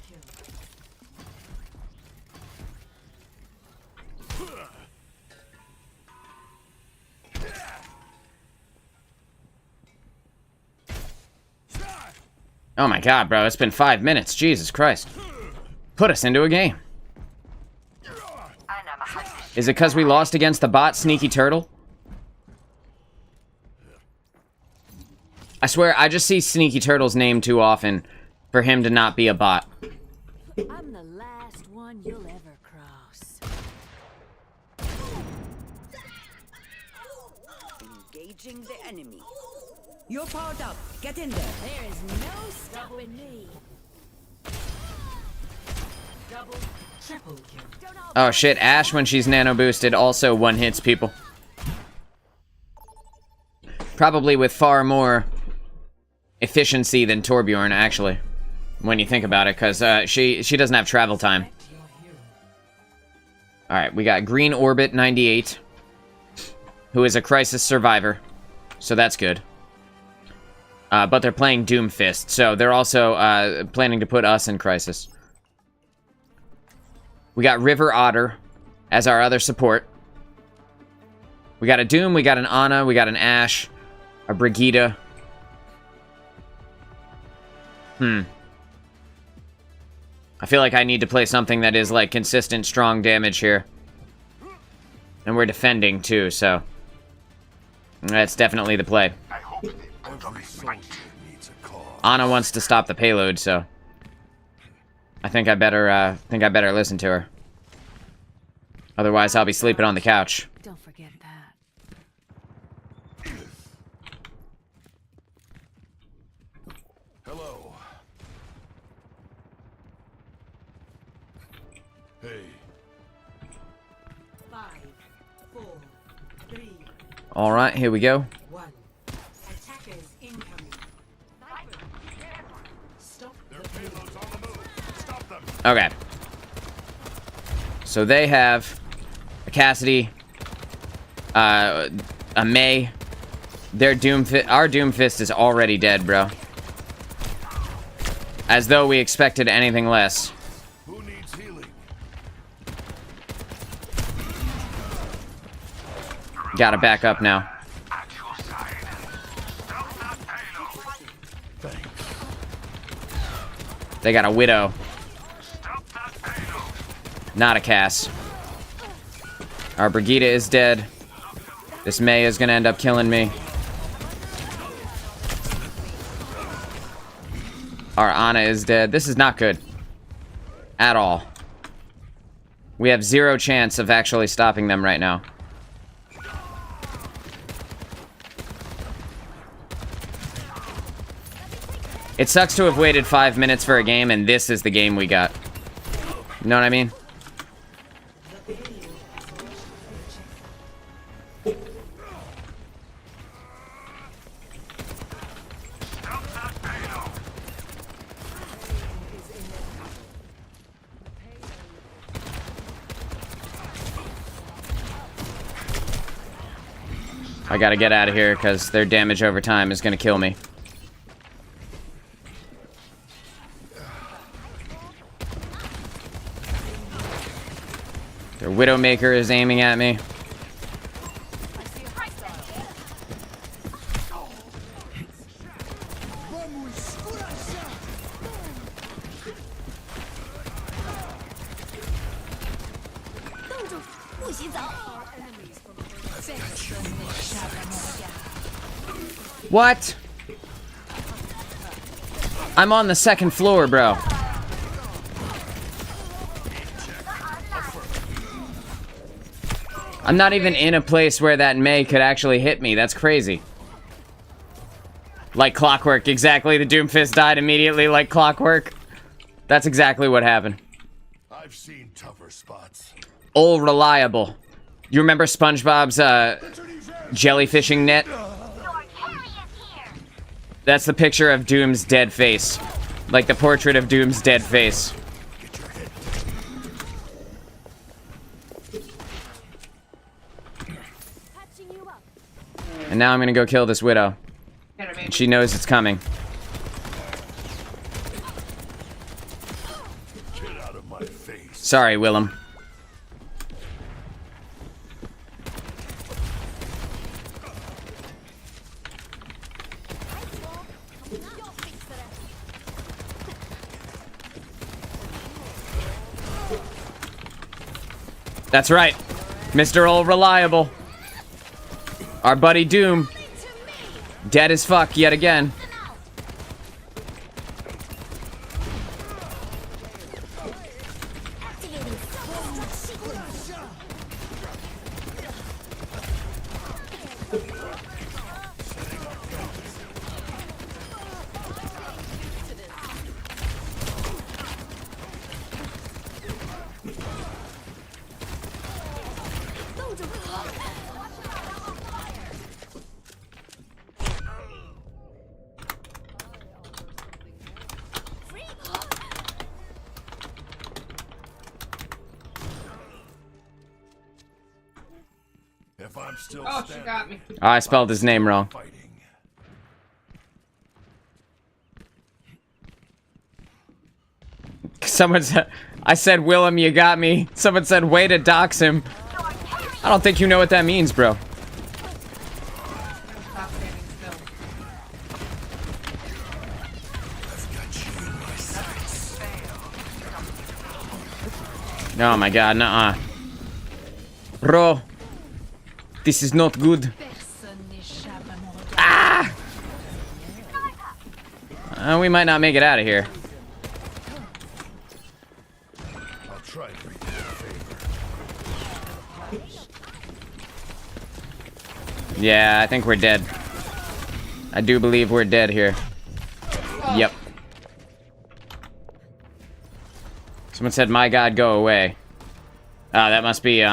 Oh my god, bro, it's been 5 minutes. Jesus Christ. Put us into a game. Is it because we lost against the bot, Sneaky Turtle? I swear, I just see Sneaky Turtle's name too often for him to not be a bot. I'm the last one you'll ever cross. Engaging the enemy. You're powered up. Get in there. There is no stopping me. Double triple kill. Oh shit, Ashe, when she's nano boosted, also one-hits people. Probably with far more efficiency than Torbjorn, actually. When you think about it, because she doesn't have travel time. Alright, we got Green Orbit 98, who is a Crisis survivor, so that's good. But they're playing Doomfist, so they're also planning to put us in Crisis. We got River Otter as our other support. We got a Doom, we got an Ana, we got an Ashe, a Brigitte. I feel like I need to play something that is, like, consistent, strong damage here. And we're defending, too, so... that's definitely the play. Ana wants to stop the payload, so... I think I better listen to her. Otherwise, I'll be sleeping on the couch. Don't forget that. Hello. Hey. 5, 4, 3, Alright, here we go. 1. Attackers incoming. Stop the payload. Okay. So they have a Cassidy, a Mei. Our Doomfist is already dead, bro. As though we expected anything less. Who needs healing? Gotta back up now. They got a Widow. Not a Cass. Our Brigitte is dead. This Mei is gonna end up killing me. Our Ana is dead. This is not good. At all. We have 0 chance of actually stopping them right now. It sucks to have waited 5 minutes for a game, and this is the game we got. You know what I mean? I gotta get out of here because their damage over time is gonna kill me. Their Widowmaker is aiming at me. What? I'm on the 2nd floor, bro. I'm not even in a place where that Mei could actually hit me. That's crazy. Like clockwork. Exactly. The Doomfist died immediately like clockwork. That's exactly what happened. I've seen tougher spots. All reliable. You remember SpongeBob's jellyfishing net? That's the picture of Doom's dead face. Like the portrait of Doom's dead face. And now I'm gonna go kill this Widow. And she knows it's coming. Get out of my face. Sorry, Willem. That's right. Mr. All Reliable. Our buddy Doom. Dead as fuck yet again. If I'm still Oh, she got me. Oh, I spelled his name wrong. fighting. Someone said, I said, Willem, you got me. Someone said, way to dox him. I don't think you know what that means, bro. Stop standing still. Oh my god, nuh-uh. Bro. This is not good. Ah! We might not make it out of here. I'll try to return the favor. Yeah, I think we're dead. I do believe we're dead here. Yep. Someone said, my god, go away. Oh, that must be,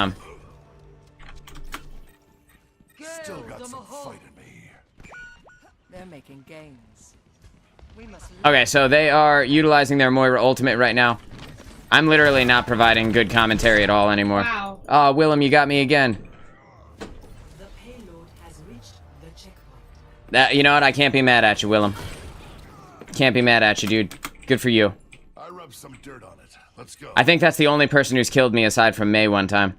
Still got some fight in me. They're making gains. We must Okay, so they are utilizing their Moira ultimate right now. I'm literally not providing good commentary at all anymore. Wow. Oh, Willem, you got me again. The payload has reached the checkpoint. That, you know what? I can't be mad at you, Willem. Can't be mad at you, dude. Good for you. I rubbed some dirt on it. Let's go. I think that's the only person who's killed me aside from Mei one time.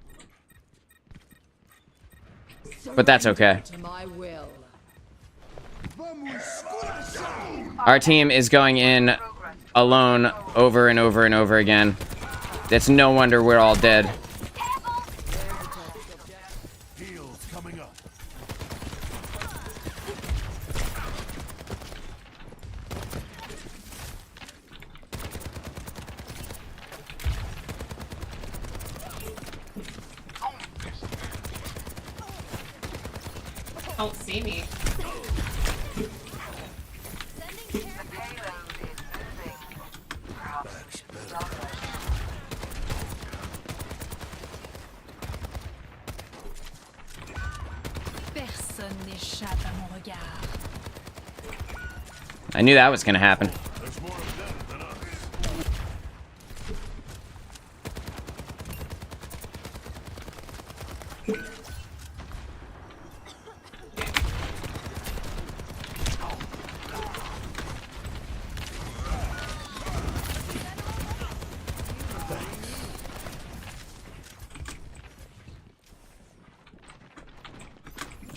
But that's okay. To my will. Our team is going in alone over and over and over again. It's no wonder we're all dead. Heals coming up. Don't see me. Personne n'échappe à mon regard. I knew that was gonna happen. There's more of them than us.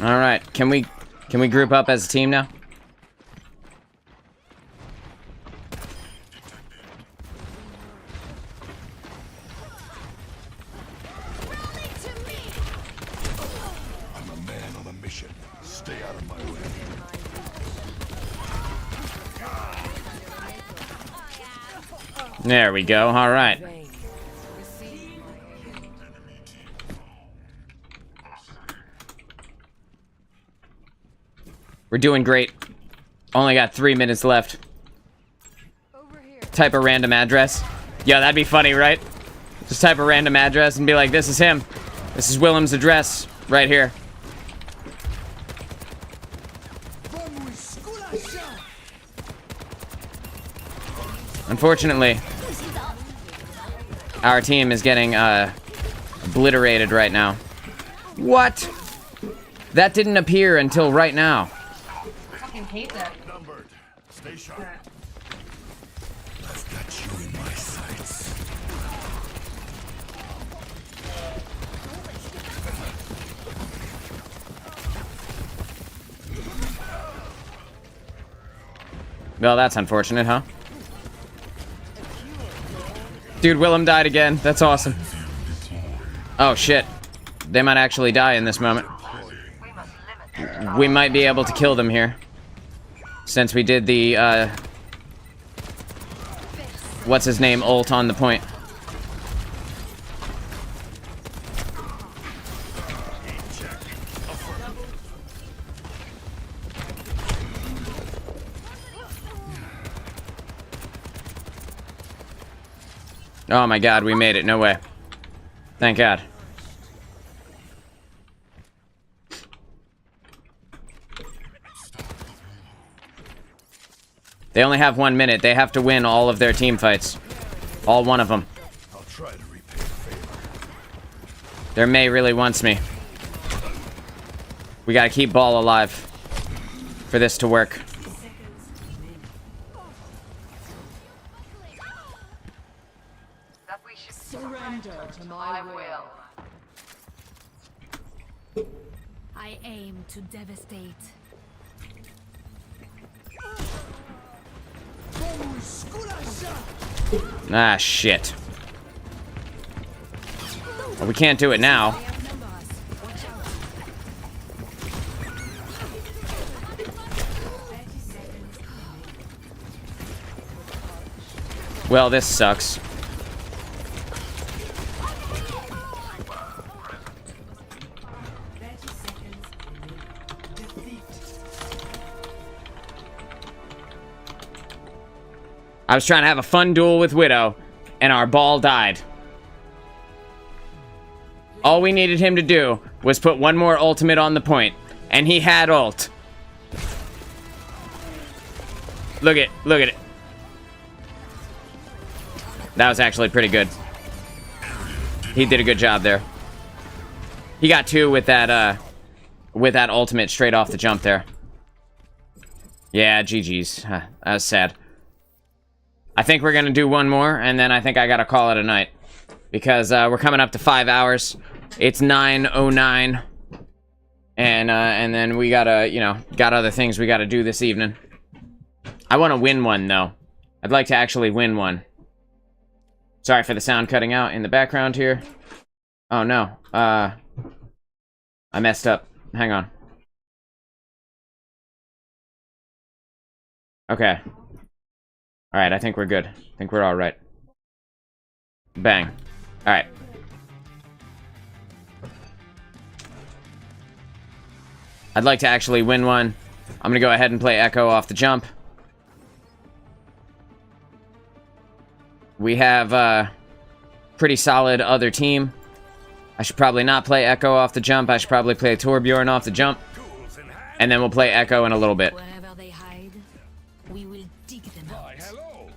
All right, can we group up as a team now? I'm a man on a mission. Stay out of my way. There we go. All right. We're doing great. Only got 3 minutes left. Type a random address. Yeah, that'd be funny, right? Just type a random address and be like, this is him. This is Willem's address right here. Unfortunately, our team is getting obliterated right now. What? That didn't appear until right now. I fucking hate that. Numbered. Stay sharp. I've got you in my sights. Well, that's unfortunate, huh? Dude, Willem died again. That's awesome. Oh, shit. They might actually die in this moment. We might be able to kill them here. Since we did the, what's his name, ult on the point. Oh my god, we made it. No way. Thank god. They only have 1 minute. They have to win all of their team fights. All one of them. I'll try to repay the favor. Their May really wants me. We gotta keep Ball alive for this to work. Surrender to my will. I aim to devastate. Ah, shit. Well, we can't do it now. Well, this sucks. I was trying to have a fun duel with Widow, and our Ball died. All we needed him to do was put one more ultimate on the point, and he had ult. Look at it. That was actually pretty good. He did a good job there. He got 2 with that ultimate straight off the jump there. Yeah, GG's. That was sad. I think we're gonna do one more, and then I think I gotta call it a night. Because we're coming up to 5 hours. It's 9:09. And then we gotta, got other things we gotta do this evening. I wanna win one, though. I'd like to actually win one. Sorry for the sound cutting out in the background here. Oh no. I messed up. Hang on. Okay. Alright, I think we're good. I think we're alright. Bang. Alright. I'd like to actually win one. I'm gonna go ahead and play Echo off the jump. We have a pretty solid other team. I should probably not play Echo off the jump. I should probably play Torbjorn off the jump. And then we'll play Echo in a little bit. Wherever they hide, we will dig them out. Hello.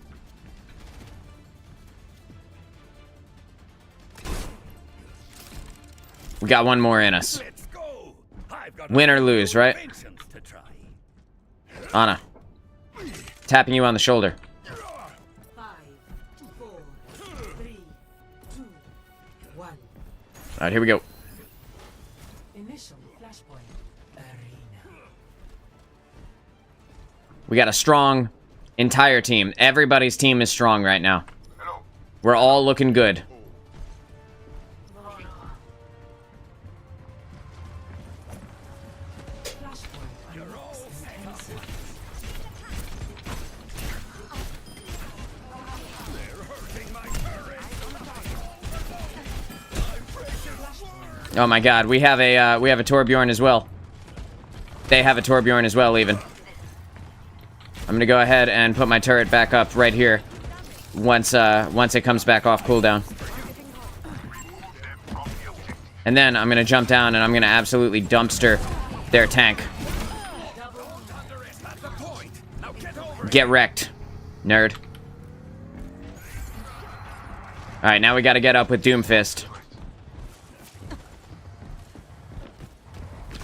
We got one more in us. Let's go. I've got Win or lose, right? inventions to try. Anna. Tapping you on the shoulder. 5, 4, 3, 2, 1. Alright, here we go. Initial flashpoint. Arena. We got a strong entire team. Everybody's team is strong right now. We're all looking good. Oh my god, we have a Torbjorn as well. They have a Torbjorn as well, even. I'm gonna go ahead and put my turret back up right here once it comes back off cooldown. And then I'm gonna jump down and I'm gonna absolutely dumpster their tank. Get wrecked, nerd. Alright, now we gotta get up with Doomfist.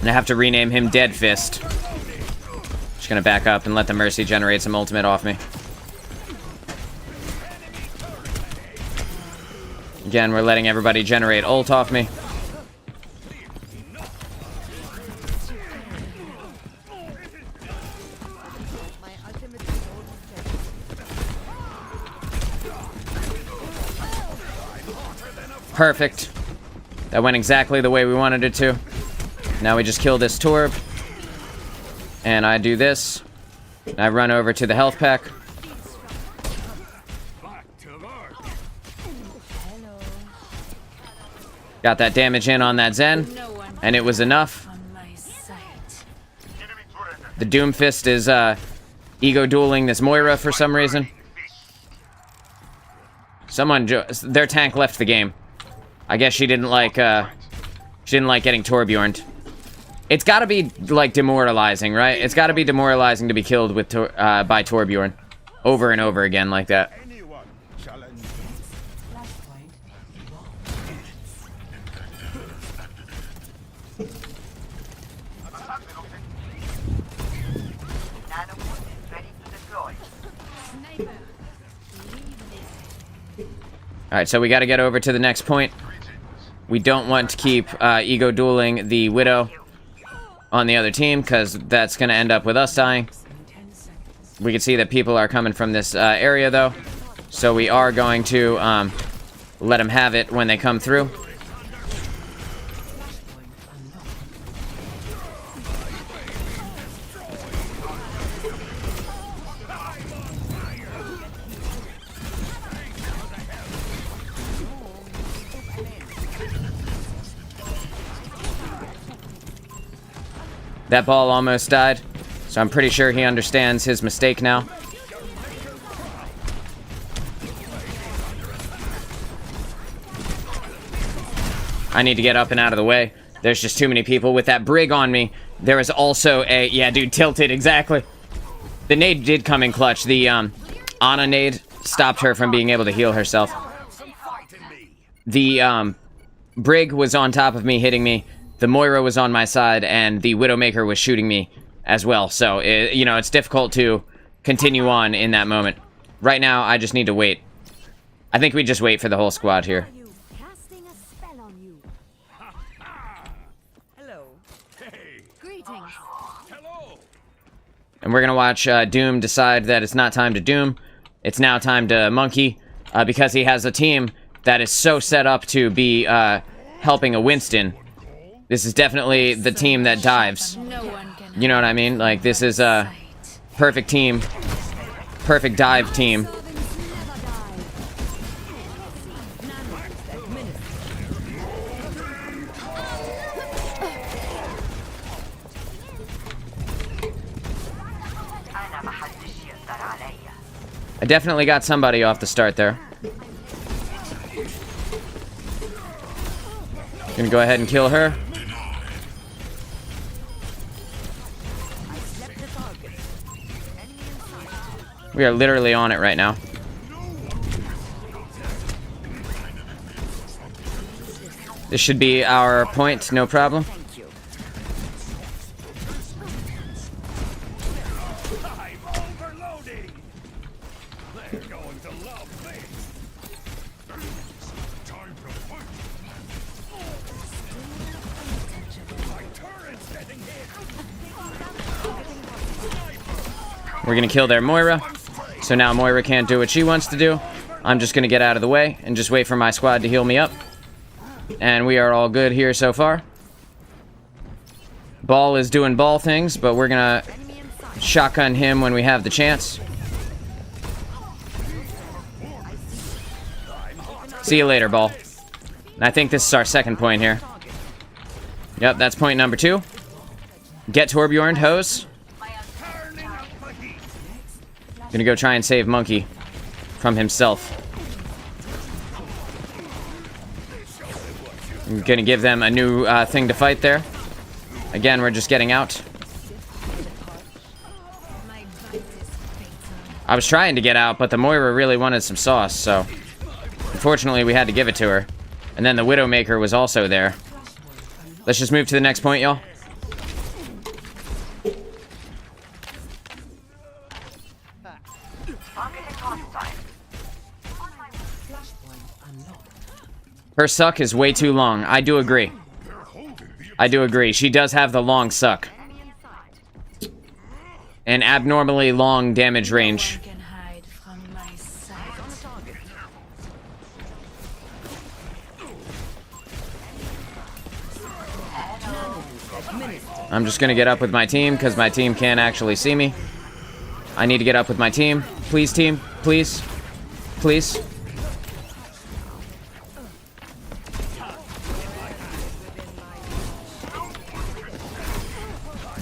And I have to rename him Dead Fist. Just gonna back up and let the Mercy generate some ultimate off me. Again, we're letting everybody generate ult off me. Perfect. That went exactly the way we wanted it to. Now we just kill this Torb. And I do this. And I run over to the health pack. Got that damage in on that Zen. And it was enough. The Doomfist is ego dueling this Moira for some reason. Their tank left the game. I guess she didn't like getting Torbjorned. It's gotta be, like, demoralizing, right? It's gotta be demoralizing to be killed with by Torbjorn. Over and over again like that. Alright, so we gotta get over to the next point. We don't want to keep ego dueling the Widow on the other team, because that's going to end up with us dying. We can see that people are coming from this area, though. So we are going to let them have it when they come through. That ball almost died, so I'm pretty sure he understands his mistake now. I need to get up and out of the way. There's just too many people with that Brig on me. There is also a... Yeah, dude, tilted, exactly. The nade did come in clutch. The Ana nade stopped her from being able to heal herself. The Brig was on top of me, hitting me. The Moira was on my side, and the Widowmaker was shooting me as well. So, you know, it's difficult to continue on in that moment. Right now, I just need to wait. I think we just wait for the whole squad here. Casting a spell on you. Hello. Greetings. Hello. And we're gonna watch Doom decide that it's not time to Doom. It's now time to monkey, because he has a team that is so set up to be helping a Winston. This is definitely the team that dives. You know what I mean? Like, this is a perfect team. Perfect dive team. I definitely got somebody off the start there. Gonna go ahead and kill her. We are literally on it right now. This should be our point, no problem. We're gonna kill their Moira. So now Moira can't do what she wants to do. I'm just gonna get out of the way and just wait for my squad to heal me up. And we are all good here so far. Ball is doing ball things, but we're gonna shotgun him when we have the chance. See you later, Ball. And I think this is our second point here. Yep, that's point number 2. Get Torbjorn, hose. Gonna go try and save Monkey from himself. I'm gonna give them a new thing to fight there. Again, we're just getting out. I was trying to get out, but the Moira really wanted some sauce, so unfortunately we had to give it to her. And then the Widowmaker was also there. Let's just move to the next point, y'all. Her suck is way too long. I do agree. I do agree. She does have the long suck. An abnormally long damage range. I'm just gonna get up with my team because my team can't actually see me. I need to get up with my team. Please, team. Please. Please.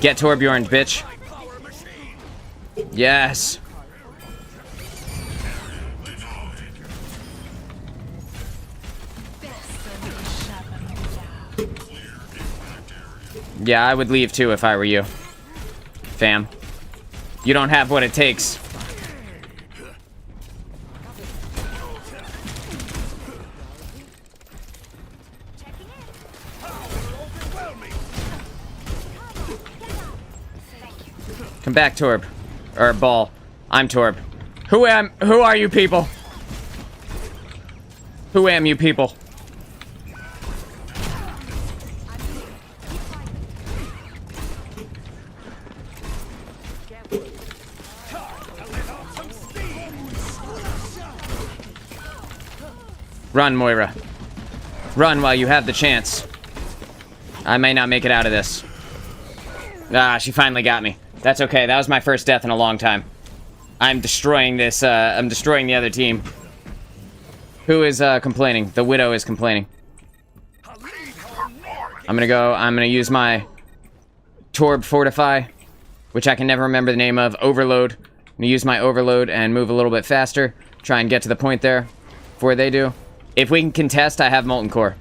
Get Torbjorn, bitch. Yes. Yeah, I would leave too if I were you. Fam. You don't have what it takes. Come back, Torb. Or Ball. I'm Torb. Who are you people? Who am you people? Run, Moira. Run while you have the chance. I may not make it out of this. Ah, she finally got me. That's okay. That was my first death in a long time. I'm destroying this, I'm destroying the other team. Who is, complaining? The Widow is complaining. I'm gonna use my Torb Fortify, which I can never remember the name of. Overload. I'm gonna use my Overload and move a little bit faster. Try and get to the point there before they do. If we can contest, I have Molten Core.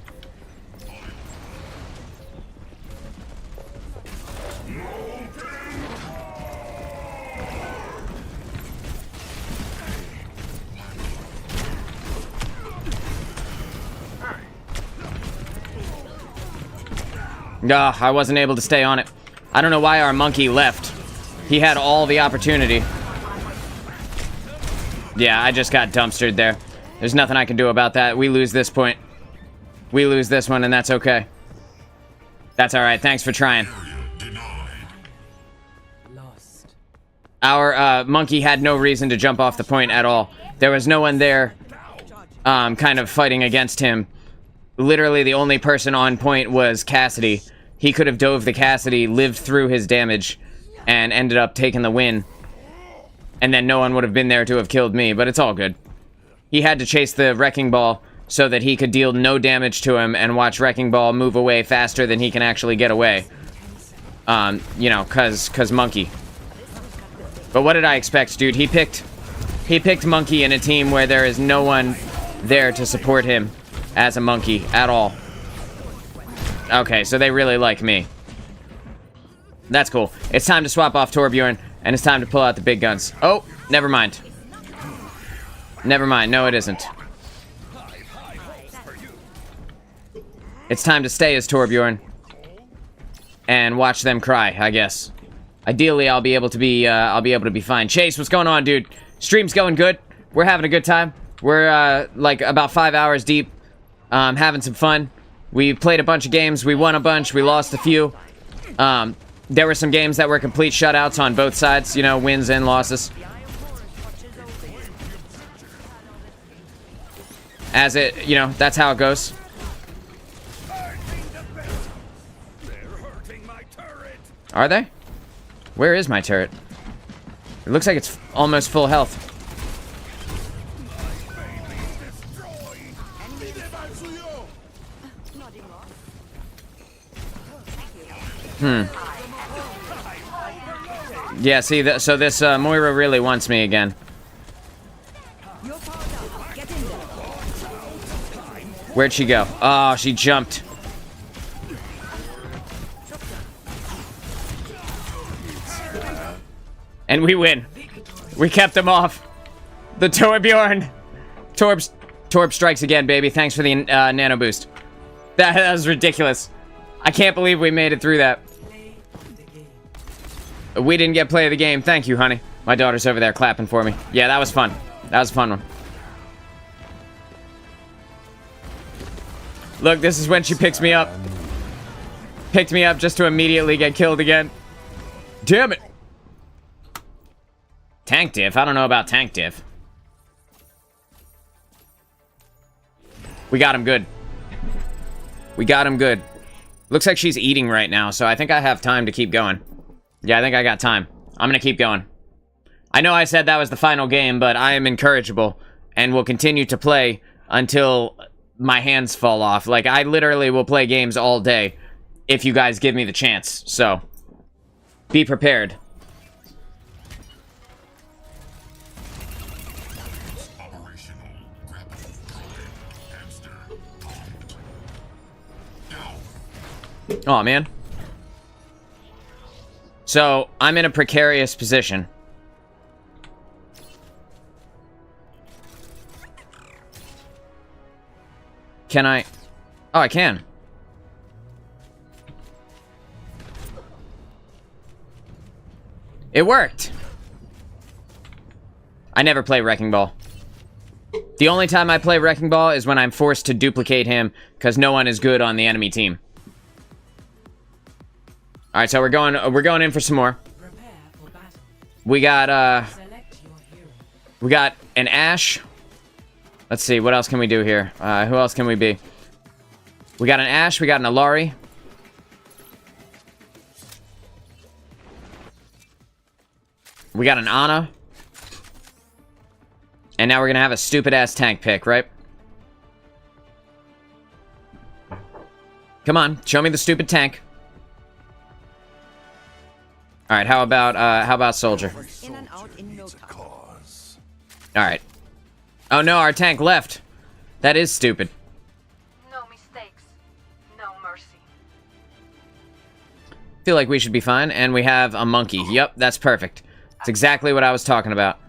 I wasn't able to stay on it. I don't know why our monkey left. He had all the opportunity. Yeah, I just got dumpstered there. There's nothing I can do about that. We lose this point. We lose this one, and that's okay. That's alright. Thanks for trying. Lost. Our monkey had no reason to jump off the point at all. There was no one there kind of fighting against him. Literally the only person on point was Cassidy. He could have dove the Cassidy, lived through his damage, and ended up taking the win. And then no one would have been there to have killed me, but it's all good. He had to chase the Wrecking Ball so that he could deal no damage to him and watch Wrecking Ball move away faster than he can actually get away. You know, cause monkey. But what did I expect, dude? He picked monkey in a team where there is no one there to support him as a monkey at all. Okay, so they really like me. That's cool. It's time to swap off Torbjorn, and it's time to pull out the big guns. Oh, never mind. Never mind. No, it isn't. It's time to stay as Torbjorn and watch them cry, I guess. Ideally, I'll be able to be fine. Chase, what's going on, dude? Stream's going good. We're having a good time. We're like about 5 hours deep, having some fun. We played a bunch of games. We won a bunch. We lost a few. There were some games that were complete shutouts on both sides, you know, wins and losses. As it, you know, that's how it goes. Are they? Where is my turret? It looks like it's almost full health. Yeah, see, so this Moira really wants me again. Where'd she go? Oh, she jumped. And we win. We kept them off. The Torbjorn. Torb strikes again, baby. Thanks for the nano boost. That was ridiculous. I can't believe we made it through that. We didn't get play of the game. Thank you, honey. My daughter's over there clapping for me. Yeah, that was fun. That was a fun one. Look, this is when she picks me up. Picked me up just to immediately get killed again. Damn it. Tank diff? I don't know about tank diff. We got him good. We got him good. Looks like she's eating right now, so I think I have time to keep going. Yeah, I think I got time. I'm gonna keep going. I know I said that was the final game, but I am incorrigible and will continue to play until my hands fall off. Like, I literally will play games all day if you guys give me the chance, so be prepared. Oh man. So, I'm in a precarious position. Can I? Oh, I can. It worked. I never play Wrecking Ball. The only time I play Wrecking Ball is when I'm forced to duplicate him because no one is good on the enemy team. All right, so we're going in for some more. We got an Ashe. Let's see, what else can we do here? Who else can we be? We got an Ashe, we got an Alari. We got an Ana. And now we're gonna have a stupid-ass tank pick, right? Come on, show me the stupid tank. All right, how about soldier? In and out in no time. All right. Oh no, our tank left. That is stupid. No mistakes, no mercy. Feel like we should be fine, and we have a monkey. Yep, that's perfect. That's exactly what I was talking about.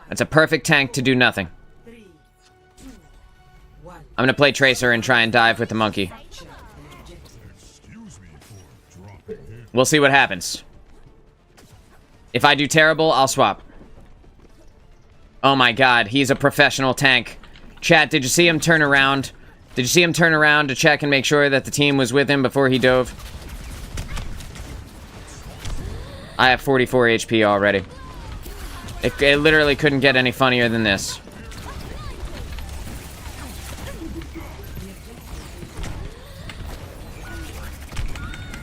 That's a perfect tank to do nothing. I'm gonna play Tracer and try and dive with the monkey. We'll see what happens. If I do terrible, I'll swap. Oh my god, he's a professional tank. Chat, did you see him turn around? Did you see him turn around to check and make sure that the team was with him before he dove? I have 44 HP already. It literally couldn't get any funnier than this.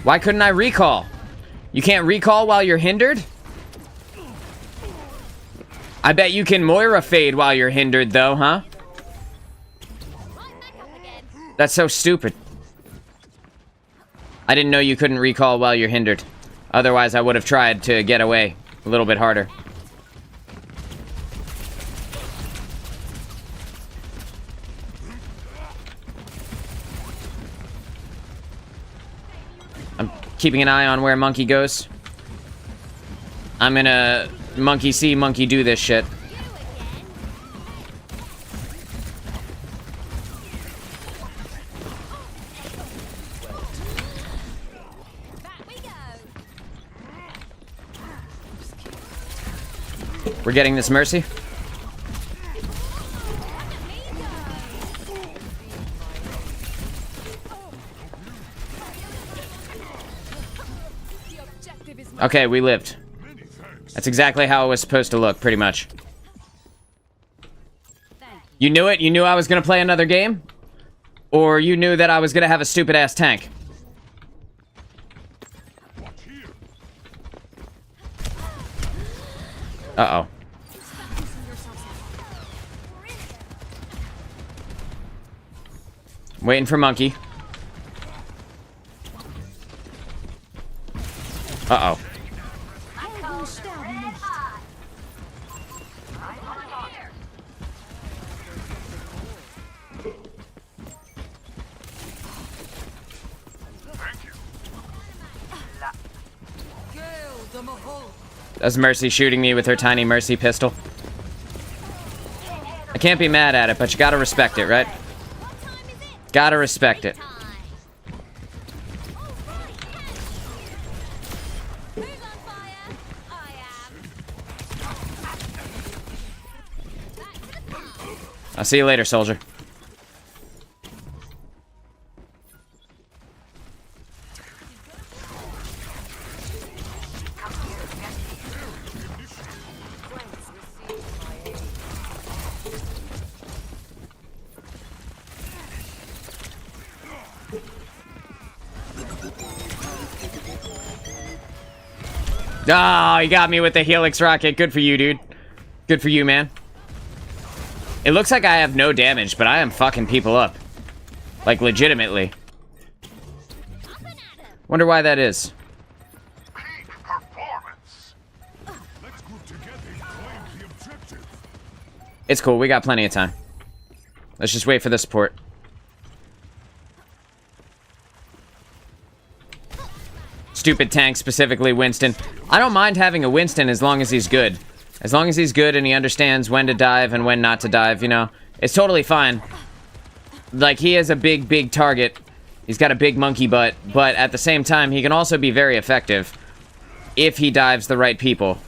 Why couldn't I recall? You can't recall while you're hindered? I bet you can Moira fade while you're hindered, though, huh? That's so stupid. I didn't know you couldn't recall while you're hindered. Otherwise, I would have tried to get away a little bit harder. I'm keeping an eye on where Monkey goes. I'm gonna monkey see, monkey do this shit. We're getting this Mercy. Okay, we lived. That's exactly how it was supposed to look, pretty much. You knew it? You knew I was gonna play another game? Or you knew that I was gonna have a stupid-ass tank? Uh-oh. Waiting for Monkey. Uh-oh. That's Mercy shooting me with her tiny Mercy pistol. I can't be mad at it, but you gotta respect it, right? Gotta respect it. I'll see you later, soldier. Oh, he got me with the Helix rocket. Good for you, dude. Good for you, man. It looks like I have no damage, but I am fucking people up. Like, legitimately. Wonder why that is. It's cool, we got plenty of time. Let's just wait for the support. Stupid tank, specifically Winston. I don't mind having a Winston as long as he's good. As long as he's good and he understands when to dive and when not to dive, you know. It's totally fine. Like, he is a big, big target. He's got a big monkey butt. But at the same time, he can also be very effective if he dives the right people.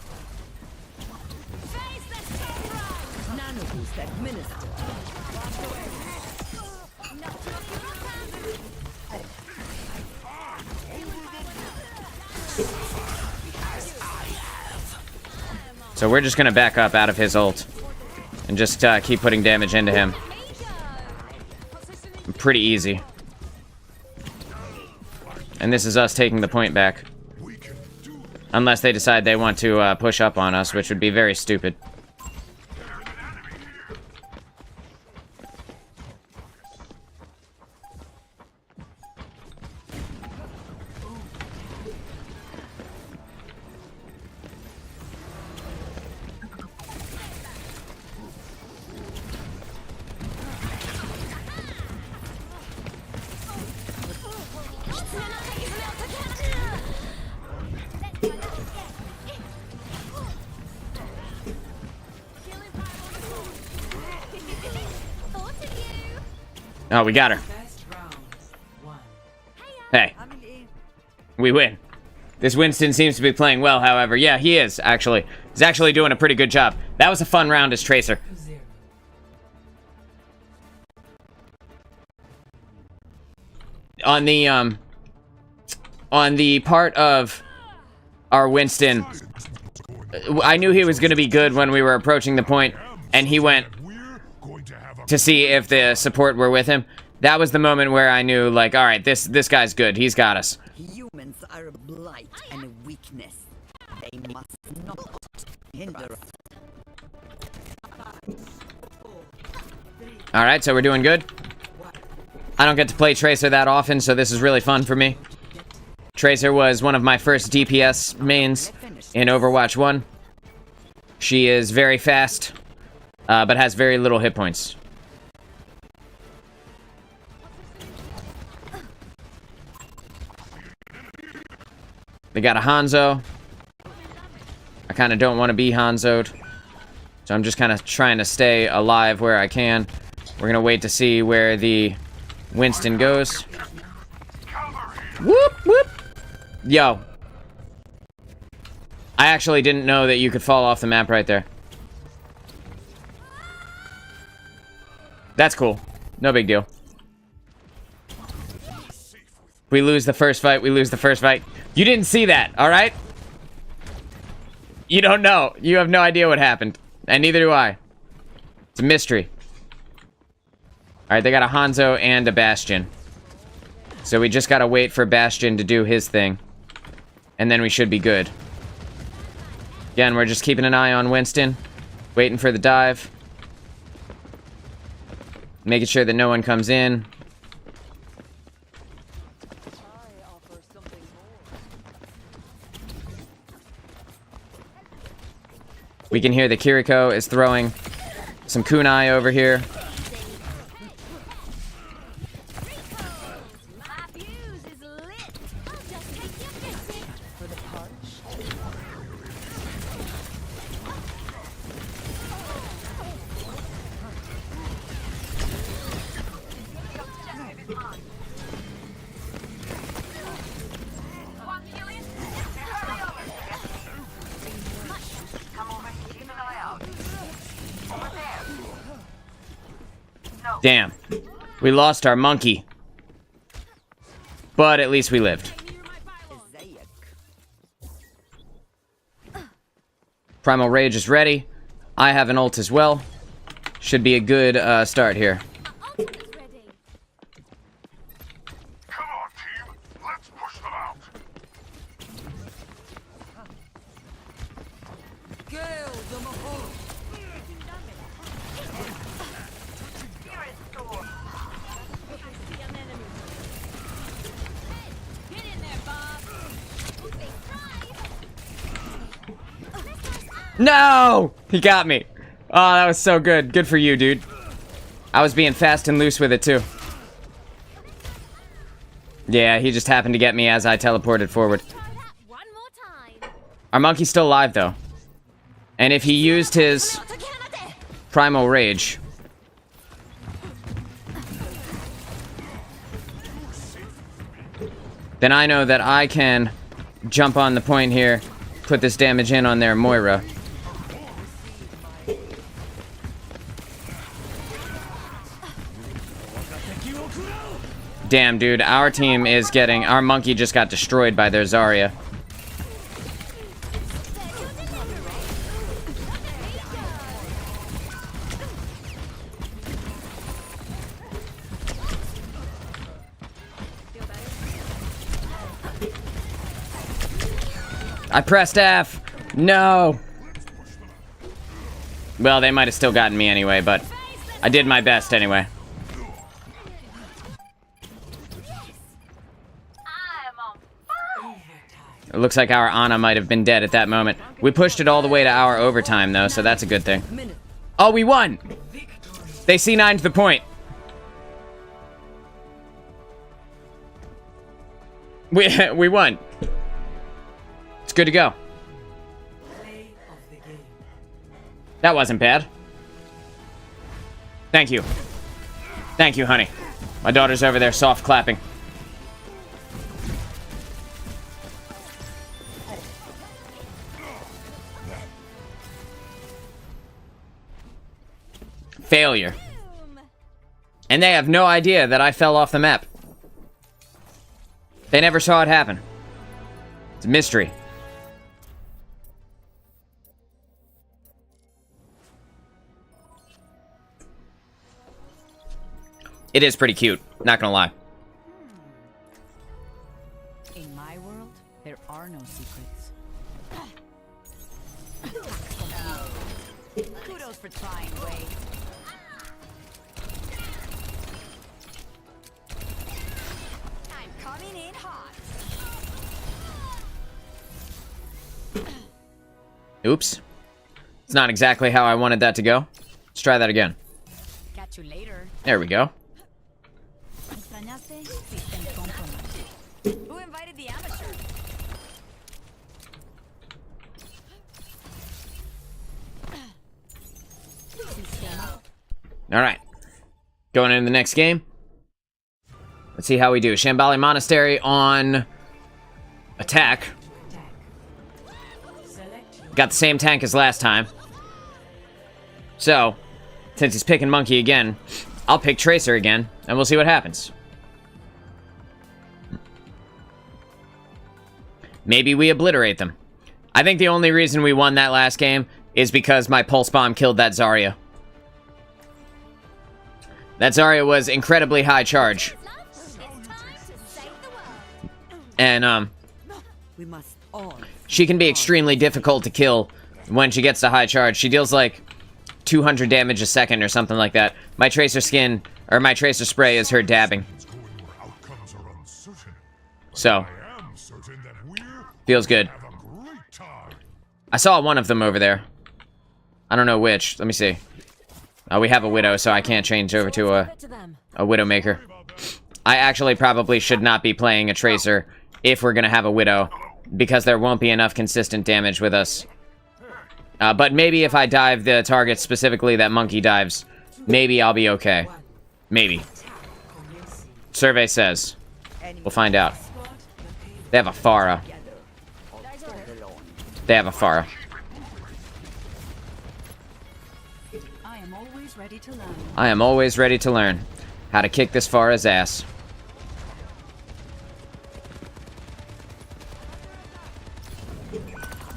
So we're just gonna back up out of his ult and just keep putting damage into him. Pretty easy. And this is us taking the point back. Unless they decide they want to push up on us, which would be very stupid. Oh, we got her. Hey. We win. This Winston seems to be playing well, however. Yeah, he is, actually. He's actually doing a pretty good job. That was a fun round as Tracer. On the part of our Winston, I knew he was going to be good when we were approaching the point, and he went to see if the support were with him. That was the moment where I knew, like, all right, this guy's good. He's got us. Humans are a blight and a weakness. They must not hinder us. All right, so we're doing good. I don't get to play Tracer that often, so this is really fun for me. Tracer was one of my first DPS mains in Overwatch 1. She is very fast, but has very little hit points. They got a Hanzo. I kind of don't want to be Hanzo'd, so I'm just kind of trying to stay alive where I can. We're gonna wait to see where the Winston goes. Whoop, whoop. Yo. I actually didn't know that you could fall off the map right there. That's cool. No big deal. We lose the first fight, we lose the first fight. You didn't see that, alright? You don't know. You have no idea what happened. And neither do I. It's a mystery. Alright, they got a Hanzo and a Bastion. So we just gotta wait for Bastion to do his thing. And then we should be good. Again, we're just keeping an eye on Winston. Waiting for the dive. Making sure that no one comes in. We can hear the Kiriko is throwing some kunai over here. Damn. We lost our monkey. But at least we lived. Primal Rage is ready. I have an ult as well. Should be a good start here. Come on, team. Let's push them out. No! He got me. Oh, that was so good. Good for you, dude. I was being fast and loose with it, too. Yeah, he just happened to get me as I teleported forward. Our monkey's still alive, though. And if he used his Primal Rage... then I know that I can jump on the point here, put this damage in on their Moira. Damn, dude, our team is getting... our monkey just got destroyed by their Zarya. I pressed F! No! Well, they might have still gotten me anyway, but I did my best anyway. It looks like our Ana might have been dead at that moment. We pushed it all the way to our overtime, though, so that's a good thing. Oh, we won! They C9'd the point. We won. It's good to go. That wasn't bad. Thank you. Thank you, honey. My daughter's over there soft clapping. Failure. And they have no idea that I fell off the map. They never saw it happen. It's a mystery. It is pretty cute, not gonna lie. In my world, there are no secrets. Kudos for trying, Wade. I'm coming in hot. Oops. It's not exactly how I wanted that to go. Let's try that again. Catch you later. There we go. Who invited the amateur? Alright. Going into the next game. Let's see how we do. Shambali Monastery on attack. Got the same tank as last time. So, since he's picking Monkey again, I'll pick Tracer again, and we'll see what happens. Maybe we obliterate them. I think the only reason we won that last game is because my Pulse Bomb killed that Zarya. That Zarya was incredibly high charge. And, we must all she can be extremely difficult to kill when she gets to high charge. She deals like 200 damage a second or something like that. My Tracer skin, or my Tracer spray is her dabbing. So, feels good. I saw one of them over there. I don't know which. Let me see. We have a Widow, so I can't change over to a Widowmaker. I actually probably should not be playing a Tracer if we're gonna have a Widow, because there won't be enough consistent damage with us. But maybe if I dive the target specifically that Monkey dives, maybe I'll be okay. Maybe. Survey says. We'll find out. They have a Pharah. They have a Pharah. I am always ready to learn. I am always ready to learn how to kick this Pharah's ass.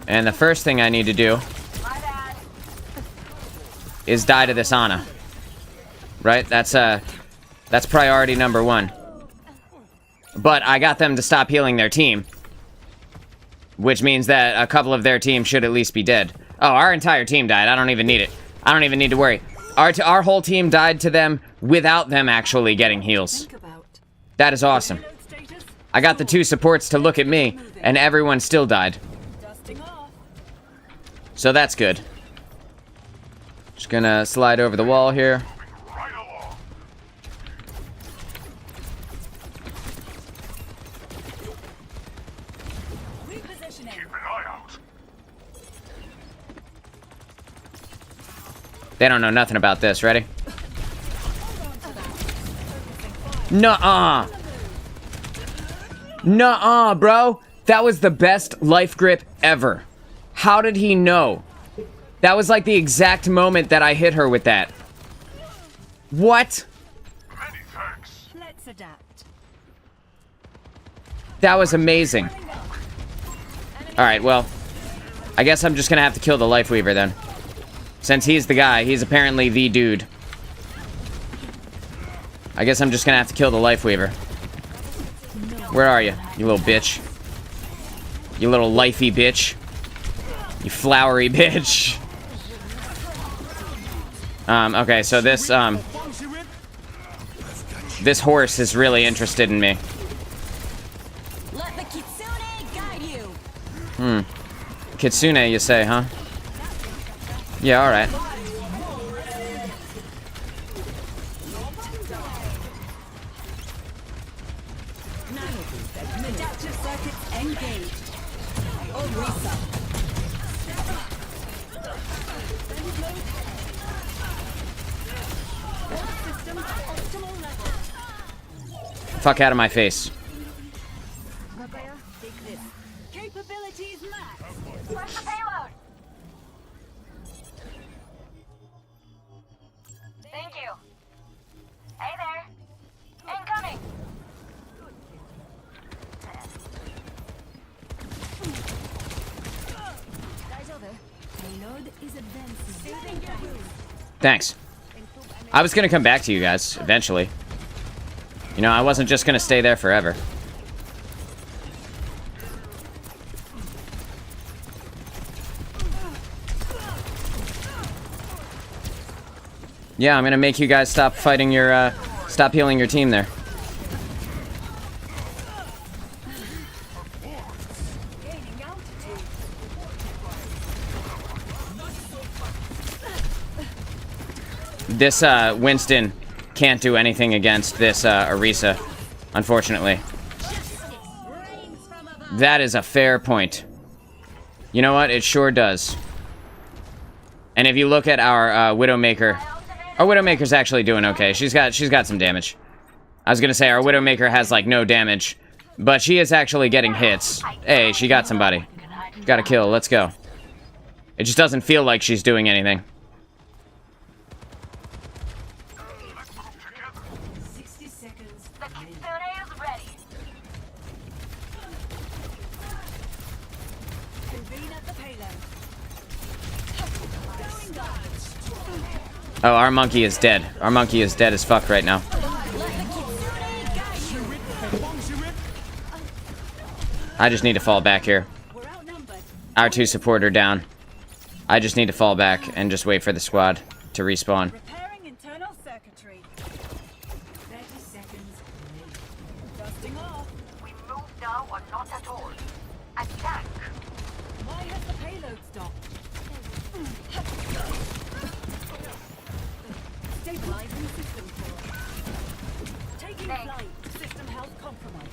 And the first thing I need to do is die to this Ana. Right? That's priority number one. But I got them to stop healing their team, which means that a couple of their team should at least be dead. Oh, our entire team died. I don't even need it. I don't even need to worry. Our whole team died to them without them actually getting heals. That is awesome. I got the two supports to look at me, and everyone still died. So that's good. Just gonna slide over the wall here. They don't know nothing about this. Ready? Nuh-uh. Nuh-uh, bro. That was the best life grip ever. How did he know? That was like the exact moment that I hit her with that. What? Let's adapt. That was amazing. Alright, well, I guess I'm just gonna have to kill the Life Weaver then. Since he's the guy, he's apparently the dude. I guess I'm just gonna have to kill the Life Weaver. Where are you, you little bitch? You little lifey bitch. You flowery bitch. Okay, so this horse is really interested in me. Let the Kitsune guide you. Kitsune, you say, huh? Yeah, alright. Adaptive circuits engaged. Fuck out of my face. Capabilities max. Where's the payload? Thank you. Hey there. Incoming. Payload is advancing. Thanks. I was gonna come back to you guys, eventually. You know, I wasn't just gonna stay there forever. Yeah, I'm gonna make you guys stop fighting your, stop healing your team there. This, Winston can't do anything against this, Orisa, unfortunately. That is a fair point. You know what? It sure does. And if you look at our, Widowmaker... Our Widowmaker's actually doing okay. She's got some damage. I was gonna say, our Widowmaker has, like, no damage. But she is actually getting hits. Hey, she got somebody. Got a kill. Let's go. It just doesn't feel like she's doing anything. 60 seconds. The Kitsune is ready. Convene at the payload. Oh, our monkey is dead. Our monkey is dead as fuck right now. I just need to fall back here. Our 2 support are down. I just need to fall back and just wait for the squad to respawn. Repairing internal circuitry. 30 seconds. Dusting off. We move now or not at all. Attack. Why has the payload stopped? Stabilizing system core. Taking flight. System health compromised.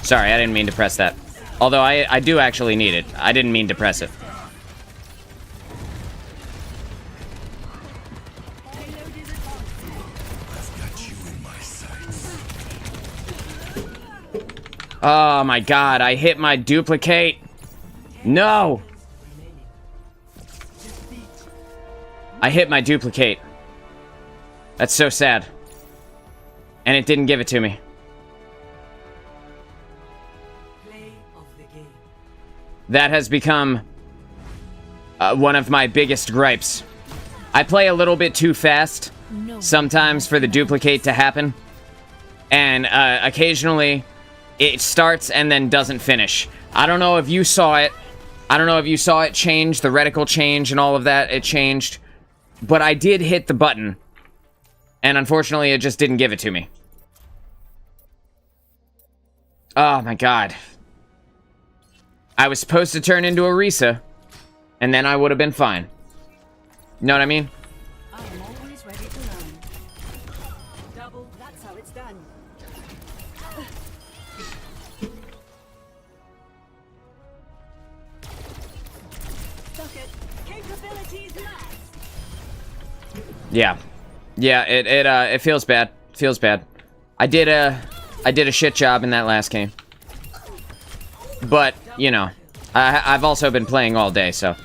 Sorry, I didn't mean to press that. Although I do actually need it. I didn't mean to press it. Payload is advancing. I've got you in my sights. Oh my god, I hit my duplicate. No! I hit my duplicate. That's so sad. And it didn't give it to me. Play of the game. That has become one of my biggest gripes. I play a little bit too fast sometimes for the duplicate to happen. And occasionally it starts and then doesn't finish. I don't know if you saw it. I don't know if you saw it change, the reticle change and all of that. It changed. But I did hit the button. And unfortunately, it just didn't give it to me. Oh my god. I was supposed to turn into Orisa, and then I would have been fine. You know what I mean? I'm always ready to learn. Double, that's how it's done. Stuck it. Capabilities max. Yeah. Yeah, it feels bad. Feels bad. I did a shit job in that last game. But, you know, I've also been playing all day, so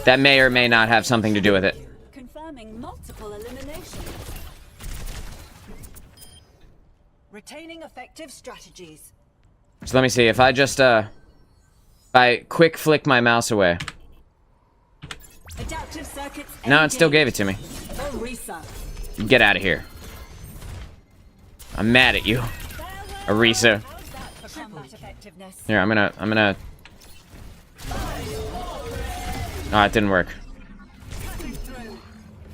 that may or may not have something to do with it. Confirming multiple eliminations. Retaining effective strategies. So let me see, if I just, if I quick flick my mouse away. Adaptive circuits. No, it still gave it to me. Orisa. Get out of here. I'm mad at you, Orisa. How's that for combat effectiveness? Here, I'm gonna... Oh, it didn't work. Cutting through.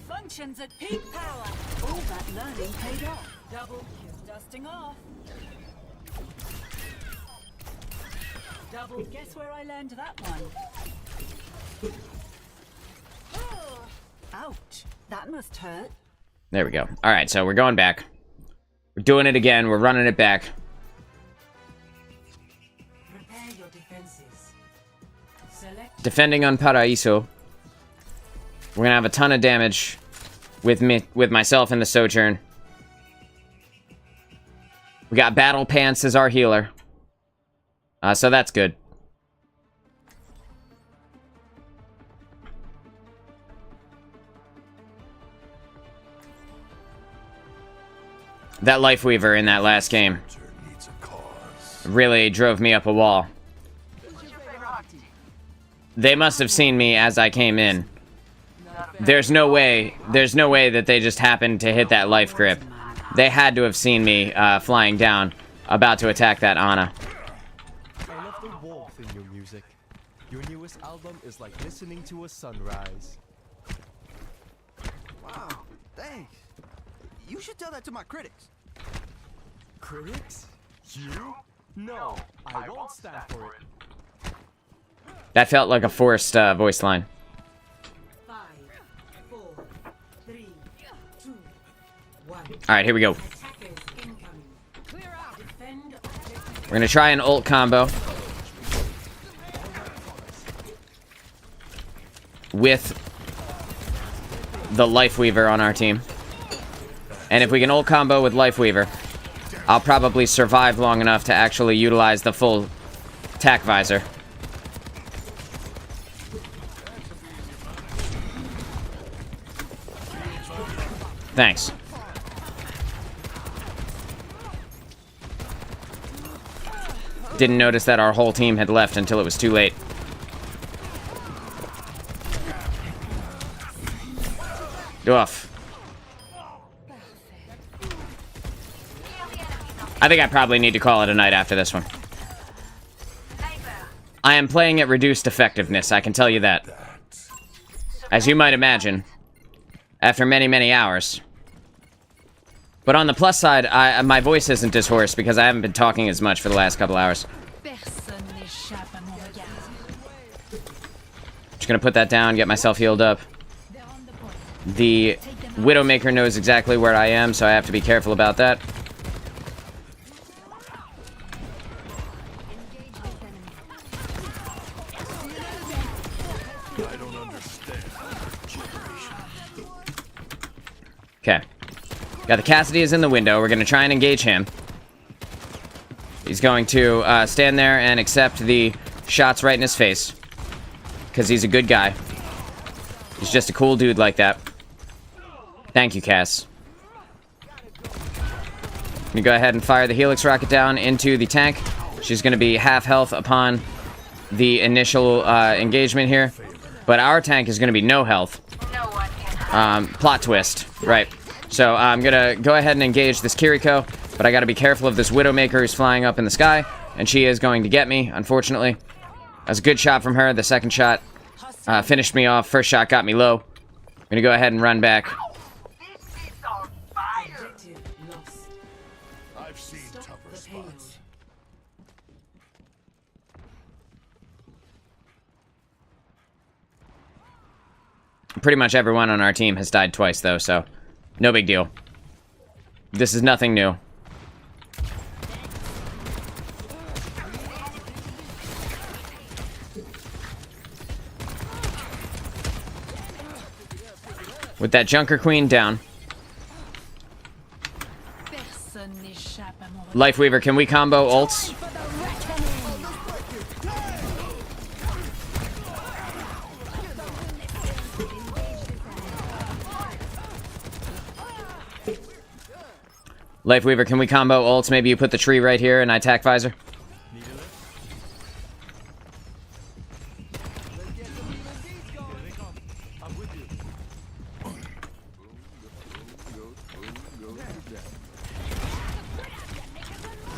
Functions at peak power. All that learning paid off. Double. Dusting off. Double. Guess where I learned that one? Ouch. That must hurt. There we go. Alright, so we're going back. We're doing it again. We're running it back. Prepare your defenses. Select Defending on Paraíso. We're gonna have a ton of damage with myself and the Sojourn. We got Battle Pants as our healer. So that's good. That Life Weaver in that last game really drove me up a wall. They must have seen me as I came in. There's no way that they just happened to hit that life grip They had to have seen me flying down, about to attack that Ana. I love the warmth in your music. Your newest album is like listening to a sunrise. Wow, thanks. You should tell that to my critics. Critics? You? No, I won't stand for it. That felt like a forced voice line. 5, 4, 3, 2, 1. Alright, here we go. Attackers incoming. Clear out. Defend objective. We're gonna try an ult combo with the Life Weaver on our team. And if we can ult combo with Life Weaver, I'll probably survive long enough to actually utilize the full attack visor. Thanks. Didn't notice that our whole team had left until it was too late. Oof. I think I probably need to call it a night after this one. I am playing at reduced effectiveness, I can tell you that. As you might imagine, after many, many hours. But on the plus side, my voice isn't as hoarse because I haven't been talking as much for the last couple hours. Just gonna put that down, get myself healed up. The Widowmaker knows exactly where I am, so I have to be careful about that. Okay. Got the Cassidy is in the window. We're going to try and engage him. He's going to stand there and accept the shots right in his face. Because he's a good guy. He's just a cool dude like that. Thank you, Cass. I'm going to go ahead and fire the Helix rocket down into the tank. She's going to be half health upon the initial engagement here. But our tank is going to be no health. Plot twist. Right. So I'm going to go ahead and engage this Kiriko. But I got to be careful of this Widowmaker who's flying up in the sky. And she is going to get me, unfortunately. That was a good shot from her. The second shot finished me off. First shot got me low. I'm going to go ahead and run back. I've seen tougher spots. Pretty much everyone on our team has died twice, though, so no big deal. This is nothing new. With that Junker Queen down. Lifeweaver, can we combo ults? Lifeweaver, can we combo ults? Maybe you put the tree right here and I attack visor.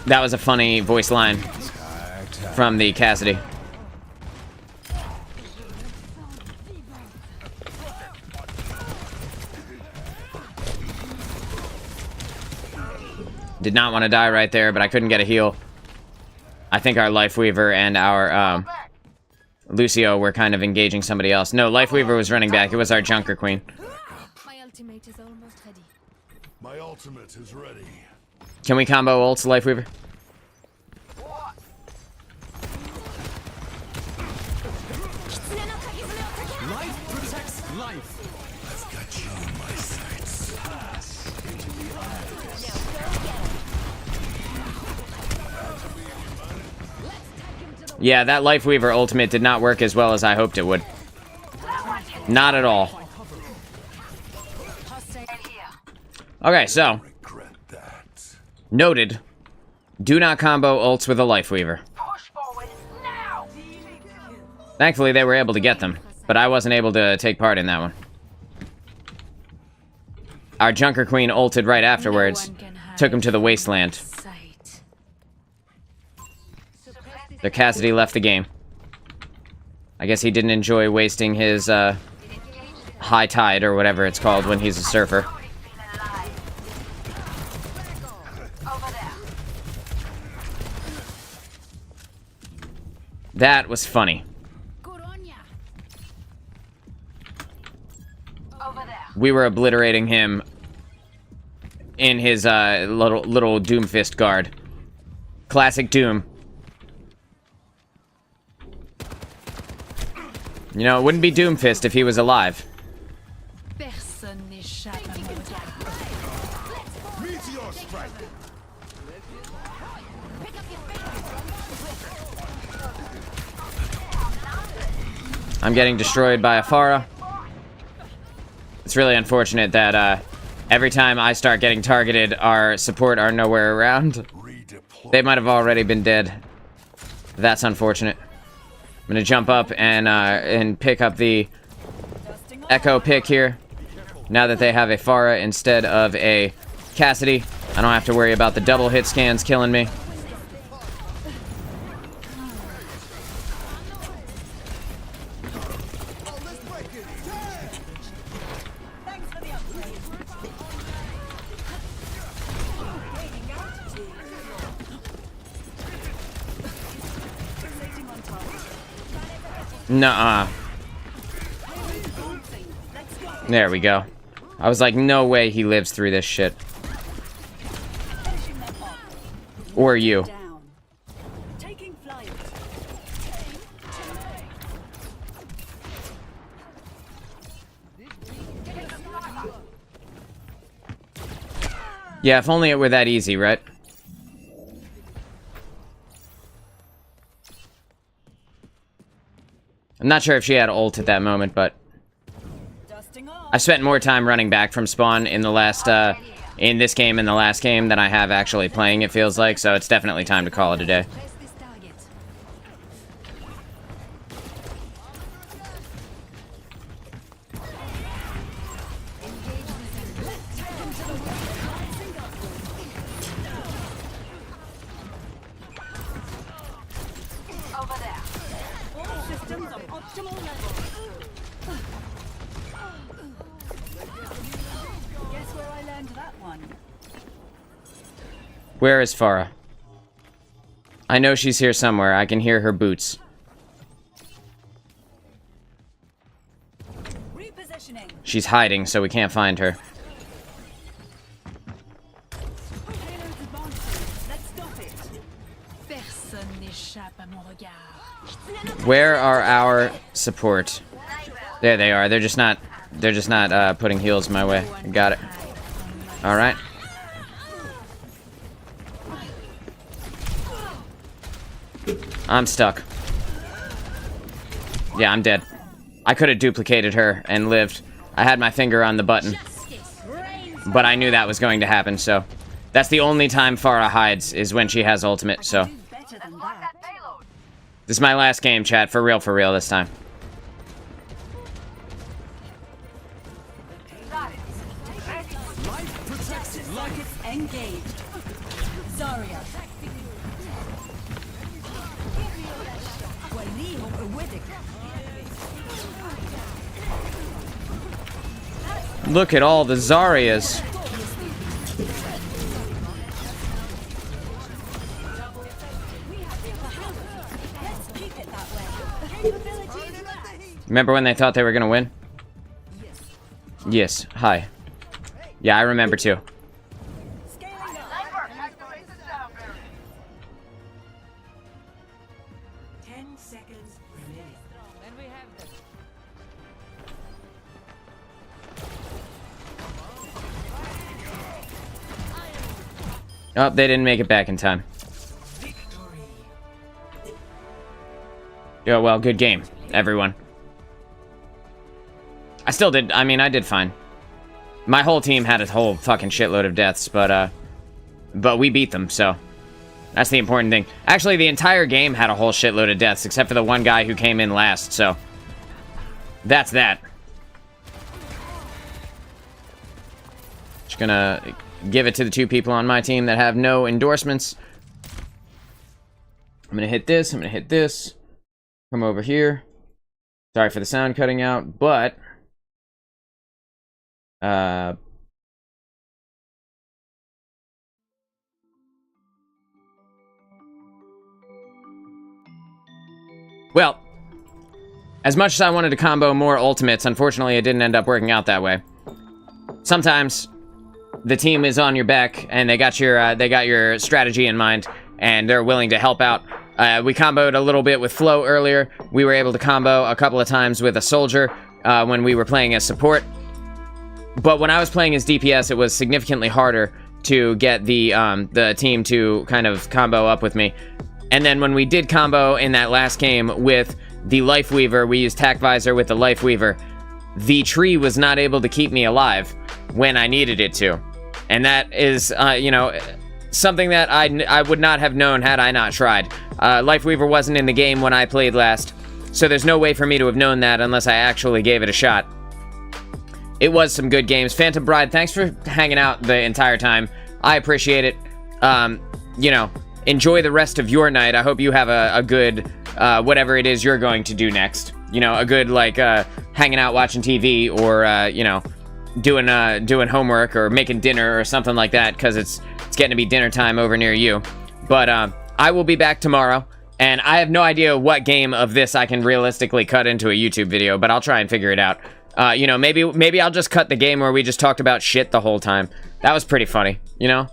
That was a funny voice line from the Cassidy. Did not want to die right there, but I couldn't get a heal. I think our Lifeweaver and our Lucio were kind of engaging somebody else. No, Lifeweaver was running back. It was our Junker Queen. My ultimate is almost ready. My ultimate is ready. Can we combo ults, Lifeweaver? Life protects life. I've got you in my sights. Pass into the eyes. Yeah, that Lifeweaver ultimate did not work as well as I hoped it would. Not at all. Okay, so. Noted. Do not combo ults with a Lifeweaver. Thankfully, they were able to get them, but I wasn't able to take part in that one. our Junker Queen ulted right afterwards. Took him to the wasteland. The Cassidy left the game. I guess he didn't enjoy wasting his high tide or whatever it's called when he's a surfer. That was funny. We were obliterating him in his little Doomfist guard. Classic Doom. You know, it wouldn't be Doomfist if he was alive. I'm getting destroyed by a Pharah. It's really unfortunate that every time I start getting targeted, our support are nowhere around. They might have already been dead. That's unfortunate. I'm gonna jump up and pick up the Echo pick here. Now that they have a Pharah instead of a Cassidy, I don't have to worry about the double hit scans killing me. Nuh-uh. There we go. I was like, no way he lives through this shit. Or you. Yeah, if only it were that easy, right? I'm not sure if she had ult at that moment, but I spent more time running back from spawn in the last, in this game and the last game than I have actually playing, it feels like, so it's definitely time to call it a day. Where is Pharah? I know she's here somewhere. I can hear her boots. She's hiding, so we can't find her. Where are our support? There they are. They're just not putting heals my way. Got it. All right. I'm stuck. Yeah, I'm dead. I could have duplicated her and lived. I had my finger on the button. But I knew that was going to happen, so... That's the only time Pharah hides, is when she has ultimate, so... This is my last game, chat. For real this time. Engaged. Zarya. Look at all the Zaryas. Remember when they thought they were gonna win? Yes. Hi. Yeah, I remember too. Oh, they didn't make it back in time. Yeah, well, good game, everyone. I still did, I mean, I did fine. My whole team had a whole fucking shitload of deaths, but we beat them, so... That's the important thing. Actually, the entire game had a whole shitload of deaths, except for the one guy who came in last, so... That's that. Just gonna give it to the 2 people on my team that have no endorsements. I'm gonna hit this. I'm gonna hit this. Come over here. Sorry for the sound cutting out, but well, as much as I wanted to combo more ultimates, unfortunately it didn't end up working out that way. Sometimes the team is on your back and they got your strategy in mind and they're willing to help out. We comboed a little bit with Flo earlier. We were able to combo a couple of times with a soldier when we were playing as support. But when I was playing as DPS, it was significantly harder to get the team to kind of combo up with me. And then when we did combo in that last game with the Life Weaver, we used Tac Visor with the Life Weaver. The tree was not able to keep me alive when I needed it to. And that is, you know, something that I would not have known had I not tried. Life Weaver wasn't in the game when I played last, so there's no way for me to have known that unless I actually gave it a shot. It was some good games. Phantom Bride, thanks for hanging out the entire time. I appreciate it. You know, enjoy the rest of your night. I hope you have a good, whatever it is you're going to do next. You know, a good, like, hanging out watching TV or, you know, doing homework or making dinner or something like that, because it's getting to be dinner time over near you. But I will be back tomorrow, and I have no idea what game of this I can realistically cut into a YouTube video, but I'll try and figure it out. You know, maybe I'll just cut the game where we just talked about shit the whole time. That was pretty funny, you know?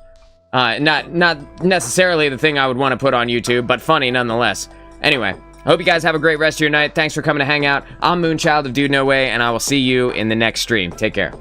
Not necessarily the thing I would want to put on YouTube, but funny nonetheless. Anyway, I hope you guys have a great rest of your night. Thanks for coming to hang out. I'm Moonchild of DudeNoWay, and I will see you in the next stream. Take care.